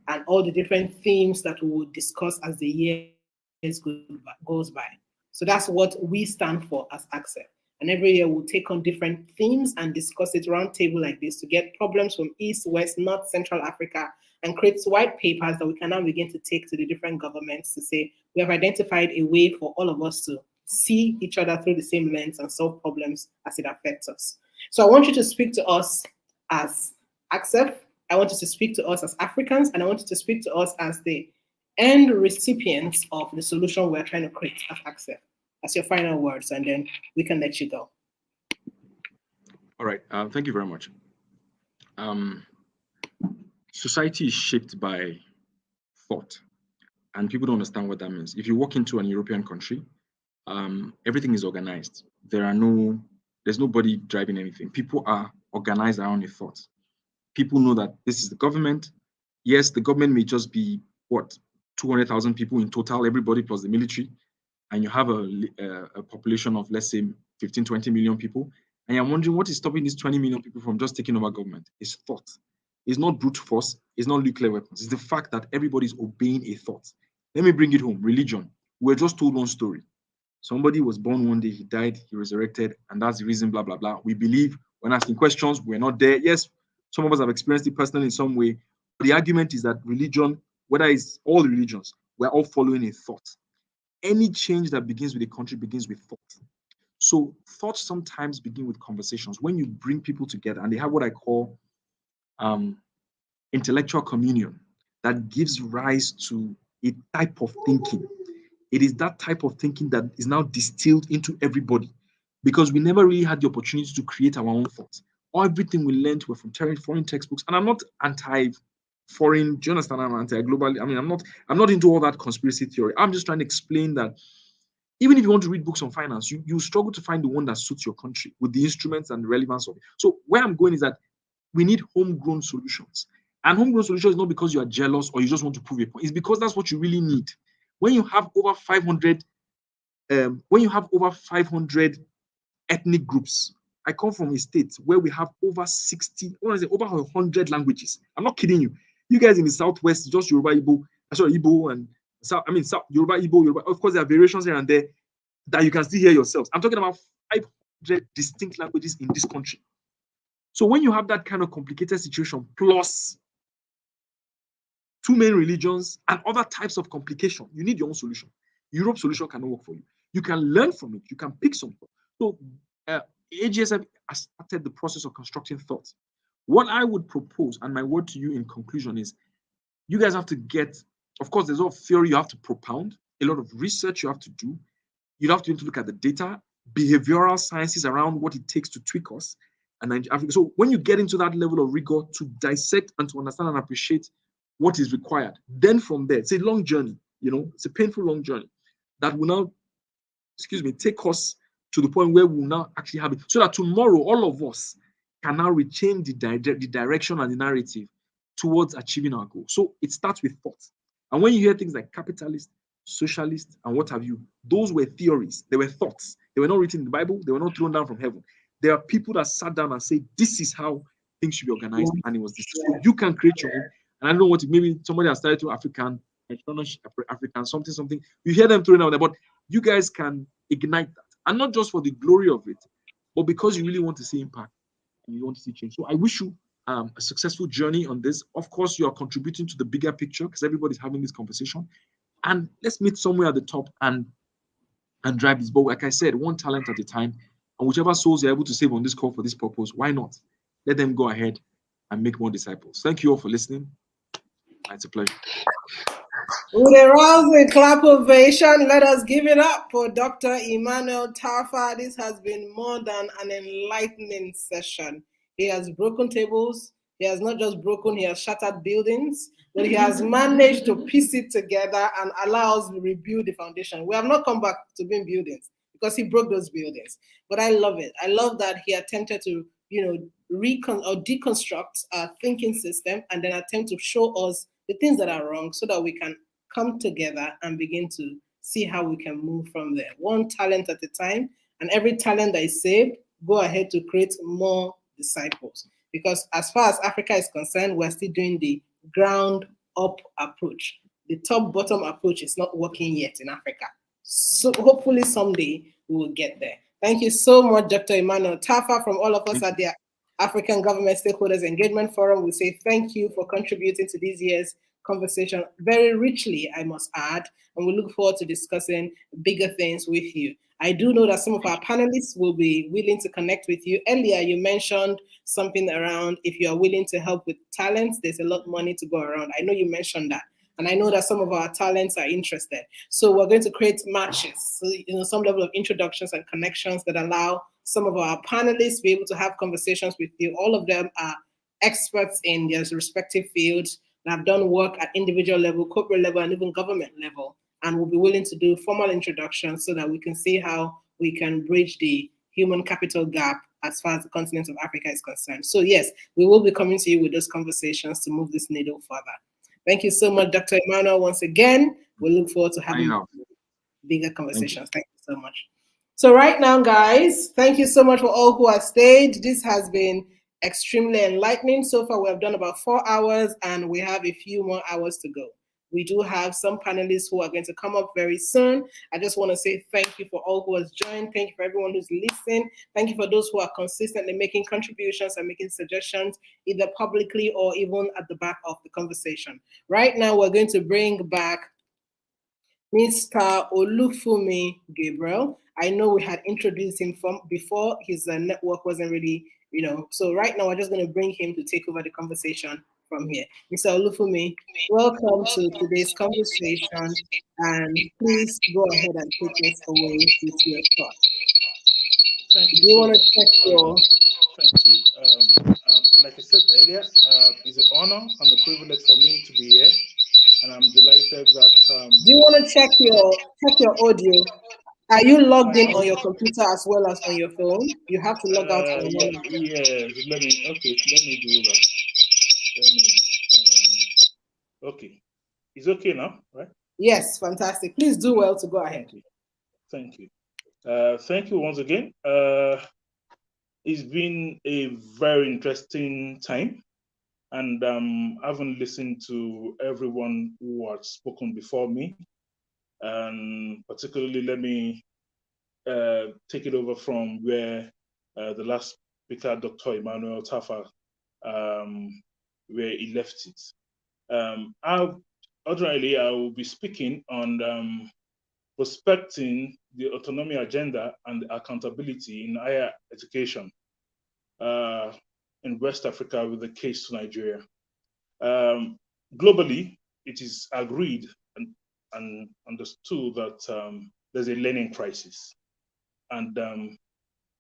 And all the different themes that we will discuss as the years goes by. So that's what we stand for as ACCEF. And every year we'll take on different themes and discuss it round table like this to get problems from East, West, North, Central Africa, and create white papers that we can now begin to take to the different governments to say, we have identified a way for all of us to see each other through the same lens and solve problems as it affects us. So I want you to speak to us as ACCEF. I want you to speak to us as Africans, and I want you to speak to us as the end recipients of the solution we're trying to create as ACCEF. That's your final words, and then we can let you go. All right. Thank you very much. Society is shaped by thought, and people don't understand what that means. If you walk into an European country, everything is organized. There's nobody driving anything. People are organized around a thought. People know that this is the government. Yes, the government may just be 200,000 people in total, everybody plus the military, and you have a population of, let's say, 15, 20 million people, and you're wondering what is stopping these 20 million people from just taking over government. It's thought. It's not brute force. It's not nuclear weapons. It's the fact that everybody's obeying a thought. Let me bring it home. Religion. We're just told one story. Somebody was born one day, he died, he resurrected, and that's the reason, blah, blah, blah. We believe when asking questions, we're not there. Yes, some of us have experienced it personally in some way. But the argument is that religion, whether it's all the religions, we're all following a thought. Any change that begins with a country begins with thought. So thoughts sometimes begin with conversations. When you bring people together and they have what I call intellectual communion that gives rise to a type of thinking. It is that type of thinking that is now distilled into everybody, because we never really had the opportunity to create our own thoughts. Everything we learned were from foreign textbooks, and I'm not anti-foreign. Do you understand? I'm anti-global. I mean, I'm not into all that conspiracy theory. I'm just trying to explain that even if you want to read books on finance, you struggle to find the one that suits your country with the instruments and the relevance of it. So where I'm going is that we need homegrown solutions. And homegrown solution is not because you are jealous or you just want to prove a point. It's because that's what you really need. When you have over 500, ethnic groups. I come from a state where we have over 100 languages. I'm not kidding you. You guys in the Southwest, just Yoruba, Igbo, and South Yoruba, Igbo, Yoruba. Of course, there are variations here and there that you can still hear yourselves. I'm talking about 500 distinct languages in this country. So when you have that kind of complicated situation, plus two main religions and other types of complication, you need your own solution. Europe's solution cannot work for you. You can learn from it. You can pick something. So AGSF has started the process of constructing thought. What I would propose, and my word to you in conclusion, is you guys have to get, of course, there's a lot of theory you have to propound, a lot of research you have to do. You have to look at the data, behavioral sciences around what it takes to tweak us, and Africa. So when you get into that level of rigor to dissect and to understand and appreciate what is required, then from there, it's a long journey, it's a painful long journey that will now, take us to the point where we'll now actually have it, so that tomorrow all of us can now rechange the direction and the narrative towards achieving our goal. So it starts with thought. And when you hear things like capitalist, socialist, and what have you, those were theories. They were thoughts. They were not written in the Bible. They were not thrown down from heaven. There are people that sat down and said, this is how things should be organized, and it was this. So you can create your own. And I don't know what, maybe somebody has started to African, something. You hear them throwing out there, but you guys can ignite that. And not just for the glory of it, but because you really want to see impact and you want to see change. So I wish you a successful journey on this. Of course, you are contributing to the bigger picture because everybody's having this conversation. And let's meet somewhere at the top and drive this. But like I said, one talent at a time. And whichever souls you're able to save on this call for this purpose, why not? Let them go ahead and make more disciples. Thank you all for listening. It's a pleasure. With a rousing clap ovation, let us give it up for Dr. Emmanuel Tafa. This has been more than an enlightening session. He has broken tables. He has not just broken, he has shattered buildings, but he has managed to piece it together and allow us to rebuild the foundation. We have not come back to being buildings because he broke those buildings. But I love it. I love that he attempted to, deconstruct our thinking system and then attempt to show us the things that are wrong so that we can come together and begin to see how we can move from there. One talent at a time, and every talent that is saved, go ahead to create more disciples. Because as far as Africa is concerned, we're still doing the ground up approach. The top bottom approach is not working yet in Africa. So hopefully someday we will get there. Thank you so much, Dr. Emmanuel Tafa. From all of us at the African Government Stakeholders Engagement Forum, we say thank you for contributing to this year's conversation very richly, I must add, and we look forward to discussing bigger things with you. I do know that some of our panelists will be willing to connect with you. Earlier, you mentioned something around if you are willing to help with talents, there's a lot of money to go around. I know you mentioned that. And I know that some of our talents are interested. So we're going to create matches, so, some level of introductions and connections that allow some of our panelists to be able to have conversations with you. All of them are experts in their respective fields and have done work at individual level, corporate level, and even government level, and will be willing to do formal introductions so that we can see how we can bridge the human capital gap as far as the continent of Africa is concerned. So yes, we will be coming to you with those conversations to move this needle further. Thank you so much, Dr. Emmanuel, once again. We look forward to having bigger conversations. Thank you so much. So right now, guys, thank you so much for all who have stayed. This has been extremely enlightening. So far, we have done about 4 hours and we have a few more hours to go. We do have some panelists who are going to come up very soon. I just want to say thank you for all who has joined. Thank you for everyone who's listening. Thank you for those who are consistently making contributions and making suggestions, either publicly or even at the back of the conversation. Right now, we're going to bring back Mr. Olufumi Gabriel. I know we had introduced him from before. His network wasn't really, So right now, we're just going to bring him to take over the conversation from here. Mr. Olufumi, welcome to today's conversation, and please go ahead and take us away with your thoughts. Thank you. Do you want to check your... Thank you. Like I said earlier, it's an honor and a privilege for me to be here, and I'm delighted that... Do you want to check your audio? Are you logged in on your computer as well as on your phone? You have to log out on one. Let me do that. Okay. It's okay now, right? Yes, fantastic. Please do well to go ahead. Thank you. Thank you once again. It's been a very interesting time, and having listened to everyone who has spoken before me, and particularly let me take it over from where the last speaker, Dr. Emmanuel Tafa, where he left it. Ordinarily, I will be speaking on prospecting the autonomy agenda and accountability in higher education in West Africa with the case to Nigeria. Globally, it is agreed and understood that there's a learning crisis. And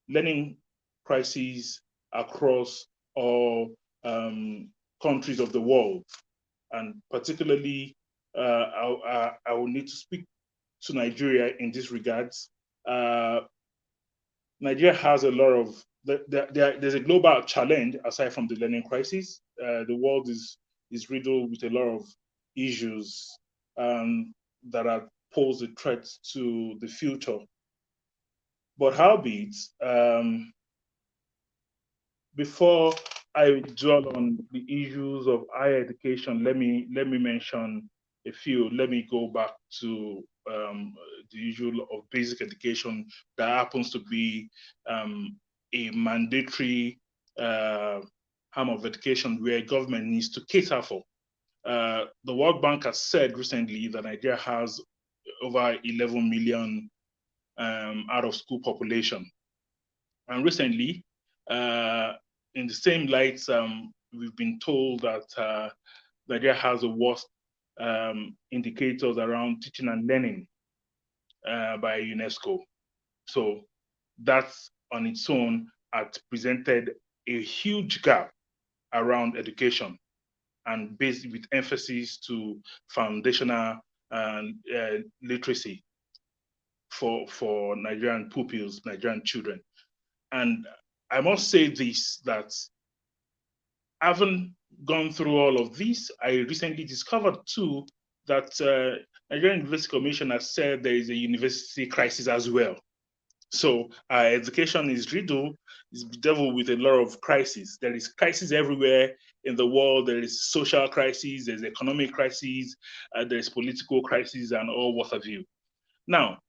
learning crises across all countries of the world. And particularly, I will need to speak to Nigeria in this regards. Nigeria has a lot of, there's a global challenge aside from the learning crisis. The world is riddled with a lot of issues that are pose a threat to the future. But howbeit, before I dwell on the issues of higher education, let me mention a few. Let me go back to the issue of basic education that happens to be a mandatory arm of education where government needs to cater for. The World Bank has said recently that Nigeria has over 11 million out of school population. And recently, in the same light, we've been told that Nigeria has the worst indicators around teaching and learning by UNESCO. So that's on its own had presented a huge gap around education, and based with emphasis to foundational literacy for Nigerian pupils, Nigerian children. And I must say this, that having gone through all of this, I recently discovered too that Nigerian University Commission has said there is a university crisis as well. So education is riddled, is bedeviled with a lot of crises. There is crisis everywhere in the world. There is social crisis, there's economic crisis, there's political crisis, and all what have you. Now,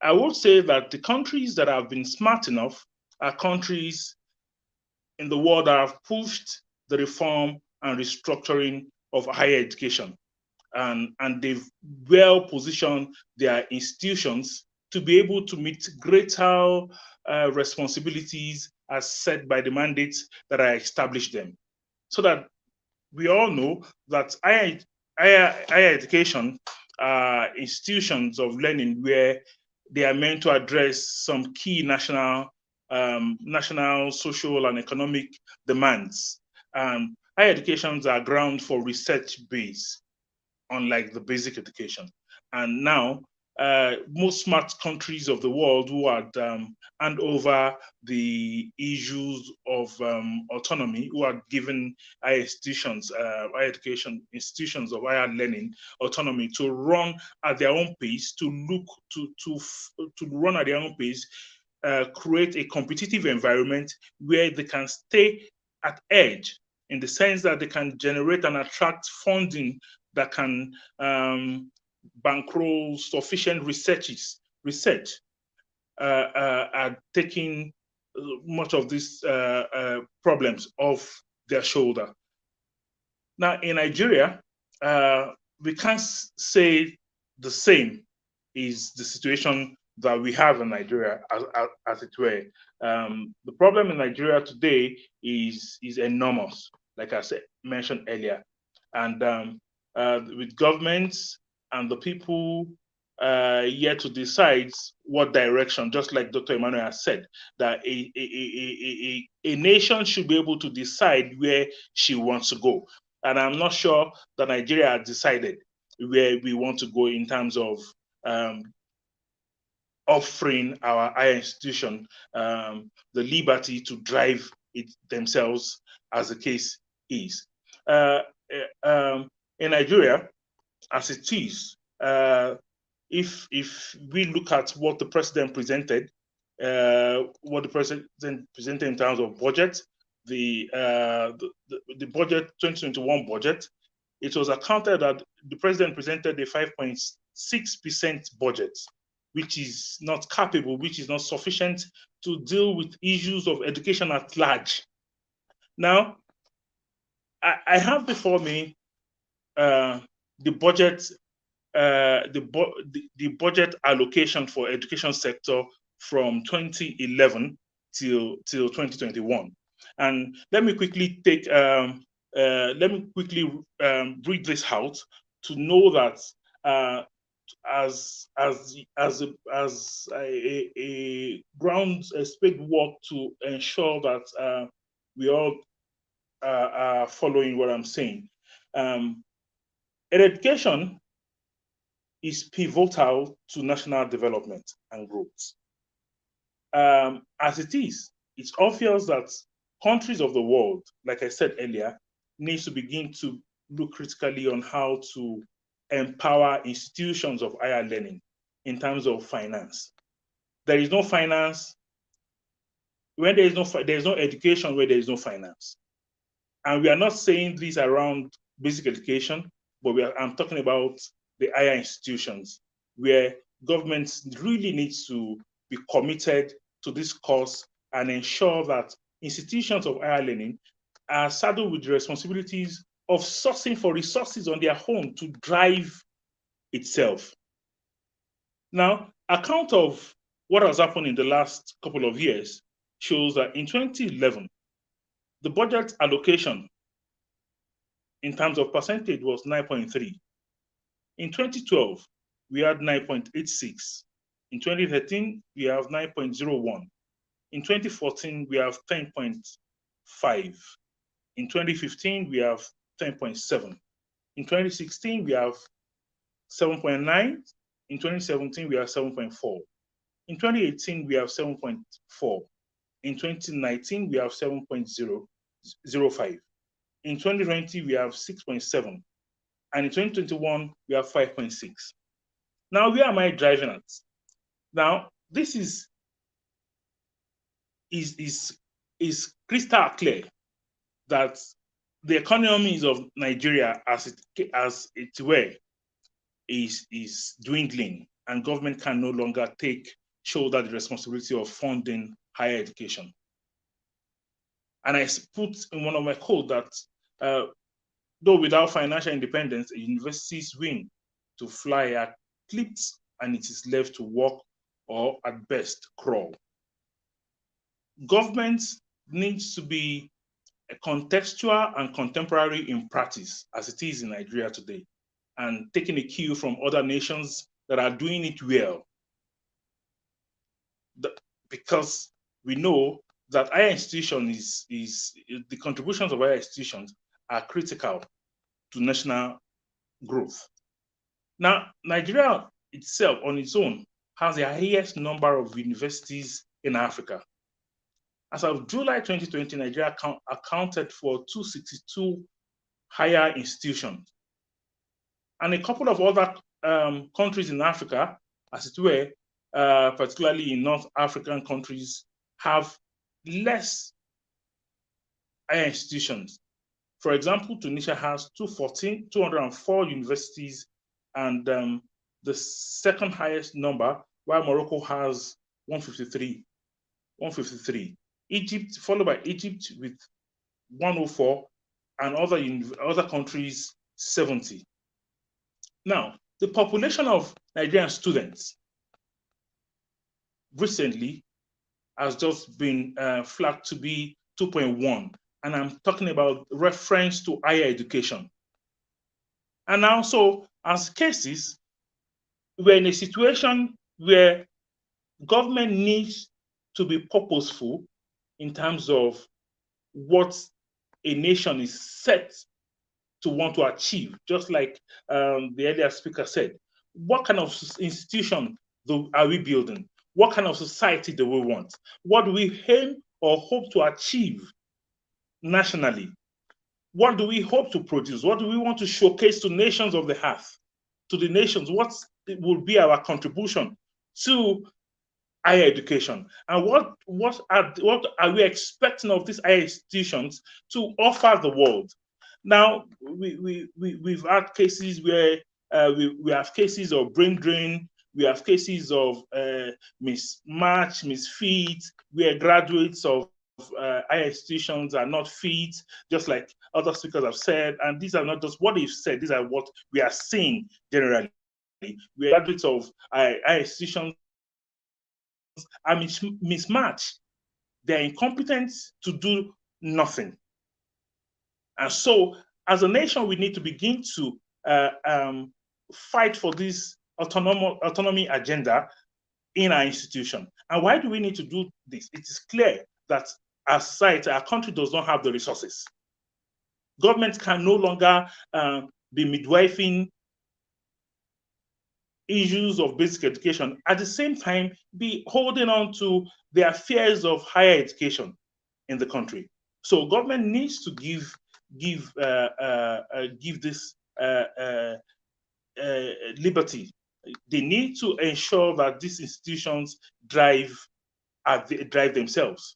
I would say that the countries that have been smart enough are countries in the world that have pushed the reform and restructuring of higher education. And they've well positioned their institutions to be able to meet greater responsibilities as set by the mandates that are established them. So that we all know that higher education are institutions of learning where they are meant to address some key national, social and economic demands. Higher educations are ground for research base, unlike the basic education. And now, most smart countries of the world who had hand over the issues of autonomy, who had given higher institutions, higher education institutions of higher learning autonomy to run at their own pace, to run at their own pace, create a competitive environment where they can stay at edge, in the sense that they can generate and attract funding that can bankroll sufficient research, taking much of these problems off their shoulder. Now, in Nigeria, we can't say the same is the situation that we have in Nigeria, as it were. The problem in Nigeria today is enormous, like I mentioned earlier. And with governments and the people yet to decide what direction, just like Dr. Emmanuel has said, that a nation should be able to decide where she wants to go. And I'm not sure that Nigeria has decided where we want to go in terms of offering our higher institution the liberty to drive it themselves, as the case is. In Nigeria, as it is, if we look at what the president presented, in terms of budget, the budget 2021 budget, it was accounted that the president presented a 5.6% budget, which is not capable, which is not sufficient to deal with issues of education at large. Now, I have before me the budget, the budget allocation for education sector from 2011 till 2021, and let me quickly read this out to know that as a ground spade work to ensure that we all are following what I'm saying. Education is pivotal to national development and growth. As it is, it's obvious that countries of the world, like I said earlier, needs to begin to look critically on how to empower institutions of higher learning in terms of finance. There is no finance when there is no education where there is no finance. And we are not saying this around basic education, but I'm talking about the higher institutions where governments really needs to be committed to this cause and ensure that institutions of higher learning are saddled with the responsibilities of sourcing for resources on their own to drive itself. Now, account of what has happened in the last couple of years shows that in 2011, the budget allocation in terms of percentage was 9.3. In 2012, we had 9.86. In 2013, we have 9.01. In 2014, we have 10.5. In 2015, we have 10.7. In 2016, we have 7.9. In 2017, we have 7.4. In 2018, we have 7.4. In 2019, we have 7.005. In 2020, we have 6.7. And in 2021, we have 5.6. Now, where am I driving at? Now, this is crystal clear that the economies of Nigeria, as it were, is dwindling, and government can no longer shoulder the responsibility of funding higher education. And I put in one of my quotes that though without financial independence, a university's wing to fly are clipped and it is left to walk or at best crawl. Government needs to be contextual and contemporary in practice, as it is in Nigeria today, and taking a cue from other nations that are doing it well. Because we know that higher institutions the contributions of higher institutions are critical to national growth. Now, Nigeria itself on its own has the highest number of universities in Africa. As of July 2020, Nigeria accounted for 262 higher institutions. And a couple of other countries in Africa, as it were, particularly in North African countries, have less higher institutions. For example, Tunisia has 204 universities, and the second highest number, while Morocco has 153. Egypt, followed by Egypt with 104, and other countries 70. Now, the population of Nigerian students recently has just been flagged to be 2.1, and I'm talking about reference to higher education. And now, so as cases, we're in a situation where government needs to be purposeful in terms of what a nation is set to want to achieve, just like the earlier speaker said. What kind of institution are we building? What kind of society do we want? What do we aim or hope to achieve nationally? What do we hope to produce? What do we want to showcase to nations of the earth? To the nations, what will be our contribution to higher education? And what are we expecting of these higher institutions to offer the world? Now, we've had cases where we have cases of brain drain, we have cases of mismatch, misfit, where graduates of higher institutions are not fit, just like other speakers have said. And these are not just what they've said, these are what we are seeing generally. We are graduates of higher institutions are mismatched. They're incompetent to do nothing. And so, as a nation, we need to begin to fight for this autonomy agenda in our institution. And why do we need to do this? It is clear that our society, our country does not have the resources. Government can no longer be midwifing issues of basic education, at the same time be holding on to the affairs of higher education in the country. So government needs to give this liberty. They need to ensure that these institutions drive themselves.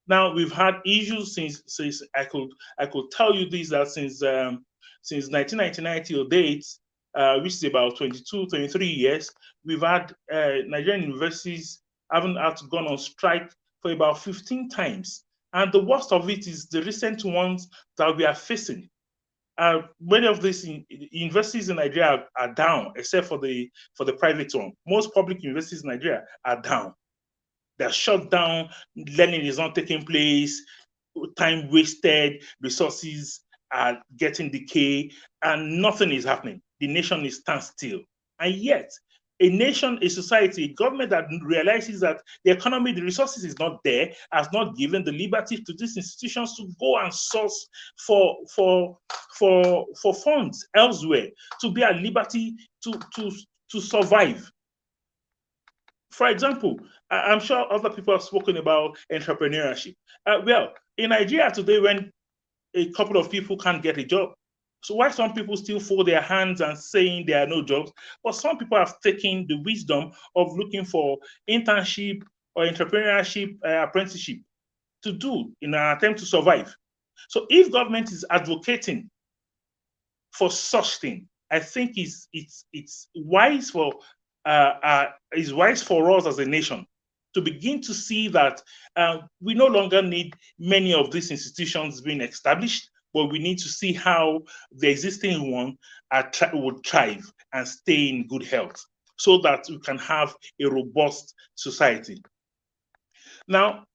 Now we've had issues since I could tell you this, that since 1999 till date, which is about 22, 23 years, we've had Nigerian universities haven't had to gone on strike for about 15 times. And the worst of it is the recent ones that we are facing. Many of these universities in Nigeria are down, except for the private one. Most public universities in Nigeria are down. They're shut down, learning is not taking place, time wasted, resources are getting decay, and nothing is happening. The nation is standstill. And yet, a nation, a society, a government that realizes that the economy, the resources is not there, has not given the liberty to these institutions to go and source for funds elsewhere, to be at liberty to survive. For example, I'm sure other people have spoken about entrepreneurship. Well, in Nigeria today, when a couple of people can't get a job, so why some people still fold their hands and saying there are no jobs, but some people have taken the wisdom of looking for internship or entrepreneurship apprenticeship to do in an attempt to survive. So if government is advocating for such thing, I think it's wise for us as a nation to begin to see that we no longer need many of these institutions being established, but we need to see how the existing one would thrive and stay in good health so that we can have a robust society. Now,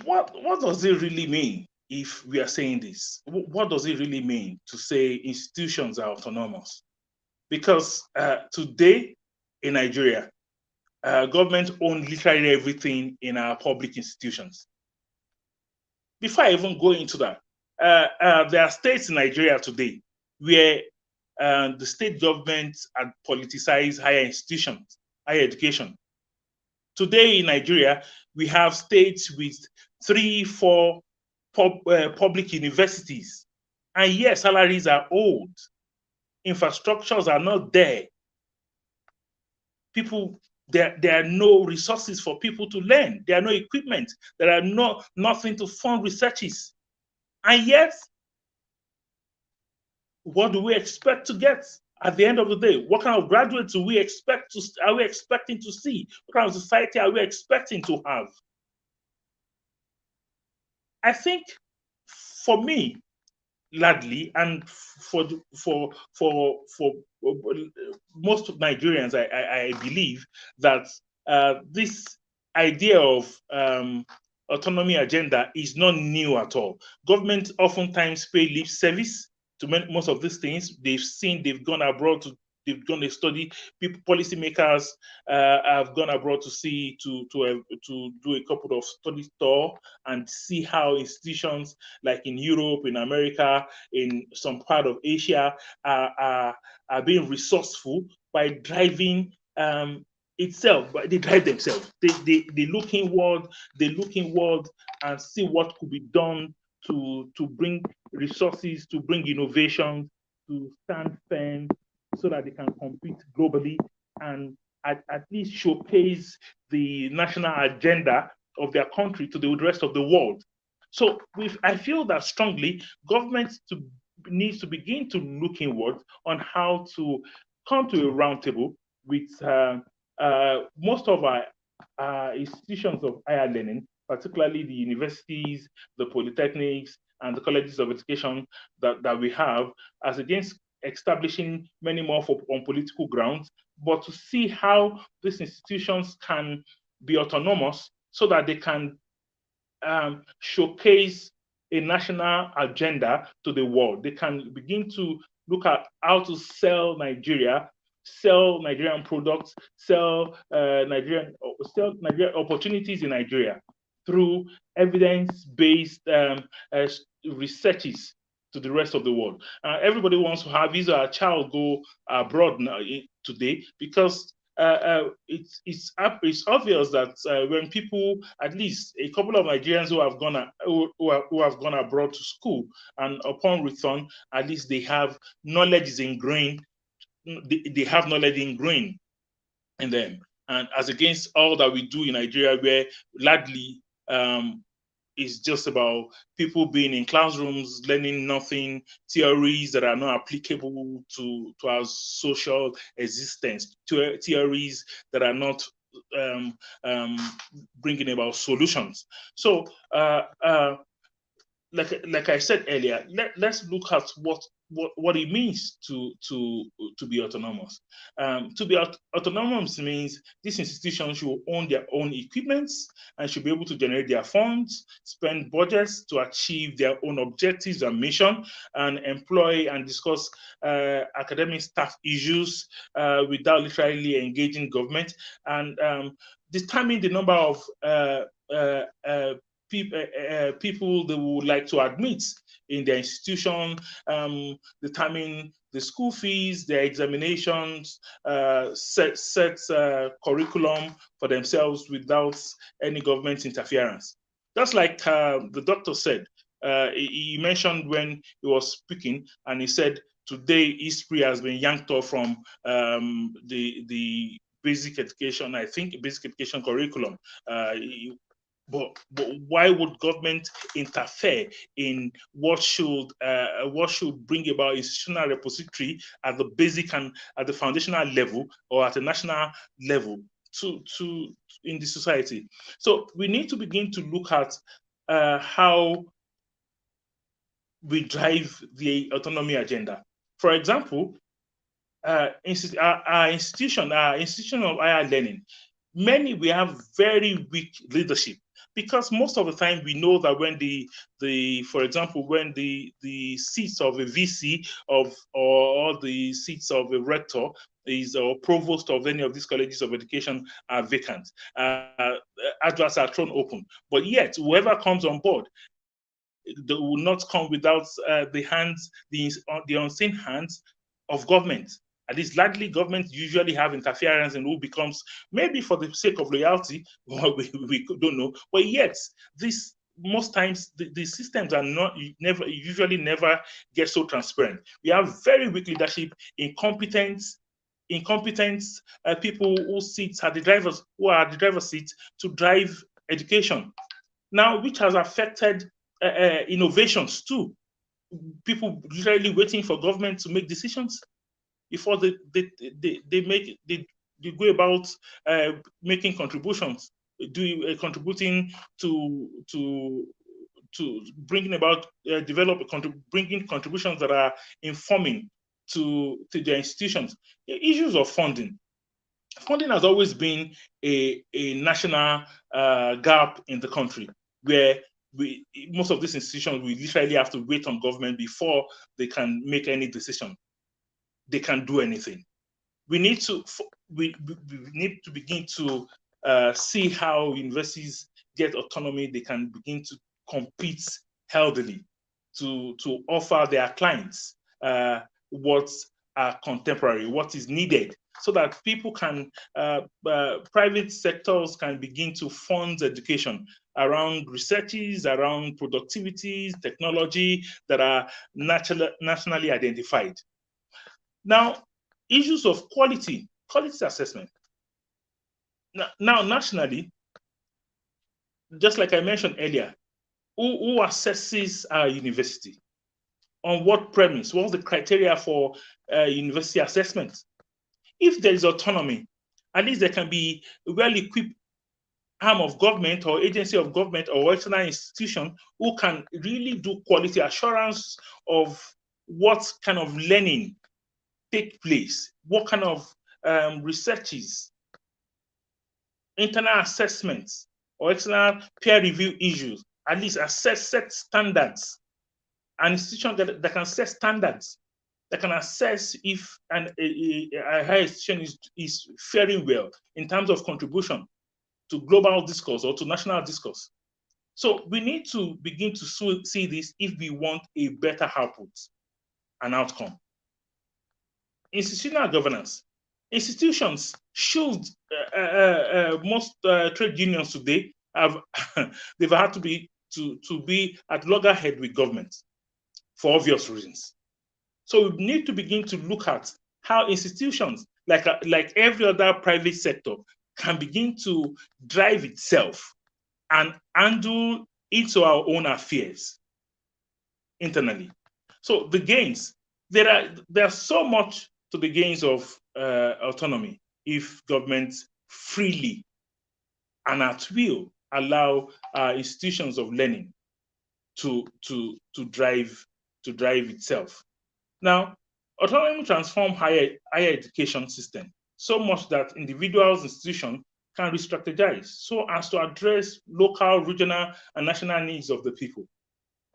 what does it really mean if we are saying this? What does it really mean to say institutions are autonomous? Because today in Nigeria, government owns literally everything in our public institutions. Before I even go into that, there are states in Nigeria today where the state government had politicized higher institutions, higher education. Today in Nigeria, we have states with 3, 4 public universities. And yes, salaries are old. Infrastructures are not there. There are no resources for people to learn. There are no equipment. There are nothing to fund researches. And yet, what do we expect to get at the end of the day? What kind of graduates are we expecting to see? What kind of society are we expecting to have? I think for me, Ladley, and for most of Nigerians, I believe that this idea of autonomy agenda is not new at all. Government oftentimes pay lip service to most of these things. They've gone abroad they've gone to study. Policymakers have gone abroad to do a couple of study tour and see how institutions like in Europe, in America, in some part of Asia are being resourceful by driving itself. But they drive themselves. They look inward. They look inward and see what could be done to bring resources, to bring innovation, to stand firm, so that they can compete globally and at least showcase the national agenda of their country to the rest of the world. So I feel that strongly government needs to begin to look inward on how to come to a roundtable with most of our institutions of higher learning, particularly the universities, the polytechnics, and the colleges of education that we have, as against establishing many more on political grounds, but to see how these institutions can be autonomous so that they can showcase a national agenda to the world. They can begin to look at how to sell Nigeria, sell Nigerian products, sell Nigerian opportunities in Nigeria through evidence-based researches to the rest of the world. Everybody wants to have his or her child go abroad now, today, because it's obvious that when people, at least a couple of Nigerians who have gone abroad to school, and upon return, at least they have knowledge is ingrained. They have knowledge ingrained in them, and as against all that we do in Nigeria, where largely is just about people being in classrooms, learning nothing, theories that are not applicable to our social existence, theories that are not bringing about solutions. So, like I said earlier, let's look at what it means to be autonomous. To be autonomous means these institutions should own their own equipments and should be able to generate their funds, spend budgets to achieve their own objectives and mission, and employ and discuss academic staff issues without literally engaging government, and determine the number of people they would like to admit in their institution, determine the school fees, their examinations, set curriculum for themselves without any government interference. Just like the doctor said, he mentioned when he was speaking, and he said today history has been yanked off from the basic education, I think basic education curriculum. But why would government interfere in what should bring about institutional repository at the basic and at the foundational level or at a national level to in the society? So we need to begin to look at how we drive the autonomy agenda. For example, our institution of higher learning, we have very weak leadership, because most of the time we know that when for example, when the seats of a VC or the seats of a rector or provost of any of these colleges of education are vacant, adverts are thrown open, but yet whoever comes on board, they will not come without the unseen hands of government. At least largely government usually have interference in who becomes, maybe for the sake of loyalty, we don't know, but yet this most times the systems are usually never get so transparent. We have very weak leadership, incompetent people who are the driver's seat to drive education. Now, which has affected innovations too. People literally waiting for government to make decisions before they go about making contributions, contributing to bringing about bringing contributions that are informing to their institutions. Issues of funding. Funding has always been a national gap in the country, where most of these institutions, we literally have to wait on government before they can make any decision. They can do anything. We need to begin to see how universities get autonomy. They can begin to compete healthily to offer their clients what are contemporary, what is needed, so that people can, private sectors can begin to fund education around researches, around productivity, technology that are nationally identified. Now, issues of quality assessment. Now, nationally, just like I mentioned earlier, who assesses our university? On what premise? What's the criteria for university assessment? If there is autonomy, at least there can be a well-equipped arm of government or agency of government or external institution who can really do quality assurance of what kind of learning take place, what kind of researches, internal assessments, or external peer review issues, at least set standards, an institution that can set standards that can assess if a higher institution is faring well in terms of contribution to global discourse or to national discourse. So we need to begin to see this if we want a better output and outcome. Institutional governance. Institutions should, most trade unions today have, they've had to be at loggerhead with government for obvious reasons. So we need to begin to look at how institutions, like every other private sector, can begin to drive itself and handle its or our own affairs internally. So the gains, there's so much to the gains of autonomy if governments freely and at will allow institutions of learning to drive itself. Now, autonomy transforms higher education system so much that individuals, institutions can re-strategize so as to address local, regional, and national needs of the people.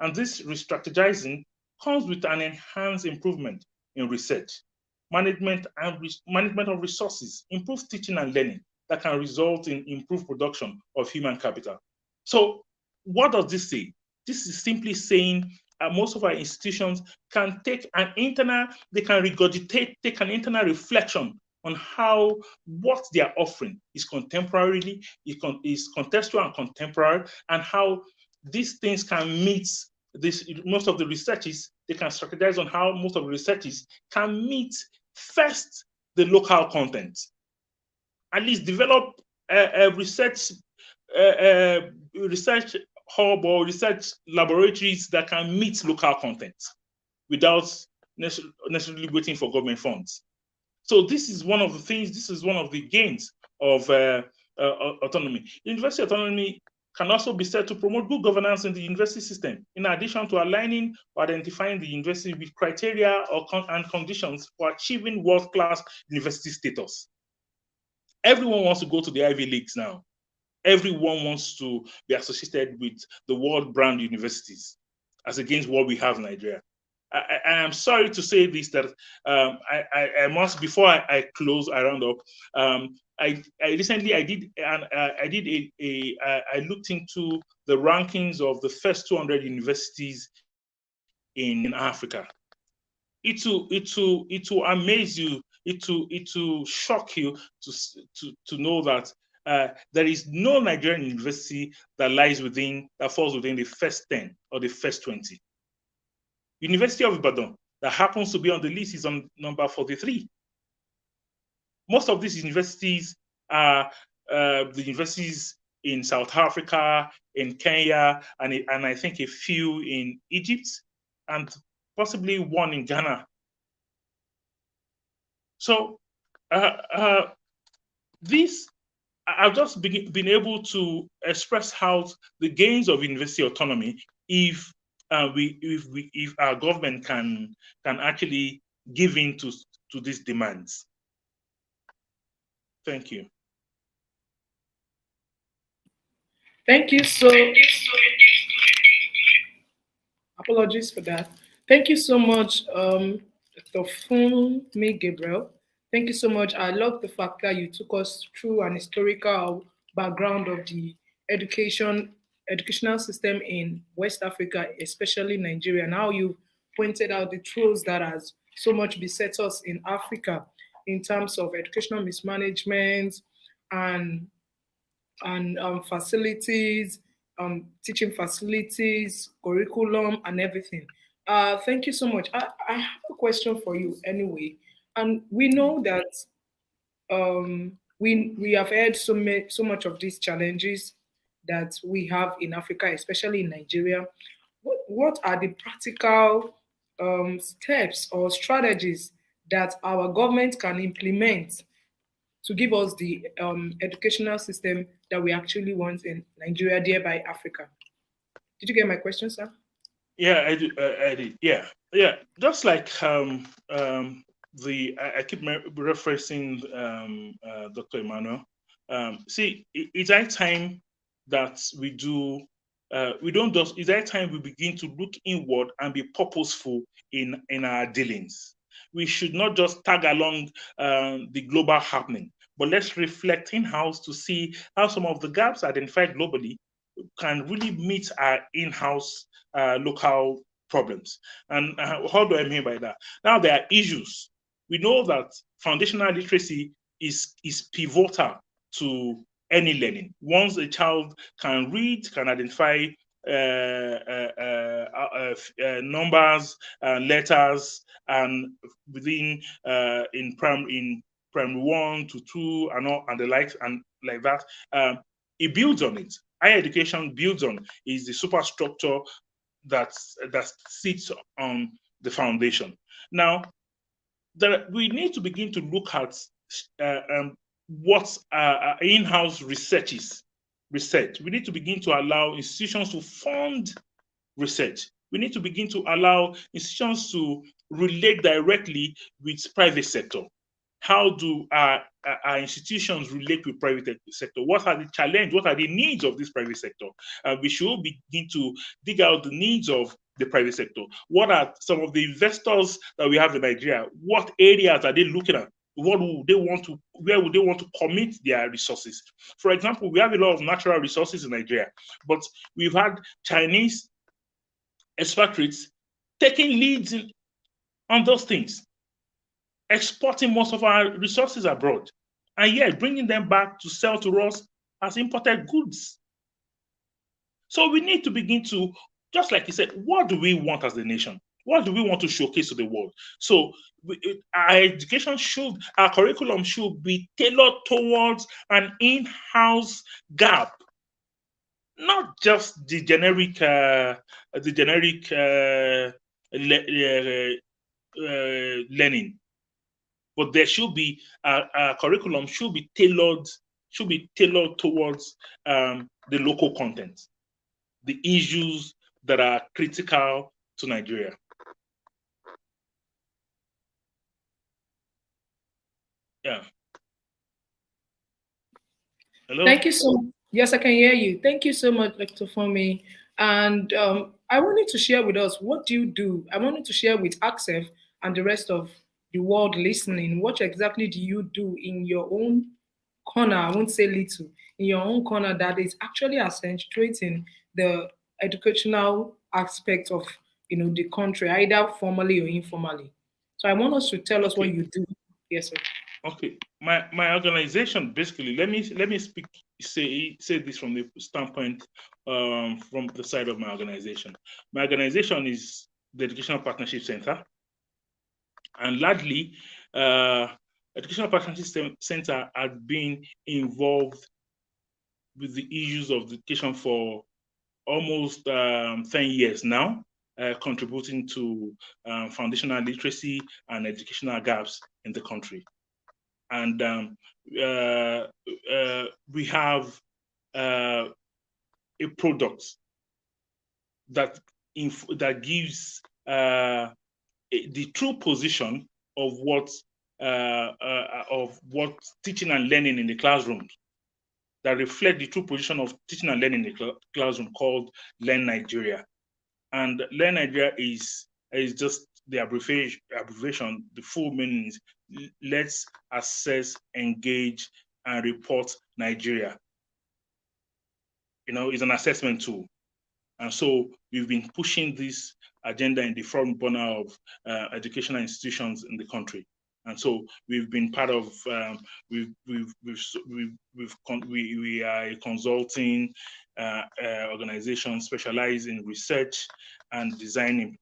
And this re-strategizing comes with an enhanced improvement in research, management of resources, improved teaching and learning that can result in improved production of human capital. So what does this say? This is simply saying most of our institutions can take an internal, they can regurgitate, take an internal reflection on how what they are offering is contemporarily, is contextual and contemporary, and how these things can meet this. Most of the researches, they can strategize on how most of the researches can meet first the local content. At least develop a research hub or research laboratories that can meet local content without necessarily waiting for government funds. So this is one of the things, this is one of the gains of autonomy. University autonomy can also be said to promote good governance in the university system, in addition to aligning or identifying the university with criteria and conditions for achieving world-class university status. Everyone wants to go to the Ivy Leagues now. Everyone wants to be associated with the world brand universities, as against what we have in Nigeria. I am sorry to say this, that I must, before I close, I round up. I recently I looked into the rankings of the first 200 universities in Africa. It will amaze you. It will shock you to know that there is no Nigerian university that falls within the first 10 or the first 20. University of Ibadan, that happens to be on the list, is on number 43. Most of these universities are the universities in South Africa, in Kenya, and I think a few in Egypt, and possibly one in Ghana. So this, I've just been able to express how the gains of university autonomy, if our government can actually give in to these demands. Thank you. Thank you so. Apologies for that. Thank you so much, Dr. Funmi Gabriel. Thank you so much. I love the fact that you took us through an historical background of the educational system in West Africa, especially Nigeria, and how you pointed out the truths that has so much beset us in Africa in terms of educational mismanagement and facilities, teaching facilities, curriculum, and everything. Thank you so much. I have a question for you anyway. And we know that we have heard so much of these challenges that we have in Africa, especially in Nigeria. What are the practical steps or strategies that our government can implement to give us the educational system that we actually want in Nigeria, thereby Africa? Did you get my question, sir? Yeah, I did. Yeah. Just like I keep referencing Dr. Emmanuel. See, it's that time that we do. It's that time we begin to look inward and be purposeful in our dealings. we should not just tag along the global happening, but let's reflect in-house to see how some of the gaps identified globally can really meet our in-house local problems. And how do I mean by that? Now, there are issues. We know that foundational literacy is pivotal to any learning. Once a child can read, can identify numbers, letters, and within in primary 1 to 2 and all and the likes and like that, it builds on it. Higher education builds on is the superstructure that sits on the foundation. Now, we need to begin to look at what in-house research is. Research. We need to begin to allow institutions to fund research. We need to begin to allow institutions to relate directly with private sector. How do our institutions relate with private sector? What are the challenges? What are the needs of this private sector? We should begin to dig out the needs of the private sector. What are some of the investors that we have in Nigeria? What areas are they looking at? What would they want to? Where would they want to commit their resources? For example, we have a lot of natural resources in Nigeria, but we've had Chinese expatriates taking leads on those things, exporting most of our resources abroad, and yet bringing them back to sell to us as imported goods. So we need to begin to, just like you said, what do we want as a nation? What do we want to showcase to the world? So our education should, our curriculum should be tailored towards an in-house gap, not just the generic learning, but there should be a curriculum should be tailored towards the local content, the issues that are critical to Nigeria. Yeah. Hello? Thank you so much. Yes, I can hear you. Thank you so much, Dr. Fomi. And I wanted to share with us, what do you do? I wanted to share with ACSEF and the rest of the world listening, what exactly do you do in your own corner? I won't say little, in your own corner that is actually accentuating the educational aspect of the country, either formally or informally. So I want us to tell us what you do. Yes, sir. Okay, my organization basically. Let me say this from the standpoint from the side of my organization. My organization is the Educational Partnership Center, and largely, Educational Partnership Center has been involved with the issues of education for almost 10 years now, contributing to foundational literacy and educational gaps in the country. And we have a product that gives the true position of what teaching and learning in the classroom, that reflect the true position of teaching and learning in the classroom, called Learn Nigeria. And Learn Nigeria is just the abbreviation. The full meaning is let's assess, engage, and report Nigeria. It's an assessment tool. And so we've been pushing this agenda in the front burner of educational institutions in the country. And so we've been part of, we are a consulting organization specialized in research and designing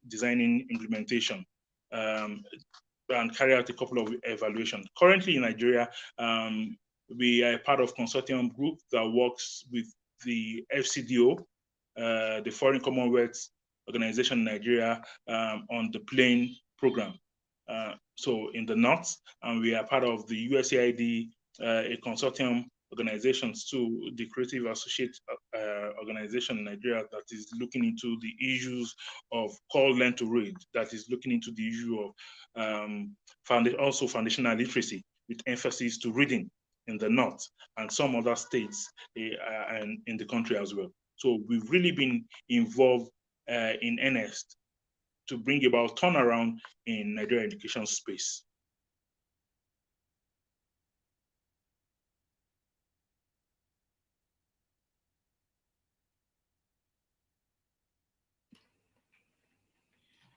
implementation, and carry out a couple of evaluations. Currently in Nigeria, we are a part of consortium group that works with the FCDO, the Foreign Commonwealth Organization in Nigeria, on the PLANE program. So in the north, and we are part of the USAID, a consortium organizations to the Creative Associate organization in Nigeria that is looking into the issues of called Learn to Read, that is looking into the issue of also foundational literacy with emphasis to reading in the north and some other states and in the country as well. So we've really been involved in earnest to bring about turnaround in Nigerian education space.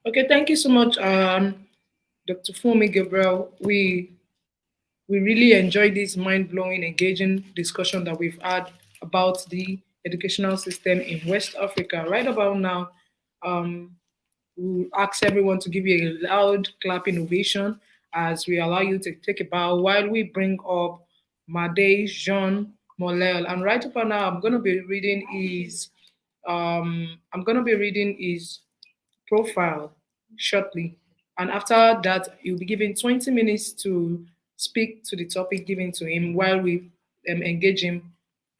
Okay, thank you so much, Dr. Fumi Gabriel. We really enjoyed this mind-blowing, engaging discussion that we've had about the educational system in West Africa. Right about now, we'll ask everyone to give you a loud clapping ovation as we allow you to take a bow while we bring up Made Jean Molel. And right about now, I'm gonna be reading his profile shortly. And after that, you'll be given 20 minutes to speak to the topic given to him while we engage him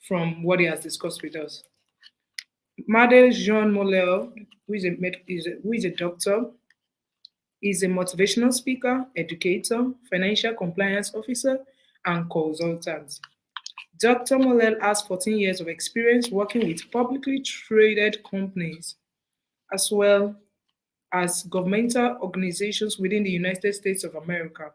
from what he has discussed with us. Made Jean Molel, who is a doctor, is a motivational speaker, educator, financial compliance officer, and consultant. Dr. Molel has 14 years of experience working with publicly traded companies as well as governmental organizations within the United States of America.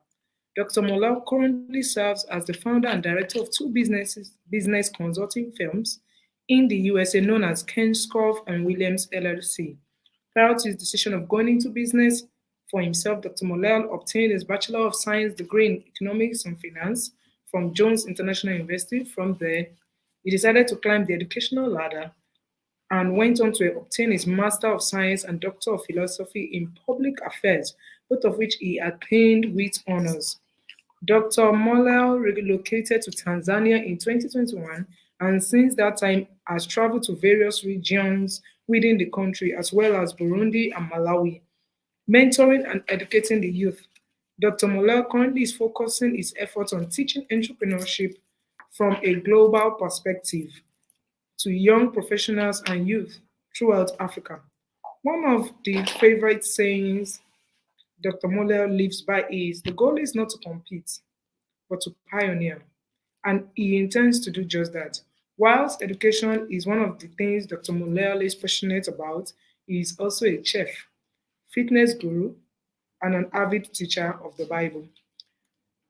Dr. Molel currently serves as the founder and director of two business consulting firms in the USA known as Kenscroft and Williams LLC. Prior to his decision of going into business for himself, Dr. Molel obtained his Bachelor of Science degree in Economics and Finance from Jones International University. From there, he decided to climb the educational ladder and went on to obtain his Master of Science and Doctor of Philosophy in Public Affairs, both of which he attained with honors. Dr. Molel relocated to Tanzania in 2021 and since that time has traveled to various regions within the country as well as Burundi and Malawi, mentoring and educating the youth. Dr. Molel currently is focusing his efforts on teaching entrepreneurship from a global perspective to young professionals and youth throughout Africa. One of the favorite sayings Dr. Molel lives by is the goal is not to compete, but to pioneer. And he intends to do just that. Whilst education is one of the things Dr. Molel is passionate about, he is also a chef, fitness guru, and an avid teacher of the Bible.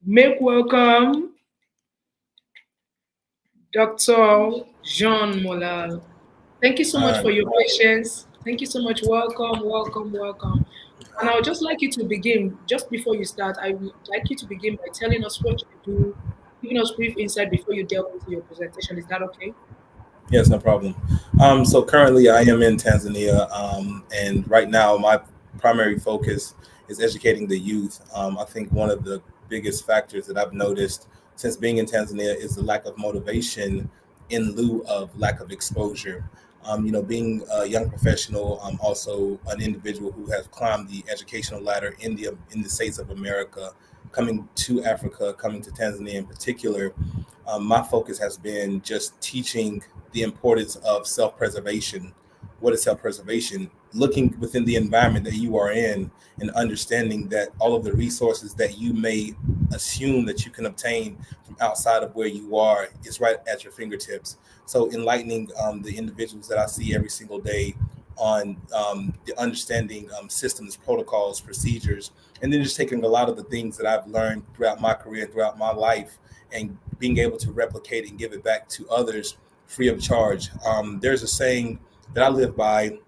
Make welcome Dr. Jean Molel. Thank you so much for your patience. Thank you so much. Welcome, welcome, welcome. And I would just like you to begin, just before you start, I would like you to begin by telling us what you do, giving us brief insight before you delve into your presentation. Is that okay? Yes, no problem. So currently I am in Tanzania, and right now my primary focus is educating the youth. I think one of the biggest factors that I've noticed since being in Tanzania is the lack of motivation in lieu of lack of exposure. Being a young professional, I'm also an individual who has climbed the educational ladder in the states of America, coming to Africa, coming to Tanzania in particular. My focus has been just teaching the importance of self-preservation. What is self-preservation? Looking within the environment that you are in and understanding that all of the resources that you may assume that you can obtain from outside of where you are is right at your fingertips. So enlightening the individuals that I see every single day on the understanding systems, protocols, procedures, and then just taking a lot of the things that I've learned throughout my career, throughout my life, and being able to replicate and give it back to others free of charge. There's a saying that I live by: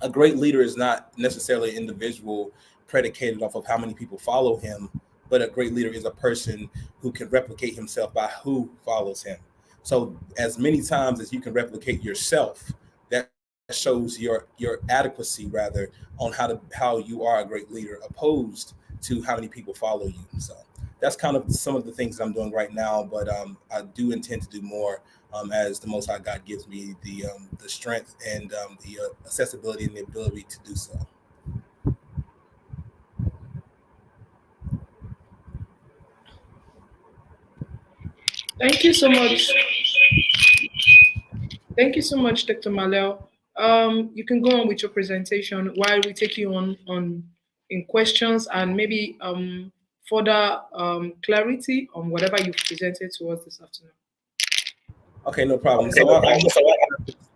a great leader is not necessarily an individual predicated off of how many people follow him, but a great leader is a person who can replicate himself by who follows him. So as many times as you can replicate yourself, that shows your adequacy rather on how you are a great leader, opposed to how many people follow you. So that's kind of some of the things that I'm doing right now, but I do intend to do more as the Most High God gives me the strength and the accessibility and the ability to do so. Thank you so much. Thank you so much, Dr. Malel. You can go on with your presentation while we take you on in questions and maybe further clarity on whatever you've presented to us this afternoon. Okay, no problem. So I'll just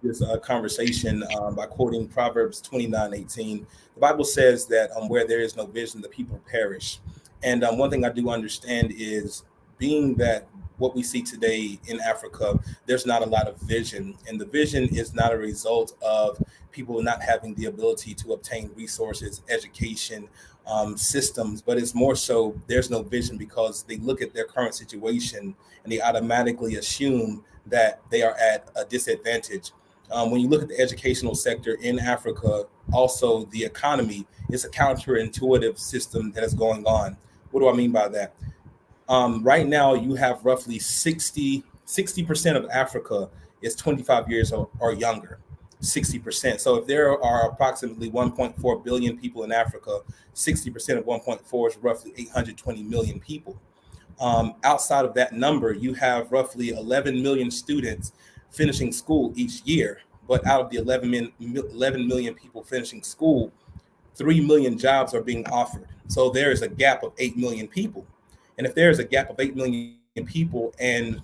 this conversation by quoting Proverbs 29:18. The Bible says that where there is no vision, the people perish. And one thing I do understand is being that what we see today in Africa, there's not a lot of vision. And the vision is not a result of people not having the ability to obtain resources, education, systems, but it's more so there's no vision because they look at their current situation and they automatically assume that they are at a disadvantage. When you look at the educational sector in Africa, also the economy, it's a counterintuitive system that is going on. What do I mean by that? Right now, you have roughly 60% of Africa is 25 years or younger. 60%. So if there are approximately 1.4 billion people in Africa, 60% of 1.4 is roughly 820 million people. Outside of that number, you have roughly 11 million students finishing school each year. But out of the 11 million people finishing school, 3 million jobs are being offered. So there is a gap of 8 million people. And if there is a gap of 8 million people and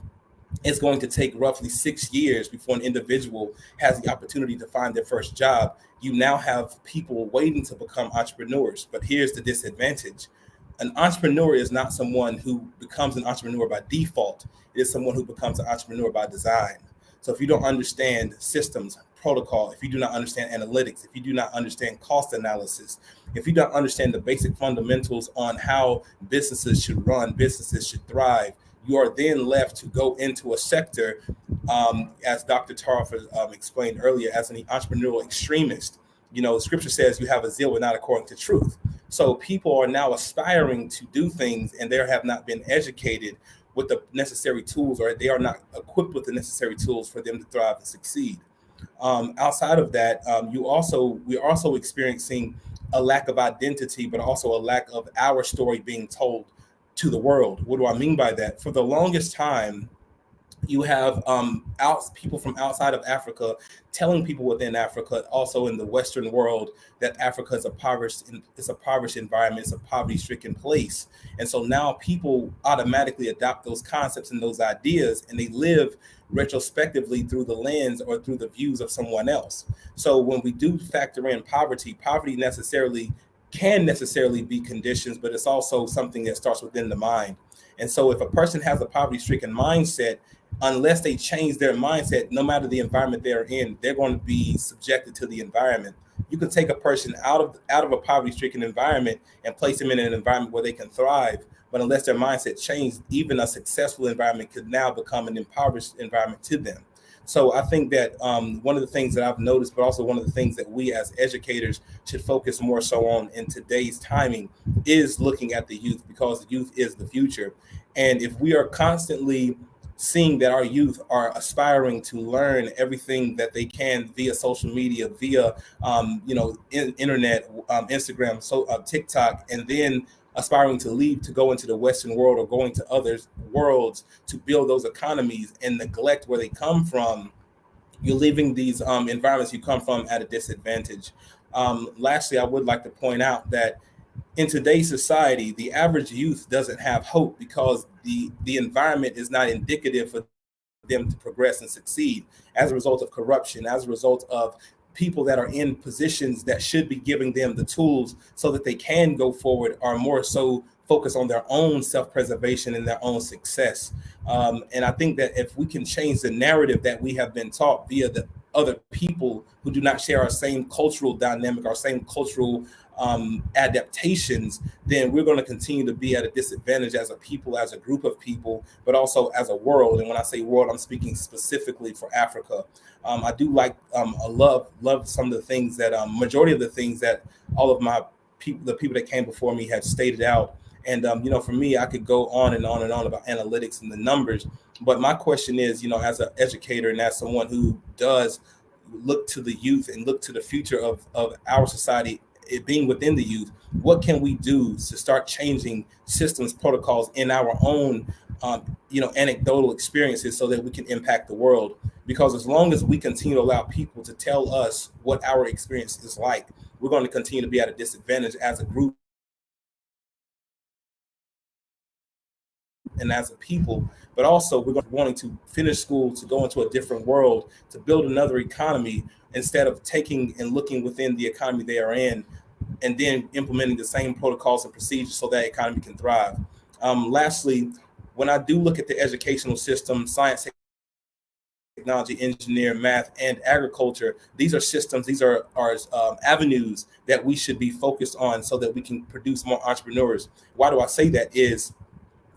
it's going to take roughly 6 years before an individual has the opportunity to find their first job, you now have people waiting to become entrepreneurs. But here's the disadvantage. An entrepreneur is not someone who becomes an entrepreneur by default. It is someone who becomes an entrepreneur by design. So if you don't understand systems, protocol, if you do not understand analytics, if you do not understand cost analysis, if you don't understand the basic fundamentals on how businesses should run, businesses should thrive, you are then left to go into a sector, as Dr. Tarfer explained earlier, as an entrepreneurial extremist. You know, scripture says you have a zeal but not according to truth. So people are now aspiring to do things and they have not been educated with the necessary tools, or they are not equipped with the necessary tools for them to thrive and succeed. Outside of that, we're also experiencing a lack of identity, but also a lack of our story being told to the world. What do I mean by that? For the longest time, you have people from outside of Africa telling people within Africa, also in the Western world, that Africa is it's a impoverished environment, it's a poverty-stricken place. And so now people automatically adopt those concepts and those ideas, and they live retrospectively through the lens or through the views of someone else. So when we do factor in poverty can necessarily be conditions, but it's also something that starts within the mind. And so if a person has a poverty-stricken mindset, unless they change their mindset, no matter the environment they're in, they're going to be subjected to the environment. You can take a person out of a poverty-stricken environment and place them in an environment where they can thrive. But unless their mindset changed, even a successful environment could now become an impoverished environment to them. So I think that one of the things that I've noticed, but also one of the things that we as educators should focus more so on in today's timing, is looking at the youth, because the youth is the future. And if we are constantly seeing that our youth are aspiring to learn everything that they can via social media, via internet, Instagram, TikTok, and then aspiring to leave to go into the Western world or going to other worlds to build those economies and neglect where they come from, you're leaving these environments you come from at a disadvantage. Lastly, I would like to point out that in today's society, the average youth doesn't have hope because the environment is not indicative for them to progress and succeed as a result of corruption, as a result of people that are in positions that should be giving them the tools so that they can go forward, are more so focused on their own self-preservation and their own success. And I think that if we can change the narrative that we have been taught via the other people who do not share our same cultural dynamic, our same cultural adaptations, then we're going to continue to be at a disadvantage as a people, as a group of people, but also as a world. And when I say world, I'm speaking specifically for Africa. I do like, I love some of the things that, majority of the things that all of my people, the people that came before me, had stated out. And, for me, I could go on and on and on about analytics and the numbers. But my question is, as an educator and as someone who does look to the youth and look to the future of our society, it being within the youth, what can we do to start changing systems, protocols in our own, anecdotal experiences so that we can impact the world? Because as long as we continue to allow people to tell us what our experience is like, we're going to continue to be at a disadvantage as a group and as a people, but also we're wanting to finish school to go into a different world, to build another economy, instead of taking and looking within the economy they are in and then implementing the same protocols and procedures so that economy can thrive. Lastly, when I do look at the educational system, science, technology, engineering, math, and agriculture, these are systems, these are avenues that we should be focused on so that we can produce more entrepreneurs. Why do I say that? Is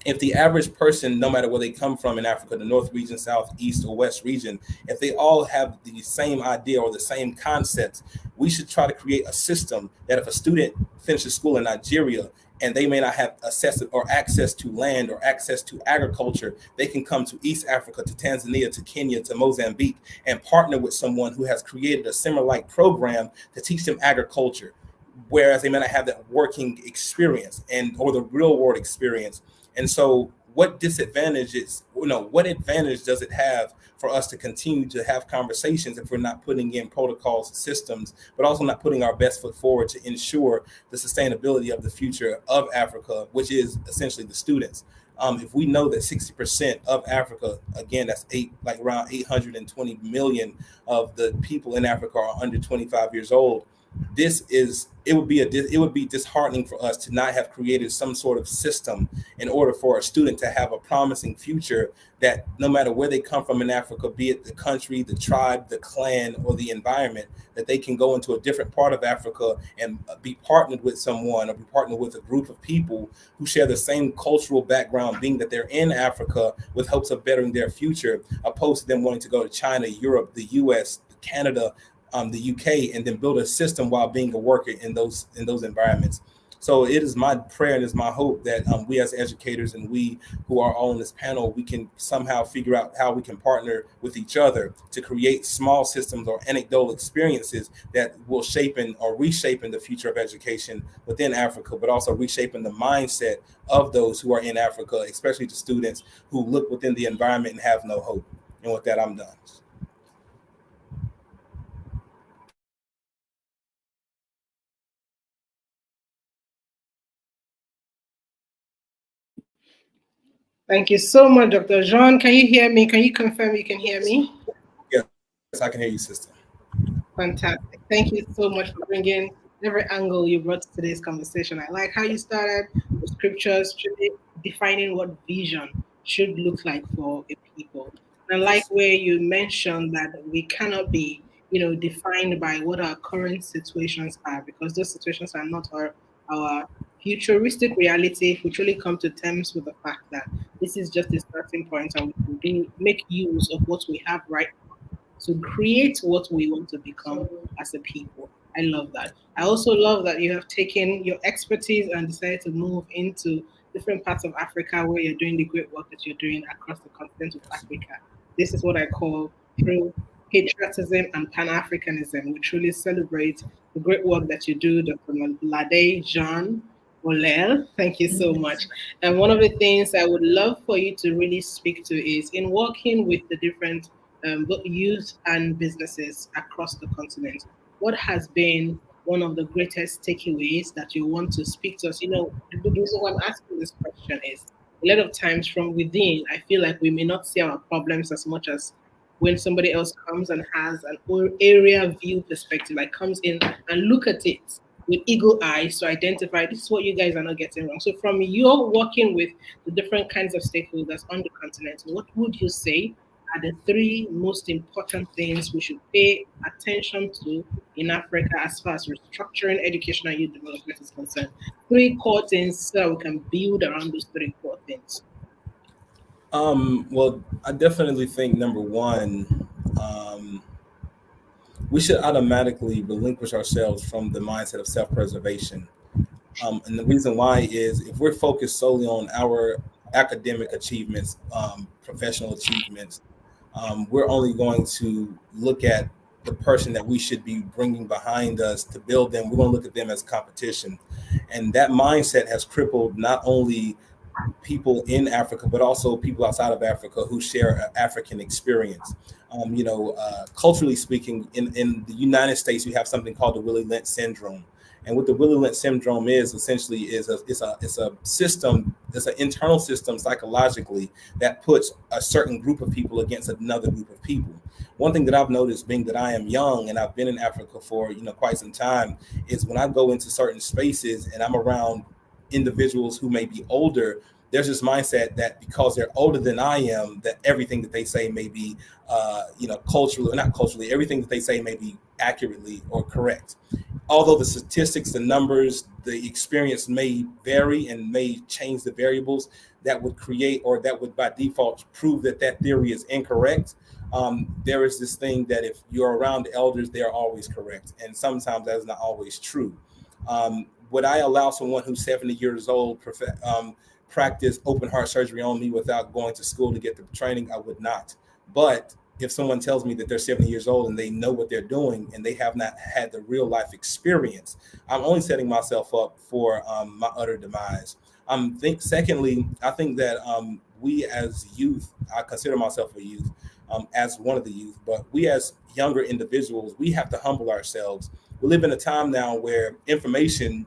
if the average person, no matter where they come from in Africa, the North region, South, East, or West region, if they all have the same idea or the same concepts, we should try to create a system that if a student finishes school in Nigeria and they may not have access to land or access to agriculture, they can come to East Africa, to Tanzania, to Kenya, to Mozambique, and partner with someone who has created a similar-like program to teach them agriculture, whereas they may not have that working experience or the real world experience. And so what advantage does it have for us to continue to have conversations if we're not putting in protocols, systems, but also not putting our best foot forward to ensure the sustainability of the future of Africa, which is essentially the students. If we know that 60% of Africa, again, that's around 820 million of the people in Africa are under 25 years old, it would be disheartening for us to not have created some sort of system in order for a student to have a promising future, that no matter where they come from in Africa, be it the country, the tribe, the clan, or the environment, that they can go into a different part of Africa and be partnered with someone or be partnered with a group of people who share the same cultural background, being that they're in Africa with hopes of bettering their future, opposed to them wanting to go to China, Europe, the US, Canada, the UK, and then build a system while being a worker in those environments. So it is my prayer and it's my hope that we as educators and we who are all on this panel, we can somehow figure out how we can partner with each other to create small systems or anecdotal experiences that will reshaping the future of education within Africa, but also reshaping the mindset of those who are in Africa, especially the students who look within the environment and have no hope. And with that, I'm done. Thank you so much, Dr. Jean. Can you hear me? Can you confirm you can hear me? Yes, I can hear you, sister. Fantastic. Thank you so much for bringing every angle you brought to today's conversation. I like how you started with scriptures, defining what vision should look like for a people. And I like where you mentioned that we cannot be, defined by what our current situations are, because those situations are not our futuristic reality. If we truly come to terms with the fact that this is just a starting point and we can make use of what we have right to create what we want to become as a people. I love that. I also love that you have taken your expertise and decided to move into different parts of Africa where you're doing the great work that you're doing across the continent of Africa. This is what I call true patriotism and Pan-Africanism. We truly celebrate the great work that you do, Dr. Lade Jean Olel. Thank you so much. And one of the things I would love for you to really speak to is in working with the different both youth and businesses across the continent, what has been one of the greatest takeaways that you want to speak to us? The reason why I'm asking this question is a lot of times from within, I feel like we may not see our problems as much as when somebody else comes and has an area view perspective, like comes in and look at it with eagle eyes to identify this is what you guys are not getting wrong. So from your working with the different kinds of stakeholders on the continent, what would you say are the three most important things we should pay attention to in Africa as far as restructuring education and youth development is concerned? Three core things so we can build around those three core things. Well, I definitely think number one, we should automatically relinquish ourselves from the mindset of self-preservation. And the reason why is if we're focused solely on our academic achievements, professional achievements, we're only going to look at the person that we should be bringing behind us to build them. We're going to look at them as competition. And that mindset has crippled not only people in Africa, but also people outside of Africa who share an African experience. Culturally speaking, in the United States, you have something called the Willie Lynch syndrome. And what the Willy Lynch syndrome is essentially is it's a system, it's an internal system psychologically that puts a certain group of people against another group of people. One thing that I've noticed, being that I am young and I've been in Africa for quite some time, is when I go into certain spaces and I'm around individuals who may be older, there's this mindset that because they're older than I am, that everything that they say may be, culturally, or not culturally, everything that they say may be accurately or correct. Although the statistics, the numbers, the experience may vary and may change the variables that would create, or that would by default prove that that theory is incorrect. There is this thing that if you're around elders, they are always correct. And sometimes that is not always true. Would I allow someone who's 70 years old practice open heart surgery on me without going to school to get the training? I would not. But if someone tells me that they're 70 years old and they know what they're doing and they have not had the real life experience, I'm only setting myself up for my utter demise. Secondly, I think that we as youth, I consider myself a youth, as one of the youth, but we as younger individuals, we have to humble ourselves. We live in a time now where information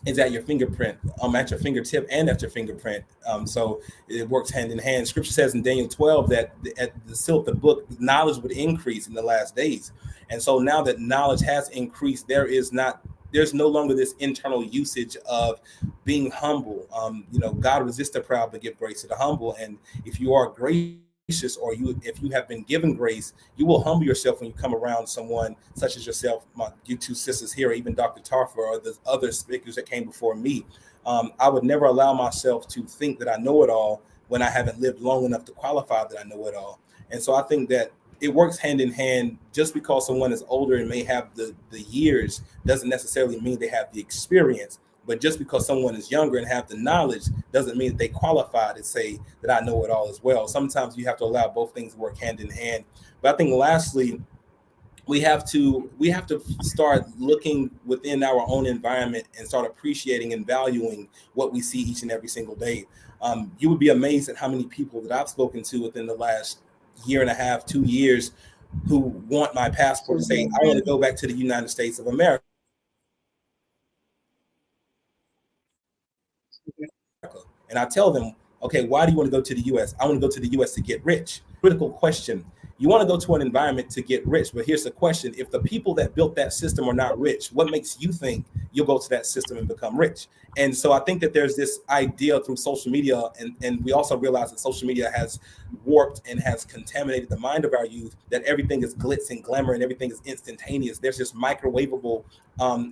is at your fingerprint, at your fingertip and at your fingerprint. So it works hand in hand. Scripture says in Daniel 12 that at the seal of the book, knowledge would increase in the last days. And so now that knowledge has increased, there's no longer this internal usage of being humble. God resists the proud but give grace to the humble. And if you are gracious, or if you have been given grace, you will humble yourself when you come around someone such as yourself, you two sisters here, or even Dr. Tarfer, or the other speakers that came before me. I would never allow myself to think that I know it all when I haven't lived long enough to qualify that I know it all. And so I think that it works hand in hand. Just because someone is older and may have the years doesn't necessarily mean they have the experience. But just because someone is younger and have the knowledge doesn't mean that they qualify to say that I know it all as well. Sometimes you have to allow both things to work hand in hand. But I think lastly, we have to start looking within our own environment and start appreciating and valuing what we see each and every single day. You would be amazed at how many people that I've spoken to within the last year and a half, 2 years, who want my passport to say, I want to go back to the United States of America. And I tell them, okay, why do you want to go to the US? I want to go to the US to get rich. Critical question. You want to go to an environment to get rich, but here's the question. If the people that built that system are not rich, what makes you think you'll go to that system and become rich? And so I think that there's this idea through social media, and we also realize that social media has warped and has contaminated the mind of our youth, that everything is glitz and glamour and everything is instantaneous. There's this microwavable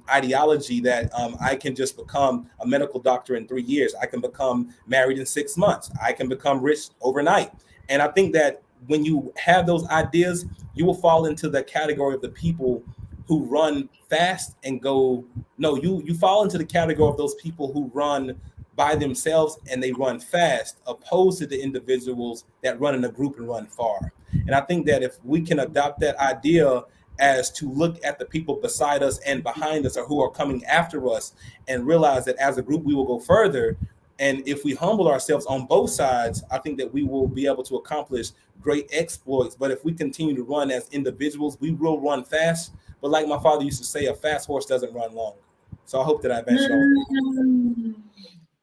ideology that I can just become a medical doctor in 3 years. I can become married in 6 months. I can become rich overnight. And I think that when you have those ideas, you will fall into the category of the people who run fast and go, no, you fall into the category of those people who run by themselves and they run fast, opposed to the individuals that run in a group and run far. And I think that if we can adopt that idea as to look at the people beside us and behind us, or who are coming after us, and realize that as a group we will go further. And if we humble ourselves on both sides, I think that we will be able to accomplish great exploits. But if we continue to run as individuals, we will run fast. But like my father used to say, a fast horse doesn't run long. So I hope that I've answered all.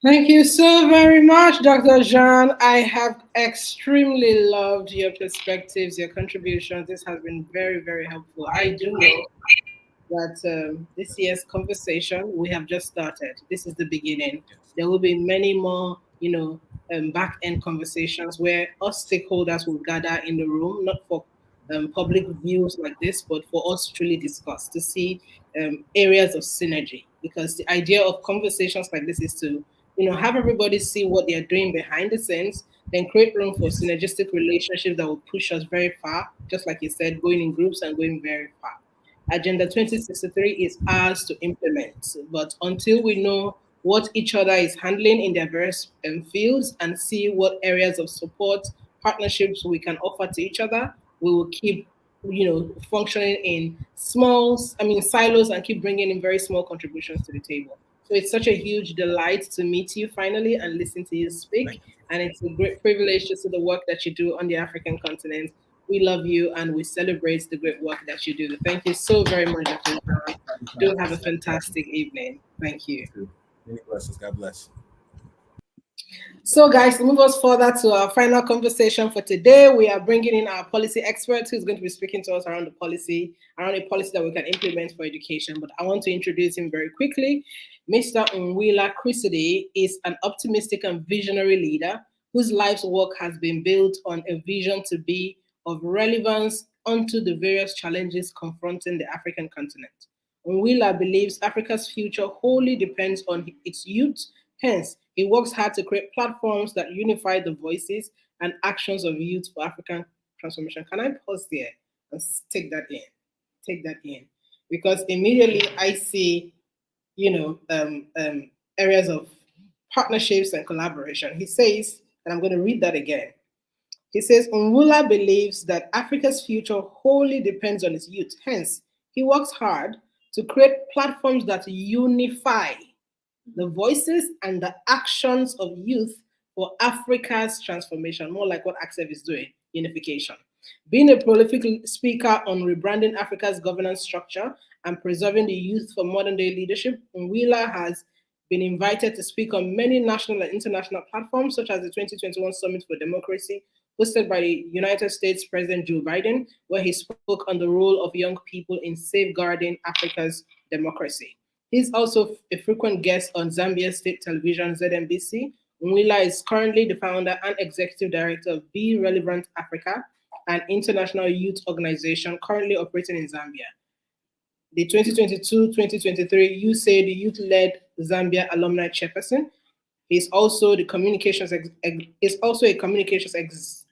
Thank you so very much, Dr. Jean. I have extremely loved your perspectives, your contributions. This has been very, very helpful. I do know that this year's conversation, we have just started. This is the beginning. There will be many more, back-end conversations where us stakeholders will gather in the room, not for public views like this, but for us to truly discuss, to see areas of synergy. Because the idea of conversations like this is to, have everybody see what they're doing behind the scenes, then create room for synergistic relationships that will push us very far, just like you said, going in groups and going very far. Agenda 2063 is ours to implement, but until we know what each other is handling in their various fields and see what areas of support, partnerships we can offer to each other, we will keep, functioning in silos and keep bringing in very small contributions to the table. So it's such a huge delight to meet you finally and listen to you speak. And it's a great privilege to see the work that you do on the African continent. We love you and we celebrate the great work that you do. Thank you so very much, Dr. John. Do have a fantastic evening. Thank you. Many blessings. God bless. So, guys, to move us further to our final conversation for today, we are bringing in our policy expert who's going to be speaking to us around a policy that we can implement for education. But I want to introduce him very quickly. Mr. Nwila Crisidi is an optimistic and visionary leader whose life's work has been built on a vision to be of relevance unto the various challenges confronting the African continent. Nwila believes Africa's future wholly depends on its youth. Hence, he works hard to create platforms that unify the voices and actions of youth for African transformation. Can I pause there and take that in? Take that in. Because immediately I see, areas of partnerships and collaboration. He says, and I'm going to read that again. He says, Nwila believes that Africa's future wholly depends on its youth. Hence, he works hard to create platforms that unify the voices and the actions of youth for Africa's transformation, more like what ACSEF is doing, unification. Being a prolific speaker on rebranding Africa's governance structure and preserving the youth for modern day leadership, Nwila has been invited to speak on many national and international platforms, such as the 2021 Summit for Democracy, hosted by the United States President Joe Biden, where he spoke on the role of young people in safeguarding Africa's democracy. He's also a frequent guest on Zambia State Television, ZNBC. Nwila is currently the founder and executive director of Be Relevant Africa, an international youth organization currently operating in Zambia. The 2022-2023 USAID Youth-led Zambia Alumni Chairperson. He's also a communications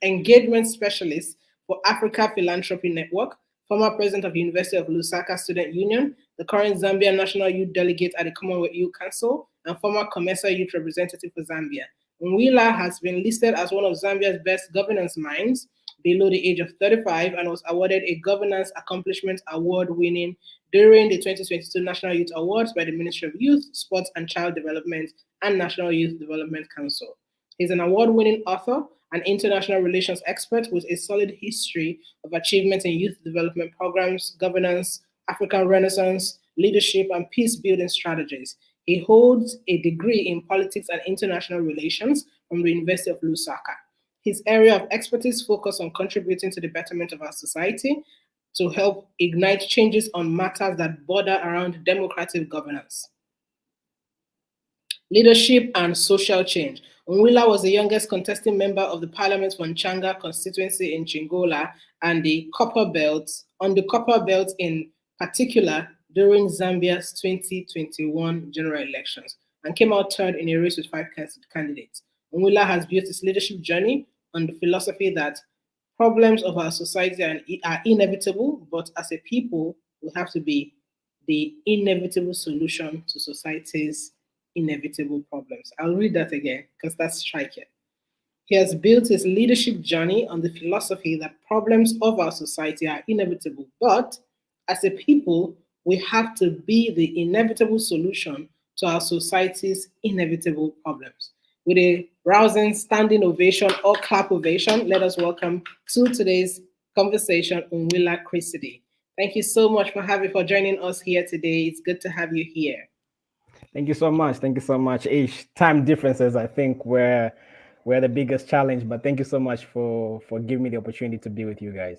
engagement specialist for Africa Philanthropy Network, former president of University of Lusaka Student Union, the current Zambia National Youth Delegate at the Commonwealth Youth Council, and former COMESA Youth Representative for Zambia. Nwila has been listed as one of Zambia's best governance minds below the age of 35 and was awarded a Governance Accomplishment Award winning during the 2022 National Youth Awards by the Ministry of Youth, Sports and Child Development and National Youth Development Council. He's an award-winning author and international relations expert with a solid history of achievements in youth development programs, governance, African Renaissance, leadership, and peace-building strategies. He holds a degree in politics and international relations from the University of Lusaka. His area of expertise focuses on contributing to the betterment of our society to help ignite changes on matters that border around democratic governance, leadership, and social change. Nwila was the youngest contesting member of the Parliament for Nchanga constituency in Chingola and the Copper Belt, in particular during Zambia's 2021 general elections, and came out third in a race with 5 candidates. Nwila has built his leadership journey on the philosophy that problems of our society are inevitable, but as a people, we have to be the inevitable solution to society's inevitable problems. I'll read that again because that's striking. He has built his leadership journey on the philosophy that problems of our society are inevitable, but as a people, we have to be the inevitable solution to our society's inevitable problems. With a rousing standing ovation or clap ovation, let us welcome to today's conversation Nwila Crisidi. Thank you so much for joining us here today. It's good to have you here. Thank you so much. Thank you so much. Time differences, I think, were the biggest challenge, but thank you so much for giving me the opportunity to be with you guys.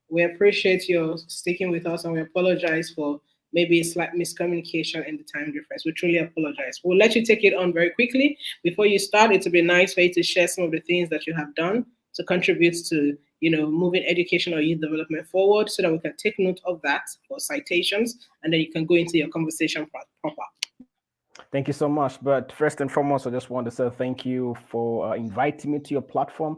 We appreciate your sticking with us, and we apologize for maybe a slight miscommunication in the time difference. We truly apologize. We'll let you take it on very quickly. Before you start, it would be nice for you to share some of the things that you have done to contribute to, moving education or youth development forward, so that we can take note of that for citations, and then you can go into your conversation proper. Thank you so much. But first and foremost, I just want to say thank you for inviting me to your platform.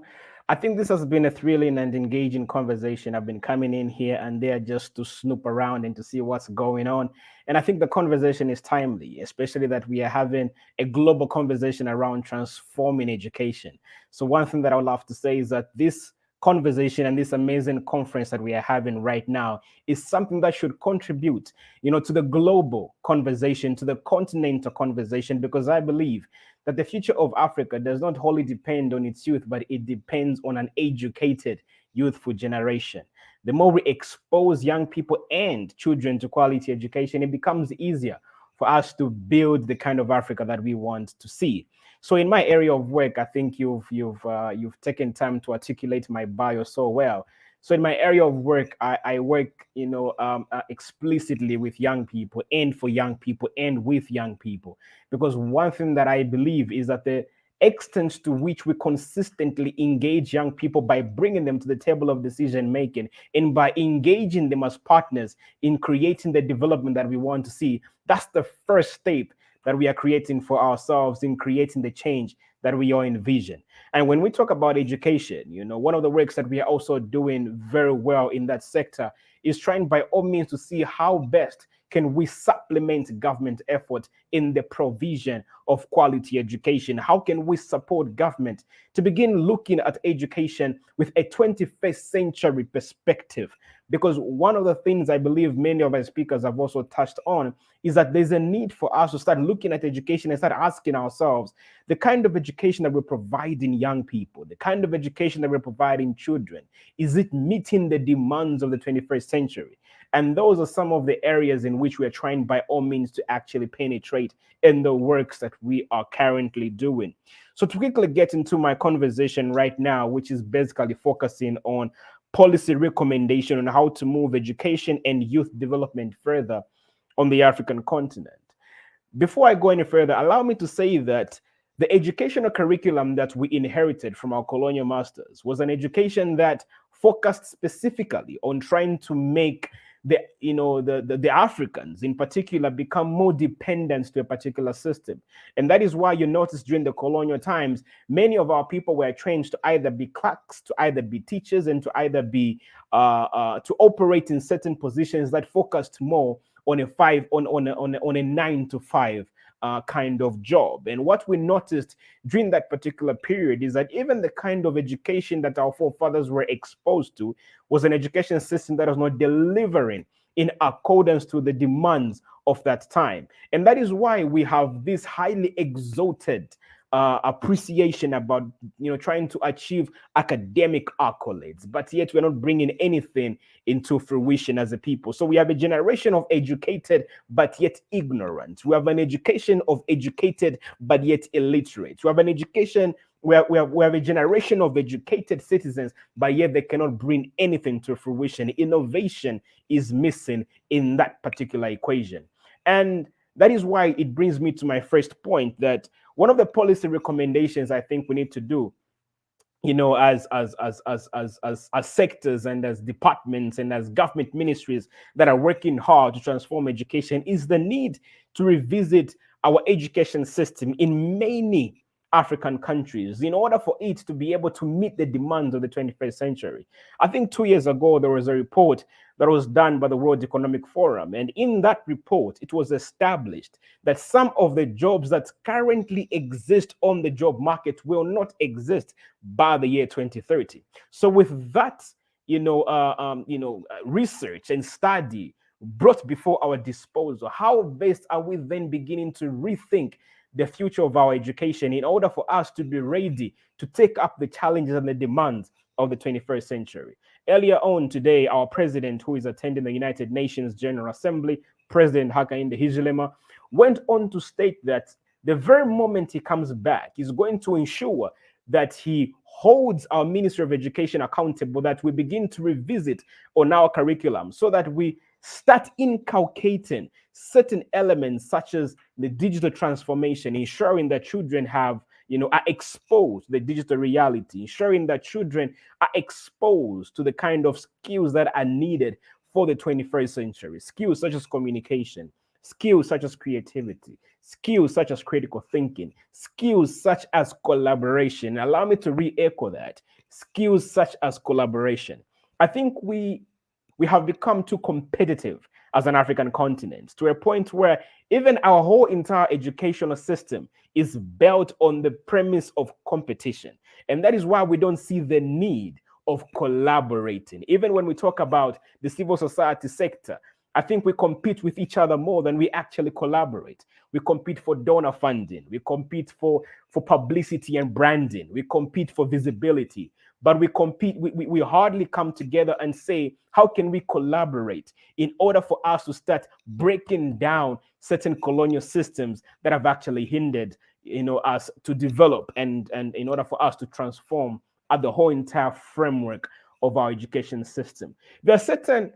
I think this has been a thrilling and engaging conversation. I've been coming in here and there just to snoop around and to see what's going on. And I think the conversation is timely, especially that we are having a global conversation around transforming education. So one thing that I would love to say is that this conversation and this amazing conference that we are having right now is something that should contribute, to the global conversation, to the continental conversation, because I believe that the future of Africa does not wholly depend on its youth, but it depends on an educated, youthful generation. The more we expose young people and children to quality education, it becomes easier for us to build the kind of Africa that we want to see. So in my area of work, I think you've taken time to articulate my bio so well. So in my area of work, I work, explicitly with young people and for young people and with young people, because one thing that I believe is that the extent to which we consistently engage young people by bringing them to the table of decision making and by engaging them as partners in creating the development that we want to see, that's the first step that we are creating for ourselves in creating the change that we all envision. And when we talk about education, one of the works that we are also doing very well in that sector is trying by all means to see how best can we supplement government effort in the provision of quality education? How can we support government to begin looking at education with a 21st century perspective? Because one of the things I believe many of our speakers have also touched on is that there's a need for us to start looking at education and start asking ourselves the kind of education that we're providing young people, the kind of education that we're providing children, is it meeting the demands of the 21st century? And those are some of the areas in which we are trying by all means to actually penetrate in the works that we are currently doing. So to quickly get into my conversation right now, which is basically focusing on policy recommendation on how to move education and youth development further on the African continent. Before I go any further, allow me to say that the educational curriculum that we inherited from our colonial masters was an education that focused specifically on trying to make the Africans in particular become more dependent to a particular system. And that is why you notice during the colonial times, many of our people were trained to either be clerks, to either be teachers, and to either be to operate in certain positions that focused more on a 9 to 5 kind of job. And what we noticed during that particular period is that even the kind of education that our forefathers were exposed to was an education system that was not delivering in accordance to the demands of that time. And that is why we have this highly exalted appreciation about trying to achieve academic accolades, but yet we're not bringing anything into fruition as a people. So we have a generation of educated but yet ignorant. We have an education of educated but yet illiterate. We have an education where we have a generation of educated citizens, but yet they cannot bring anything to fruition. Innovation is missing in that particular equation. And that is why it brings me to my first point, that one of the policy recommendations I think we need to do, as sectors and as departments and as government ministries that are working hard to transform education, is the need to revisit our education system in many African countries in order for it to be able to meet the demands of the 21st century. I think 2 years ago, there was a report that was done by the World Economic Forum. And in that report, it was established that some of the jobs that currently exist on the job market will not exist by the year 2030. So with that, research and study brought before our disposal, how best are we then beginning to rethink the future of our education in order for us to be ready to take up the challenges and the demands of the 21st century? Earlier on today, our president, who is attending the United Nations General Assembly, President Hakainde Hichilema, went on to state that the very moment he comes back, he's going to ensure that he holds our Ministry of Education accountable, that we begin to revisit on our curriculum so that we start inculcating certain elements such as the digital transformation, ensuring that children are exposed to the digital reality, ensuring that children are exposed to the kind of skills that are needed for the 21st century, skills such as communication, skills such as creativity, skills such as critical thinking, skills such as collaboration. Allow me to re-echo that, skills such as collaboration. I think we have become too competitive as an African continent to a point where even our whole entire educational system is built on the premise of competition. And that is why we don't see the need of collaborating. Even when we talk about the civil society sector, I think we compete with each other more than we actually collaborate. We compete for donor funding. We compete for publicity and branding. We compete for visibility. But we hardly come together and say, how can we collaborate in order for us to start breaking down certain colonial systems that have actually hindered, us to develop and in order for us to transform the whole entire framework of our education system. There are certain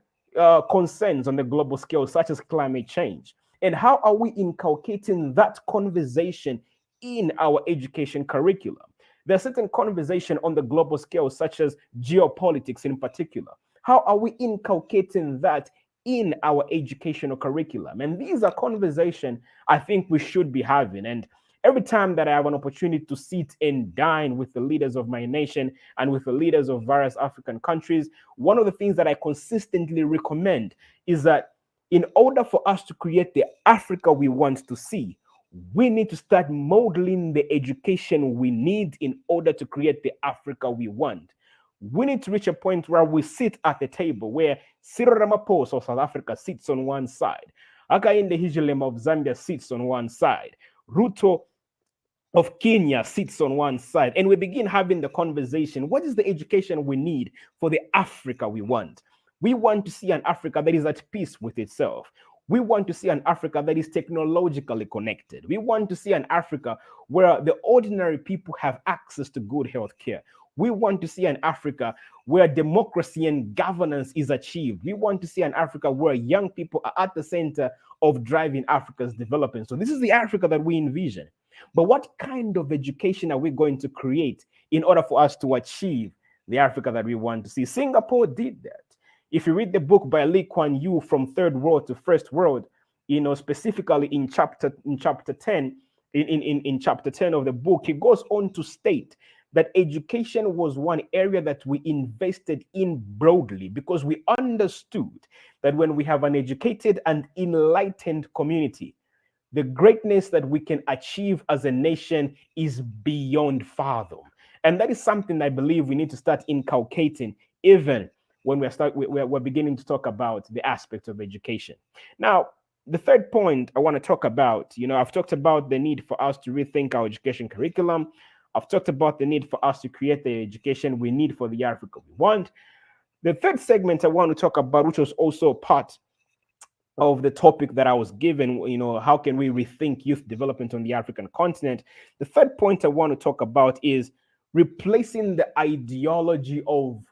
concerns on the global scale, such as climate change. And how are we inculcating that conversation in our education curriculum? There's certain conversation on the global scale, such as geopolitics in particular. How are we inculcating that in our educational curriculum? And these are conversations I think we should be having. And every time that I have an opportunity to sit and dine with the leaders of my nation and with the leaders of various African countries, one of the things that I consistently recommend is that in order for us to create the Africa we want to see, we need to start modeling the education we need in order to create the Africa we want. We need to reach a point where we sit at the table, where Cyril Ramaphosa of South Africa sits on one side, Hakainde Hichilema of Zambia sits on one side, Ruto of Kenya sits on one side, and we begin having the conversation. What is the education we need for the Africa we want? We want to see an Africa that is at peace with itself. We want to see an Africa that is technologically connected. We want to see an Africa where the ordinary people have access to good health care. We want to see an Africa where democracy and governance is achieved. We want to see an Africa where young people are at the center of driving Africa's development. So this is the Africa that we envision. But what kind of education are we going to create in order for us to achieve the Africa that we want to see? Singapore did that. If you read the book by Lee Kuan Yew, From Third World to First World, specifically in chapter 10, in chapter 10 of the book, he goes on to state that education was one area that we invested in broadly because we understood that when we have an educated and enlightened community, the greatness that we can achieve as a nation is beyond fathom. And that is something I believe we need to start inculcating even when we're beginning to talk about the aspects of education. Now, the third point I want to talk about, I've talked about the need for us to rethink our education curriculum. I've talked about the need for us to create the education we need for the Africa we want. The third segment I want to talk about, which was also part of the topic that I was given, how can we rethink youth development on the African continent? The third point I want to talk about is replacing the ideology of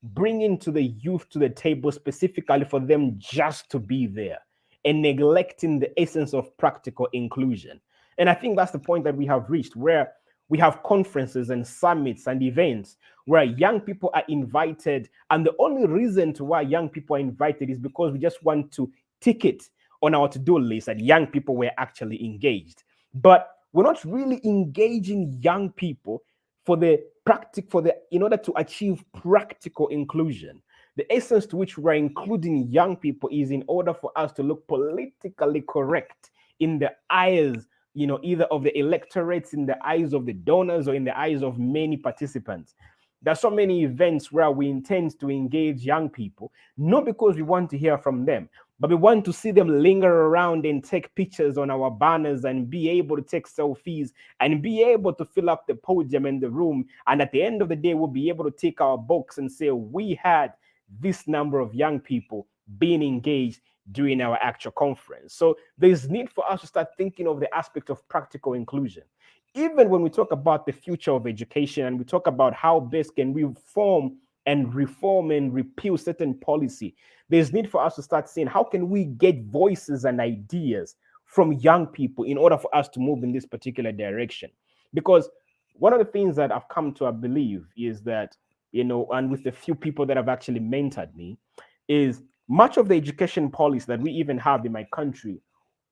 bringing to the youth to the table specifically for them just to be there and neglecting the essence of practical inclusion. And I think that's the point that we have reached, where we have conferences and summits and events where young people are invited. And the only reason to why young people are invited is because we just want to tick it on our to-do list that young people were actually engaged. But we're not really engaging young people in order to achieve practical inclusion. The essence to which we're including young people is in order for us to look politically correct in the eyes, either of the electorates, in the eyes of the donors, or in the eyes of many participants. There are so many events where we intend to engage young people, not because we want to hear from them, but we want to see them linger around and take pictures on our banners and be able to take selfies and be able to fill up the podium in the room. And at the end of the day, we'll be able to take our box and say, we had this number of young people being engaged during our actual conference. So there's need for us to start thinking of the aspect of practical inclusion. Even when we talk about the future of education and we talk about how best can we reform and repeal certain policy, there's need for us to start saying, how can we get voices and ideas from young people in order for us to move in this particular direction? Because one of the things that I've come to believe is that, and with the few people that have actually mentored me, is much of the education policy that we even have in my country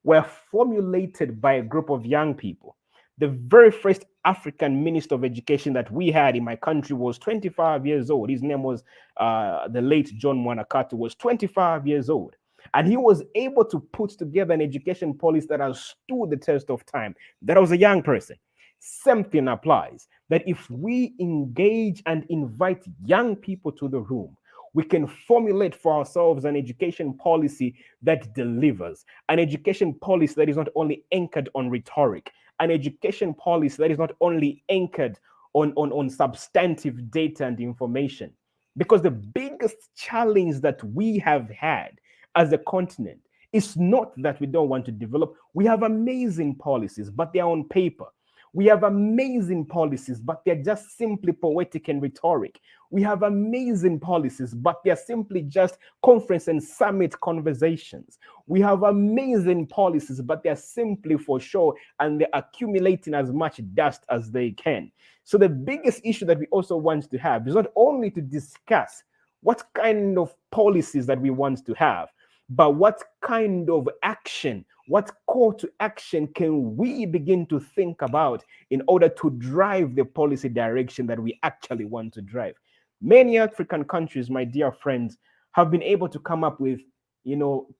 were formulated by a group of young people. The very first African Minister of Education that we had in my country was 25 years old. His name was the late John Mwanakatu, was 25 years old. And he was able to put together an education policy that has stood the test of time. That was a young person. Same thing applies. that if we engage and invite young people to the room, we can formulate for ourselves an education policy that delivers, an education policy that is not only anchored on rhetoric, an education policy that is not only anchored on substantive data and information. Because the biggest challenge that we have had as a continent is not that we don't want to develop. We have amazing policies, but they are on paper. We have amazing policies, but they're just simply poetic and rhetoric. We have amazing policies, but they're simply just conference and summit conversations. We have amazing policies, but they're simply for show and they're accumulating as much dust as they can. So the biggest issue that we also want to have is not only to discuss what kind of policies that we want to have, but what kind of action, what call to action can we begin to think about in order to drive the policy direction that we actually want to drive? Many African countries, my dear friends, have been able to come up with,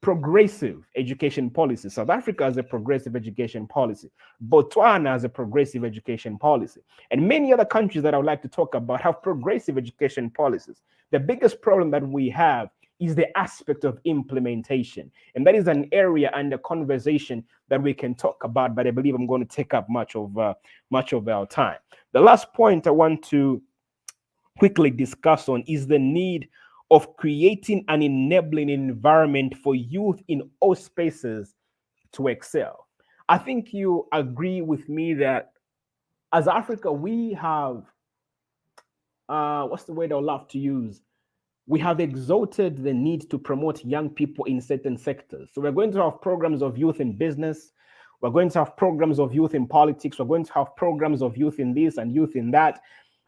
progressive education policies. South Africa has a progressive education policy. Botswana has a progressive education policy. And many other countries that I would like to talk about have progressive education policies. The biggest problem that we have is the aspect of implementation. And that is an area and a conversation that we can talk about, but I believe I'm going to take up much of our time. The last point I want to quickly discuss on is the need of creating an enabling environment for youth in all spaces to excel. I think you agree with me that as Africa, we have, what's the word I love to use? We have exalted the need to promote young people in certain sectors. So we're going to have programs of youth in business. We're going to have programs of youth in politics. We're going to have programs of youth in this and youth in that.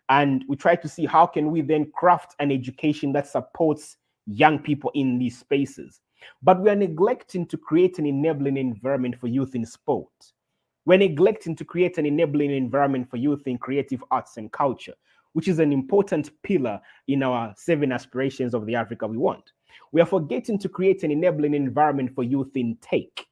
And we try to see how can we then craft an education that supports young people in these spaces. But we are neglecting to create an enabling environment for youth in sport. We're neglecting to create an enabling environment for youth in creative arts and culture, which is an important pillar in our 7 aspirations of the Africa we want. We are forgetting to create an enabling environment for youth in tech.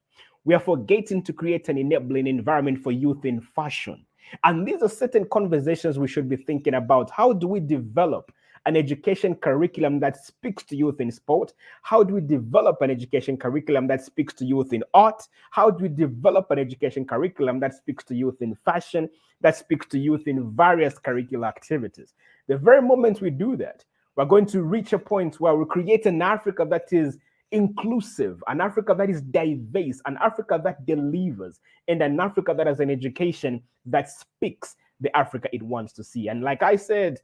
We are forgetting to create an enabling environment for youth in fashion. And these are certain conversations we should be thinking about. How do we develop an education curriculum that speaks to youth in sport? How do we develop an education curriculum that speaks to youth in art? How do we develop an education curriculum that speaks to youth in fashion, that speaks to youth in various curricular activities? The very moment we do that, we're going to reach a point where we create an Africa that is inclusive, an Africa that is diverse, an Africa that delivers, and an Africa that has an education that speaks the Africa it wants to see. And like I said,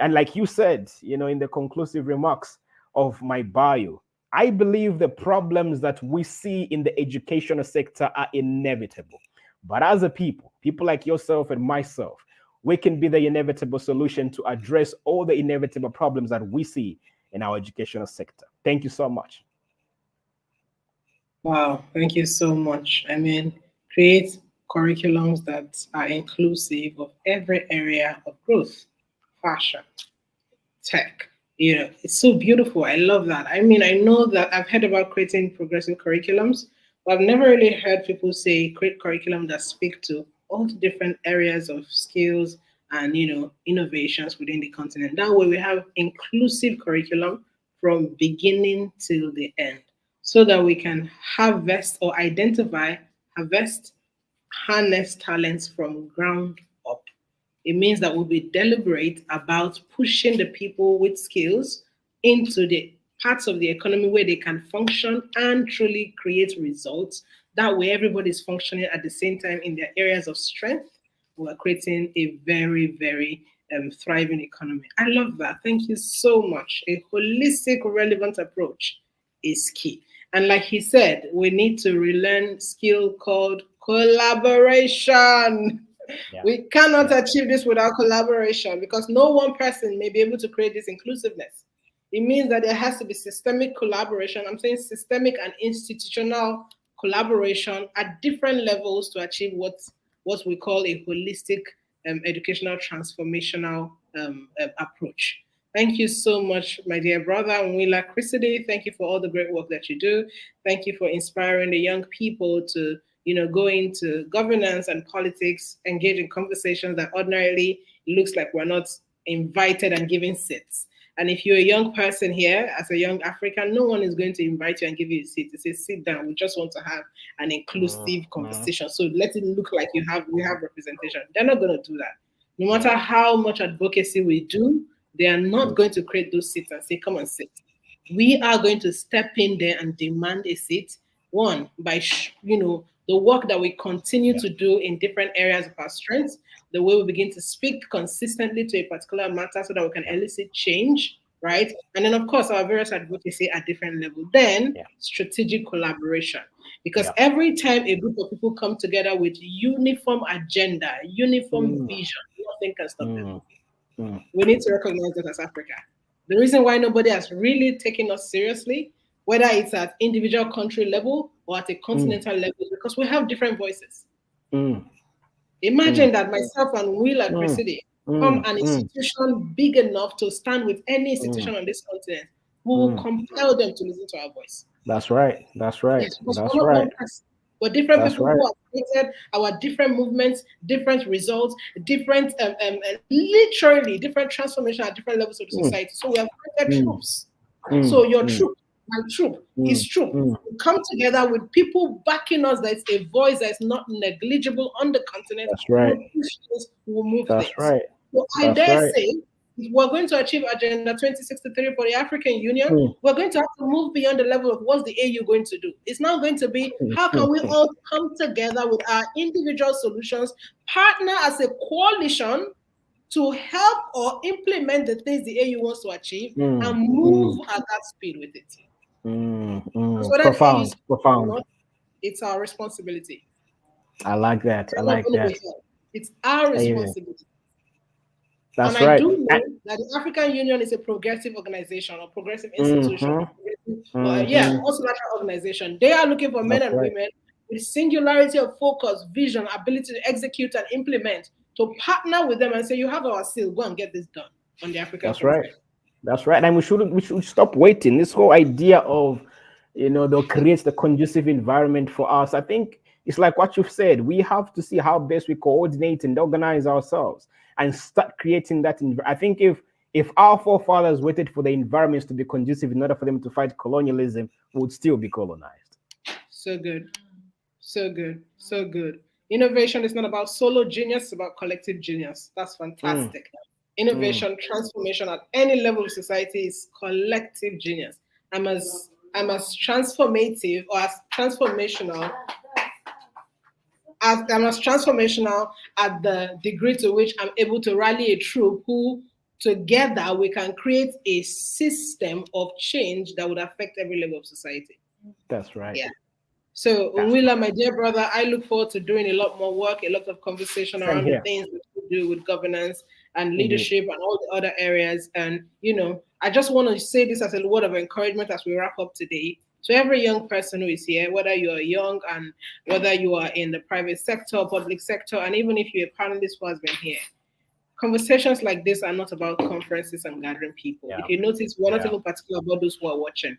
and like you said, in the conclusive remarks of my bio, I believe the problems that we see in the educational sector are inevitable. But as a people like yourself and myself, we can be the inevitable solution to address all the inevitable problems that we see in our educational sector. Thank you so much. Wow, thank you so much. Create curriculums that are inclusive of every area of growth, fashion, tech. It's so beautiful. I love that. I know that I've heard about creating progressive curriculums, but I've never really heard people say create curriculum that speak to all the different areas of skills and innovations within the continent. That way we have inclusive curriculum from beginning till the end, so that we can harvest or identify, harness talents from ground up. It means that we'll be deliberate about pushing the people with skills into the parts of the economy where they can function and truly create results. That way, everybody's functioning at the same time in their areas of strength. We're creating a very, very thriving economy. I love that. Thank you so much. A holistic, relevant approach is key. And like he said, we need to relearn skill called collaboration. Yeah. We cannot achieve this without collaboration, because no one person may be able to create this inclusiveness. It means that there has to be systemic collaboration. I'm saying systemic and institutional collaboration at different levels to achieve what we call a holistic educational transformational approach. Thank you so much, my dear brother, Nwila Chriside. Thank you for all the great work that you do. Thank you for inspiring the young people to, go into governance and politics, engage in conversations that ordinarily, looks like we're not invited and given seats. And if you're a young person here, as a young African, no one is going to invite you and give you a seat. They say, sit down. We just want to have an inclusive conversation. So let it look like we have representation. They're not going to do that. No matter how much advocacy we do, they are not going to create those seats and say, come and sit. We are going to step in there and demand a seat. One, by the work that we continue to do in different areas of our strengths, the way we begin to speak consistently to a particular matter so that we can elicit change, right? And then, of course, our various advocacy at different levels. Then, strategic collaboration. Because every time a group of people come together with uniform agenda, uniform vision, nothing can stop them. We need to recognize that as Africa. The reason why nobody has really taken us seriously, whether it's at individual country level or at a continental level, is because we have different voices. Imagine that myself and Will and Chrissy come an institution big enough to stand with any institution on this continent. We will compel them to listen to our voice. That's right. That's right. Yes, That's right. But different people who have created our different movements, different results, different, literally different transformation at different levels of the society. So we have created troops. So your troop, my troop, his troop, we come together with people backing us. That's a voice that's not negligible on the continent. That's right. We'll move That's things. right. So I dare say, if we're going to achieve Agenda 2063 for the African Union, we're going to have to move beyond the level of what's the AU going to do. It's now going to be, how can we all come together with our individual solutions, partner as a coalition to help or implement the things the AU wants to achieve and move at that speed with it. So Profound. It's our responsibility. I like that. I like that. It's our responsibility. That's and right. I do know that the African Union is a progressive organization or progressive institution. Multilateral organization. They are looking for men and women with singularity of focus, vision, ability to execute and implement, to partner with them and say, you have our seal, go and get this done on the African continent. Right. That's right. And we should stop waiting. This whole idea of, they'll create the conducive environment for us. I think it's like what you've said. We have to see how best we coordinate and organize ourselves and start creating that. I think if our forefathers waited for the environments to be conducive in order for them to fight colonialism, we would still be colonized. So good. So good. So good. Innovation is not about solo genius, it's about collective genius. That's fantastic. Innovation, transformation at any level of society is collective genius. I'm as transformative or as transformational at the degree to which I'm able to rally a troop who together we can create a system of change that would affect every level of society. That's right. Yeah. So, Willa, my dear brother, I look forward to doing a lot more work, a lot of conversation around the things that we do with governance and leadership and all the other areas. And, I just want to say this as a word of encouragement as we wrap up today. So every young person who is here, whether you are young and whether you are in the private sector, public sector, and even if you're a panelist who has been here, conversations like this are not about conferences and gathering people. If you notice, we're not even particular about those who are watching.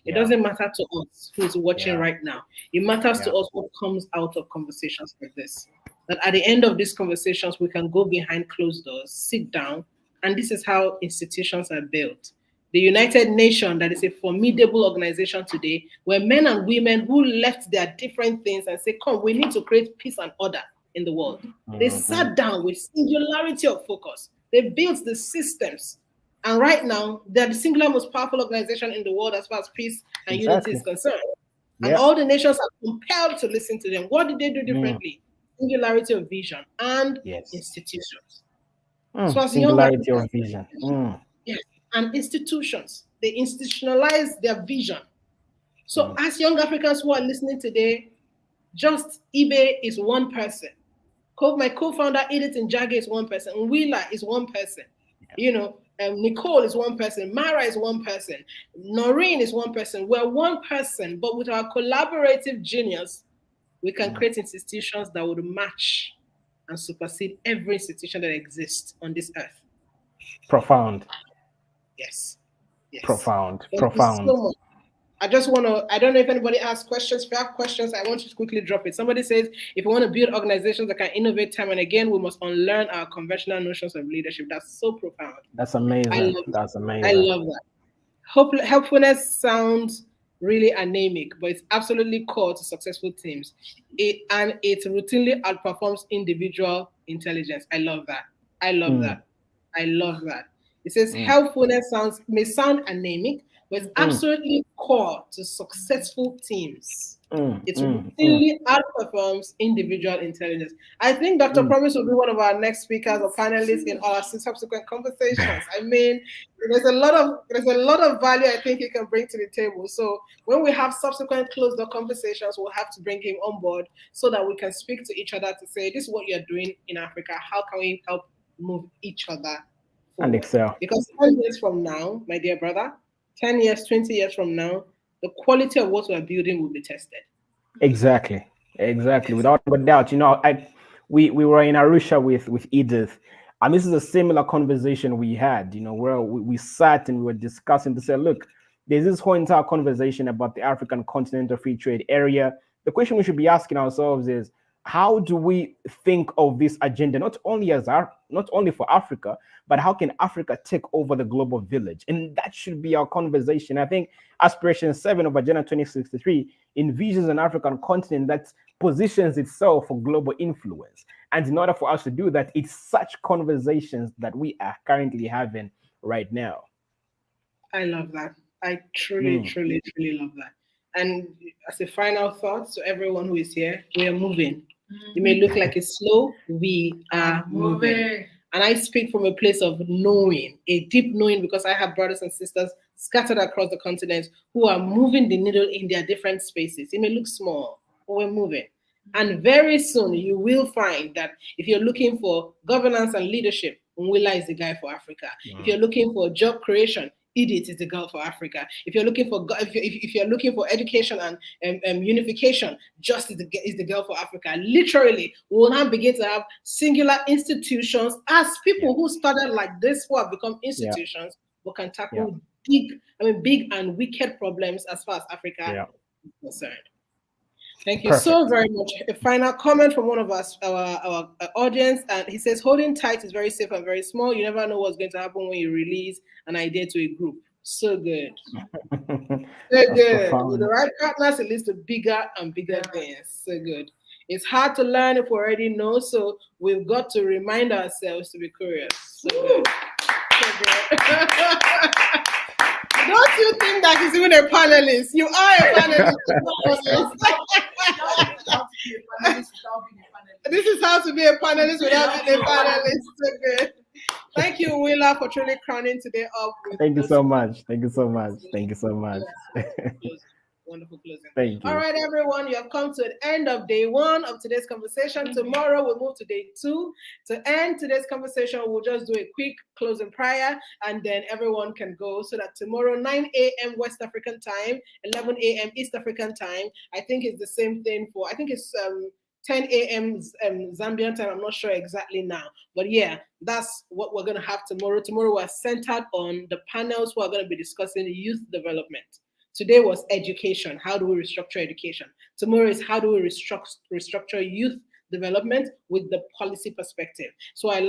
It doesn't matter to us who's watching right now. It matters to us what comes out of conversations like this. That at the end of these conversations, we can go behind closed doors, sit down, and this is how institutions are built. The United Nations, that is a formidable organization today, where men and women who left their different things and say, come, we need to create peace and order in the world. They sat down with singularity of focus. They built the systems. And right now, they're the singular most powerful organization in the world as far as peace and unity is concerned. And all the nations are compelled to listen to them. What did they do differently? Singularity of vision and institutions. So as singularity of vision. Yes, and institutions. They institutionalize their vision. So as young Africans who are listening today, Just Ibe is one person. My co-founder Edith Njage is one person. Wheeler is one person. Nicole is one person. Mara is one person. Noreen is one person. We're one person, but with our collaborative genius, we can create institutions that would match and supersede every institution that exists on this earth. Profound. Yes. Profound. Thank you so much. I just want to, I don't know if anybody asks questions. If you have questions, I want you to quickly drop it. Somebody says, if we want to build organizations that can innovate time and again, we must unlearn our conventional notions of leadership. That's so profound. That's amazing. I love That's that. amazing. I love that. Helpfulness sounds really anemic, but it's absolutely core to successful teams. And it routinely outperforms individual intelligence. I love that. I love that. I love that. It says helpfulness may sound anemic, but it's absolutely core to successful teams. It routinely outperforms individual intelligence. I think Dr. Promise will be one of our next speakers or panelists in our subsequent conversations. I mean, there's a lot of value I think he can bring to the table. So when we have subsequent closed-door conversations, we'll have to bring him on board so that we can speak to each other to say, this is what you're doing in Africa. How can we help move each other forward? And excel. Because 10 years from now, my dear brother, 10 years, 20 years from now, the quality of what we're building will be tested. Exactly. Without a doubt. You know, we were in Arusha with Edith, and this is a similar conversation we had, you know, where we sat and we were discussing to say, look, there's this whole entire conversation about the African Continental Free Trade Area. The question we should be asking ourselves is, how do we think of this agenda, not only for Africa, but how can Africa take over the global village? And that should be our conversation. I think Aspiration 7 of Agenda 2063 envisions an African continent that positions itself for global influence. And in order for us to do that, it's such conversations that we are currently having right now. I love that. I truly love that. And as a final thought to everyone who is here, we are moving. It may look like it's slow, we are moving. And I speak from a place of knowing, a deep knowing, because I have brothers and sisters scattered across the continent who are moving the needle in their different spaces. It may look small, but we're moving. And very soon you will find that if you're looking for governance and leadership, Nwila is the guy for Africa. If you're looking for job creation, Edith is the girl for Africa. If you're looking for if you're looking for education and unification, Just is the girl for Africa. Literally, we will now begin to have singular institutions as people who started like this, who have become institutions, who can tackle big and wicked problems as far as Africa is concerned. Thank you so very much. A final comment from one of us, our audience, and he says, holding tight is very safe and very small. You never know what's going to happen when you release an idea to a group. So good. So good. With the right partners, it leads to bigger and bigger things. So good. It's hard to learn if we already know, so we've got to remind ourselves to be curious. So good. So good. Don't you think that he's even a panelist? You are a panelist. This is how to be a panelist without being a panelist. So good. Thank you, Willa, for truly crowning today up. Thank you so much. Thank you so much. Thank you so much. Wonderful closing. Thank you. All right, everyone, you have come to the end of day 1 of today's conversation. Tomorrow we'll move to day 2. To end today's conversation, we'll just do a quick closing prayer, and then everyone can go, so that tomorrow 9 a.m. West African time, 11 a.m. East African time. I think it's the same thing for, I think it's 10 a.m. Zambian time. I'm not sure exactly now, but yeah, that's what we're going to have tomorrow. Tomorrow we're centered on the panels who are going to be discussing youth development. Today was education. How do we restructure education? Tomorrow is how do we restructure youth development with the policy perspective. So I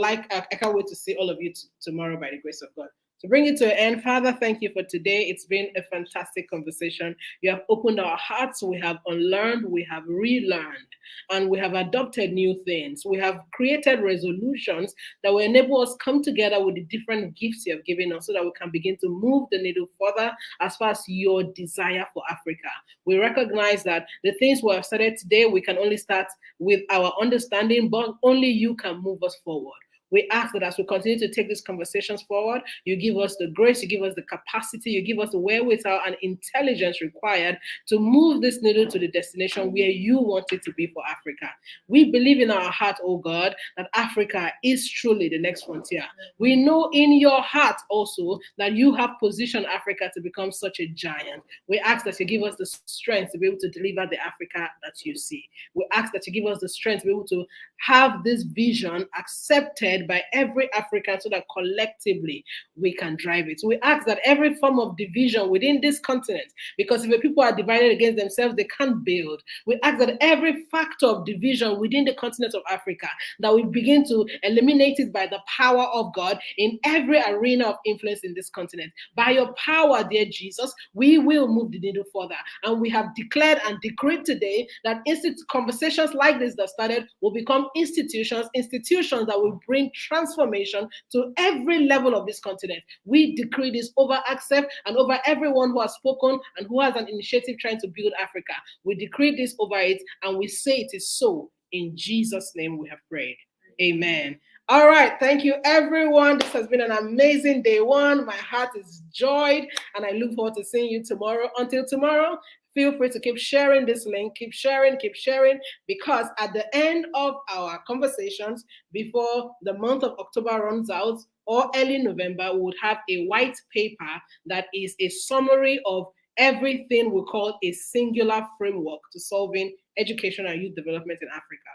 can't wait to see all of you tomorrow by the grace of God. To bring it to an end, Father, thank you for today. It's been a fantastic conversation. You have opened our hearts. We have unlearned, we have relearned, and we have adopted new things. We have created resolutions that will enable us come together with the different gifts you have given us so that we can begin to move the needle further as far as your desire for Africa. We recognize that the things we have started today, we can only start with our understanding, but only you can move us forward. We ask that as we continue to take these conversations forward, you give us the grace, you give us the capacity, you give us the wherewithal and intelligence required to move this needle to the destination where you want it to be for Africa. We believe in our heart, oh God, that Africa is truly the next frontier. We know in your heart also that you have positioned Africa to become such a giant. We ask that you give us the strength to be able to deliver the Africa that you see. We ask that you give us the strength to be able to have this vision accepted led by every African so that collectively we can drive it. We ask that every form of division within this continent, because if the people are divided against themselves, they can't build. We ask that every factor of division within the continent of Africa, that we begin to eliminate it by the power of God in every arena of influence in this continent. By your power, dear Jesus, we will move the needle further. And we have declared and decreed today that conversations like this that started will become institutions that will bring transformation to every level of this continent. We decree this over ACCEPT and over everyone who has spoken and who has an initiative trying to build Africa. We decree this over it and we say it is so. In Jesus' name we have prayed. Amen. All right. Thank you, everyone. This has been an amazing day one. My heart is joyed and I look forward to seeing you tomorrow. Until tomorrow, feel free to keep sharing this link. Keep sharing, because at the end of our conversations, before the month of October runs out or early November, we would have a white paper that is a summary of everything we call a singular framework to solving education and youth development in Africa.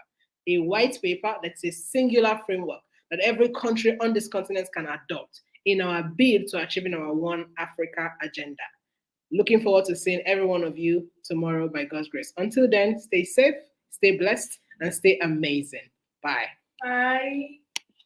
A white paper that's a singular framework that every country on this continent can adopt in our bid to achieving our One Africa agenda. Looking forward to seeing every one of you tomorrow by God's grace. Until then, stay safe, stay blessed, and stay amazing. Bye. Bye.